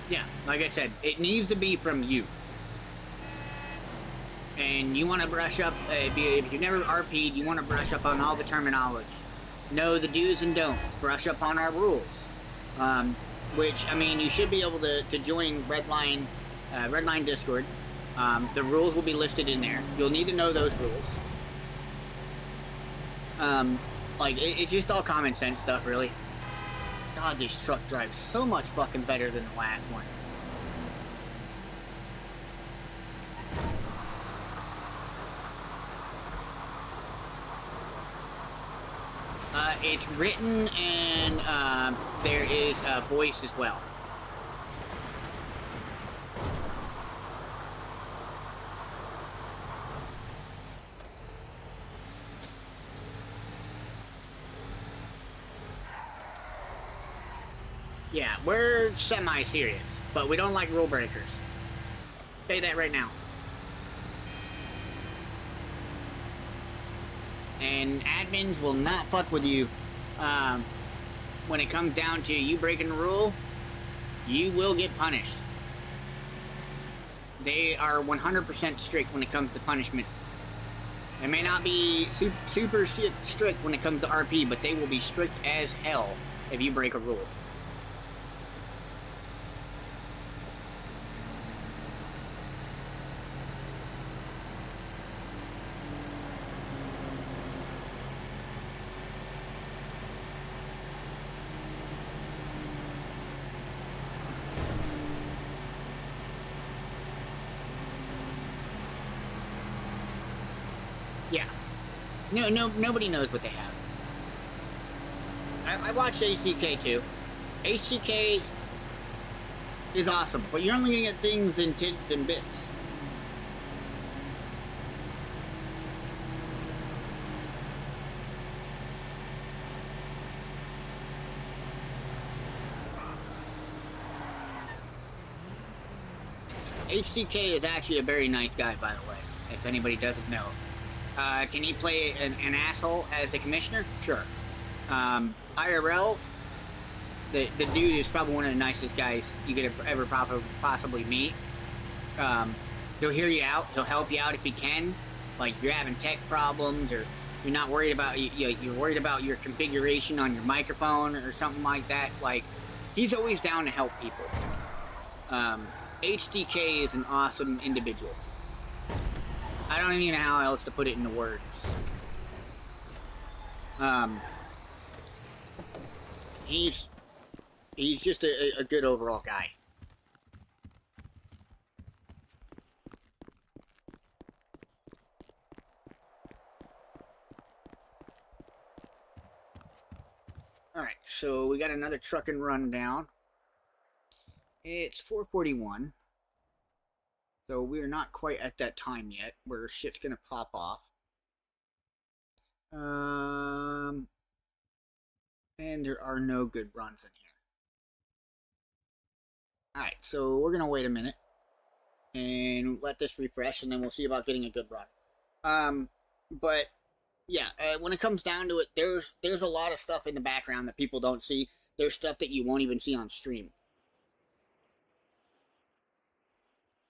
Yeah, like I said, it needs to be from you. And you want to brush up, if you've never RP'd, you want to brush up on all the terminology. Know the do's and don'ts. Brush up on our rules. Which, I mean, you should be able to join Redline Discord. The rules will be listed in there. You'll need to know those rules. Like, it's just all common sense stuff, really. God, this truck drives so much fucking better than the last one. It's written and there is a voice as well. Yeah, we're semi-serious, but we don't like rule breakers. Say that right now. And admins will not fuck with you. When it comes down to you breaking the rule, you will get punished. They are 100% strict when it comes to punishment. They may not be super strict when it comes to RP, but they will be strict as hell if you break a rule. Nobody knows what they have. I watched HTK too. HTK is awesome, but you're only gonna get things in tins and bits. HTK is actually a very nice guy, by the way, if anybody doesn't know. Can he play an asshole as the commissioner? Sure. IRL, the dude is probably one of the nicest guys you could ever possibly meet. He'll hear you out. He'll help you out if he can. Like, you're having tech problems, or you're not worried about you're worried about your configuration on your microphone or something like that. Like, he's always down to help people. HDK is an awesome individual. I don't even know how else to put it into words. He's just a good overall guy. Alright, so we got another trucking rundown. It's 4:41. So we're not quite at that time yet where shit's gonna pop off. And there are no good runs in here. Alright, so we're gonna wait a minute and let this refresh, and then we'll see about getting a good run. But yeah, when it comes down to it, there's a lot of stuff in the background that people don't see. There's stuff that you won't even see on stream.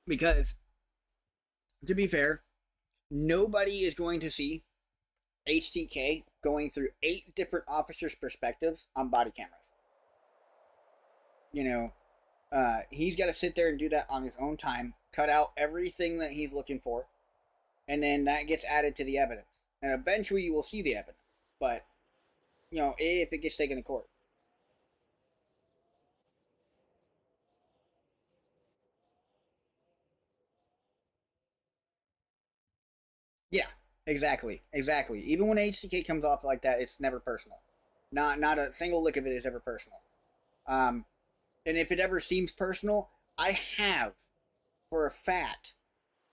Because, to be fair, nobody is going to see HTK going through 8 different officers' perspectives on body cameras. You know, he's got to sit there and do that on his own time, cut out everything that he's looking for, and then that gets added to the evidence. And eventually you will see the evidence, but, you know, if it gets taken to court. Yeah, exactly. Even when HTK comes off like that, it's never personal. Not a single lick of it is ever personal. And if it ever seems personal, I have, for a fact,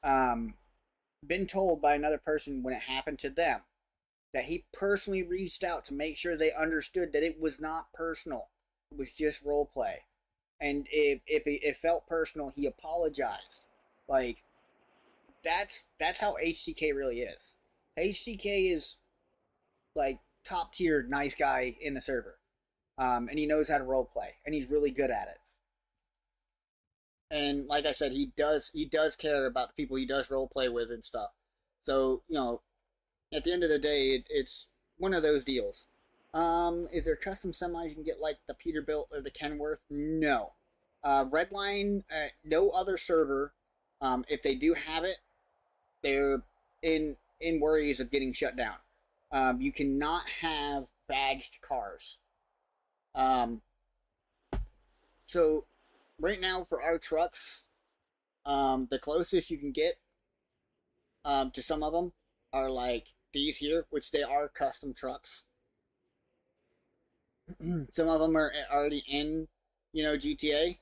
been told by another person when it happened to them that he personally reached out to make sure they understood that it was not personal. It was just role play. And if it felt personal, he apologized. Like, that's how HTK really is. HTK is like top tier nice guy in the server. And he knows how to role play, and he's really good at it. And like I said, he does care about the people he does role play with and stuff. So, you know, at the end of the day, it's one of those deals. Is there custom semis you can get like the Peterbilt or the Kenworth? No. Redline, no other server. If they do have it, they're in worries of getting shut down. You cannot have badged cars. So right now for our trucks, the closest you can get to some of them are like these here, which they are custom trucks. Some of them are already in, you know, GTA.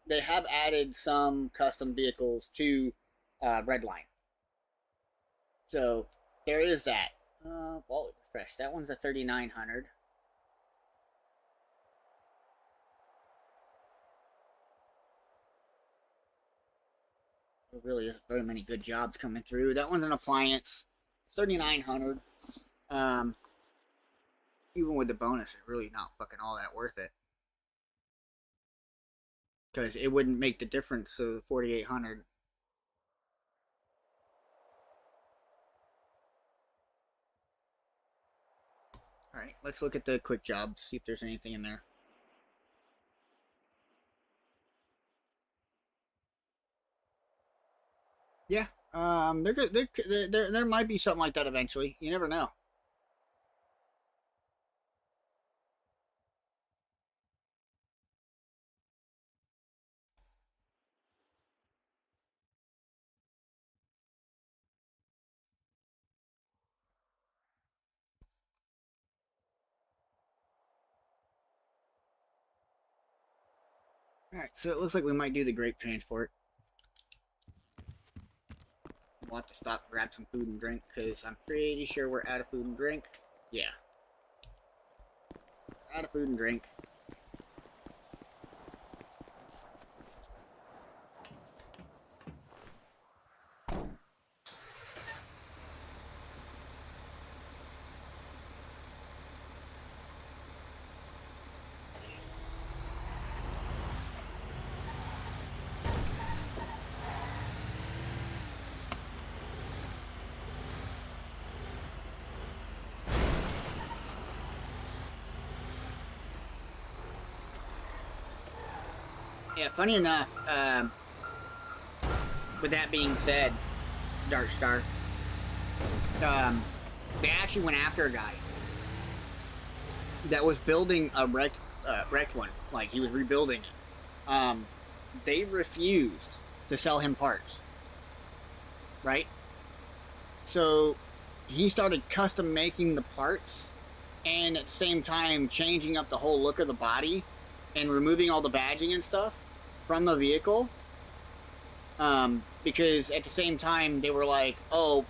They have added some custom vehicles to Redline. So there is that. Well, refresh. That one's a 3900. There really isn't very many good jobs coming through. That one's an appliance. It's 3900. Even with the bonus, it's really not fucking all that worth it. Because it wouldn't make the difference to the 4800. Alright, let's look at the quick jobs, see if there's anything in there. Yeah, there might be something like that eventually. You never know. Alright, so it looks like we might do the grape transport. We'll have to stop, grab some food and drink, because I'm pretty sure we're out of food and drink. Yeah. Out of food and drink. Yeah, funny enough, with that being said, Dark Star, they actually went after a guy that was building a wrecked one, like he was rebuilding it. They refused to sell him parts, right? So he started custom making the parts, and at the same time changing up the whole look of the body and removing all the badging and stuff from the vehicle, because at the same time they were like, oh,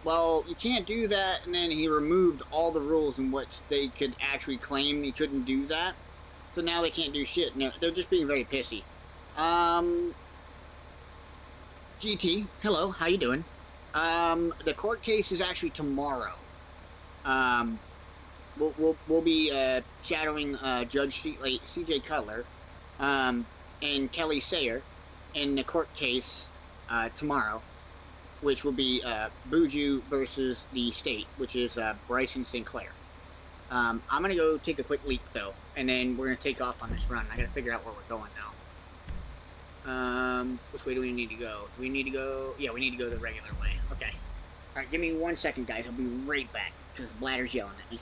well, you can't do that, and then he removed all the rules in which they could actually claim he couldn't do that, so now they can't do shit. No, they're just being very pissy. GT, hello, how you doing? The court case is actually tomorrow. We'll be shadowing Judge C.J. Cutler and Kelly Sayer in the court case tomorrow, which will be Buju versus the state, which is Bryson Sinclair. I'm gonna go take a quick leak though, and then we're gonna take off on this run. I gotta figure out where we're going now. Which way do we need to go? Do we need to go? Yeah, we need to go the regular way. Okay. All right, give me 1 second, guys. I'll be right back because the bladder's yelling at me.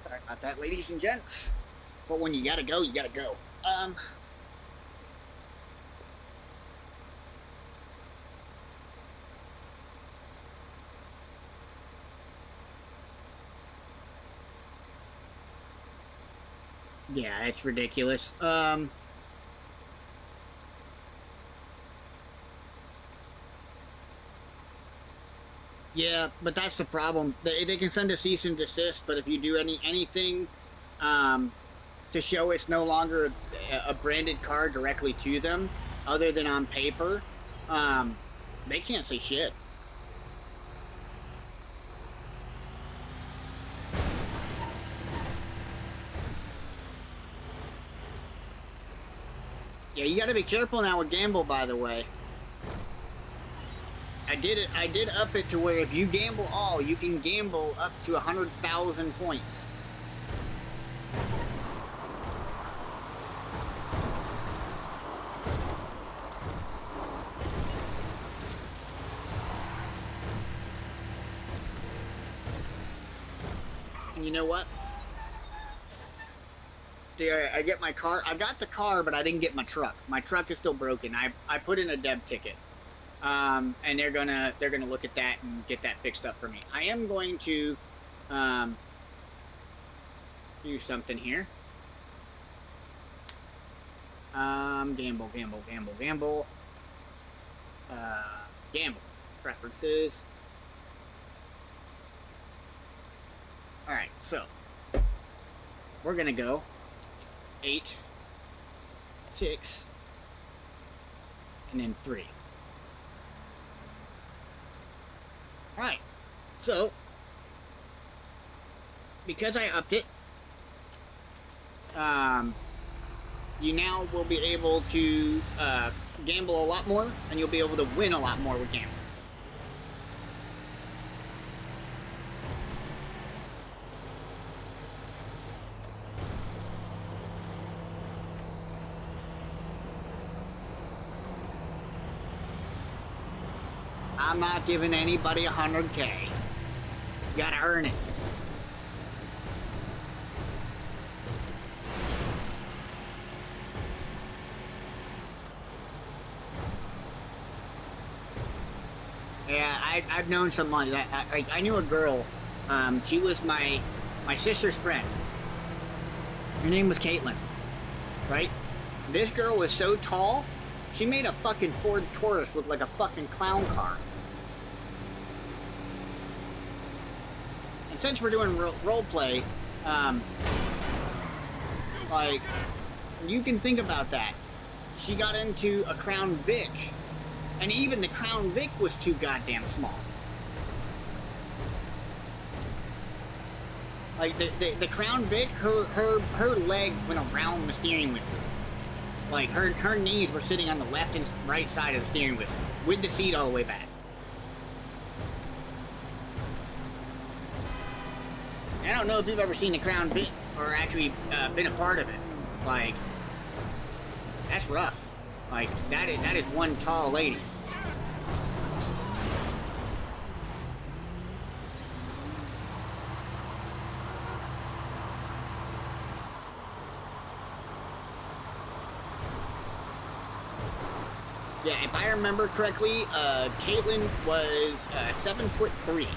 Sorry about that, ladies and gents. But when you gotta go, you gotta go. Yeah, it's ridiculous. Yeah, but that's the problem. They can send a cease and desist, but if you do anything to show it's no longer a branded car directly to them, other than on paper, they can't say shit. Yeah, you gotta be careful now with gamble, by the way. I did up it to where if you gamble all, you can gamble up to 100,000 points. And you know what? I get my car. I got the car, but I didn't get my truck. My truck is still broken. I put in a dev ticket. And they're gonna look at that and get that fixed up for me. I am going to do something here. Gamble. Gamble. Preferences. Alright, so we're gonna go 8, 6, and then 3. Alright, so because I upped it, you now will be able to gamble a lot more, and you'll be able to win a lot more with gambling. I'm not giving anybody 100K. You gotta earn it. Yeah, I've known someone like that. I knew a girl. She was my sister's friend. Her name was Caitlin. Right? This girl was so tall, she made a fucking Ford Taurus look like a fucking clown car. And since we're doing role play, like, you can think about that. She got into a Crown Vic, and even the Crown Vic was too goddamn small. Like, the Crown Vic, her legs went around the steering wheel. Like, her knees were sitting on the left and right side of the steering wheel, with the seat all the way back. I don't know if you've ever seen the Crown Vic, or actually been a part of it. Like, that's rough. Like, that is one tall lady. Yeah, if I remember correctly, Caitlin was 7'3".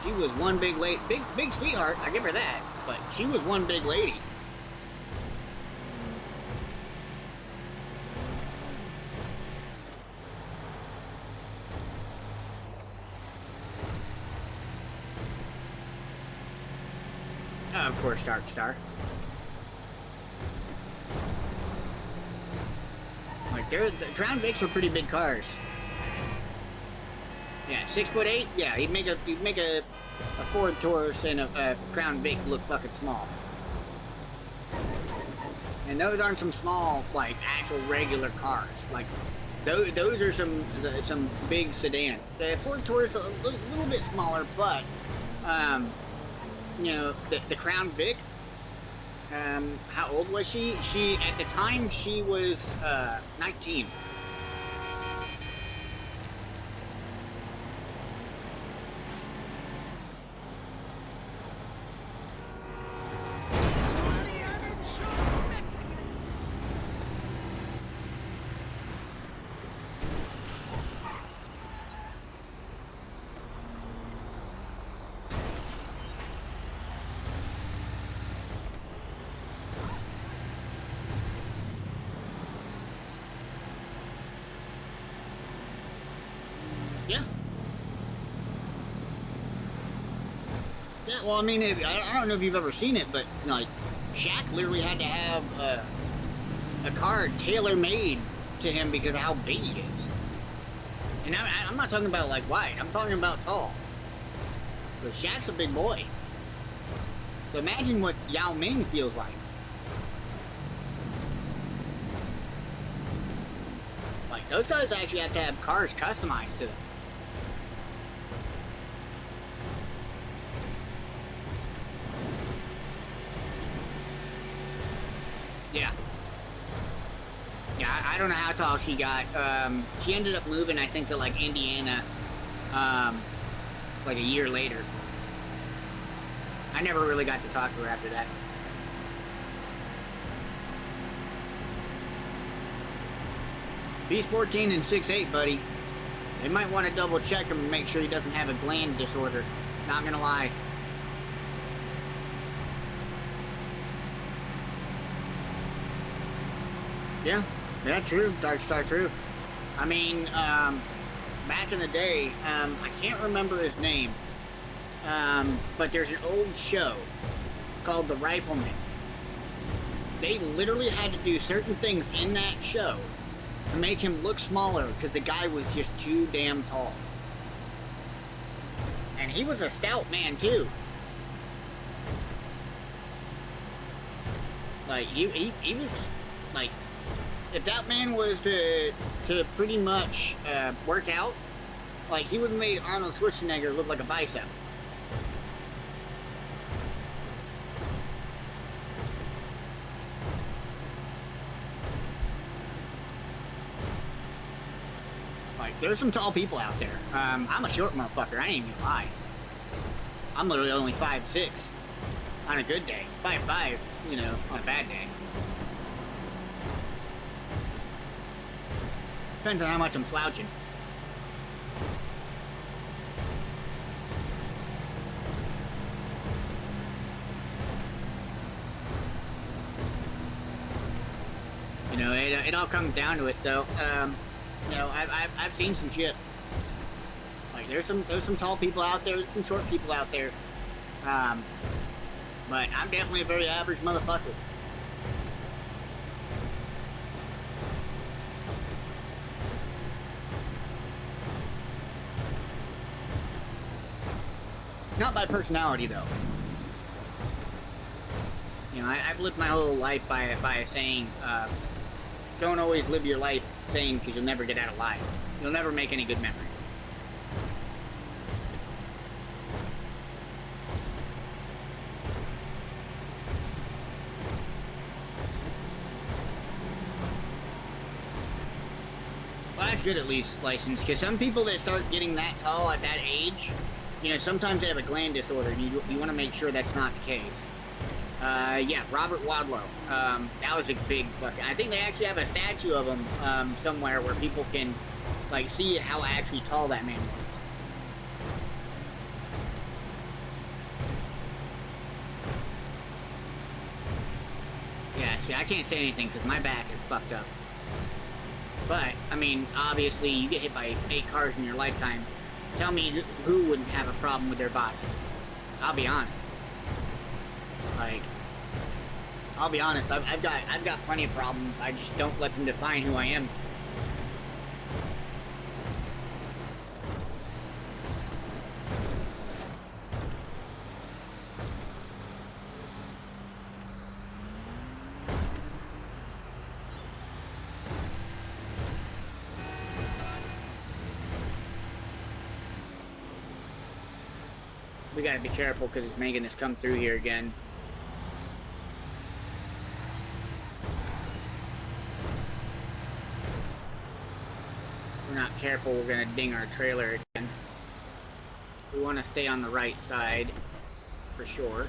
She was one big lady, big sweetheart. I give her that, but she was one big lady. Of course, Dark Star. Like, the Crown Vics are pretty big cars. Yeah, 6'8". Yeah, he'd make a Ford Taurus and a Crown Vic look fucking small. And those aren't some small, like, actual regular cars. Like, those are some big sedans. The Ford Taurus a little bit smaller, but you know, the Crown Vic. How old was she? At the time she was 19. Yeah. Yeah, well, I mean, I don't know if you've ever seen it, but, like, Shaq literally had to have a car tailor-made to him because of how big he is. And I'm not talking about, like, wide. I'm talking about tall. But Shaq's a big boy. So imagine what Yao Ming feels like. Like, those guys actually have to have cars customized to them. Yeah. Yeah, I don't know how tall she got. She ended up moving, I think, to, like, Indiana, like, a year later. I never really got to talk to her after that. He's 14 and 6'8", buddy. They might want to double check him and make sure he doesn't have a gland disorder. Not gonna lie. Yeah, true. Dark Star, true. I mean, back in the day, I can't remember his name, but there's an old show called The Rifleman. They literally had to do certain things in that show to make him look smaller because the guy was just too damn tall. And he was a stout man, too. Like, he was, like, if that man was to pretty much work out, like, he would have made Arnold Schwarzenegger look like a bicep. Like, there's some tall people out there. I'm a short motherfucker, I ain't even lie. I'm literally only 5'6" on a good day. 5'5", you know, on a bad day. Depends on how much I'm slouching. You know, it all comes down to it, though. You know, I've seen some shit. Like, there's some tall people out there, there's some short people out there. But I'm definitely a very average motherfucker. Not by personality, though. You know, I've lived my whole life by a saying, don't always live your life sane because you'll never get out alive. You'll never make any good memories. Well, that's good at least, License, because some people that start getting that tall at that age, you know, sometimes they have a gland disorder, and you want to make sure that's not the case. Yeah, Robert Wadlow. That was a big fucking... I think they actually have a statue of him somewhere where people can, like, see how actually tall that man was. Yeah, see, I can't say anything because my back is fucked up. But, I mean, obviously, you get hit by 8 cars in your lifetime. Tell me who wouldn't have a problem with their body. I'll be honest. Like, I'll be honest, I've got plenty of problems. I just don't let them define who I am. We gotta be careful because it's making us come through here again. If we're not careful, we're gonna ding our trailer again. We want to stay on the right side, for sure.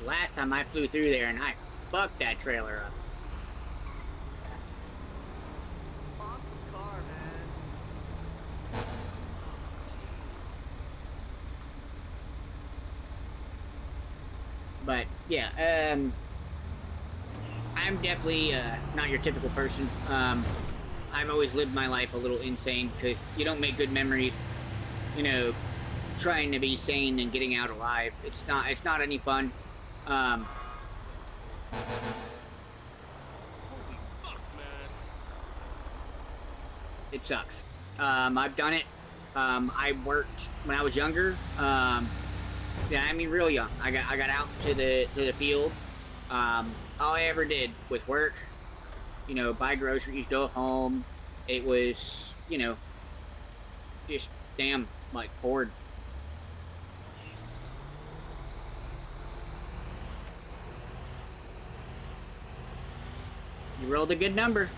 Last time I flew through there and I fucked that trailer up. Awesome car, man. But yeah, I'm definitely not your typical person. I've always lived my life a little insane because you don't make good memories, you know, trying to be sane and getting out alive. It's not any fun. Holy fuck, man. It sucks. I've done it. I worked when I was younger. Yeah, I mean real young. I got out to the field. All I ever did was work, you know, buy groceries, go home. It was, you know, just damn, like, bored. You rolled a good number.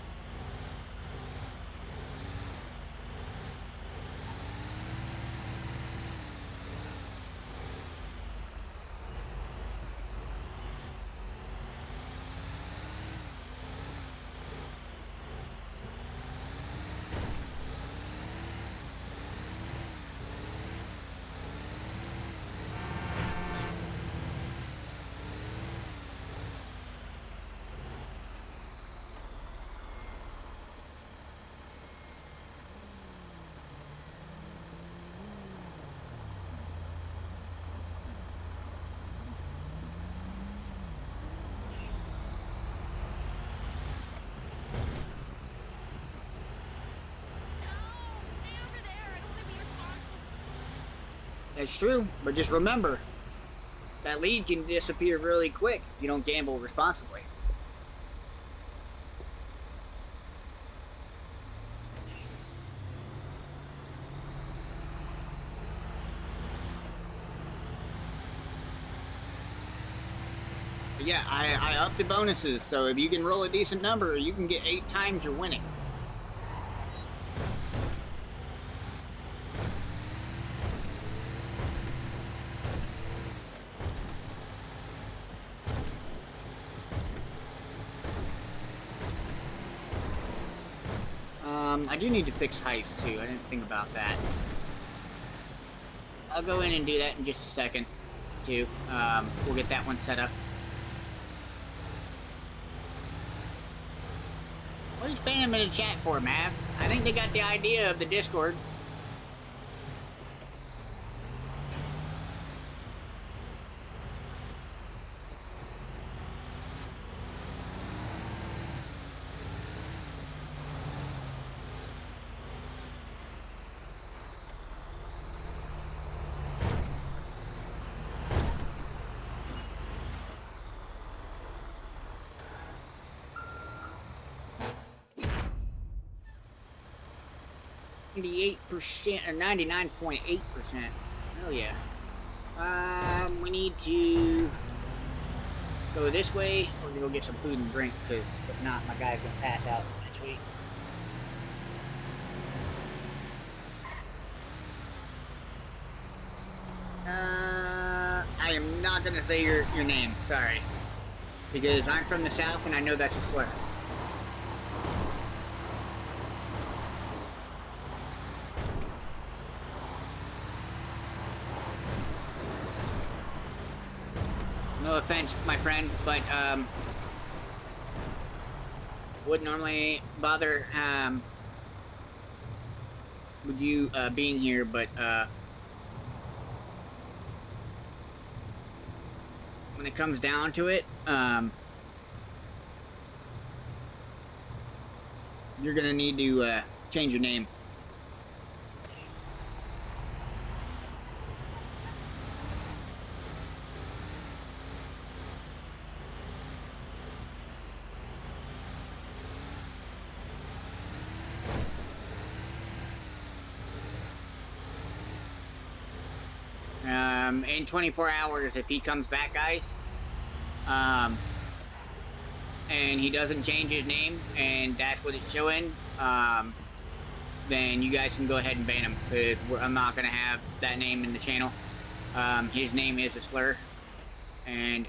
That's true, but just remember, that lead can disappear really quick if you don't gamble responsibly. But yeah, I upped the bonuses, so if you can roll a decent number, you can get 8 times your winning. I do need to fix heist too. I didn't think about that. I'll go in and do that in just a second too. We'll get that one set up. What are you spamming them in the chat for, Mav? I think they got the idea of the Discord. Or 99.8%. Hell yeah. We need to go this way or go get some food and drink, because if not, my guy's gonna pass out next week. I am not gonna say your name, sorry. Because I'm from the South and I know that's a slur. No offense, my friend, but wouldn't normally bother with you being here, but when it comes down to it, you're gonna need to change your name. In 24 hours, if he comes back, guys, and he doesn't change his name, and that's what it's showing, then you guys can go ahead and ban him, because I'm not going to have that name in the channel. His name is a slur, and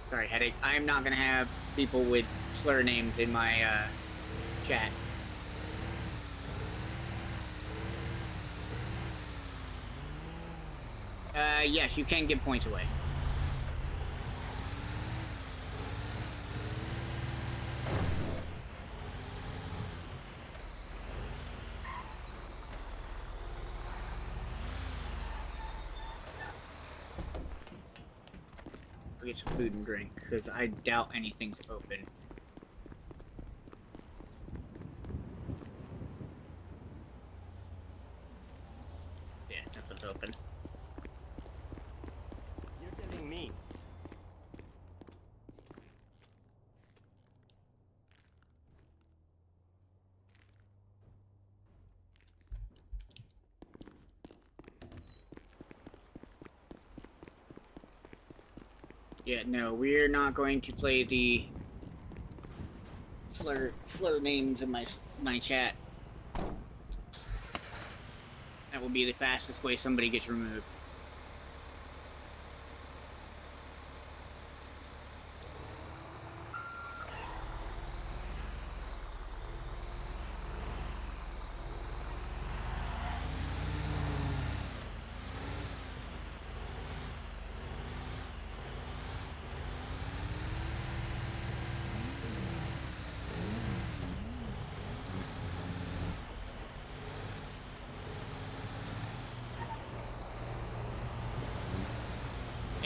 sorry, headache. I am not going to have people with slur names in my chat. Yes, you can give points away. We'll get some food and drink, because I doubt anything's open. Yeah, nothing's open. Me. Yeah, no, we're not going to play the slur names in my chat. That will be the fastest way somebody gets removed.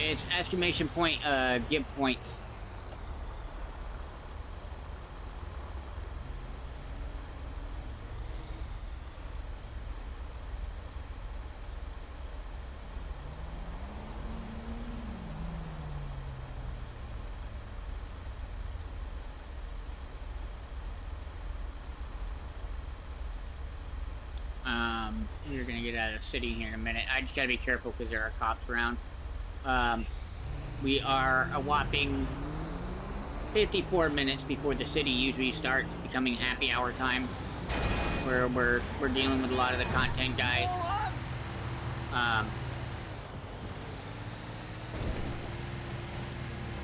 It's exclamation point, give points. You're gonna get out of the city here in a minute. I just gotta be careful because there are cops around. We are a whopping 54 minutes before the city usually starts becoming happy hour time, where we're dealing with a lot of the content guys.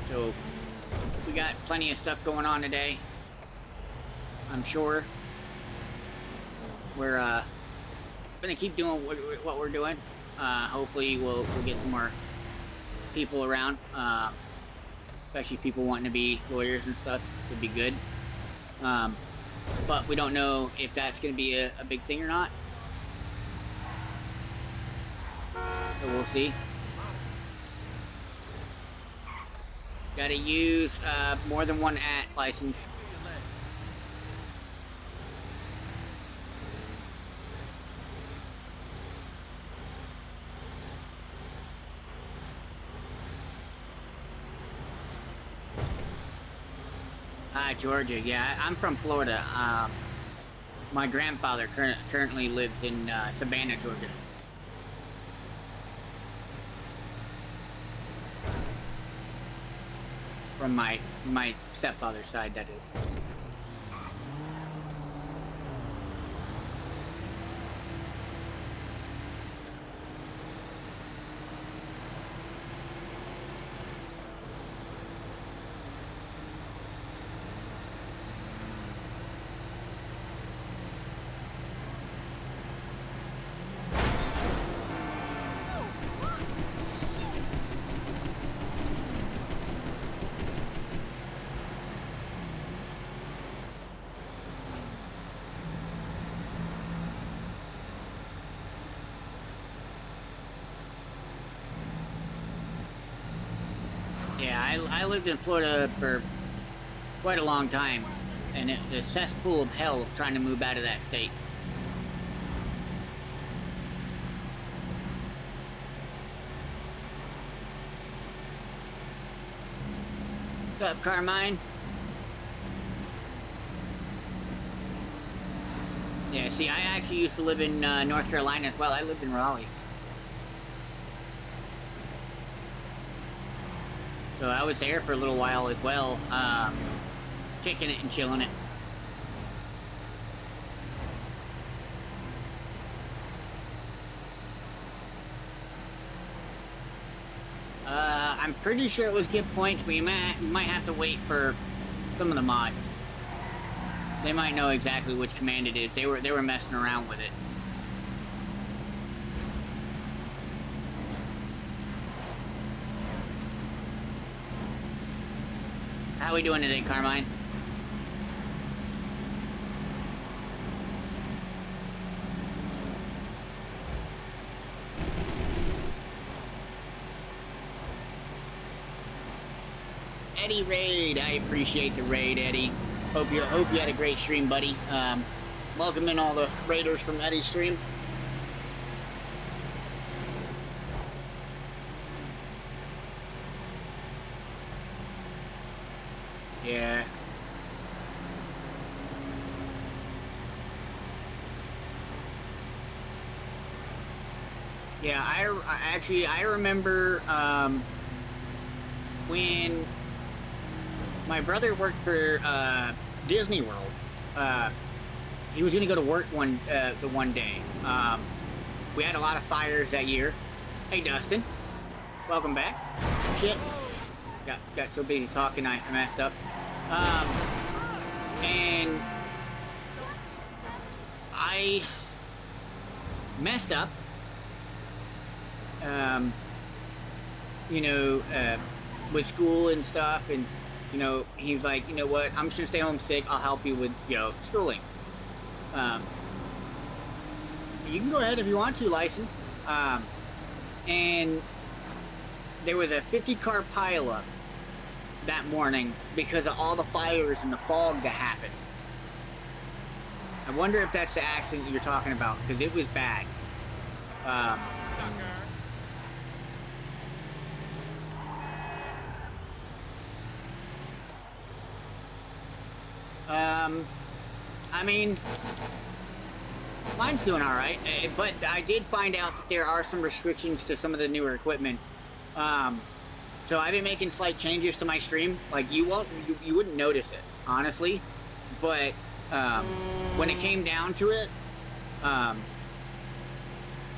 So we got plenty of stuff going on today. I'm sure we're gonna keep doing what we're doing. Hopefully we'll get some more people around, especially people wanting to be lawyers and stuff. Would be good. But we don't know if that's gonna be a big thing or not. So we'll see. Gotta use more than one license. Georgia. Yeah, I'm from Florida. My grandfather currently lives in Savannah, Georgia. From my stepfather's side, that is. Yeah, I lived in Florida for quite a long time, and it's a cesspool of hell of trying to move out of that state. What's up, Carmine? Yeah, see, I actually used to live in North Carolina as well. I lived in Raleigh. So I was there for a little while as well, kicking it and chilling it. I'm pretty sure it was give points, but you might have to wait for some of the mods. They might know exactly which command it is. They were messing around with it. How we doing today, Carmine? Eddie Raid, I appreciate the raid, Eddie. Hope you had a great stream, buddy. Welcome in all the raiders from Eddie's stream. Yeah. Yeah, I remember when my brother worked for Disney World. He was gonna go to work the one day. We had a lot of fires that year. Hey, Dustin, welcome back. Shit, got so busy talking I messed up. And I messed up. You know, with school and stuff, and you know, he's like, you know what, I'm just gonna stay home sick. I'll help you with, you know, schooling. You can go ahead if you want to, license. And there was a 50-car pileup that morning because of all the fires and the fog that happened. I wonder if that's the accident you're talking about, because it was bad. I mean, Mine's doing all right, but I did find out that there are some restrictions to some of the newer equipment. So I've been making slight changes to my stream. Like you wouldn't notice it, honestly. But when it came down to it, I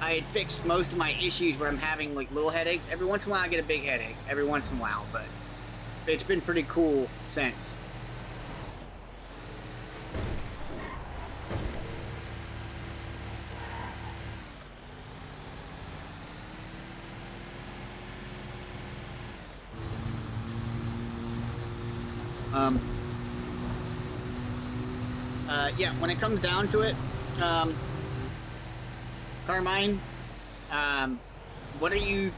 had fixed most of my issues where I'm having like little headaches. Every once in a while I get a big headache, every once in a while, but it's been pretty cool since. Yeah, when it comes down to it, Carmine, what are you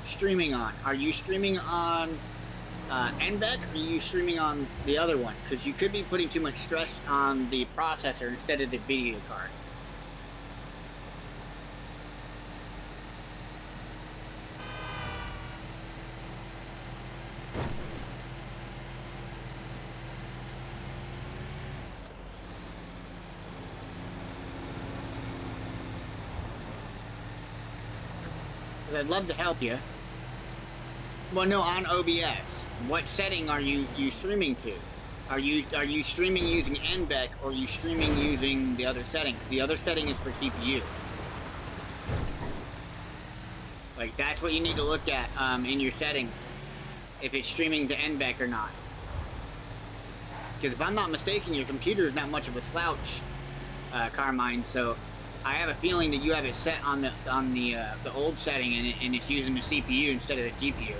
streaming on? Are you streaming on NVEC, or are you streaming on the other one? Because you could be putting too much stress on the processor instead of the video card. I'd love to help you. Well, no, on OBS. What setting are you streaming to? Are you streaming using NVEC, or are you streaming using the other settings? The other setting is for CPU. Like, that's what you need to look at in your settings, if it's streaming to NVEC or not. Because if I'm not mistaken, your computer is not much of a slouch, Carmine, so I have a feeling that you have it set on the old setting, and it's using the CPU instead of the GPU.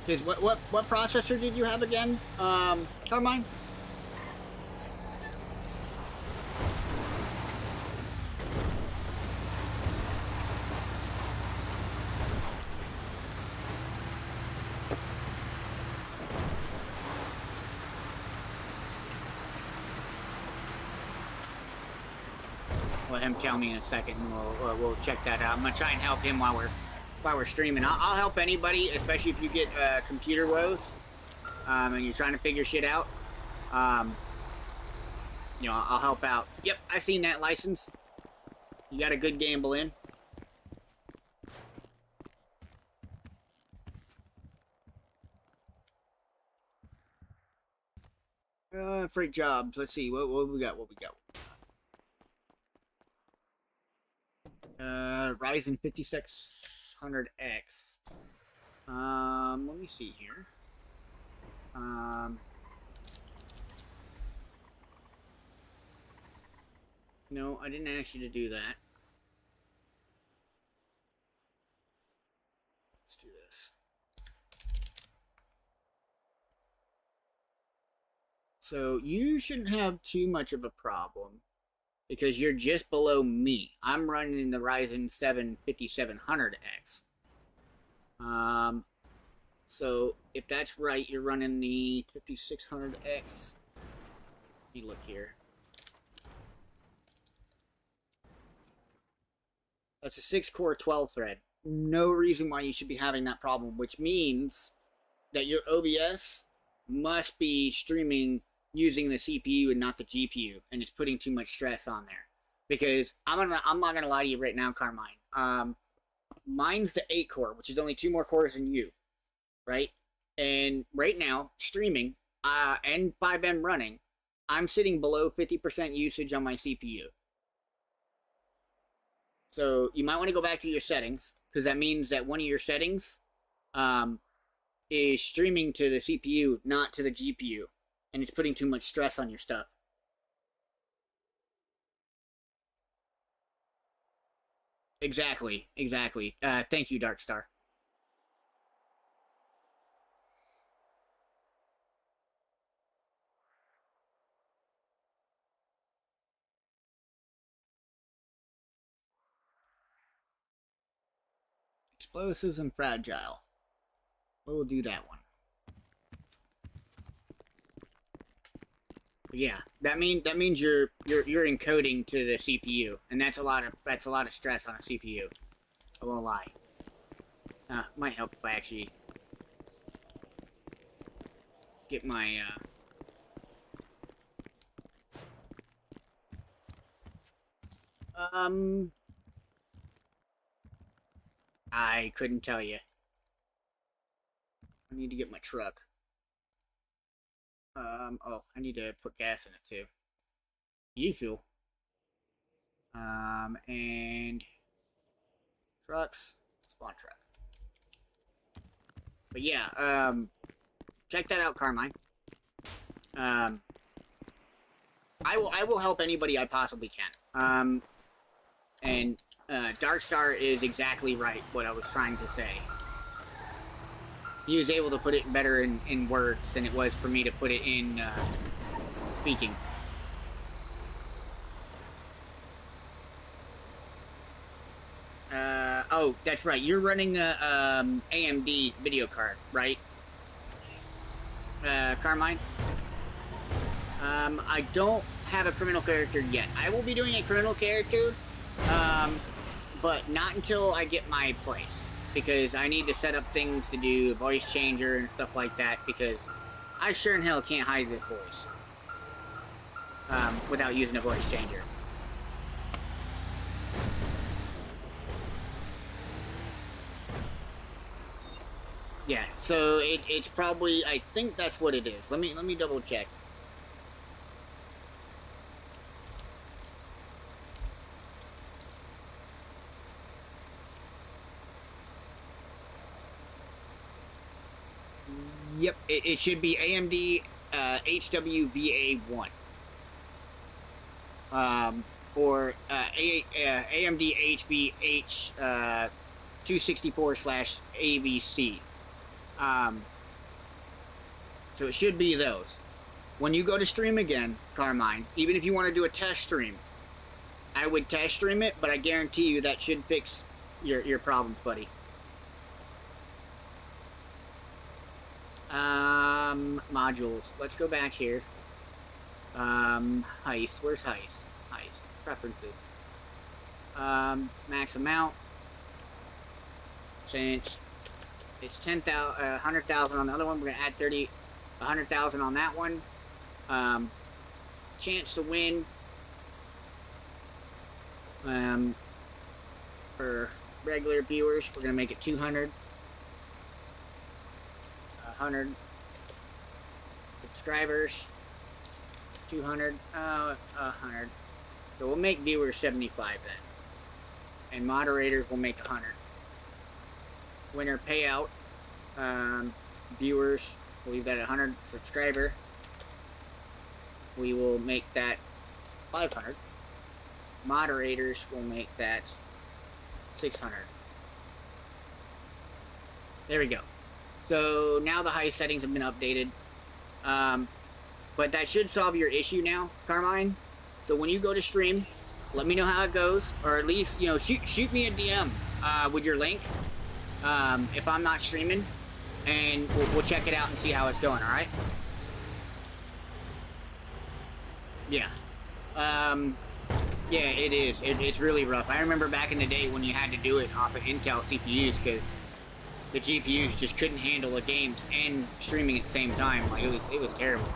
Because what processor did you have again, Carmine? Let him tell me in a second, and we'll check that out. I'm gonna try and help him while we're streaming. I'll help anybody, especially if you get computer woes, and you're trying to figure shit out. You know, I'll help out. Yep, I've seen that license. You got a good gamble in. Freight jobs. Let's see. What we got? What we got? Ryzen 5600X. Let me see here. No, I didn't ask you to do that. Let's do this. So you shouldn't have too much of a problem, because you're just below me. I'm running the Ryzen 7 5700X. So if that's right, you're running the 5600X. Let me look here. That's a 6-core 12-thread. No reason why you should be having that problem, which means that your OBS must be streaming using the CPU and not the GPU, and it's putting too much stress on there. Because I'm not gonna lie to you right now, Carmine. Mine's the 8-core, which is only 2 more cores than you, right? And right now, streaming, and 5M running, I'm sitting below 50% usage on my CPU. So you might want to go back to your settings, because that means that one of your settings is streaming to the CPU, not to the GPU, and it's putting too much stress on your stuff. Exactly. Thank you, Darkstar. Explosives and fragile. We'll do that one. But yeah, that means you're encoding to the CPU, and that's a lot of stress on a CPU. I won't lie. Might help if I actually get my, I couldn't tell you. I need to get my truck. Oh, I need to put gas in it too. E-fuel. And trucks, spawn truck. But yeah, check that out, Carmine. I will help anybody I possibly can. And Darkstar is exactly right what I was trying to say. He was able to put it better in words than it was for me to put it in speaking. Oh, that's right. You're running a AMD video card, right? Carmine? I don't have a criminal character yet. I will be doing a criminal character, but not until I get my place. Because I need to set up things to do a voice changer and stuff like that, because I sure in hell can't hide this voice without using a voice changer. Yeah, so it's probably, I think that's what it is. Let me double check. Yep, it should be AMD HWVA1. Or AMD HBH 264/ABC. So it should be those. When you go to stream again, Carmine, even if you want to do a test stream, I would test stream it, but I guarantee you that should fix your problems, buddy. Modules. Let's go back here. Heist. Where's Heist? Heist. Preferences. Max amount. Since it's 10,000, 100,000 on the other one, we're gonna add 100,000 on that one. Chance to win. For regular viewers, we're gonna make it 200. 100 subscribers, 200, 100. So we'll make viewers 75 then, and moderators will make 100. Winner payout, viewers, we'll leave that at 100. Subscriber, we will make that 500. Moderators will make that 600. There we go. So now the heist settings have been updated. But that should solve your issue now, Carmine. So when you go to stream, let me know how it goes, or at least, you know, shoot me a DM with your link if I'm not streaming, and we'll check it out and see how it's going, alright? Yeah. Yeah, it is. It's really rough. I remember back in the day when you had to do it off of Intel CPUs, because the GPUs just couldn't handle the games and streaming at the same time. Like, it was terrible.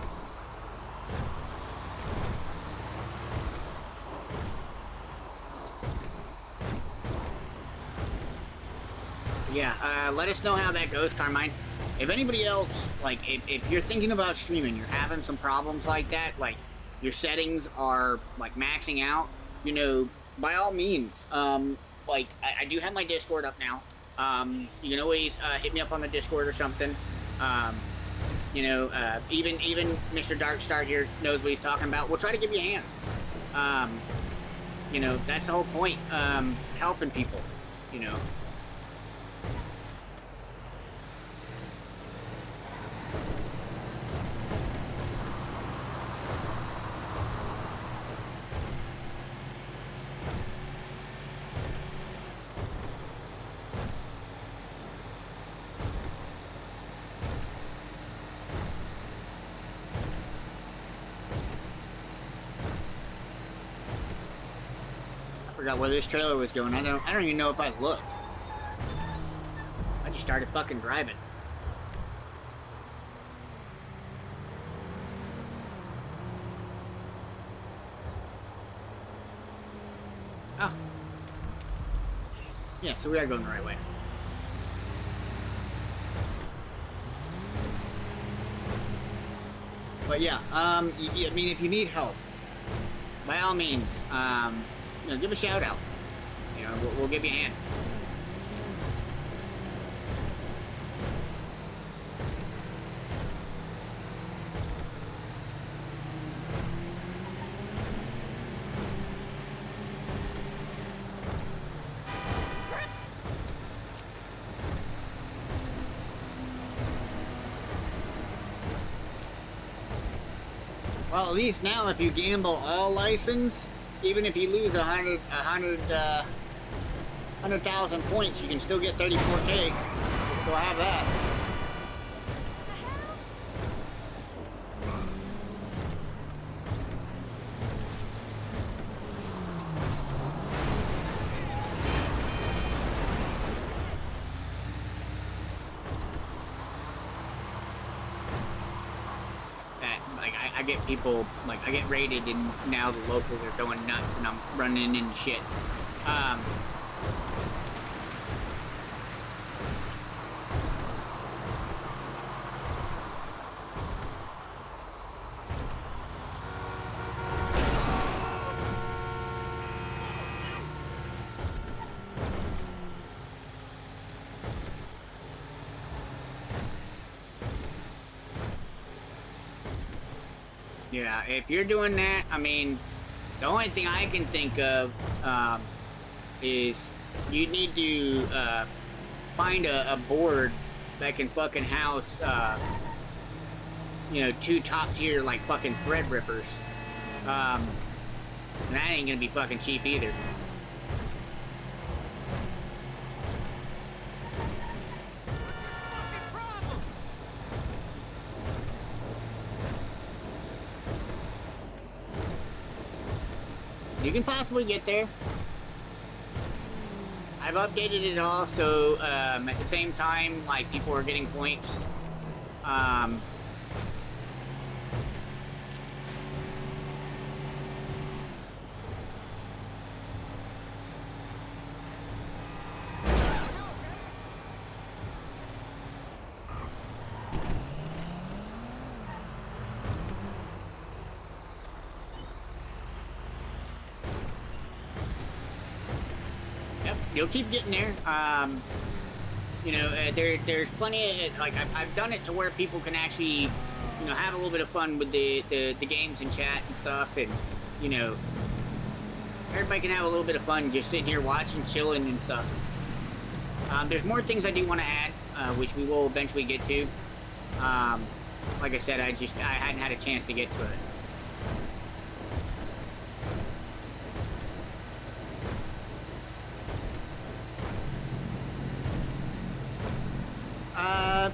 Yeah, let us know how that goes, Carmine. If anybody else, like, if you're thinking about streaming, you're having some problems like that, like, your settings are, like, maxing out, you know, by all means, like, I do have my Discord up now. You can always hit me up on the Discord or something. You know, even Mr. Darkstar here knows what he's talking about. We'll try to give you a hand. You know, that's the whole point. Helping people, you know. Forgot where this trailer was going. I don't even know if I looked. just started fucking driving. Oh. Yeah, so we are going the right way. But yeah, I mean, if you need help, by all means, you know, give a shout out. You know, we'll give you a hand. Well, at least now, if you gamble all license, even if you lose 100,000 points, you can still get 34K. You still have that. I get people, like, I get raided and now the locals are going nuts and I'm running into shit. Yeah, if you're doing that, I mean, the only thing I can think of is you need to find a board that can fucking house, you know, 2 top tier, like, fucking thread rippers. And that ain't gonna be fucking cheap either. You can possibly get there. I've updated it all, so at the same time, like, people are getting points. You'll keep getting there. You know, there's plenty of, like, I've done it to where people can actually, you know, have a little bit of fun with the games and chat and stuff, and, you know, everybody can have a little bit of fun just sitting here watching, chilling and stuff. There's more things I do want to add, which we will eventually get to. Like I said, I hadn't had a chance to get to it.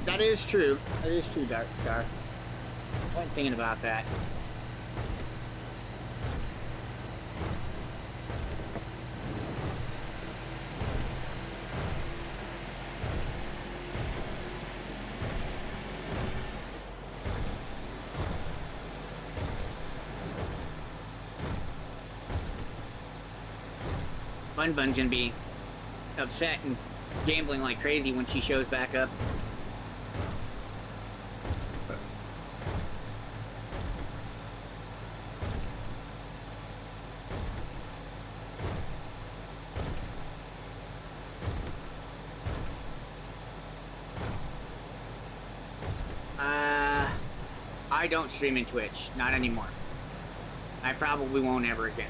That is true. That is true, Dark Star. I wasn't thinking about that. Bun Bun's gonna be upset and gambling like crazy when she shows back up. I don't stream in Twitch, not anymore. I probably won't ever again.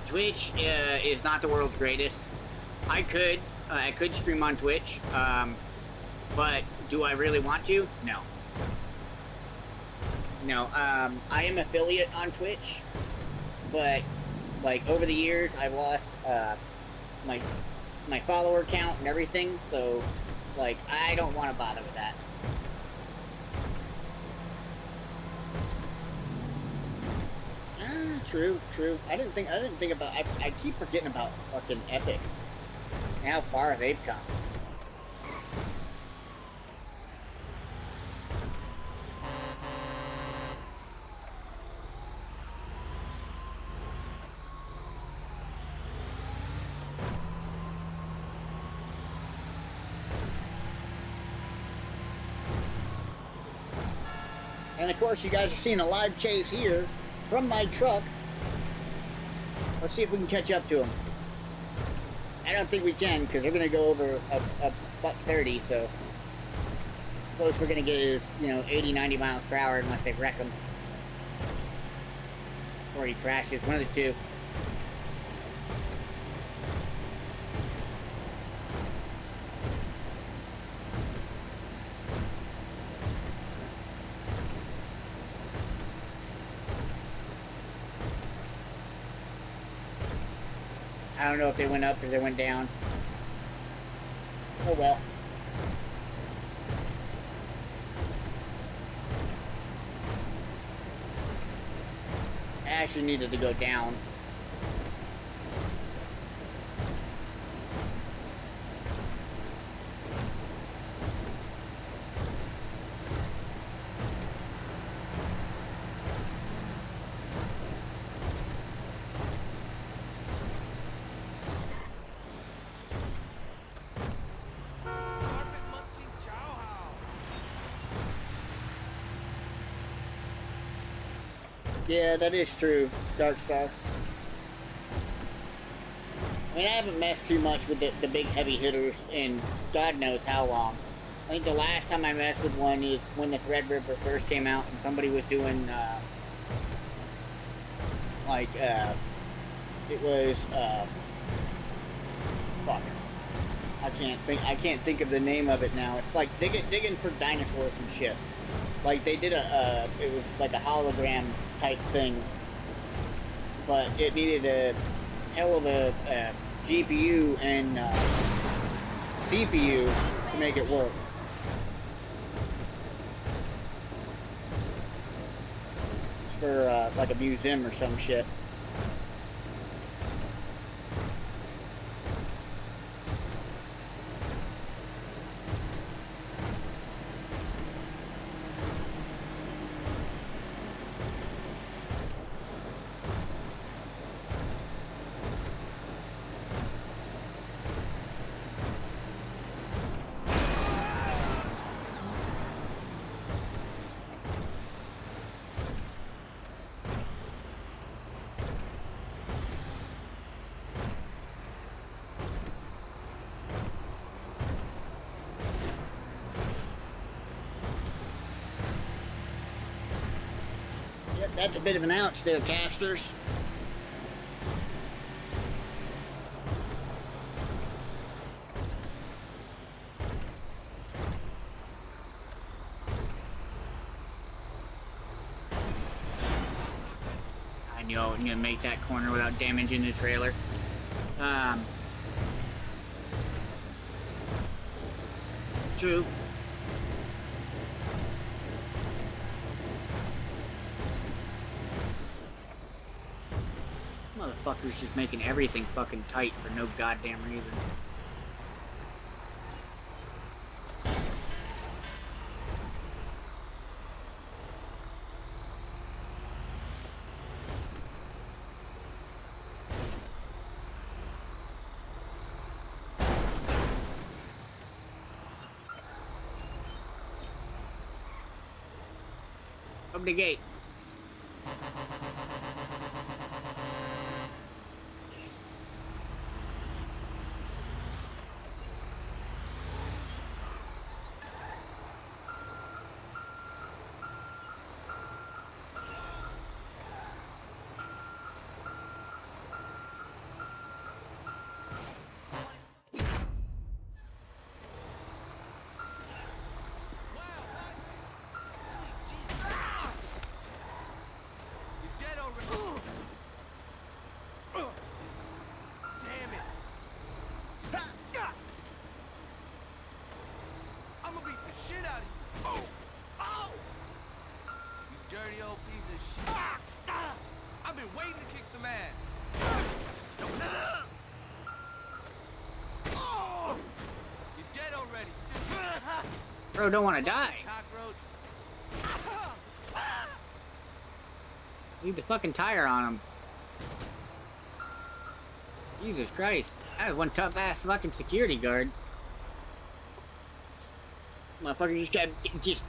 Twitch is not the world's greatest. I could stream on Twitch, but do I really want to? No. No, I am affiliate on Twitch, but, like, over the years, I've lost, my follower count and everything, so, like, I don't want to bother with that. true. I didn't think about. I keep forgetting about fucking Epic. And how far they've come. And of course, you guys are seeing a live chase here from my truck. Let's see if we can catch up to him. I don't think we can, because they're going to go over a buck 30, so close we're going to get is, 80, 90 miles per hour unless they wreck him. Or he crashes, one of the two. I don't know if they went up or they went down. Oh well. I actually needed to go down. Yeah, that is true, Darkstar. I mean, I haven't messed too much with the big heavy hitters in God knows how long. I think the last time I messed with one is when the Threadripper first came out and somebody was doing, it was, fuck. I can't think of the name of it now. It's like digging for dinosaurs and shit. Like they did it was like a hologram type thing, but it needed a hell of a GPU and CPU to make it work. It's for like a museum or some shit. That's a bit of an ouch there, casters. I knew I wasn't gonna make that corner without damaging the trailer. True. Motherfucker's just making everything fucking tight for no goddamn reason. Open the gate. man. You're dead already. Bro, don't want to die. Cockroach. Leave the fucking tire on him. Jesus Christ. That was one tough ass fucking security guard. Motherfucker just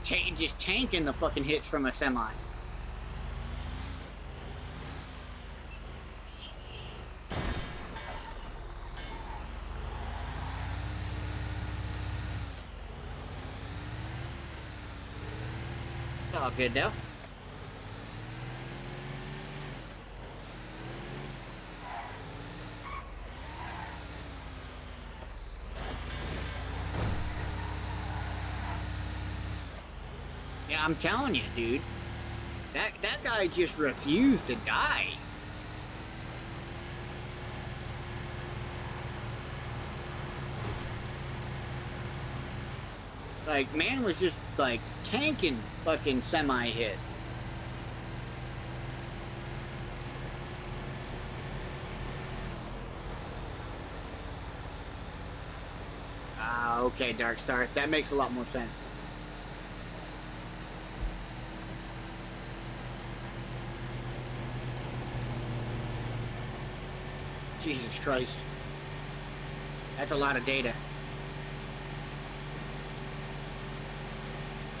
tanking the fucking hits from a semi. It's all good though. Yeah, I'm telling you, dude. That guy just refused to die. Like, man was just, like, tanking fucking semi-hits. Ah, okay, Darkstar. That makes a lot more sense. Jesus Christ. That's a lot of data.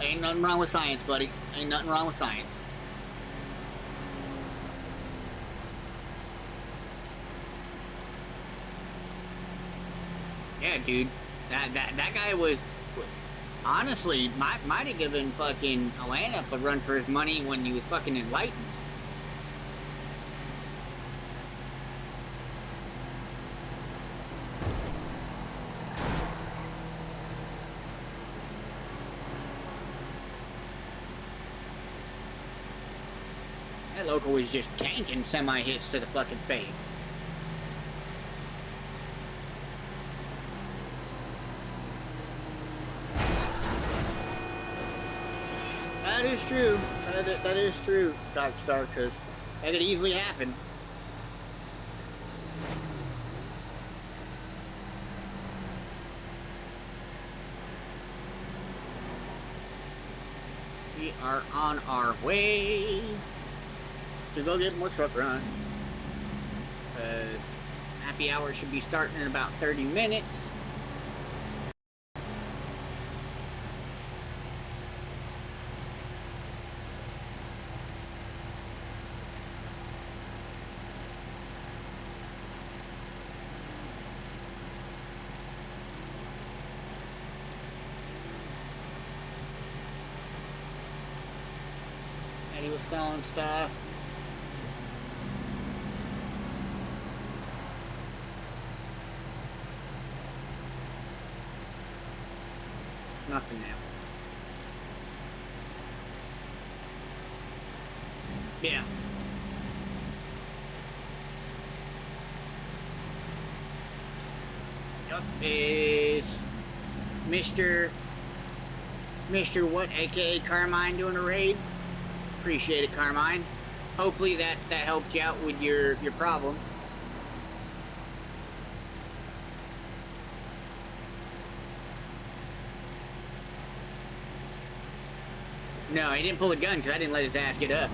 Ain't nothing wrong with science, buddy. Ain't nothing wrong with science. Yeah, dude. That guy was... Honestly, might have given fucking Atlanta a run for his money when he was fucking enlightened. That local was just tanking semi-hits to the fucking face. That is true. That is true, Darkstar, because that could easily happen. We are on our way to go get more truck run. Because happy hour should be starting in about 30 minutes. And he was selling stuff. Nothing now. Yeah. Yup, is Mr. What, aka Carmine, doing a raid? Appreciate it, Carmine. Hopefully that helped you out with your problems. No, he didn't pull a gun because I didn't let his ass get up.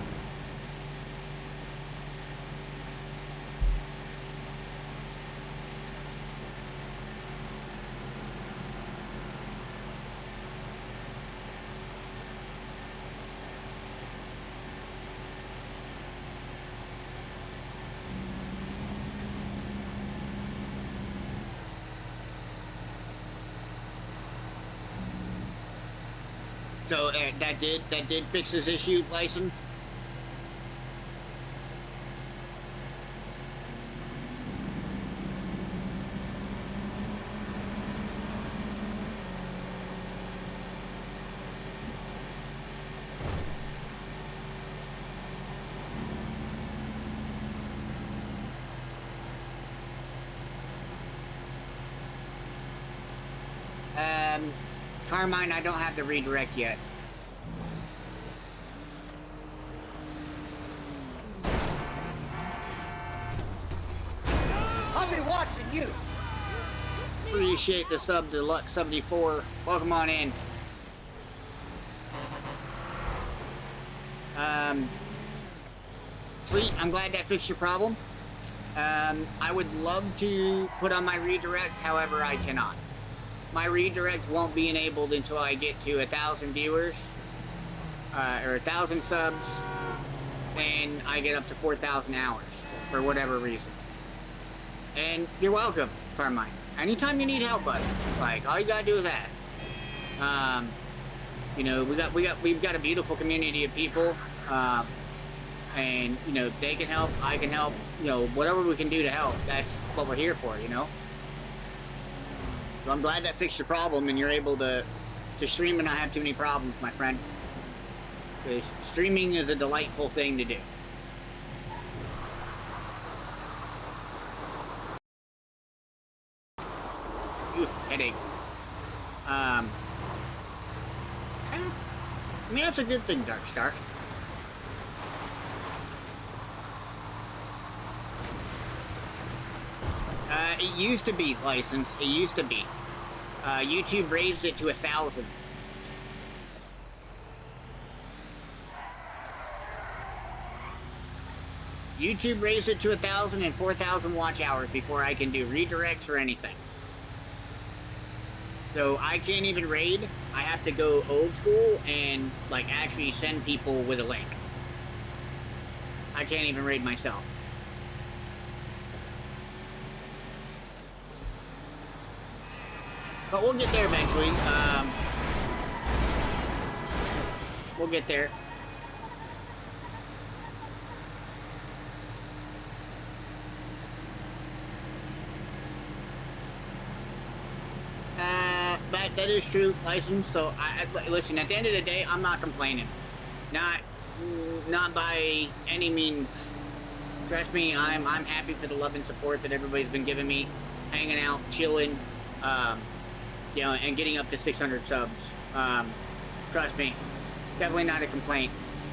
So that did fix his issue, license. Carmine, I don't have the redirect yet. I'll be watching you. Appreciate the sub to Lux 74. Welcome on in. Sweet, I'm glad that fixed your problem. I would love to put on my redirect, however, I cannot. My redirect won't be enabled until I get to 1,000 viewers, or 1,000 subs, and I get up to 4,000 hours, for whatever reason. And you're welcome, Carmine. Anytime you need help, buddy, like, all you gotta do is ask. You know, we've got a beautiful community of people, and, you know, they can help, I can help, you know, whatever we can do to help, that's what we're here for, you know? So I'm glad that fixed your problem and you're able to stream and not have too many problems, my friend. Because streaming is a delightful thing to do. Ooh, headache. I mean, that's a good thing, Darkstar. It used to be licensed. It used to be. YouTube raised it to 1,000. YouTube raised it to 1,000 and 4,000 watch hours before I can do redirects or anything. So I can't even raid. I have to go old school and like actually send people with a link. I can't even raid myself. But we'll get there eventually. We'll get there. But that is true, license. So listen. At the end of the day, I'm not complaining. Not by any means. Trust me, I'm happy for the love and support that everybody's been giving me, hanging out, chilling. You know, and getting up to 600 subs. Trust me, definitely not a complaint.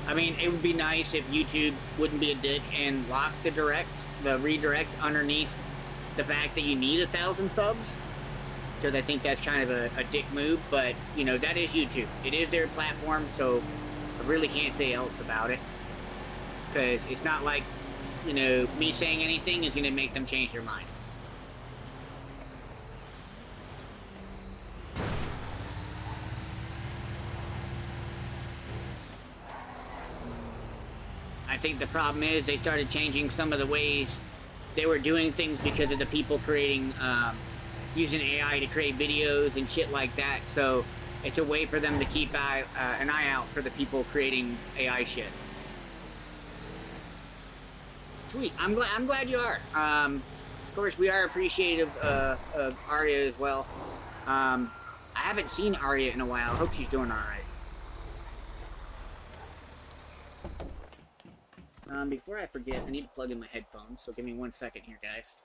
I mean, it would be nice if YouTube wouldn't be a dick and lock the redirect underneath the fact that you need 1,000 subs, because I think that's kind of a dick move, but, you know, that is YouTube. It is their platform, so I really can't say else about it, because it's not like, you know, me saying anything is going to make them change their mind. I think the problem is they started changing some of the ways they were doing things because of the people creating, using AI to create videos and shit like that. So it's a way for them to keep an eye out for the people creating AI shit. Sweet. I'm glad you are. Of course, we are appreciative of Arya as well. I haven't seen Arya in a while. I hope she's doing all right. Before I forget, I need to plug in my headphones, so give me 1 second here, guys.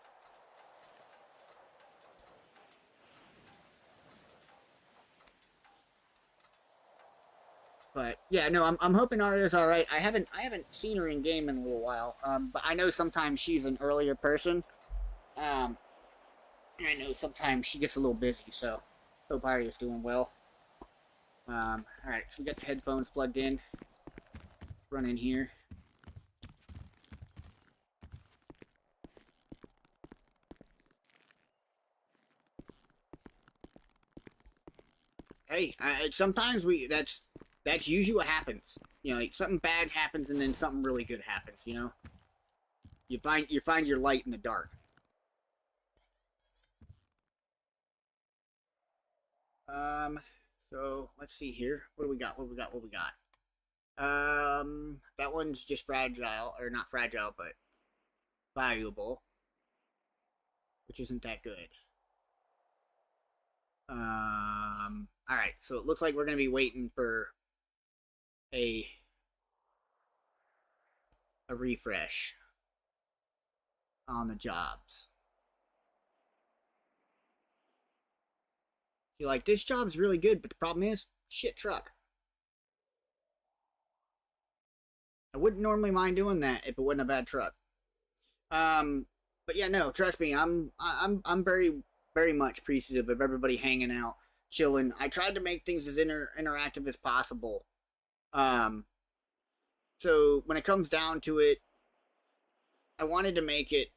But yeah, no, I'm hoping Arya's all right. I haven't seen her in game in a little while. But I know sometimes she's an earlier person. And I know sometimes she gets a little busy, so hope Arya's doing well. All right, so we got the headphones plugged in. Let's run in here. Hey, sometimes that's usually what happens. You know, like something bad happens and then something really good happens. You know, you find your light in the dark. So let's see here. What do we got? That one's just fragile, or not fragile, but valuable, which isn't that good. Alright, so it looks like we're going to be waiting for a refresh on the jobs. See, like, this job's really good, but the problem is, shit truck. I wouldn't normally mind doing that if it wasn't a bad truck. But But yeah, no, trust me, I'm very much appreciative of everybody hanging out, chilling. I tried to make things as interactive as possible. So when it comes down to it, I wanted to make it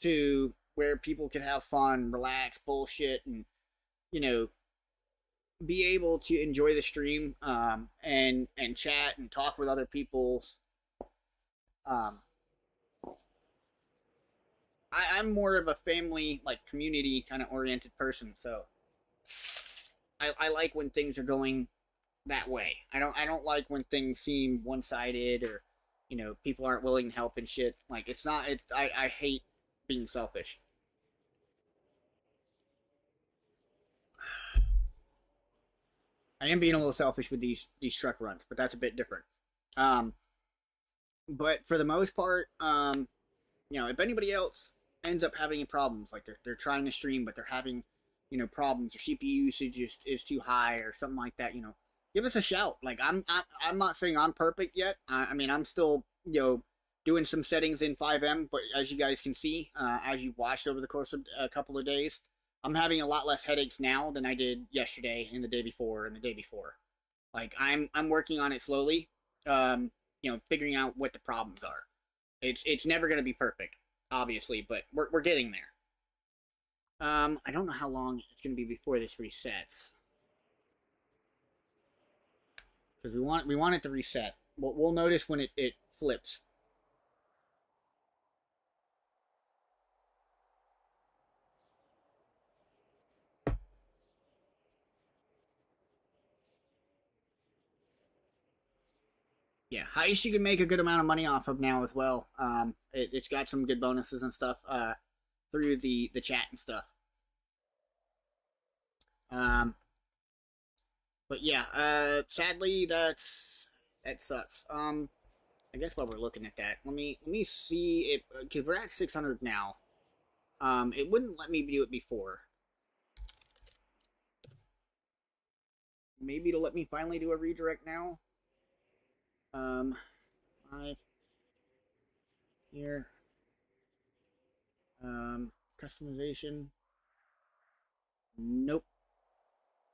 to where people could have fun, relax, bullshit, and be able to enjoy the stream, and chat and talk with other people. I'm more of a family, like community kind of oriented person, so I like when things are going that way. I don't like when things seem one sided, or people aren't willing to help and shit. Like it's not. I hate being selfish. I am being a little selfish with these truck runs, but that's a bit different. But for the most part, if anybody else ends up having any problems, like they're trying to stream but they're having problems, or CPU usage is too high or something like that, give us a shout. Like I'm not saying I'm perfect yet. I mean, I'm still doing some settings in 5M, but as you guys can see, as you watched over the course of a couple of days, I'm having a lot less headaches now than I did yesterday and the day before and the day before. Like I'm working on it slowly, figuring out what the problems are. It's never going to be perfect, obviously, but we're getting there. I don't know how long it's going to be before this resets, because we want it to reset. We'll notice when it flips. Yeah, Heist you can make a good amount of money off of now as well. It's got some good bonuses and stuff through the chat and stuff. But yeah, sadly that sucks. I guess while we're looking at that, let me see it, because we're at 600 now. It wouldn't let me do it before. Maybe it'll let me finally do a redirect now. Here. Customization. Nope.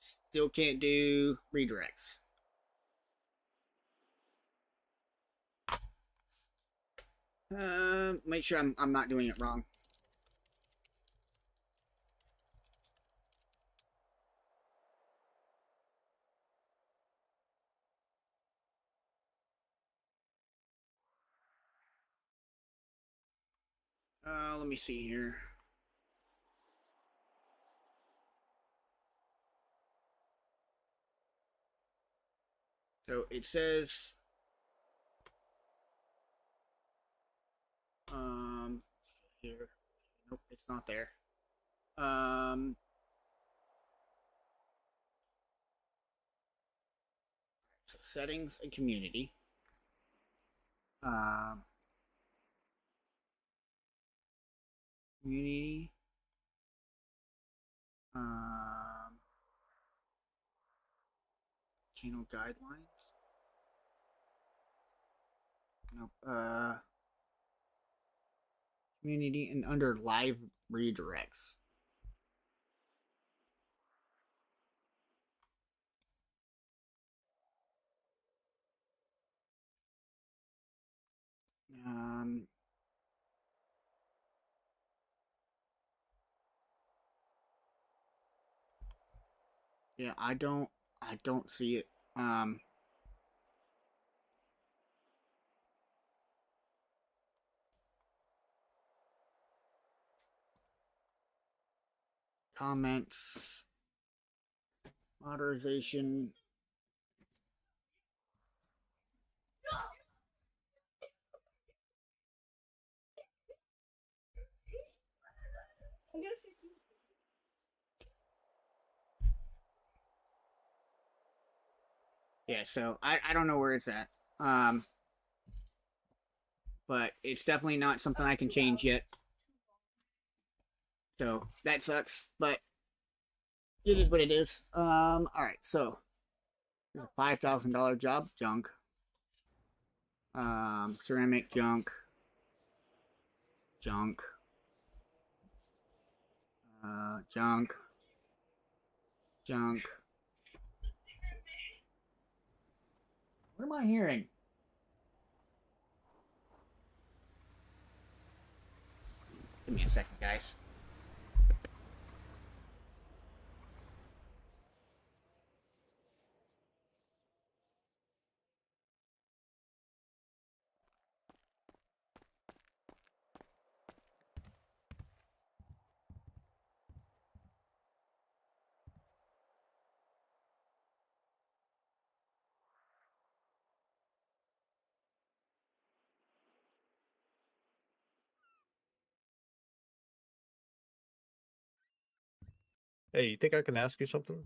Still can't do redirects. Make sure I'm not doing it wrong. Let me see here. So it says, here. Nope, it's not there. So settings and community. Community. Channel guidelines. Nope. Community and under live redirects. Yeah, I don't see it. Comments, modernization. Yeah, so I don't know where it's at. But it's definitely not something I can change yet. So that sucks, but it is what it is. Alright, so there's a $5,000 job, junk. Ceramic, junk. Junk. Junk. Junk. What am I hearing? Give me a second, guys. Hey, you think I can ask you something?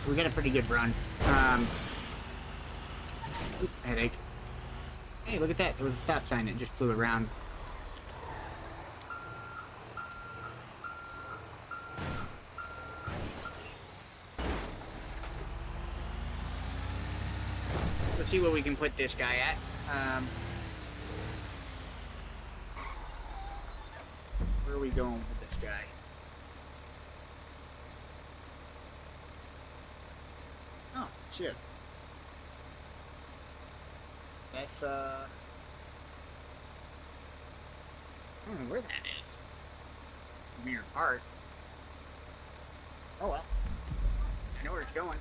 So we got a pretty good run. Headache. Hey, look at that. There was a stop sign that just flew around. Let's see where we can put this guy at. Where are we going with this guy? Oh, shit. That's, I don't know where that is. Mirror part. Oh well. I know where it's going.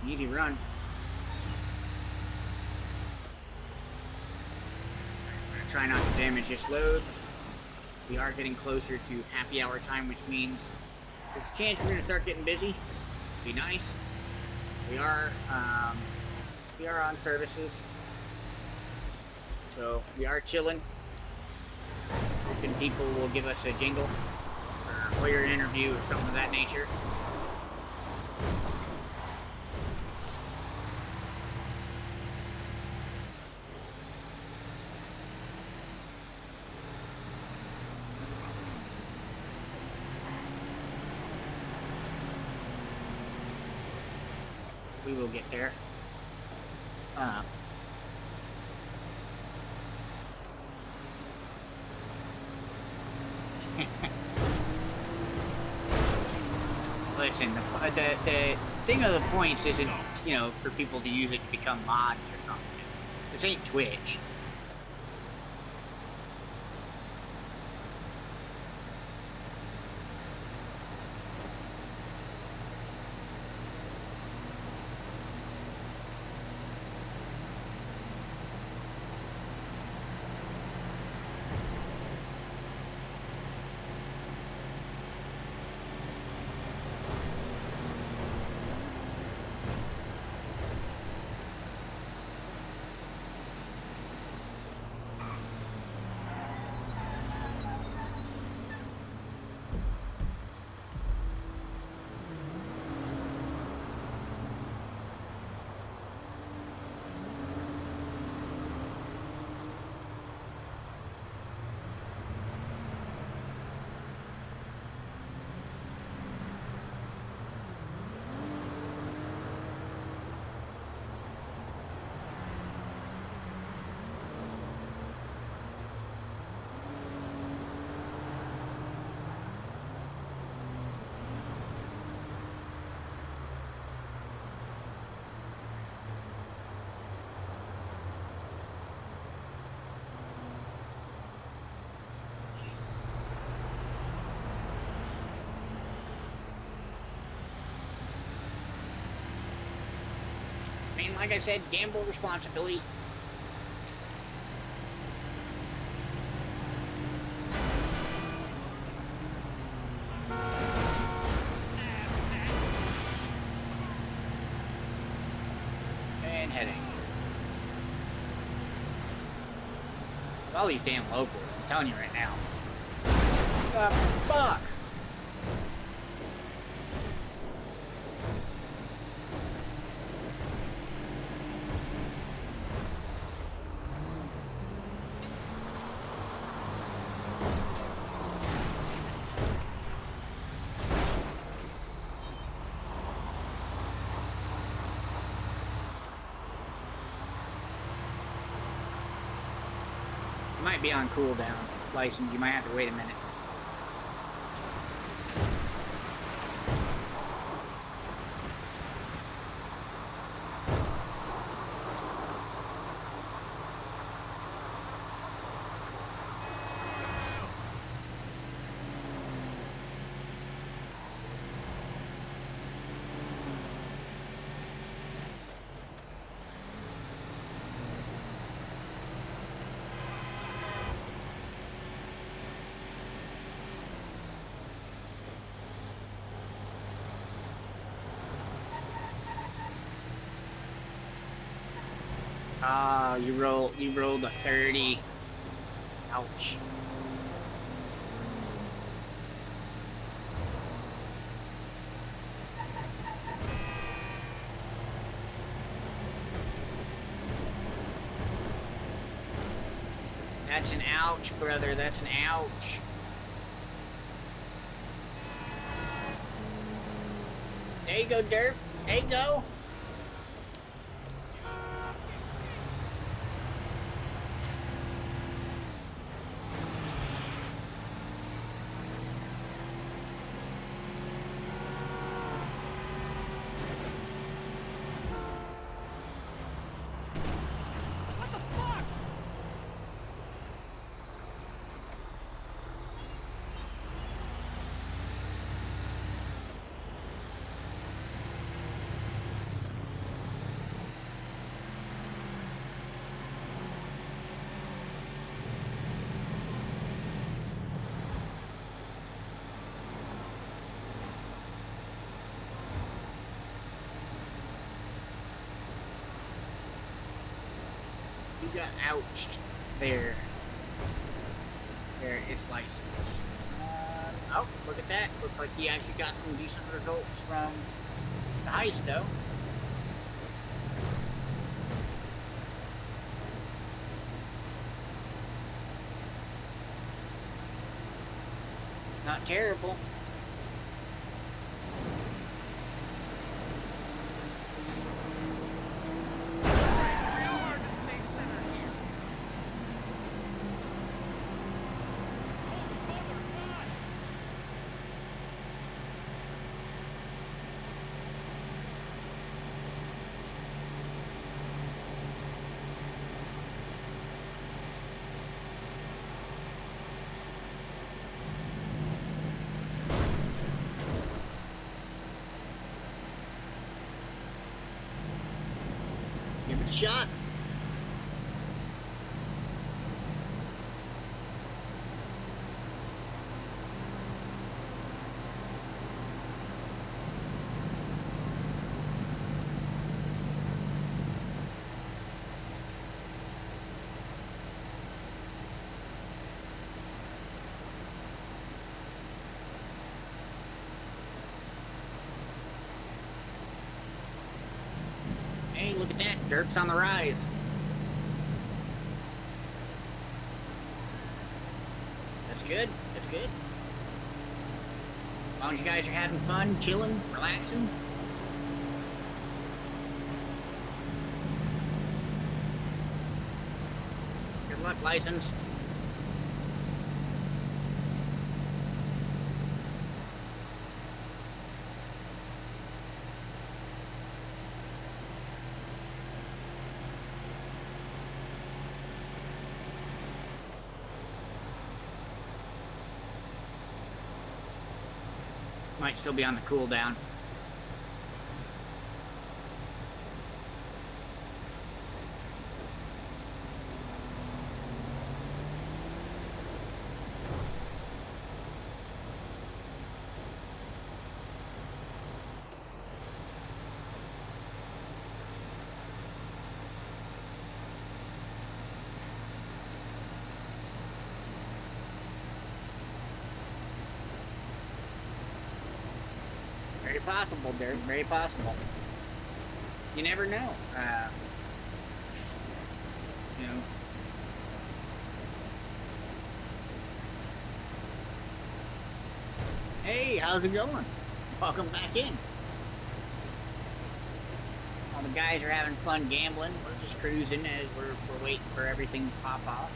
Easy run. I'm gonna try not to damage this load. We are getting closer to happy hour time, which means there's a chance we're gonna start getting busy. Be nice. We are on services, so we are chilling. Hoping people will give us a jingle or lawyer an interview or something of that nature. We will get there. Listen, the thing of the points isn't, you know, for people to use it to become mods or something. This ain't Twitch. I mean, like I said, gamble responsibly. And heading. All these damn locals, I'm telling you right now. Fuck! Might be on cooldown license. You might have to wait a minute. Ah, you rolled a 30. Ouch. That's an ouch, brother. That's an ouch. There you go, Derp. There you go. You got ouched there. There, it's license. Oh, look at that. Looks like he actually got some decent results from the heist, though. Not terrible. Good shot. Hey, look at that. Derp's on the rise. That's good. That's good. As long as you guys are having fun, chilling, relaxing. Good luck, license. Might still be on the cooldown. Very possible, Derek. Very possible. You never know. You know. Hey, how's it going? Welcome back in. All the guys are having fun gambling. We're just cruising as we're waiting for everything to pop off.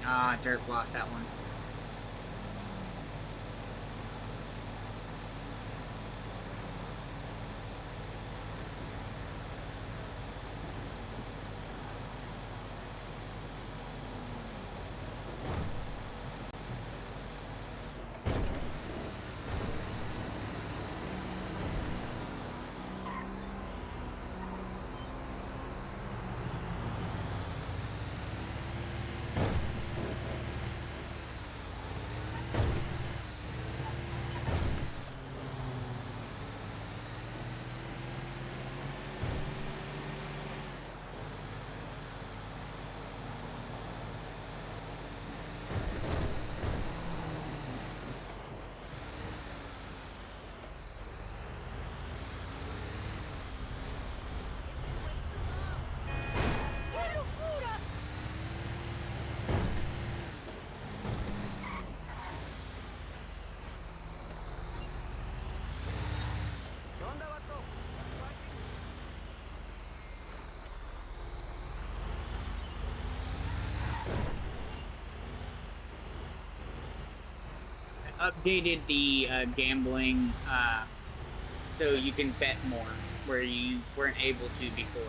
Ah, Derp lost that one. Updated the gambling so you can bet more where you weren't able to before.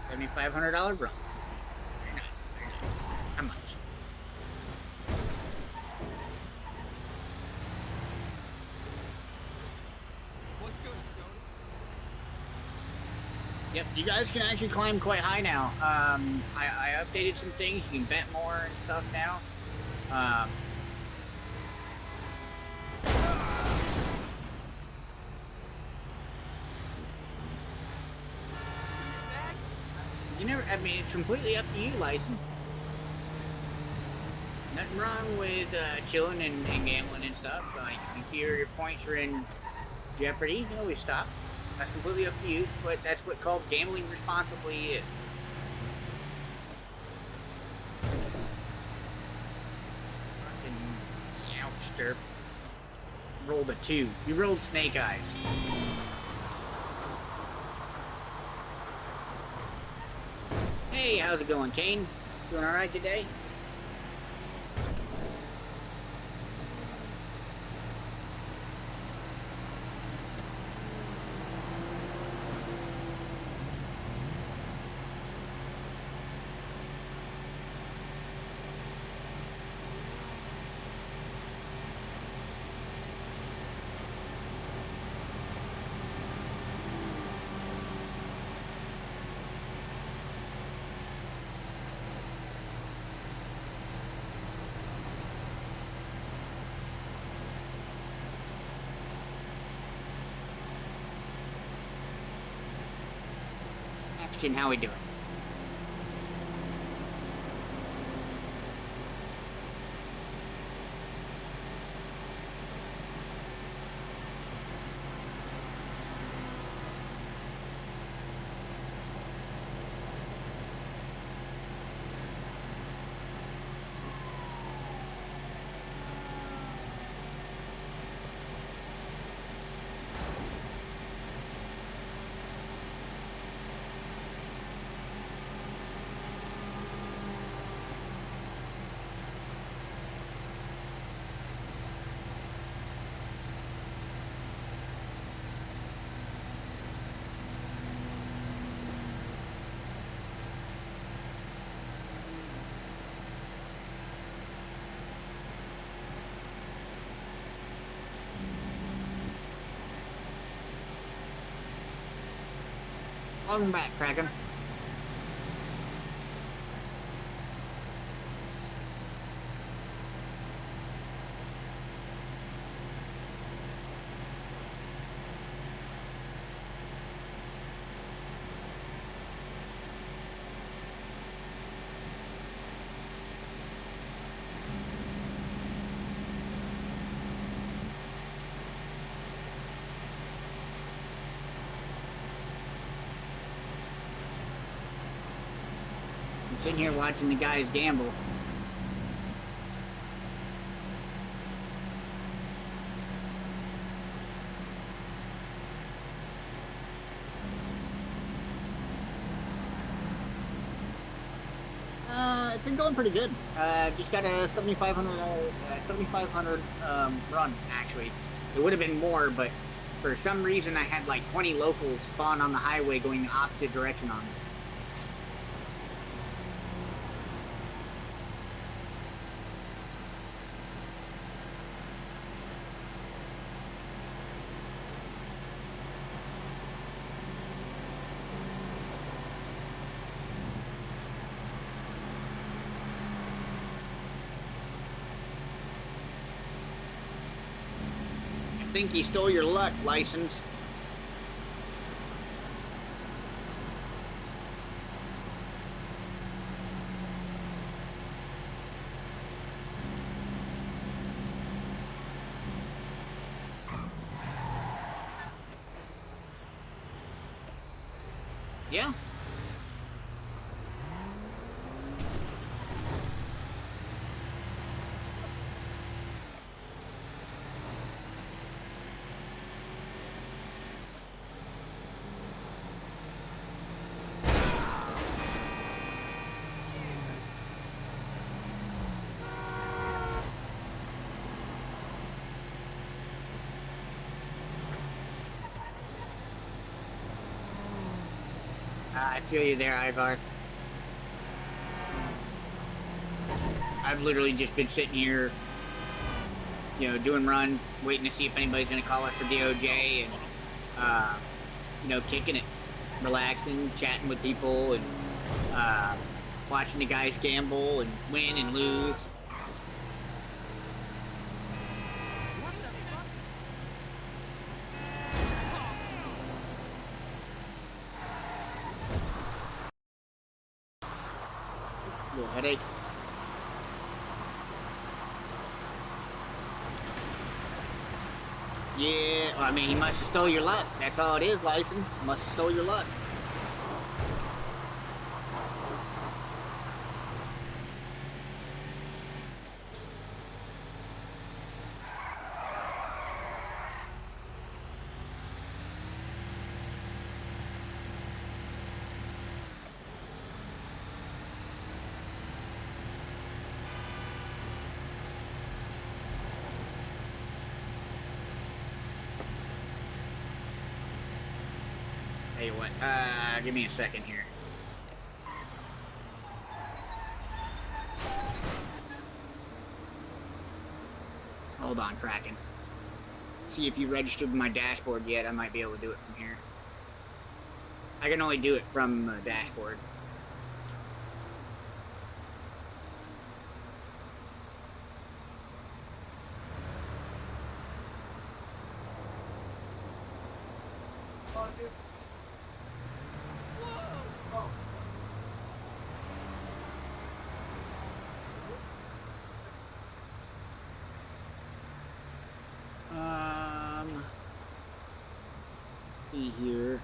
$7,500 run. Very nice, very nice. How much? What's good, Yep, you guys can actually climb quite high now. I updated some things. You can bet more and stuff now. I mean, it's completely up to you, license. Nothing wrong with chilling and gambling and stuff. Like, if your points are in jeopardy, you can always stop. That's completely up to you. That's what called gambling responsibly is. Fucking youngster. Rolled a 2. You rolled snake eyes. Hey, how's it going, Kane? Doing alright today? Ashton, how we doing? Welcome back, Kraken. I'm sitting here watching the guys gamble. It's been going pretty good. Just got a $7,500 run, actually. It would have been more, but for some reason I had like 20 locals spawn on the highway going the opposite direction on me. I think he stole your luck, license. Yeah. I feel you there, Ivar. I've literally just been sitting here, you know, doing runs, waiting to see if anybody's going to call us for DOJ, and, you know, kicking it, relaxing, chatting with people, and watching the guys gamble and win and lose. little headache. Yeah, I mean, he must have stole your luck. That's all it is, license. Must have stole your luck. Tell you what, give me a second here. Hold on, Kraken. See if you registered my dashboard yet. I might be able to do it from here. I can only do it from the dashboard. See here.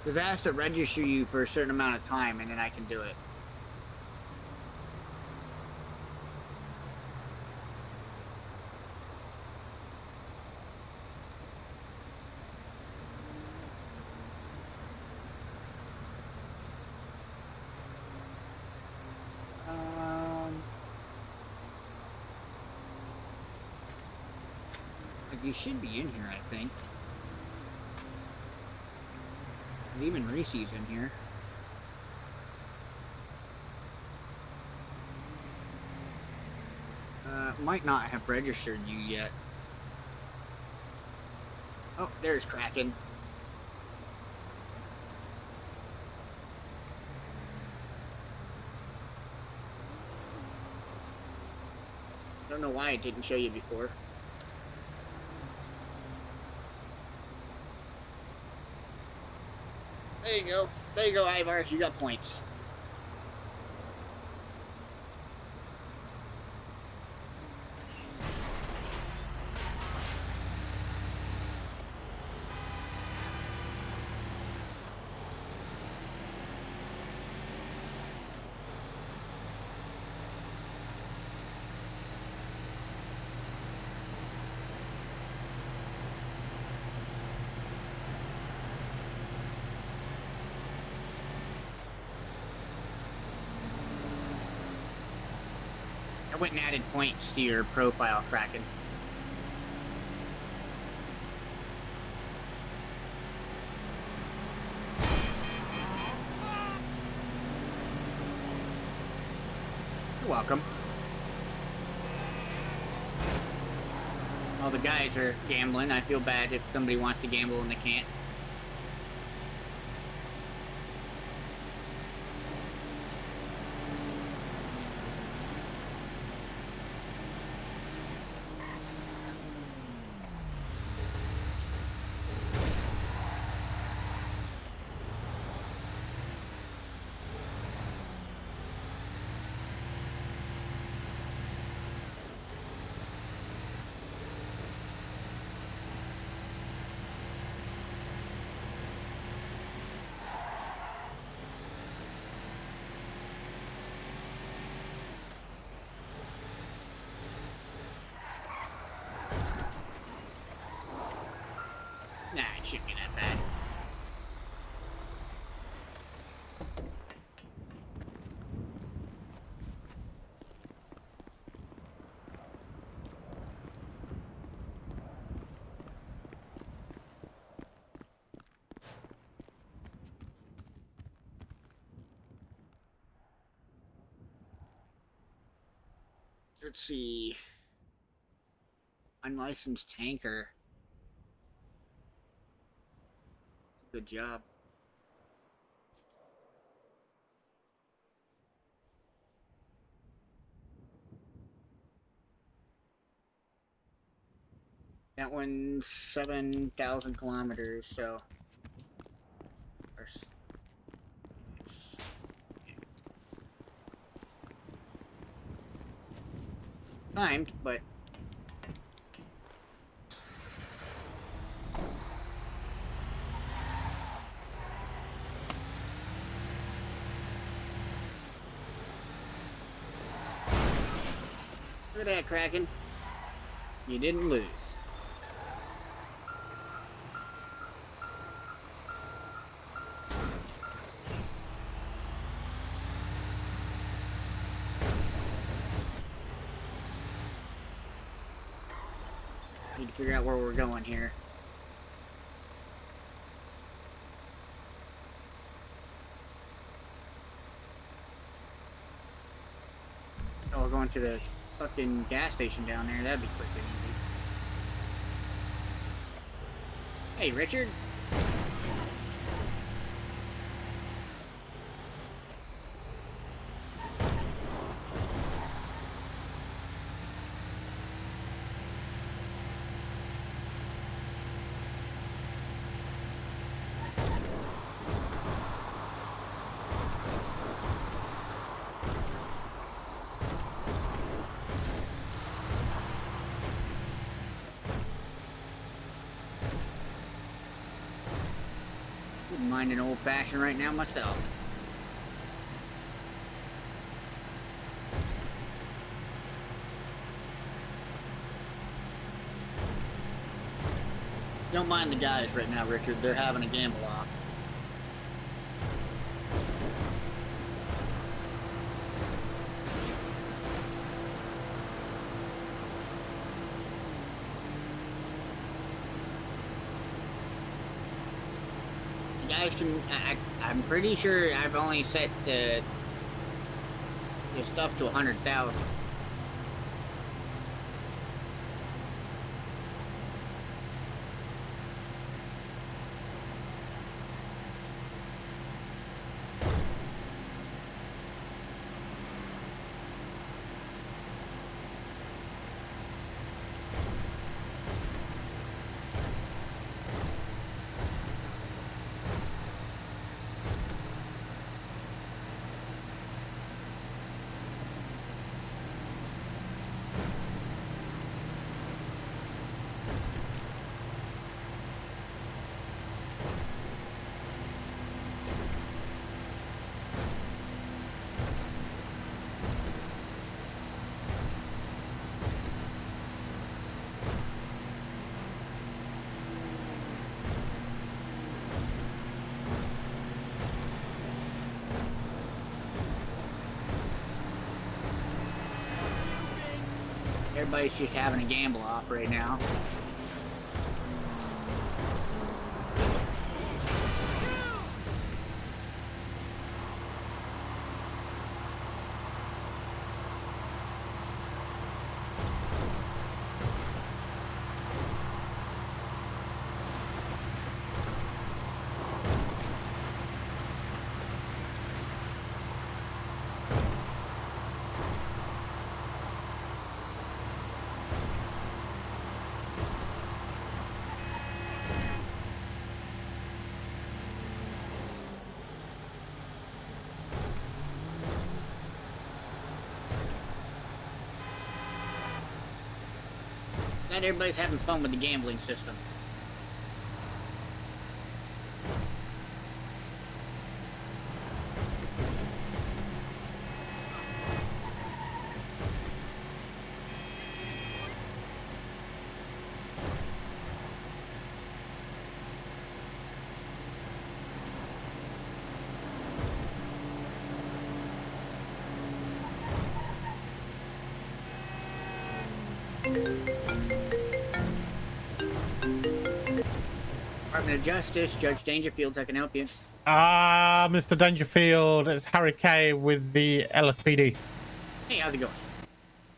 They've asked to register you for a certain amount of time, and then I can do it. Like you should be in here, I think. Even Reese's in here. Might not have registered you yet. Oh, there's Kraken. Don't know why it didn't show you before. There you go. There you go, Ivar. You got points. I went and added points to your profile, Kraken. You're welcome. All the guys are gambling. I feel bad if somebody wants to gamble and they can't. Nah, it shouldn't be that bad. Let's see. Unlicensed tanker. Good job. That one's 7,000 kilometers, so... Or timed, but look at that, Kraken. You didn't lose. Need to figure out where we're going here. Oh, we're going to the fucking gas station down there. That'd be quick and easy. Hey, Richard. Wouldn't mind an old fashioned right now myself. Don't mind the guys right now, Richard. They're having a gamble off. You guys can. I'm pretty sure I've only set the stuff to 100,000. Everybody's just having a gamble off right now. Glad everybody's having fun with the gambling system. Department of Justice, Judge Dangerfields, I can help you. Mr. Dangerfield, it's Harry Kay with the LSPD. Hey, how's it going?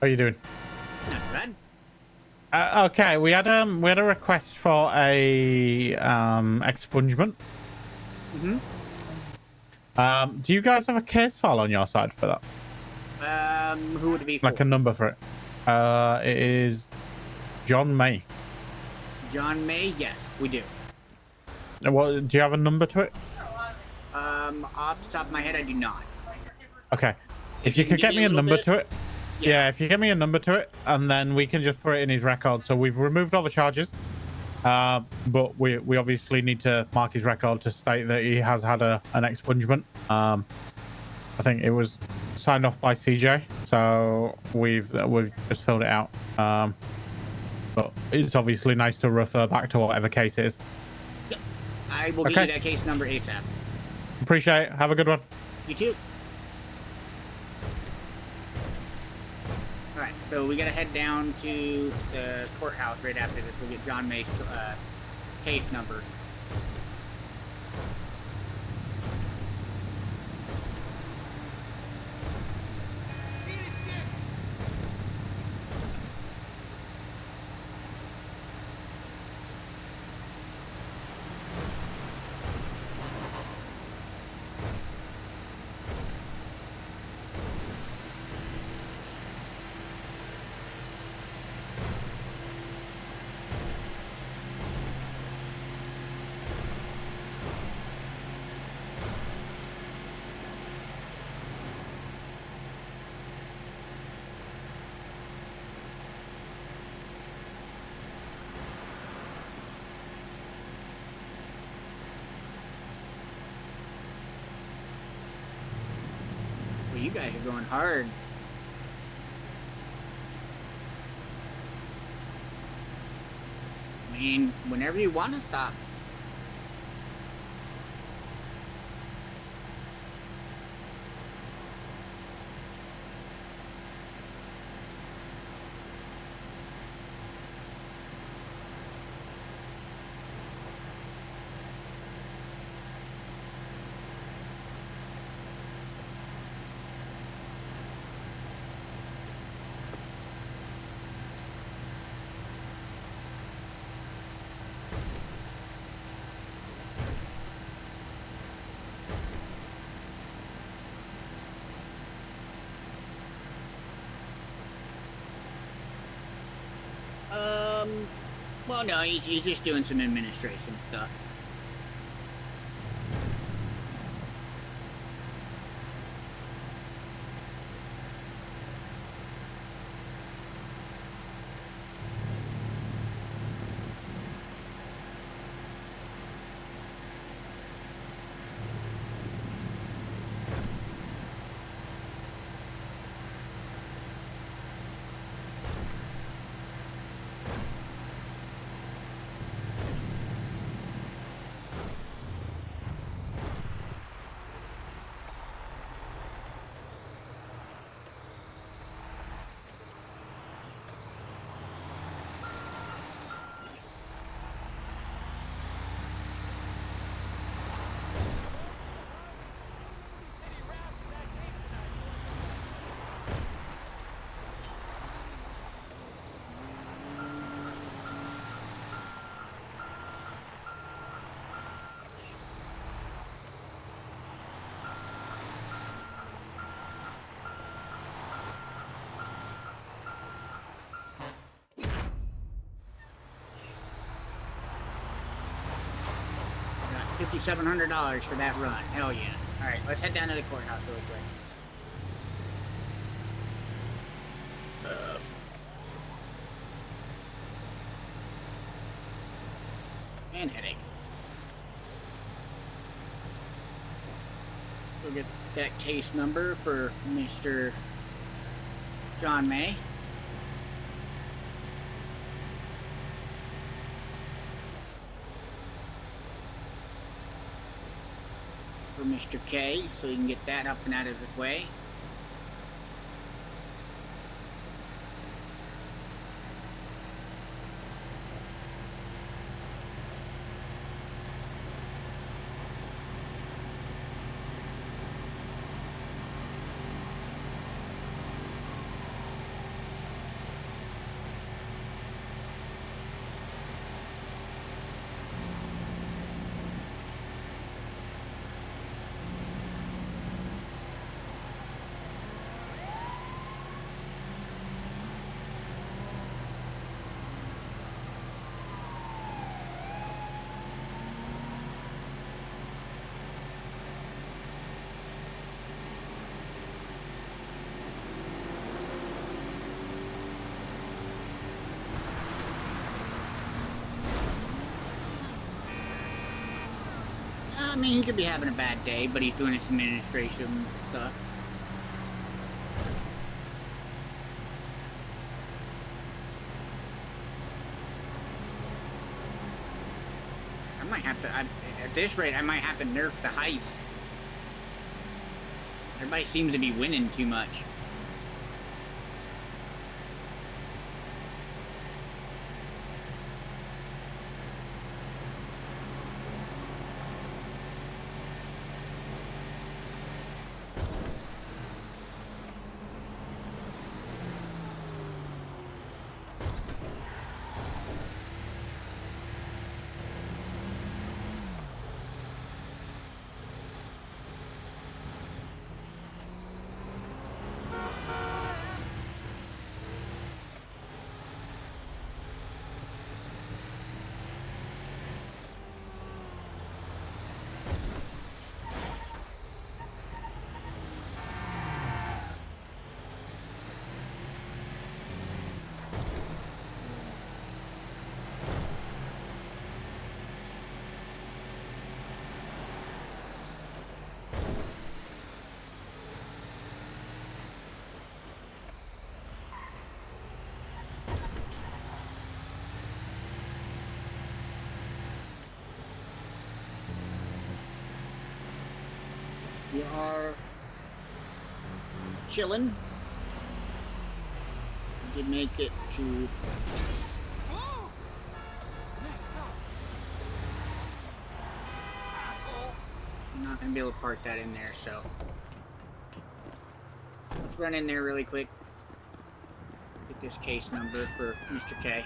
How are you doing? Not too bad. Okay, we had a request for a expungement. Do you guys have a case file on your side for that? Who would it be for? Like a number for it? It is John May. John May? Yes, we do. What, do you have a number to it? Off the top of my head, I do not. Okay. If you could get me a number to it. Yeah, if you give me a number to it, and then we can just put it in his record. So we've removed all the charges, but we obviously need to mark his record to state that he has had an expungement. I think it was signed off by CJ, so we've just filled it out. But it's obviously nice to refer back to whatever case it is. Yep. I will give you that case number ASAP. Appreciate it. Have a good one. You too. Alright, so we gotta head down to the courthouse right after this. We'll get John May's case number. Well, you guys are going hard. I mean, whenever you want to stop. Well, no, he's just doing some administration stuff. $5,700 for that run. Hell yeah. Alright, let's head down to the courthouse really quick. And headache. We'll get that case number for Mr. John May. For Mr. K, so he can get that up and out of his way. I mean, he could be having a bad day, but he's doing his administration stuff. I might have to, at this rate, I might have to nerf the heist. Everybody seems to be winning too much. We are chilling. We did make it to. I'm not gonna be able to park that in there, so let's run in there really quick. Get this case number for Mr. K.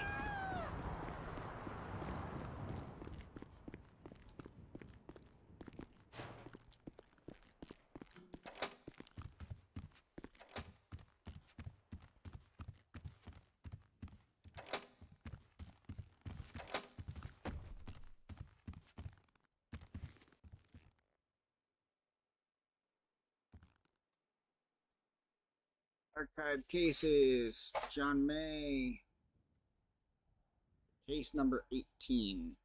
Archive cases, John May, case number 18.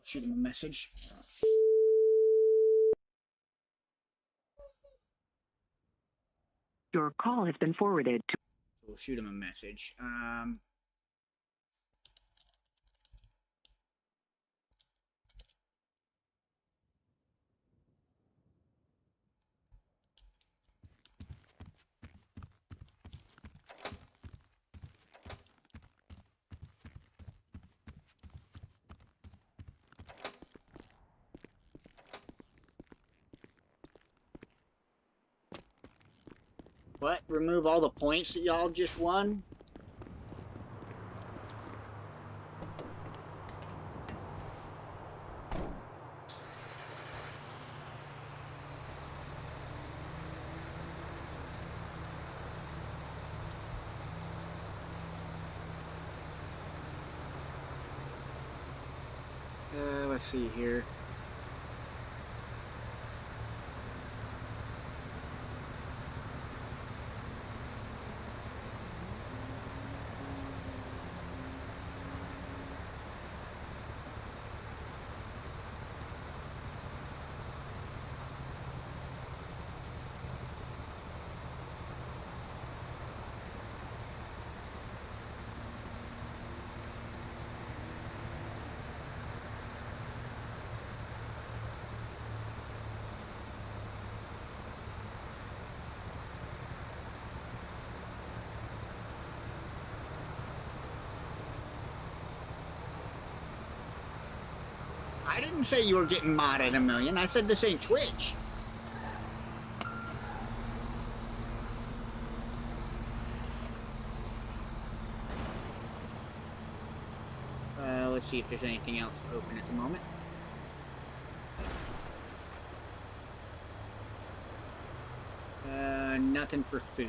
Shoot him a message. Your call has been forwarded to. We'll shoot him a message. What? Remove all the points that y'all just won? Let's see here. I didn't say you were getting modded a million. I said this ain't Twitch. Let's see if there's anything else open at the moment. Nothing for food.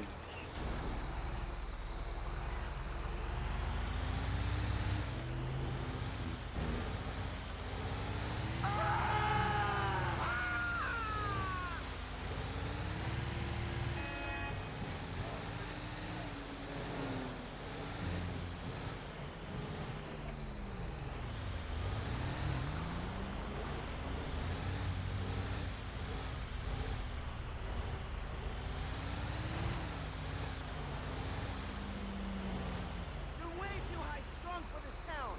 You're way too high strung for this town.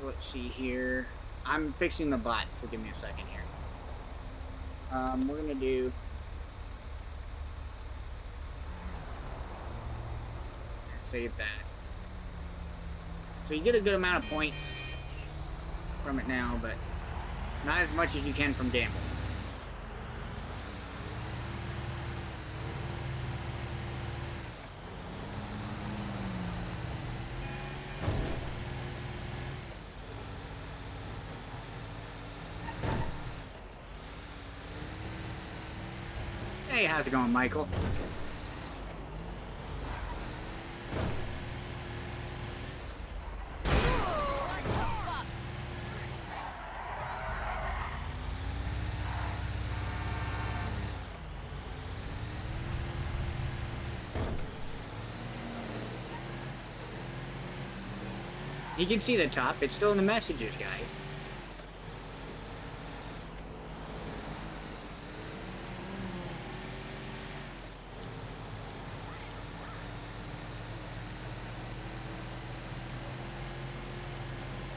Let's see here. I'm fixing the bot, so give me a second here. We're gonna do. Save that. So you get a good amount of points from it now, but not as much as you can from gambling. Hey, how's it going, Michael? You can see the top. It's still in the messages, guys.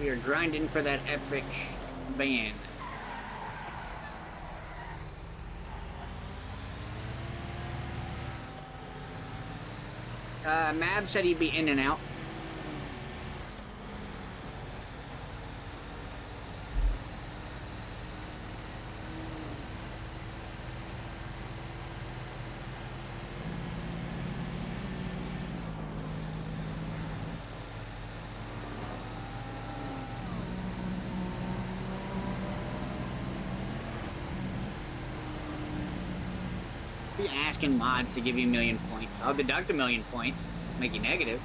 We are grinding for that epic van. Mab said he'd be in and out. Be asking mods to give you 1,000,000 points. I'll deduct 1,000,000 points, make you negative.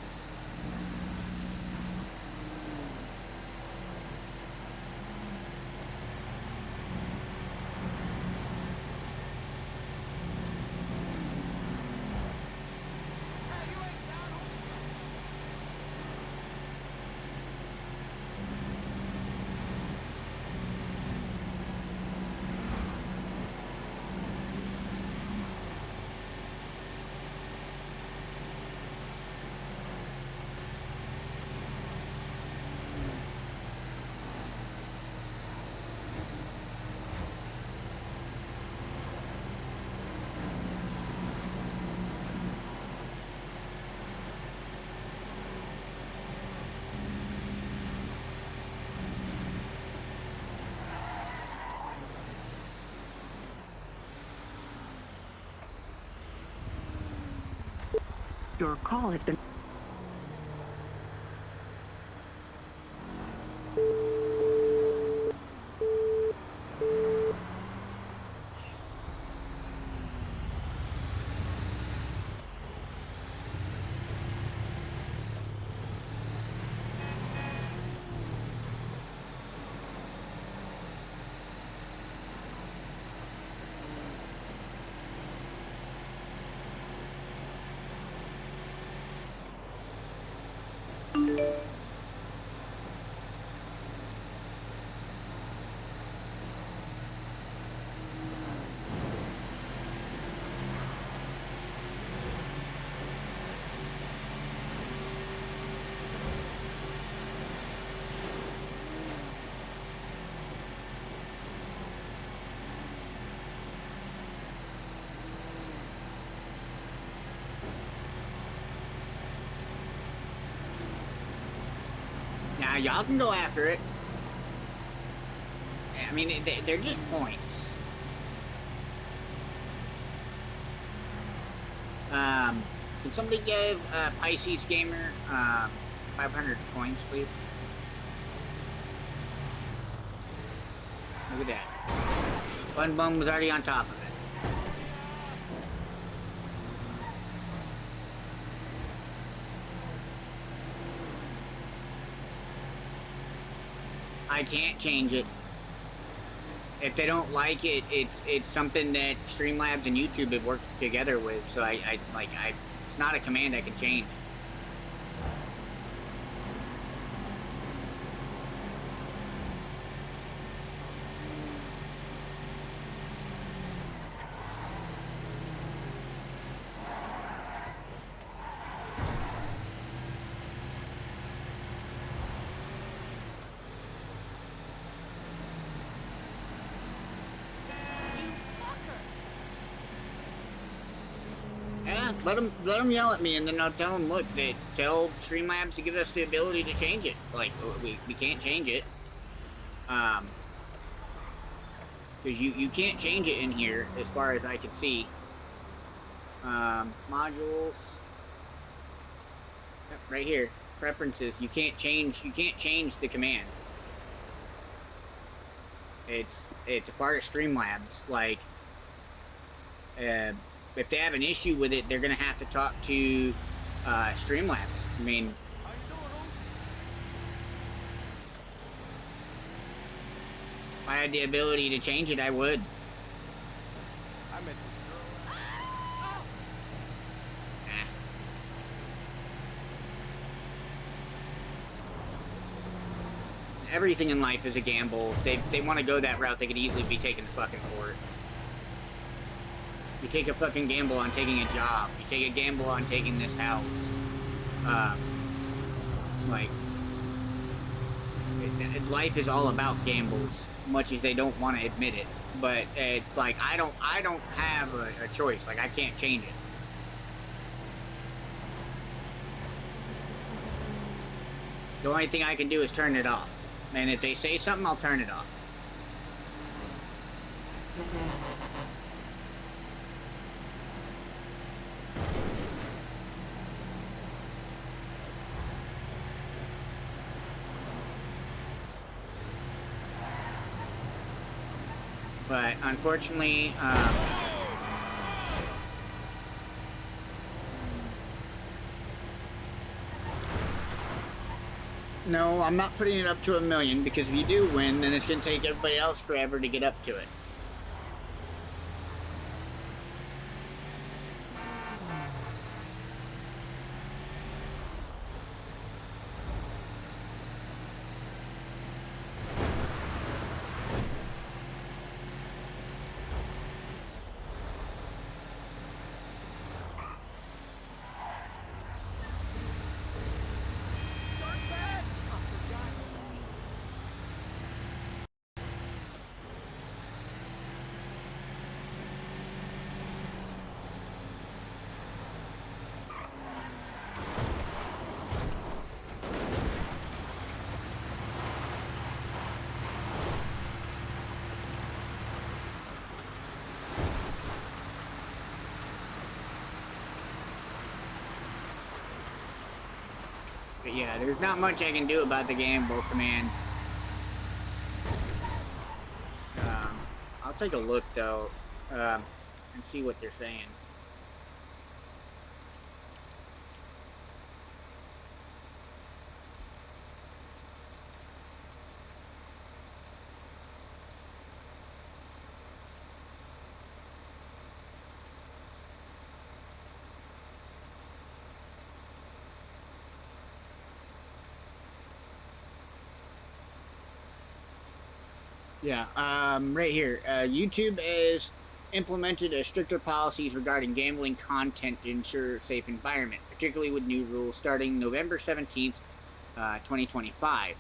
Your call has been. Now, y'all can go after it. I mean, they're just points. Can somebody give Pisces Gamer 500 coins, please? Look at that. Fun Bum was already on top of it. I can't change it. If they don't like it, it's something that Streamlabs and YouTube have worked together with. So it's not a command I can change. Yeah, let them yell at me, and then I'll tell them, look, tell Streamlabs to give us the ability to change it. Like, we can't change it. Because you can't change it in here, as far as I can see. Modules. Yep, right here. Preferences. You can't change the command. It's a part of Streamlabs. Like, if they have an issue with it, they're gonna have to talk to Streamlabs. I mean, if I had the ability to change it, I would. Everything in life is a gamble. They want to go that route, they could easily be taken to fucking court. You take a fucking gamble on taking a job. You take a gamble on taking this house. Life is all about gambles, much as they don't want to admit it. But I don't have a choice. Like, I can't change it. The only thing I can do is turn it off. And if they say something, I'll turn it off. But unfortunately, no, I'm not putting it up to 1 million, because if you do win, then it's going to take everybody else forever to get up to it. But yeah, there's not much I can do about the gamble command. I'll take a look though, and see what they're saying. Yeah, right here. YouTube has implemented stricter policies regarding gambling content to ensure a safe environment, particularly with new rules starting November 17th, 2025.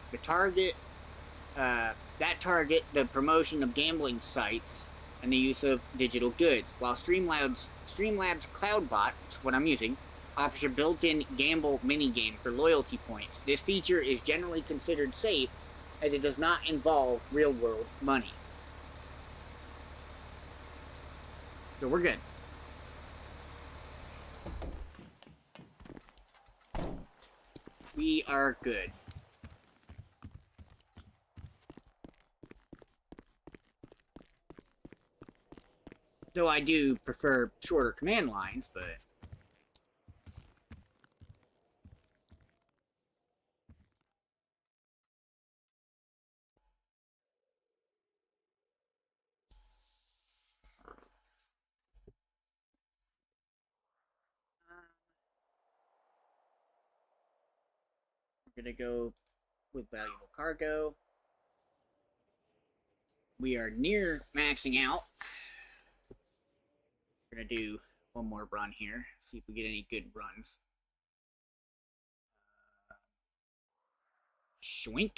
That target the promotion of gambling sites and the use of digital goods, while Streamlabs CloudBot, which is what I'm using, offers a built-in gamble minigame for loyalty points. This feature is generally considered safe, as it does not involve real-world money. So we're good. we are good. Though I do prefer shorter command lines, but... We're gonna go with valuable cargo. We are near maxing out. We're gonna do one more run here, see if we get any good runs. Schwink.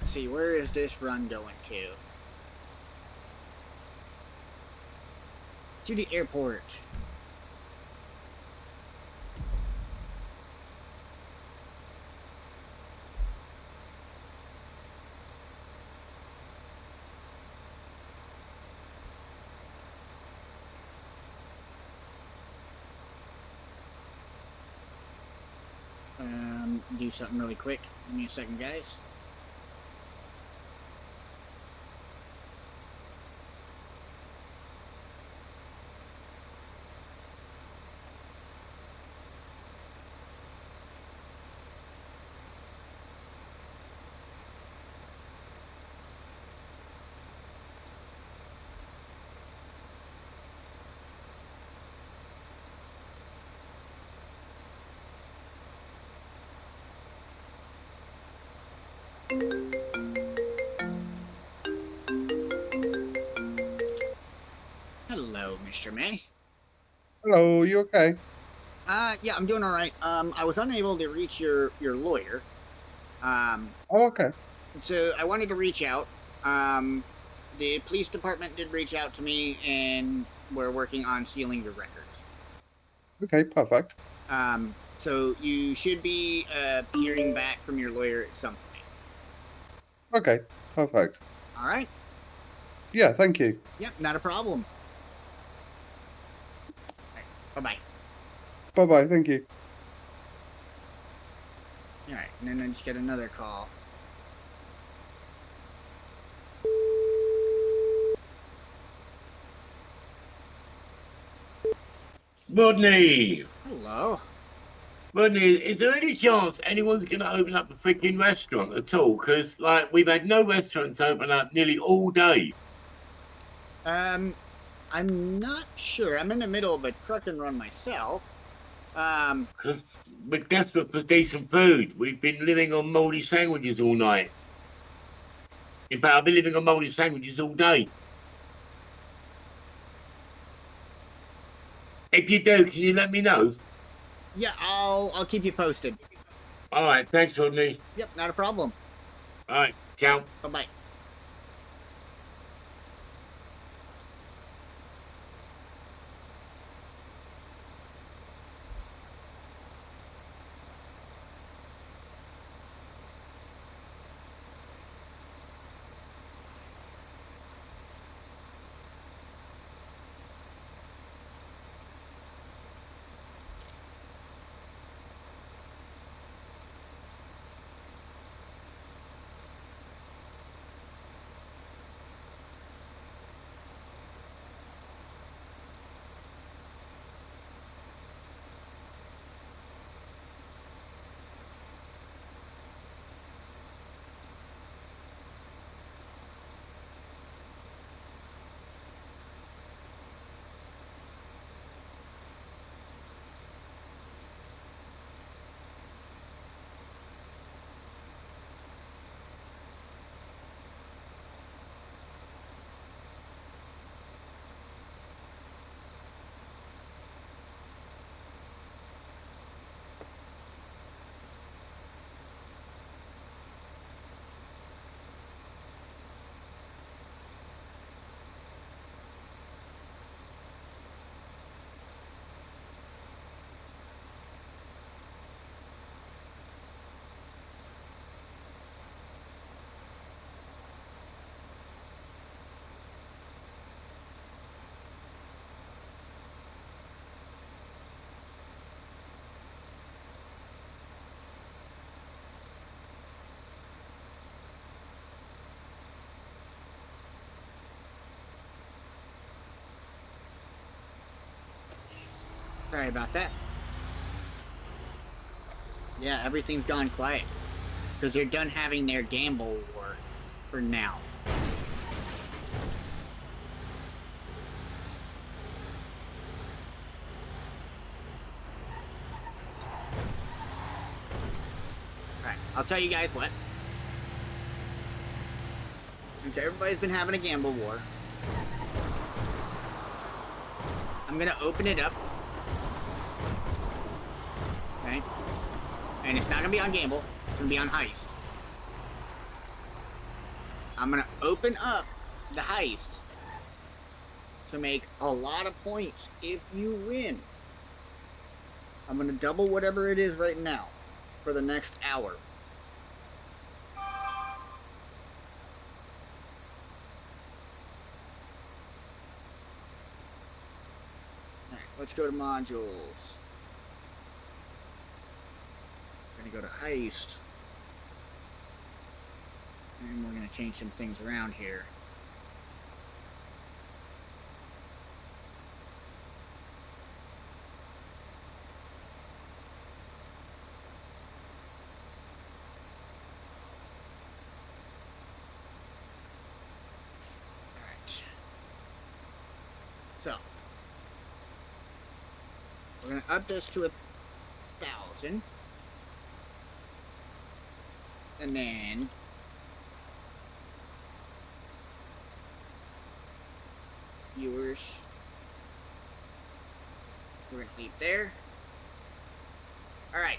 Let's see, where is this run going to? To the airport. Do something really quick. Give me a second, guys. Hello, Mr. May. Hello, you okay? Yeah, I'm doing all right. I was unable to reach your lawyer. Oh, okay. So I wanted to reach out. The police department did reach out to me, and we're working on sealing your records. Okay, perfect. So you should be hearing back from your lawyer at some point. Okay, perfect. All right. Yeah, thank you. Yep, not a problem. Bye-bye. Bye-bye, thank you. All right, and then I just get another call. Rodney! Hello. Rodney, is there any chance anyone's going to open up a freaking restaurant at all? Because, like, we've had no restaurants open up nearly all day. I'm not sure. I'm in the middle of a trucking run myself. Because we're desperate for decent food. We've been living on mouldy sandwiches all night. In fact, I've been living on mouldy sandwiches all day. If you do, can you let me know? Yeah, I'll keep you posted. All right, thanks, Rodney. Yep, not a problem. All right, ciao. Bye-bye. Sorry about that. Yeah, everything's gone quiet. Because they're done having their gamble war for now. Alright, I'll tell you guys what. Since everybody's been having a gamble war, I'm gonna open it up. Okay? And it's not gonna be on gamble, it's gonna be on heist. I'm gonna open up the heist to make a lot of points if you win. I'm gonna double whatever it is right now for the next hour. Alright, let's go to modules. We're gonna go to heist. And we're gonna change some things around here. Alright. So we're gonna up this to 1,000. And then viewers, we're gonna leave there. Alright,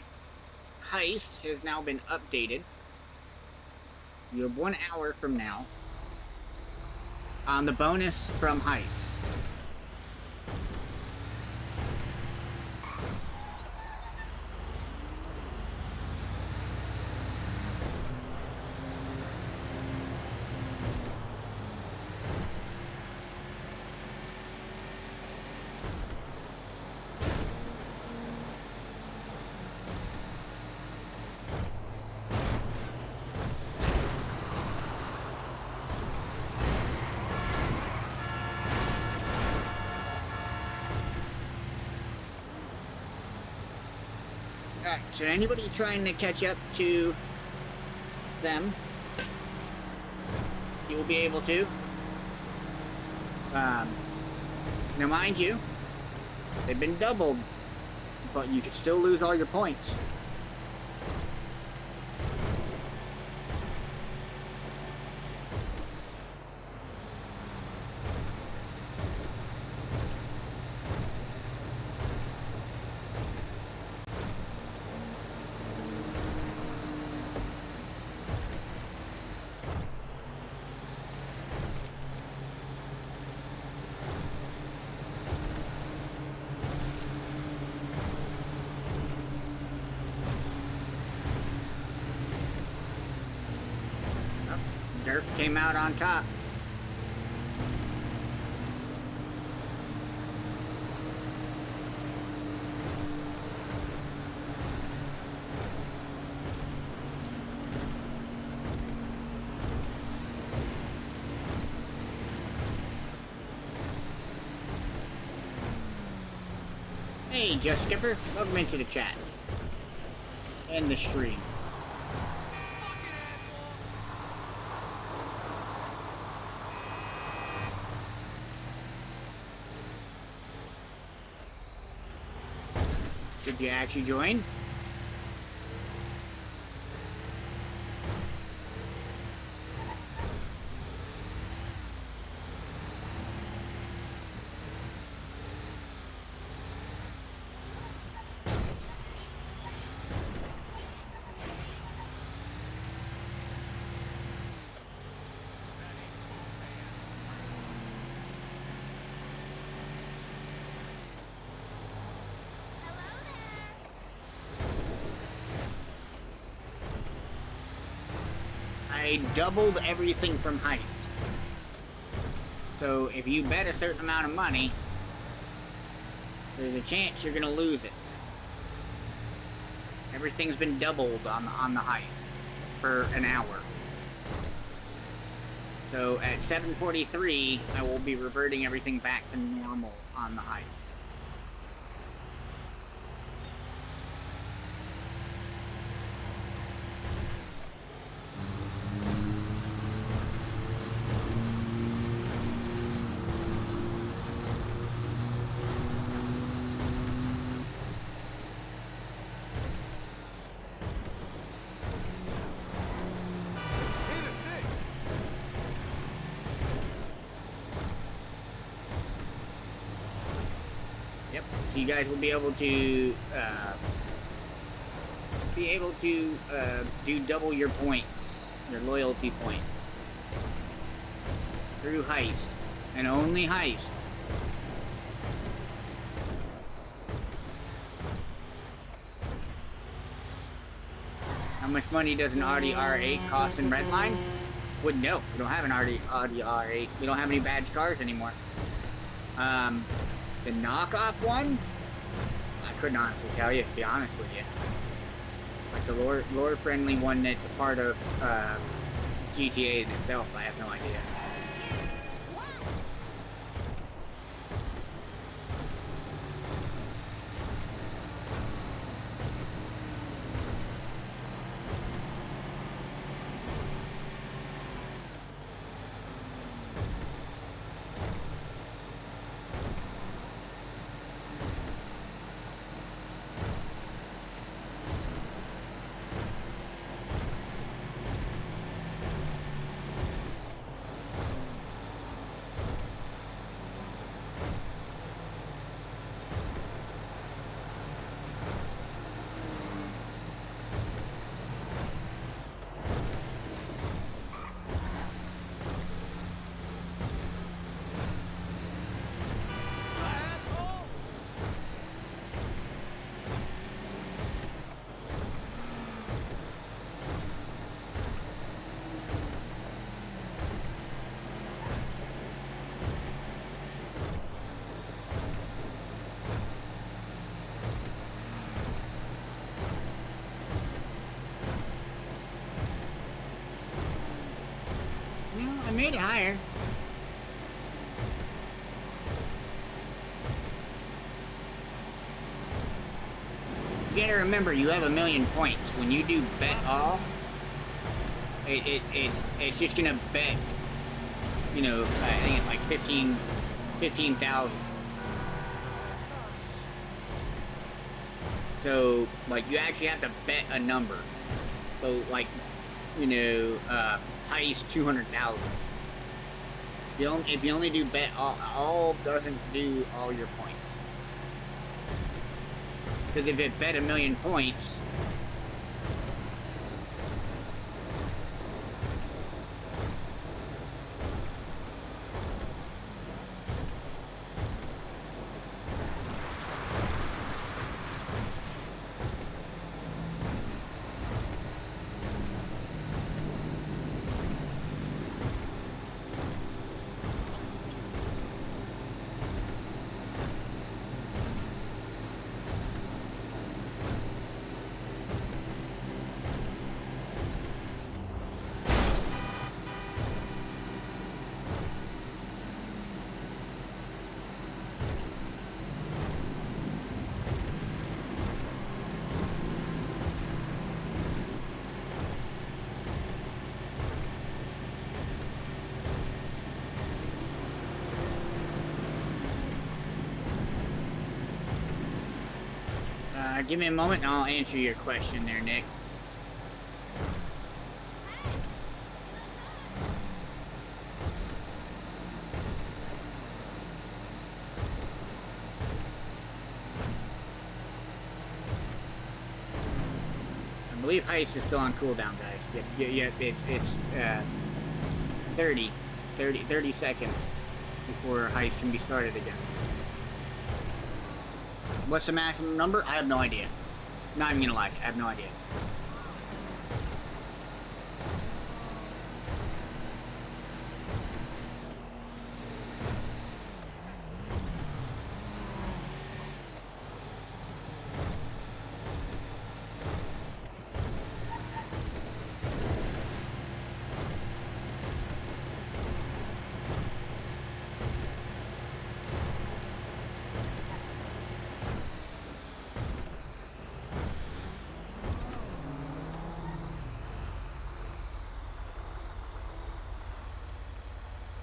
heist has now been updated. You have 1 hour from now on the bonus from heist. Alright, so anybody trying to catch up to them, you will be able to. Now mind you, they've been doubled, but you could still lose all your points. Derp came out on top. Hey, Just Skipper, welcome into the chat and the stream. Did you actually join? I doubled everything from heist. So if you bet a certain amount of money, there's a chance you're gonna lose it. Everything's been doubled on the heist for an hour. So at 7:43, I will be reverting everything back to normal on the heist. you guys will be able to do double your points, your loyalty points, through heist, and only heist. How much money does an Audi R8 cost in Redline? Wouldn't know. We don't have an Audi R8. We don't have any badge cars anymore. The knockoff one, I couldn't honestly tell you, to be honest with you. Like the lore friendly one that's a part of GTA in itself, I have no idea. I made it higher. You gotta remember, you have 1,000,000 points. When you do bet all, it's just gonna bet, you know, I think it's like 15,000. So, like, you actually have to bet a number. So, like, you know, heist 200,000. If you only do bet all doesn't do all your points. Because if it bet 1,000,000 points, give me a moment and I'll answer your question there, Nick. I believe heist is still on cooldown, guys. Yeah, it's 30 seconds before heist can be started again. What's the maximum number? I have no idea. Not even gonna lie, I have no idea.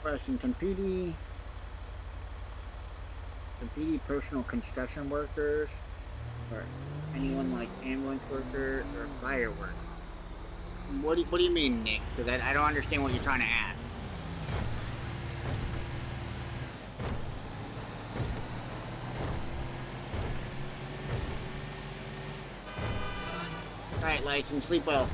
Pressing compete personal construction workers, or anyone like ambulance worker or fire worker. What do you mean, Nick? Because I don't understand what you're trying to ask. Alright, Lights, and sleep well.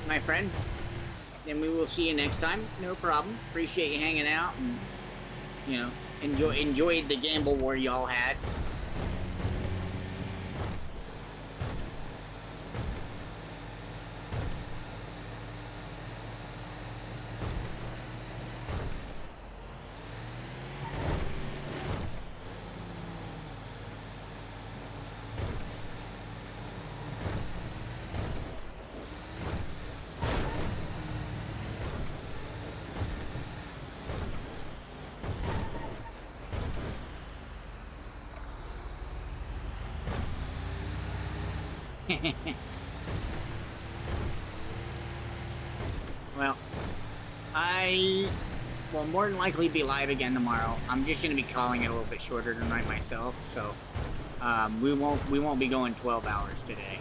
My friend, then we will see you next time. No problem. Appreciate you hanging out and, you know, enjoyed the gamble war y'all had. Well, I will more than likely be live again tomorrow. I'm just gonna be calling it a little bit shorter tonight myself, so we won't be going 12 hours today.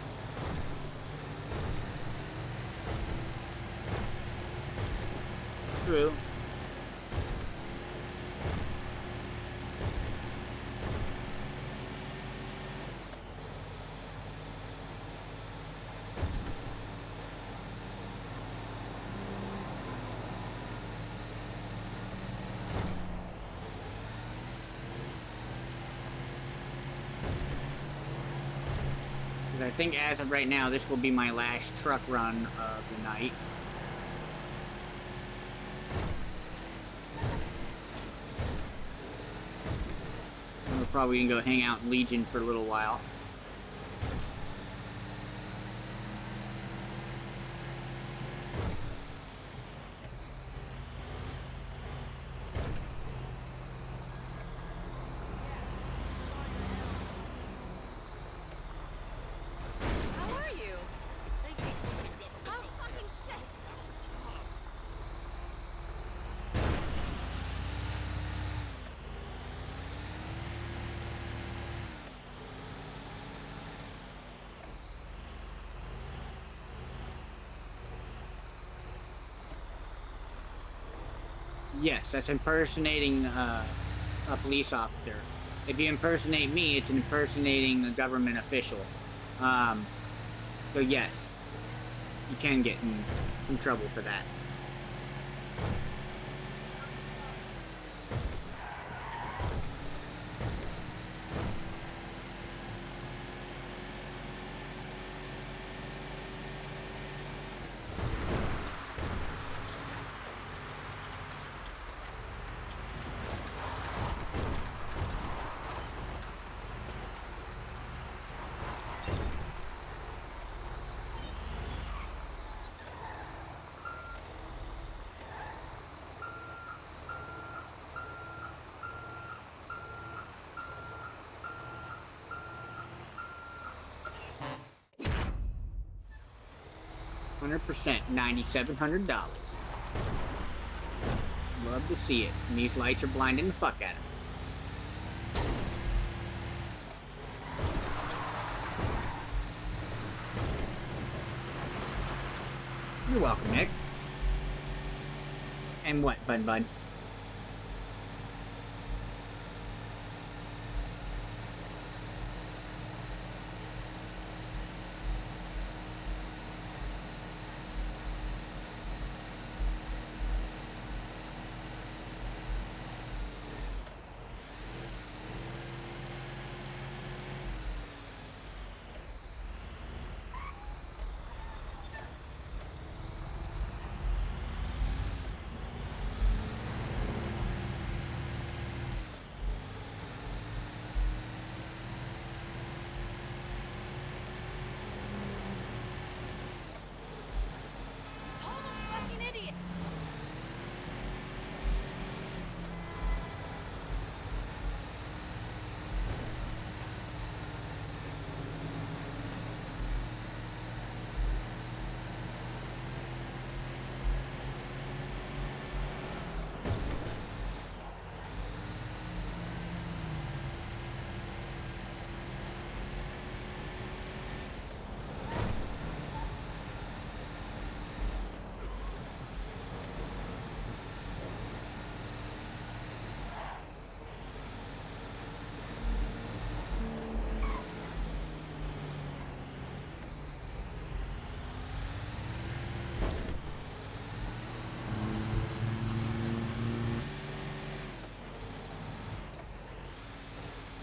True. I think as of right now, this will be my last truck run of the night. We're probably gonna go hang out in Legion for a little while. How are you? Oh, fucking shit. Yes, that's impersonating a police officer. If you impersonate me, it's impersonating a government official. So yes, you can get in some trouble for that. $100%, $9,700. Love to see it. And these lights are blinding the fuck out of me. You're welcome, Nick. And what, Bud?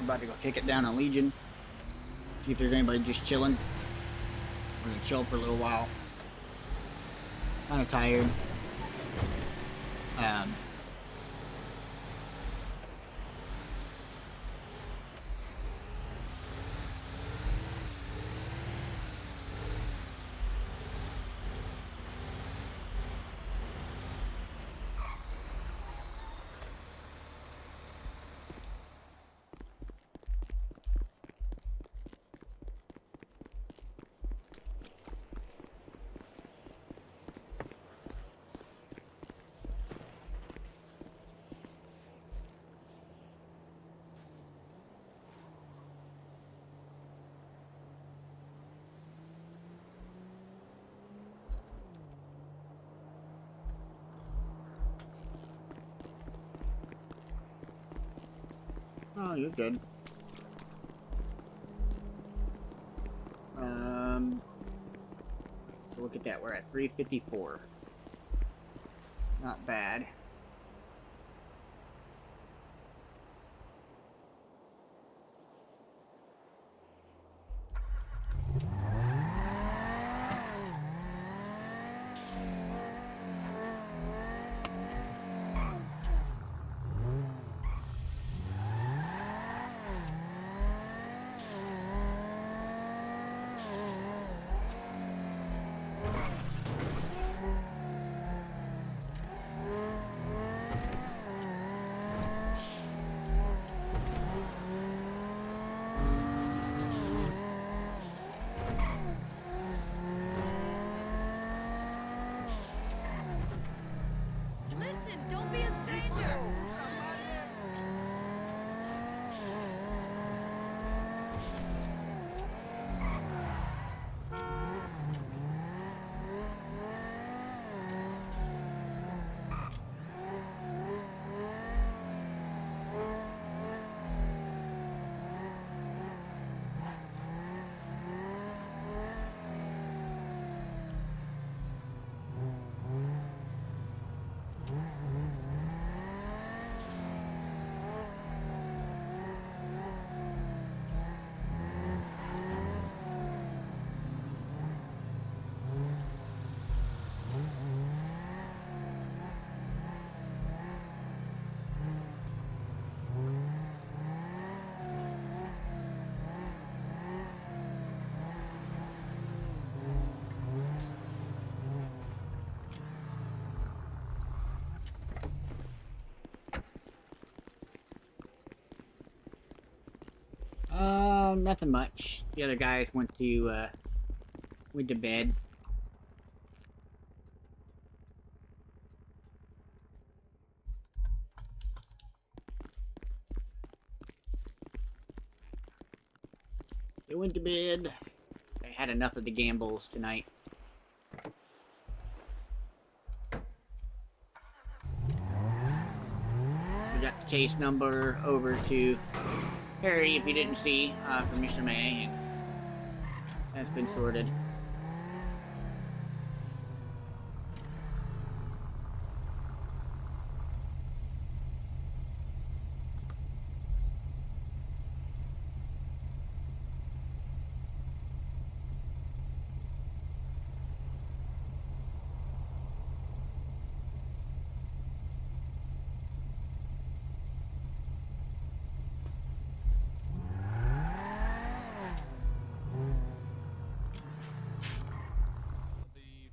I'm about to go kick it down on Legion. See if there's anybody just chilling. We're gonna chill for a little while. Kind of tired. Oh, you're good. So look at that. We're at 354. Not bad. Listen, don't be a stranger. Nothing much. The other guys went to bed. They went to bed. They had enough of the gambles tonight. We got the case number over to Harry, if you didn't see, from Mr. May. That's been sorted.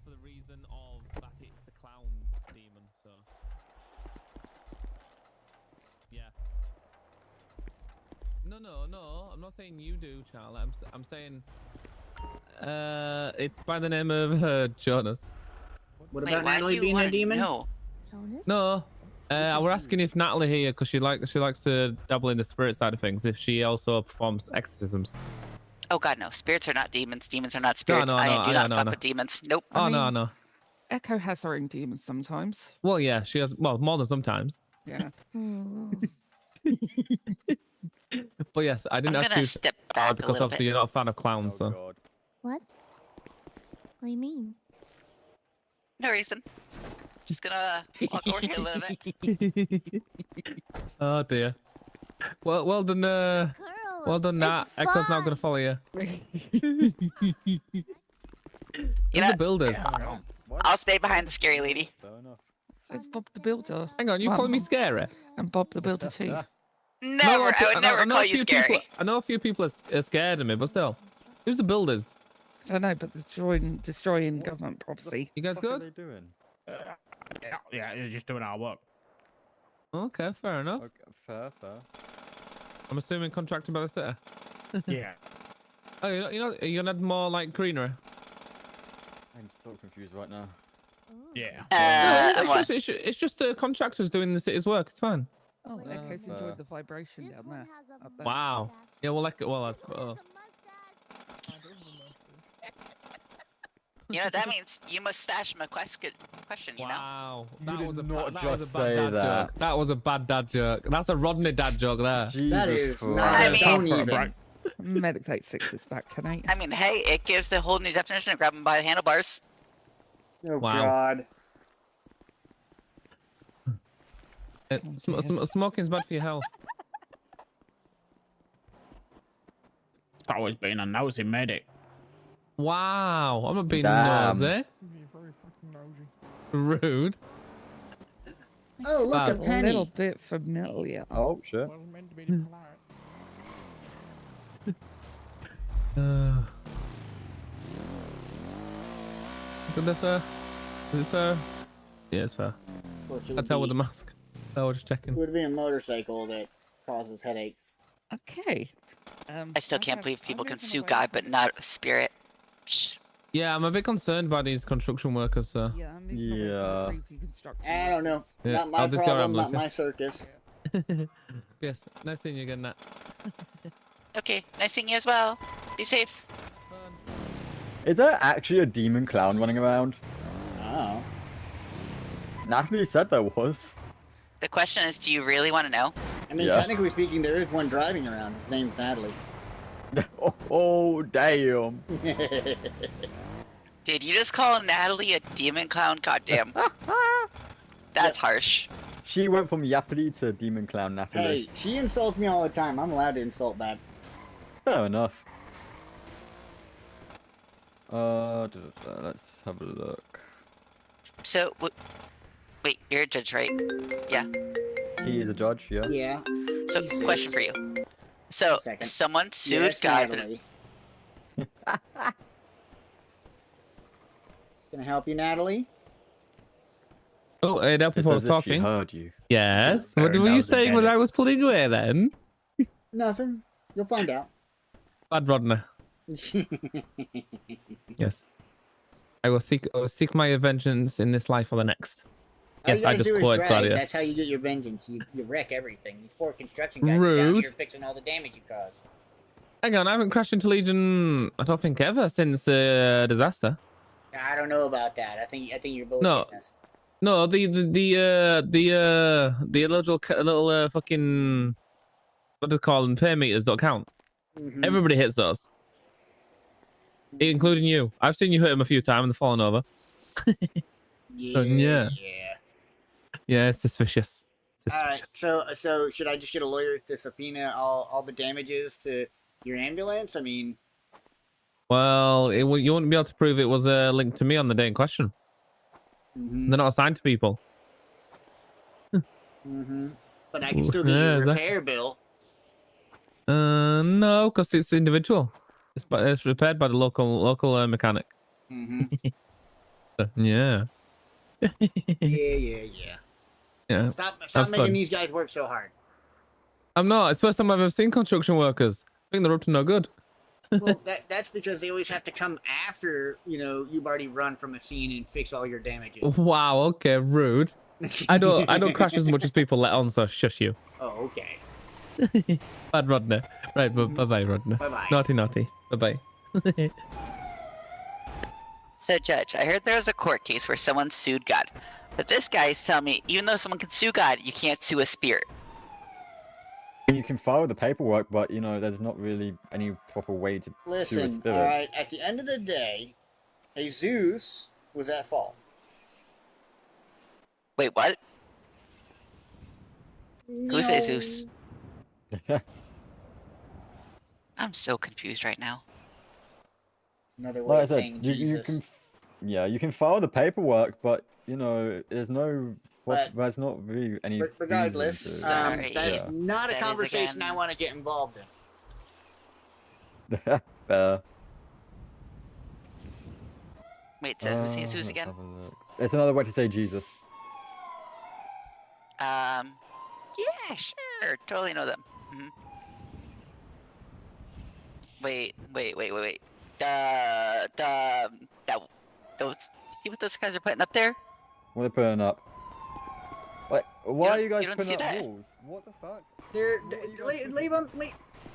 For the reason of that it's a clown demon, so yeah. No, I'm not saying you do, Charlie. I'm saying it's by the name of Jonas. What about Natalie being a demon? No, we're asking if Natalie here, because she likes to dabble in the spirit side of things, if she also performs exorcisms. Oh god, no. Spirits are not demons. Demons are not spirits. No, I do not fuck no. with demons. Nope. Oh, no. Echo has her own demons sometimes. Well, yeah, she has, well, more than sometimes. Yeah. But yes, I didn't I'm ask gonna you step back a because little obviously bit. you're not a fan of clowns, so. What? What do you mean? No reason. Just gonna walk over here a little bit. Oh dear. Well done. Well done, Nat. Echo's now gonna follow you. You know, the builders. I'll stay behind the scary lady. It's Bob the Builder. Hang on, you calling me scary? And Bob the Builder too. Never. I would never call you scary. I know a few people are scared of me, but still. Who's the builders? I don't know, but destroying government property. You guys What are good? they doing? Yeah, they're just doing our work. Okay, fair enough. Okay, fair. I'm assuming contracted by the city. Yeah. Oh, are you gonna add more like greenery? I'm so confused right now. Yeah. It's just the contractors doing the city's work. It's fine. Oh, Echo's enjoyed the vibration down there. Up there. Wow. Yeah, well, that's. You know, that means you must stash my question, you know? Wow. You That did was a not that just was a say bad dad that. joke. That was a bad dad joke. That's a Rodney dad joke there. Jesus That is Christ. not. I mean- Don't even. Meditate 6 is back tonight. I mean, hey, it gives a whole new definition of grabbing by the handlebars. Oh Wow. God. Smoking's bad for your health. It's always been a nosy medic. Wow. I'm not being Damn. nosy. Rude. Oh, look, Bad. a penny. A little bit familiar. Oh, shit. Is it fair? Is it fair? Yeah, it's fair. I tell with the mask. I was just checking. It would be a motorcycle that causes headaches. Okay. I still can't believe people can sue God, but not a spirit. Shh. Yeah, I'm a bit concerned by these construction workers, sir. Yeah, I'm moving away from creepy construction. I don't know. Yeah, Not my I'll discard problem, not ambulance, my circus. Yes, nice seeing you again, Nat. Okay, nice seeing you as well. Be safe. Is there actually a demon clown running around? Oh. Natalie said there was. The question is, do you really want to know? I mean, Yeah. technically speaking, there is one driving around. His name's Natalie. Oh, damn. Did you just call Natalie a demon clown? Goddamn. That's harsh. She went from Yappity to demon clown Natalie. Hey, she insults me all the time. I'm allowed to insult back. Fair enough. Let's have a look. So, wait, you're a judge, right? Yeah. He is a judge, yeah. Yeah. So, question for you. So, Second. someone sued Yes, God. Natalie. Can I help you, Natalie? Oh, hey, that It's before I as was if she talking. heard you. Yes. Yeah, What very were you loud saying when and I was pulling away then? Nothing. You'll find out. Bad Rodney. Yes. I will seek my vengeance in this life or the next. All Yes, you I gotta just do is quoted drag. Claudia. That's how you get your vengeance. You wreck everything. These poor construction guys are down Rude. here fixing all the damage you caused. Hang on, I haven't crashed into Legion, I don't think ever since the disaster. I don't know about that. I think you're bullshitting No. us. No, the little fucking, what do they call them, pay meters don't count. Mhm. Everybody hits those, including you. I've seen you hit them a few times and they're falling over. Yeah. Yeah, it's suspicious. Alright, so should I just get a lawyer to subpoena all the damages to your ambulance? I mean, Well, you wouldn't be able to prove it was linked to me on the day in question. mhm, They're not assigned to people. mhm. But I can still get you Yeah, a is that- repair bill. No, because it's individual. It's repaired by the local mechanic. Mhm. Yeah. Yeah. Yeah. Stop Have making fun. these guys work so hard. I'm not. It's the first time I've ever seen construction workers. I think they're up to no good. Well, that's because they always have to come after, you've already run from a scene and fix all your damages. Wow. Okay. Rude. I don't crash as much as people let on. So shush you. Oh, okay. Bad Rodney. Right. Bye bye, Rodney. Bye-bye. Naughty. Bye bye. So, Judge, I heard there was a court case where someone sued God. But this guy's telling me, even though someone can sue God, you can't sue a spirit. You can file the paperwork, but there's not really any proper way to sue a Listen, spirit. alright, at the end of the day, Jesus was at fault. Wait, what? Who's No. Jesus? I'm so confused right now. Another way Like I of said, saying Jesus. you can file the paperwork, but you know, there's no, But there's not really any regardless, reason to. Sorry. that's Yeah. not a That is conversation again- I want to get involved in. Fair. Wait, so who's Jesus Let's again? have a look. It's another way to say Jesus. Yeah, sure. Totally know them. Mhm. Wait. Those. See what those guys are putting up there? What are they putting up? Wait, why are you guys don't putting see up that? walls? What the fuck?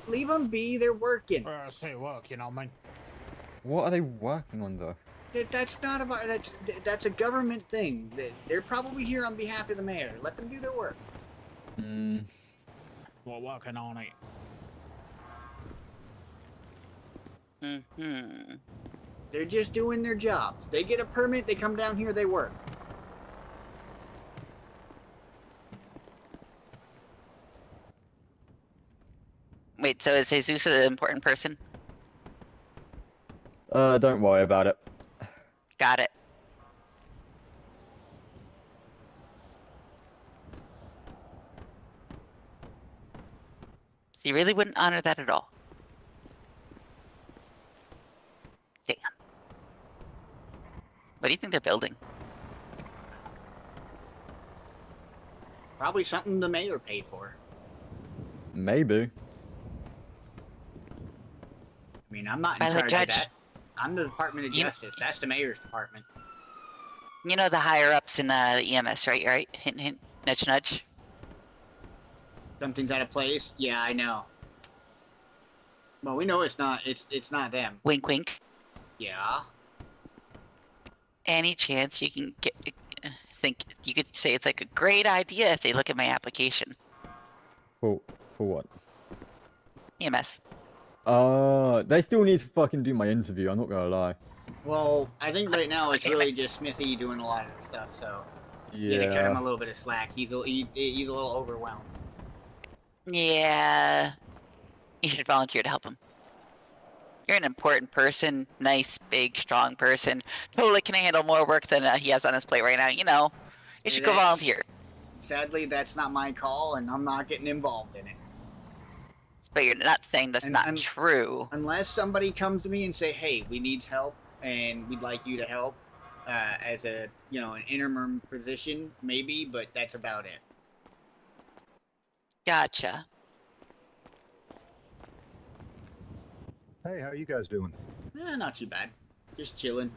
Leave them be. They're working. Say work, you know what I mean? What are they working on though? That's not about. That's a government thing. They're probably here on behalf of the mayor. Let them do their work. Hmm. We're working on it. Mm-hmm. They're just doing their jobs. They get a permit. They come down here. They work. Wait, so is Jesus an important person? Don't worry about it. Got it. So you really wouldn't honor that at all? Damn. What do you think they're building? Probably something the mayor paid for. Maybe. I mean, I'm not in By the charge judge. of that. I'm the Department of You- Justice. That's the mayor's department. You know the higher ups in the EMS, right? Right? Hint, hint, nudge, nudge. Something's out of place. Yeah, I know. Well, we know it's not. It's not them. Wink, wink. Yeah. Any chance you can think you could say it's like a great idea if they look at my application? For what? EMS. They still need to fucking do my interview. I'm not gonna lie. Well, I think right now it's really just Smithy doing a lot of the stuff. So you gotta cut him a little bit of slack. He's a little overwhelmed. Yeah. You should volunteer to help him. You're an important person, nice, big, strong person. Totally can handle more work than he has on his plate right now. You know, you should go volunteer. Sadly, that's not my call, and I'm not getting involved in it. But you're not saying that's not true. Unless somebody comes to me and say, "Hey, we need help, and we'd like you to help," as an interim position, maybe. But that's about it. Gotcha. Hey, how you guys doing? Not too bad. Just chilling.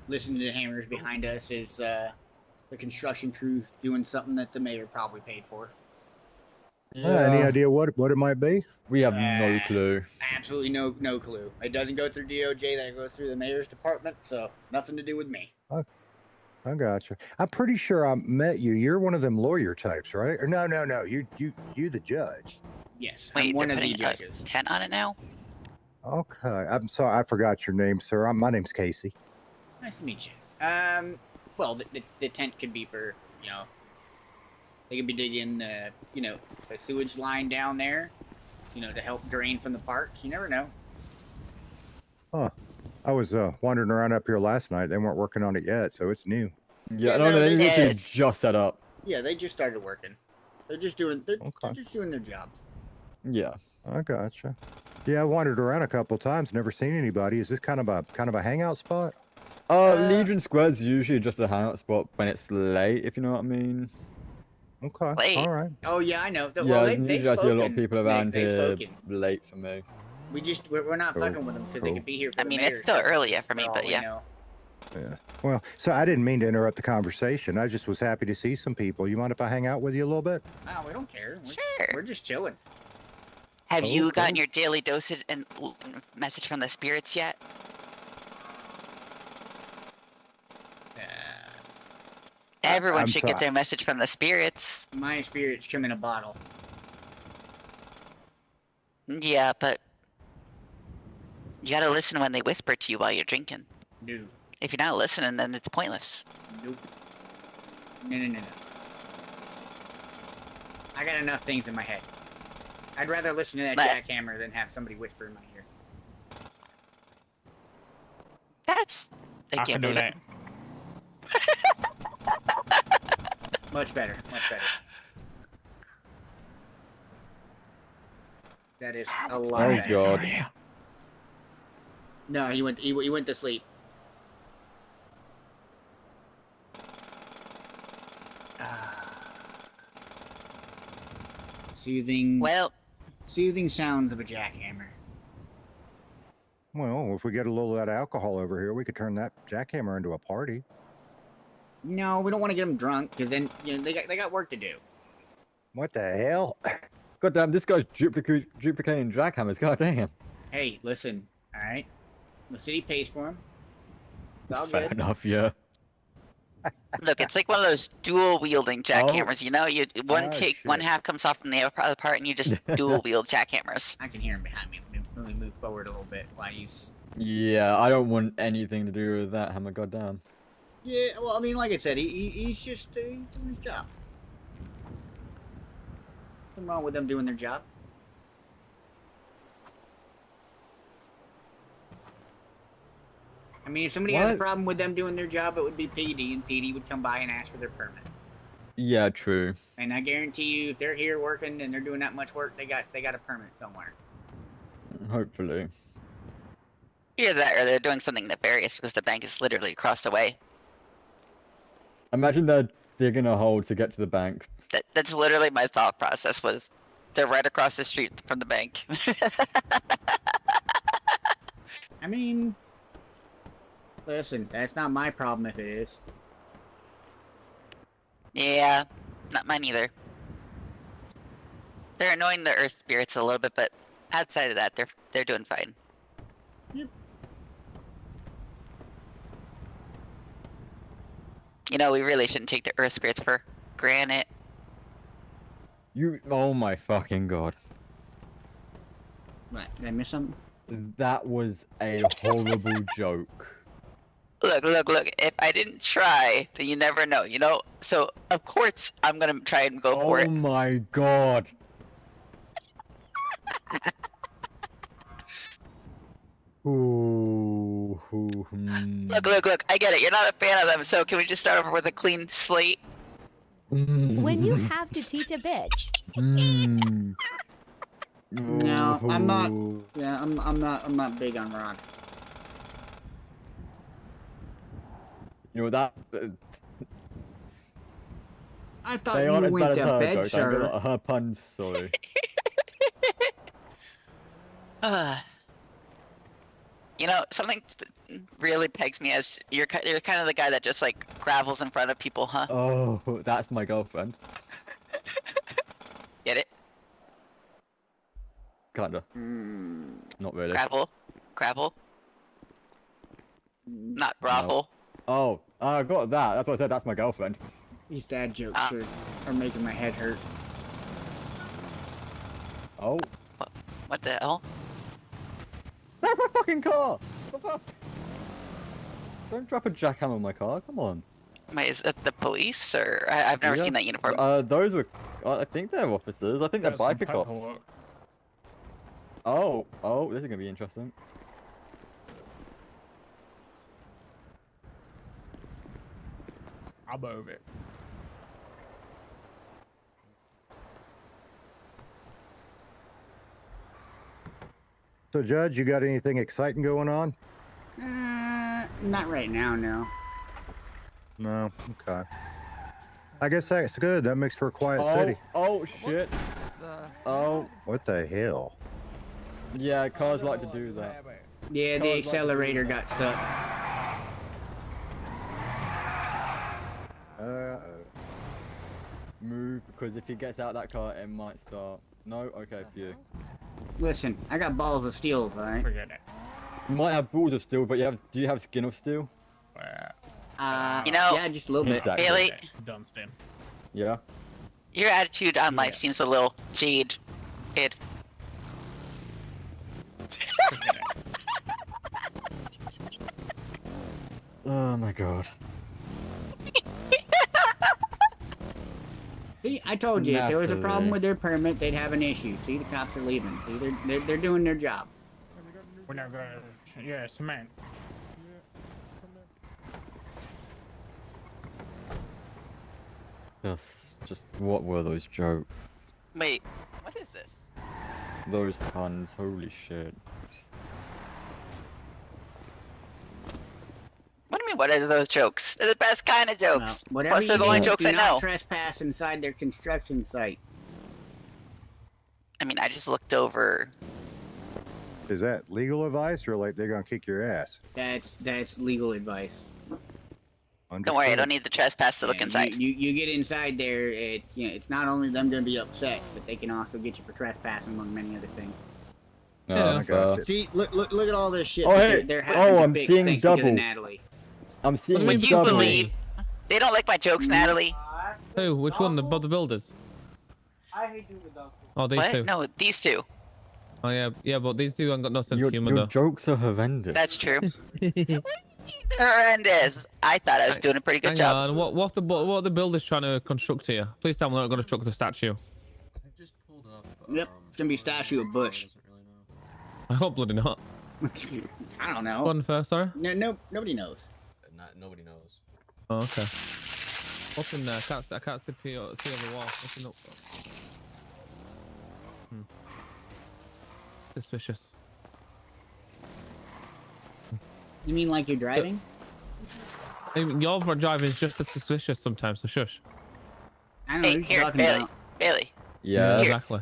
Listening to the hammers behind us is the construction crew's doing something that the mayor probably paid for. Any idea what it might be? We have no clue. Absolutely no clue. It doesn't go through DOJ. That goes through the mayor's department. So nothing to do with me. I gotcha. I'm pretty sure I met you. You're one of them lawyer types, right? Or no. You the judge. Yes, Wait, I'm one they're of the putting a judges. 10 on it now? Okay. I'm sorry. I forgot your name, sir. My name's Casey. Nice to meet you. Well, the tent could be for, they could be digging, a sewage line down there, to help drain from the parks. You never know. Huh. I was wandering around up here last night. They weren't working on it yet, so it's new. Yeah, no, they literally just set up. Yeah, they just started working. They're just doing, they're just doing their jobs. Yeah. I gotcha. Yeah, I wandered around a couple times, never seen anybody. Is this kind of a hangout spot? Legion Square's usually just a hangout spot when it's late, if you know what I mean. Okay. Wait. All right. Oh yeah, I know. Yeah, They've usually I see a lot of spoken. people around They've here spoken. late for me. We're not fucking with them because they could be here. For I the mean, mayor's it's still early purposes, for me, for all but we yeah. know. Yeah. Well, so I didn't mean to interrupt the conversation. I just was happy to see some people. You mind if I hang out with you a little bit? No, we don't care. Sure. We're just chilling. Have you Okay. gotten your daily dosage and message from the spirits yet? Everyone I'm should sorry. get their message from the spirits. My spirits come in a bottle. Yeah, but you gotta listen when they whisper to you while you're drinking. No. If you're not listening, then it's pointless. Nope. No. I got enough things in my head. I'd rather listen to that But- jackhammer than have somebody whisper in my ear. That's. I I can't can do believe it. that. Much better. Much better. That is a lot Oh better. god. No, he went to sleep. Soothing. Well, soothing sounds of a jackhammer. Well, if we get a little of that alcohol over here, we could turn that jackhammer into a party. No, we don't want to get them drunk because then they got work to do. What the hell? God damn, this guy's duplicating jackhammers. God damn. Hey, listen. All right, the city pays for them. It's all Fair good. enough, yeah. look, it's like one of those dual wielding jackhammers. You know, you one shit. half comes off from the other part, and you just dual wield jackhammers. I can hear him behind me. Let me move forward a little bit while he's. Yeah, I don't want anything to do with that hammer. God damn. Yeah, well, I mean, like I said, he's just doing his job. Nothing wrong with them doing their job. I mean, if somebody has a What? problem with them doing their job, it would be PD, and PD would come by and ask for their permit. Yeah, true. And I guarantee you, if they're here working and they're doing that much work, they got a permit somewhere. Hopefully. Either that, or they're doing something nefarious because the bank is literally across the way. Imagine they're digging a hole to get to the bank. That's literally my thought process. Was they're right across the street from the bank. I mean, listen, that's not my problem if it is. Yeah, not mine either. They're annoying the earth spirits a little bit, but outside of that, they're doing fine. Yep. You know, we really shouldn't take the earth spirits for granted. Oh my fucking god. What? Did I miss something? That was a horrible joke. Look. If I didn't try, then you never know, you know? So, of course, I'm gonna try and go for Oh it. my god. Ooh, Look, I get it. You're not a fan of them, so can we just start over with a clean slate? When you have to teach a bitch. No, I'm not. Yeah, I'm not big on rock. You know that. I thought They you aren't as went bad to as her bed, jokes. sir. Her puns, sorry. You know, something really pegs me as you're kind of the guy that just like gravels in front of people, huh? Oh, that's my girlfriend. Get it? Kinda. Not really. Gravel. Not grovel. Oh, I got that. That's what I said. That's my girlfriend. These dad jokes are making my head hurt. Oh. What the hell? That's my fucking car! What the fuck? Don't drop a jackhammer on my car. Come on. Wait, is it the police or I've never seen that uniform. Those were. I think they're officers. I think they're biker cops. Oh, this is gonna be interesting. I'll move it. So, Judge, you got anything exciting going on? Not right now, no. No. Okay. I guess that's good. That makes for a quiet city. Oh shit. Oh. What the hell? Yeah, cars like to do that. Yeah, the accelerator got stuck. Move, because if he gets out of that car, it might start. No? Okay, phew. Listen, I got balls of steel, alright? Forget it. You might have balls of steel, but do you have skin of steel? You know, yeah, just a little bit. Exactly. Bailey, Dunstan. Yeah? your attitude on life seems a little jaded. Oh my god. See, I told you, if there was a problem Naturally. with their permit, they'd have an issue. See, the cops are leaving. See, they're doing their job. We're not gonna. Yeah, cement. Just what were those jokes? Wait, what is this? Those puns, holy shit. What do you mean, what are those jokes? They're the best kind of jokes. Whatever Plus, they're you the only do, jokes do I not know. trespass inside their construction site. I mean, I just looked over. Is that legal advice or like they're gonna kick your ass? That's legal advice. Don't worry, I don't need the trespass to look Yeah, inside. You get inside there, it's not only them going to be upset, but they can also get you for trespassing, among many other things. Oh, fair. See, look at all this shit. Oh, that hey. they're having to I'm fix seeing thanks to double. Natalie. I'm seeing Would you double. believe they don't like my jokes, Natalie? Who? Which one? The builders? I hate you with those. Oh, these What? two. No, these two. Oh yeah, but these two ain't got no sense Your of humor your though. jokes are horrendous. That's true. They're horrendous. I thought I was doing a pretty good Hang job. on, what are the builders trying to construct here? Please tell me they're not going to construct the statue. Yep, it's going to be a statue of Bush. I hope bloody not. I don't know. One first, sorry. No, nobody knows. Nobody knows. Oh, okay. What's in there? I can't see on the wall. What's in up? Suspicious. You mean like you're driving? Your driving is just as suspicious sometimes, so shush. I don't know Hey, what you're here, talking Bailey. about. Bailey. Yeah. Here. Exactly.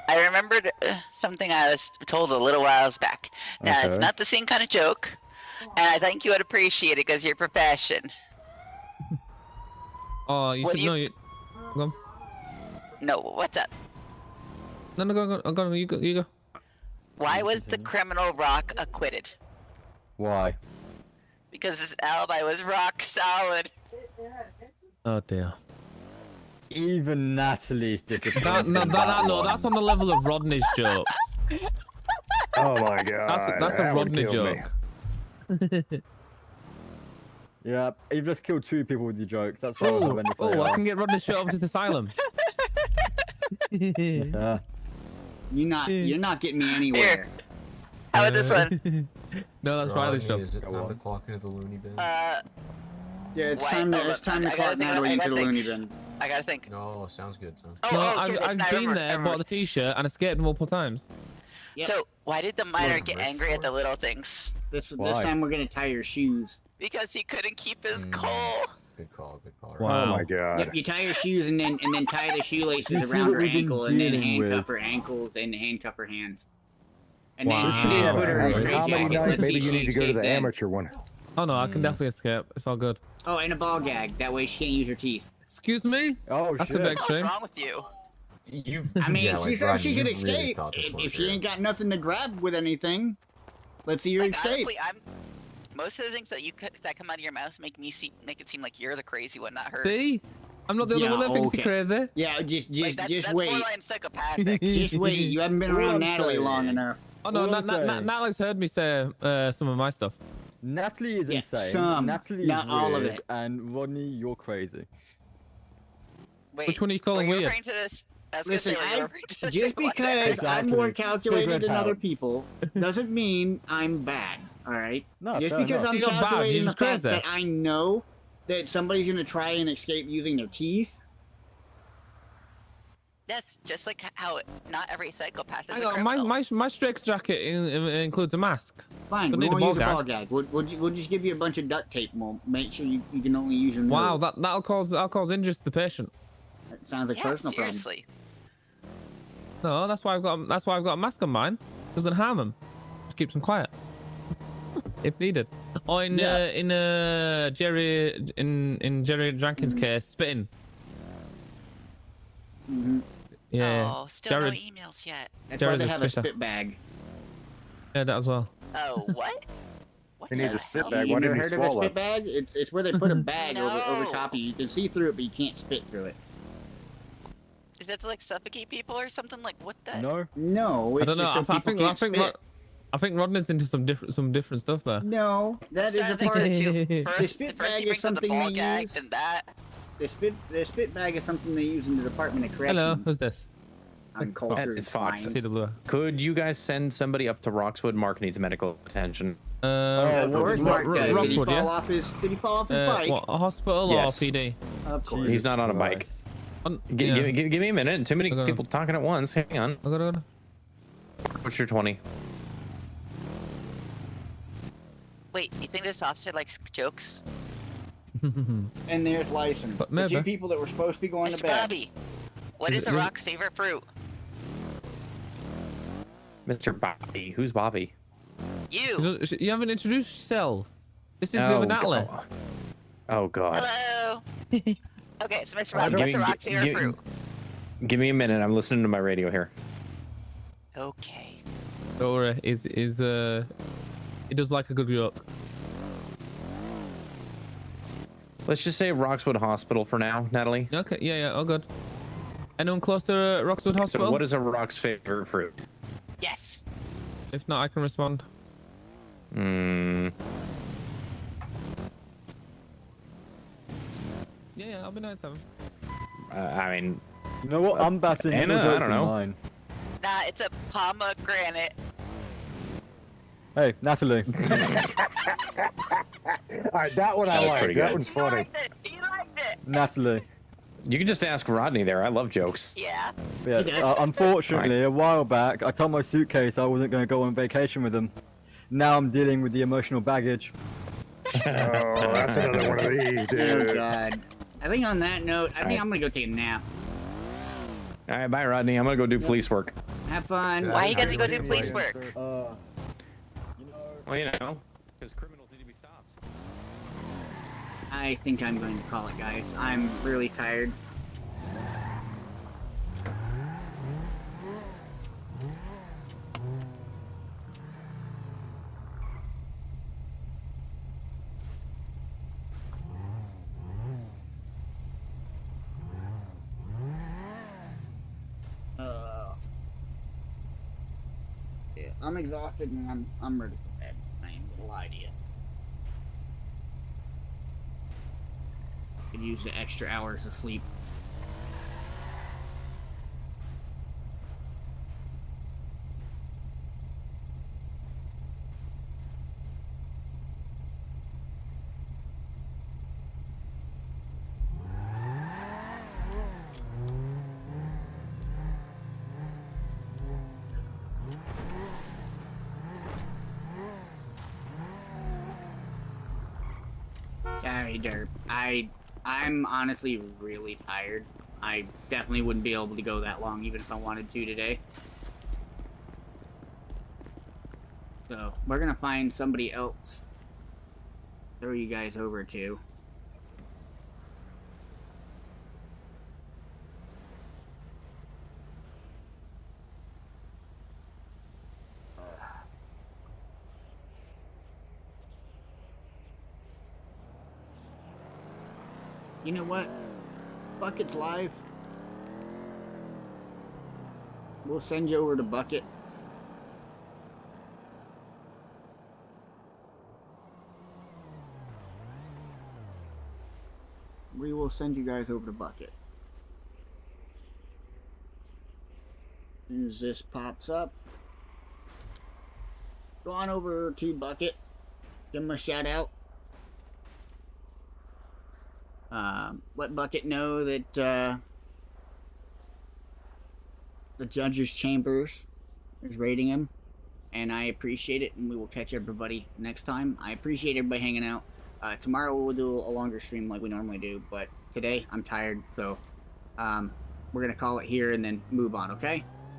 I remembered something I was told a little whiles back. Now, it's Okay. not the same kind of joke, and I think you would appreciate it because your profession. Oh, you What should do you- know. Go on. No, what's up? No, go. You go. Why was the criminal Rock acquitted? Why? Because his alibi was rock solid. Oh dear. Even Natalie's disappointed. No, that's on the level of Rodney's jokes. Oh my god. That's a that would Rodney kill me. joke. Yeah, you've just killed 2 people with your jokes. That's how horrendous they Oh, I are. can get Rodney straight over to the asylum. Yeah. You're not getting me anywhere. How about this one? No, that's Riley's joke. Is it time to clock into the loony bin? Yeah, it's What? time Hold to up. clock I gotta think, Natalie I into gotta the think. loony bin. I gotta think. Oh, sounds good. Sounds Oh, good. No, oh, shit, it's I've not been over. there, Never bought mind. the t-shirt, and escaped multiple times. Yep. So, why did the miner What, get rich angry at for the little things? This Why? time we're gonna tie your shoes. Because he couldn't keep his Mm. coal. Good call. Good call. Wow. Oh my god. Yep, you tie your shoes and then tie the You shoelaces see around what her we've been ankle and then dealing handcuff with. her ankles and handcuff her hands. And Wow. then put her in a Have a comedy straitjacket. night. Let's Maybe see you if need she to go to escaped the then. amateur one. Oh no, I can definitely escape. It's all good. Oh, and a ball gag. That way she can't use her teeth. Excuse me? Oh, That's shit. a big What's thing. wrong with you? You've. I mean, yeah, she like, said Rodney, she could you've really escape. thought this one If she through. ain't got nothing to grab with anything, let's see her Like, escape. honestly, most of the things that that come out of your mouth make it seem like you're the crazy one, not her. See? I'm not the only Yeah, one that thinks okay. you're crazy. Yeah, just Like, that's wait. borderline psychopathic. Just wait. You haven't been All around I'm Natalie saying- long enough. Oh no, All I'm saying- Natalie's heard me say some of my stuff. Natalie is Yeah, insane. some, Natalie is not all of weird, it. and Rodney, you're crazy. Wait, Which one are you calling were you weird? referring to this? I was Listen, gonna say, were you referring to this just one? because Exactly. I'm more Big calculated red than other house. people doesn't mean I'm bad. All right. No, Just fair because enough. I'm You're not bad, calculating you're the just fact crazy. that I know that somebody's gonna try and escape using their teeth. Yes, just like how not every psychopath is Hang a on, criminal. my straight jacket includes a mask. Fine, Don't we need a won't use a ball ball gag. We'll just give you a bunch of duct tape. And we'll make sure you can only use your nose. Wow, that'll cause injuries to the patient. That sounds like Yeah, personal problem. seriously. No, that's why I've got a mask on mine. Doesn't harm them. Just keeps them quiet. If needed. Or in Jerry Jenkins' case, spitting. Mm-hmm. Yeah. Oh, still Jared- no emails yet. That's why Jared's they a have a spitter. spit bag. Yeah, that as well. Oh, what? What He needs the a spit hell? bag. You Why never didn't he heard of a swallow? spit bag? It's where they put a bag over No. top of you. You can see through it, but you can't spit through it. Is that to like suffocate people or something? Like what the? No. No, it's I don't know. just so people can't spit. I think Rodney's into some different stuff there. No, that is I'm a starting part. to think so, too. The First, spit first bag he is brings up the something ball they gag, use. then that. the spit bag is something they use in the Department of Corrections. Hello, who's this? On culture It's Fox. fines. Could you guys send somebody up to Roxwood? Mark needs medical attention. Of course, Mark does. Did he Roxwood, fall yeah? off his bike? What, a hospital Yes. or PD? Of course. He's not on a bike. Give me a minute. Too many people talking at once. Hang on. What's your 20? Wait, you think this officer likes jokes? And there's license. The maybe. two people that were supposed to be going Mr. to bed. Bobby, what is a rock's favorite fruit? Mr. Bobby. Who's Bobby? You. You haven't introduced yourself. This is Oh, the Natalie. Oh God. Hello. Okay, so Mr. Bobby, what's a rock's favorite fruit? Give me a minute. I'm listening to my radio here. Okay. Dora he does like a good joke. Let's just say Roxwood Hospital for now, Natalie. Okay, yeah, all good. Anyone close to Roxwood Hospital? So what is a rock's favorite fruit? Yes. If not, I can respond. Yeah, I'll be nice to him. I mean, you know what? I'm batting. Anna, your I jokes don't are know. mine. Nah, it's a pomegranate. Hey, Natalie. All right, that one I That was like. pretty That good. one's funny. He liked it. Natalie. You can just ask Rodney there. I love jokes. Yeah. Yeah, unfortunately, a while back, I told my suitcase I wasn't going to go on vacation with them. Now I'm dealing with the emotional baggage. Oh, that's another one of these, dude. Oh God. I think on that note, I think I'm gonna go take a nap. All right, bye, Rodney. I'm gonna go do police work. Have fun. Why are you gonna go do police work? Well, you know, because criminals need to be stopped. I think I'm going to call it, guys. I'm really tired. Yeah, I'm exhausted and I'm ready for bed. I ain't gonna lie to you. Could use the extra hours of sleep. Sorry, Derp. I'm honestly really tired. I definitely wouldn't be able to go that long even if I wanted to today. So, we're gonna find somebody else. Throw you guys over to. You know what? Bucket's live. We'll send you over to Bucket. We will send you guys over to Bucket. As soon as this pops up, go on over to Bucket. Give him a shout out. Let Bucket know that the judge's chambers is rating him, and I appreciate it, and we will catch everybody next time. I appreciate everybody hanging out. Tomorrow we'll do a longer stream like we normally do, but today I'm tired, so we're gonna call it here and then move on, okay?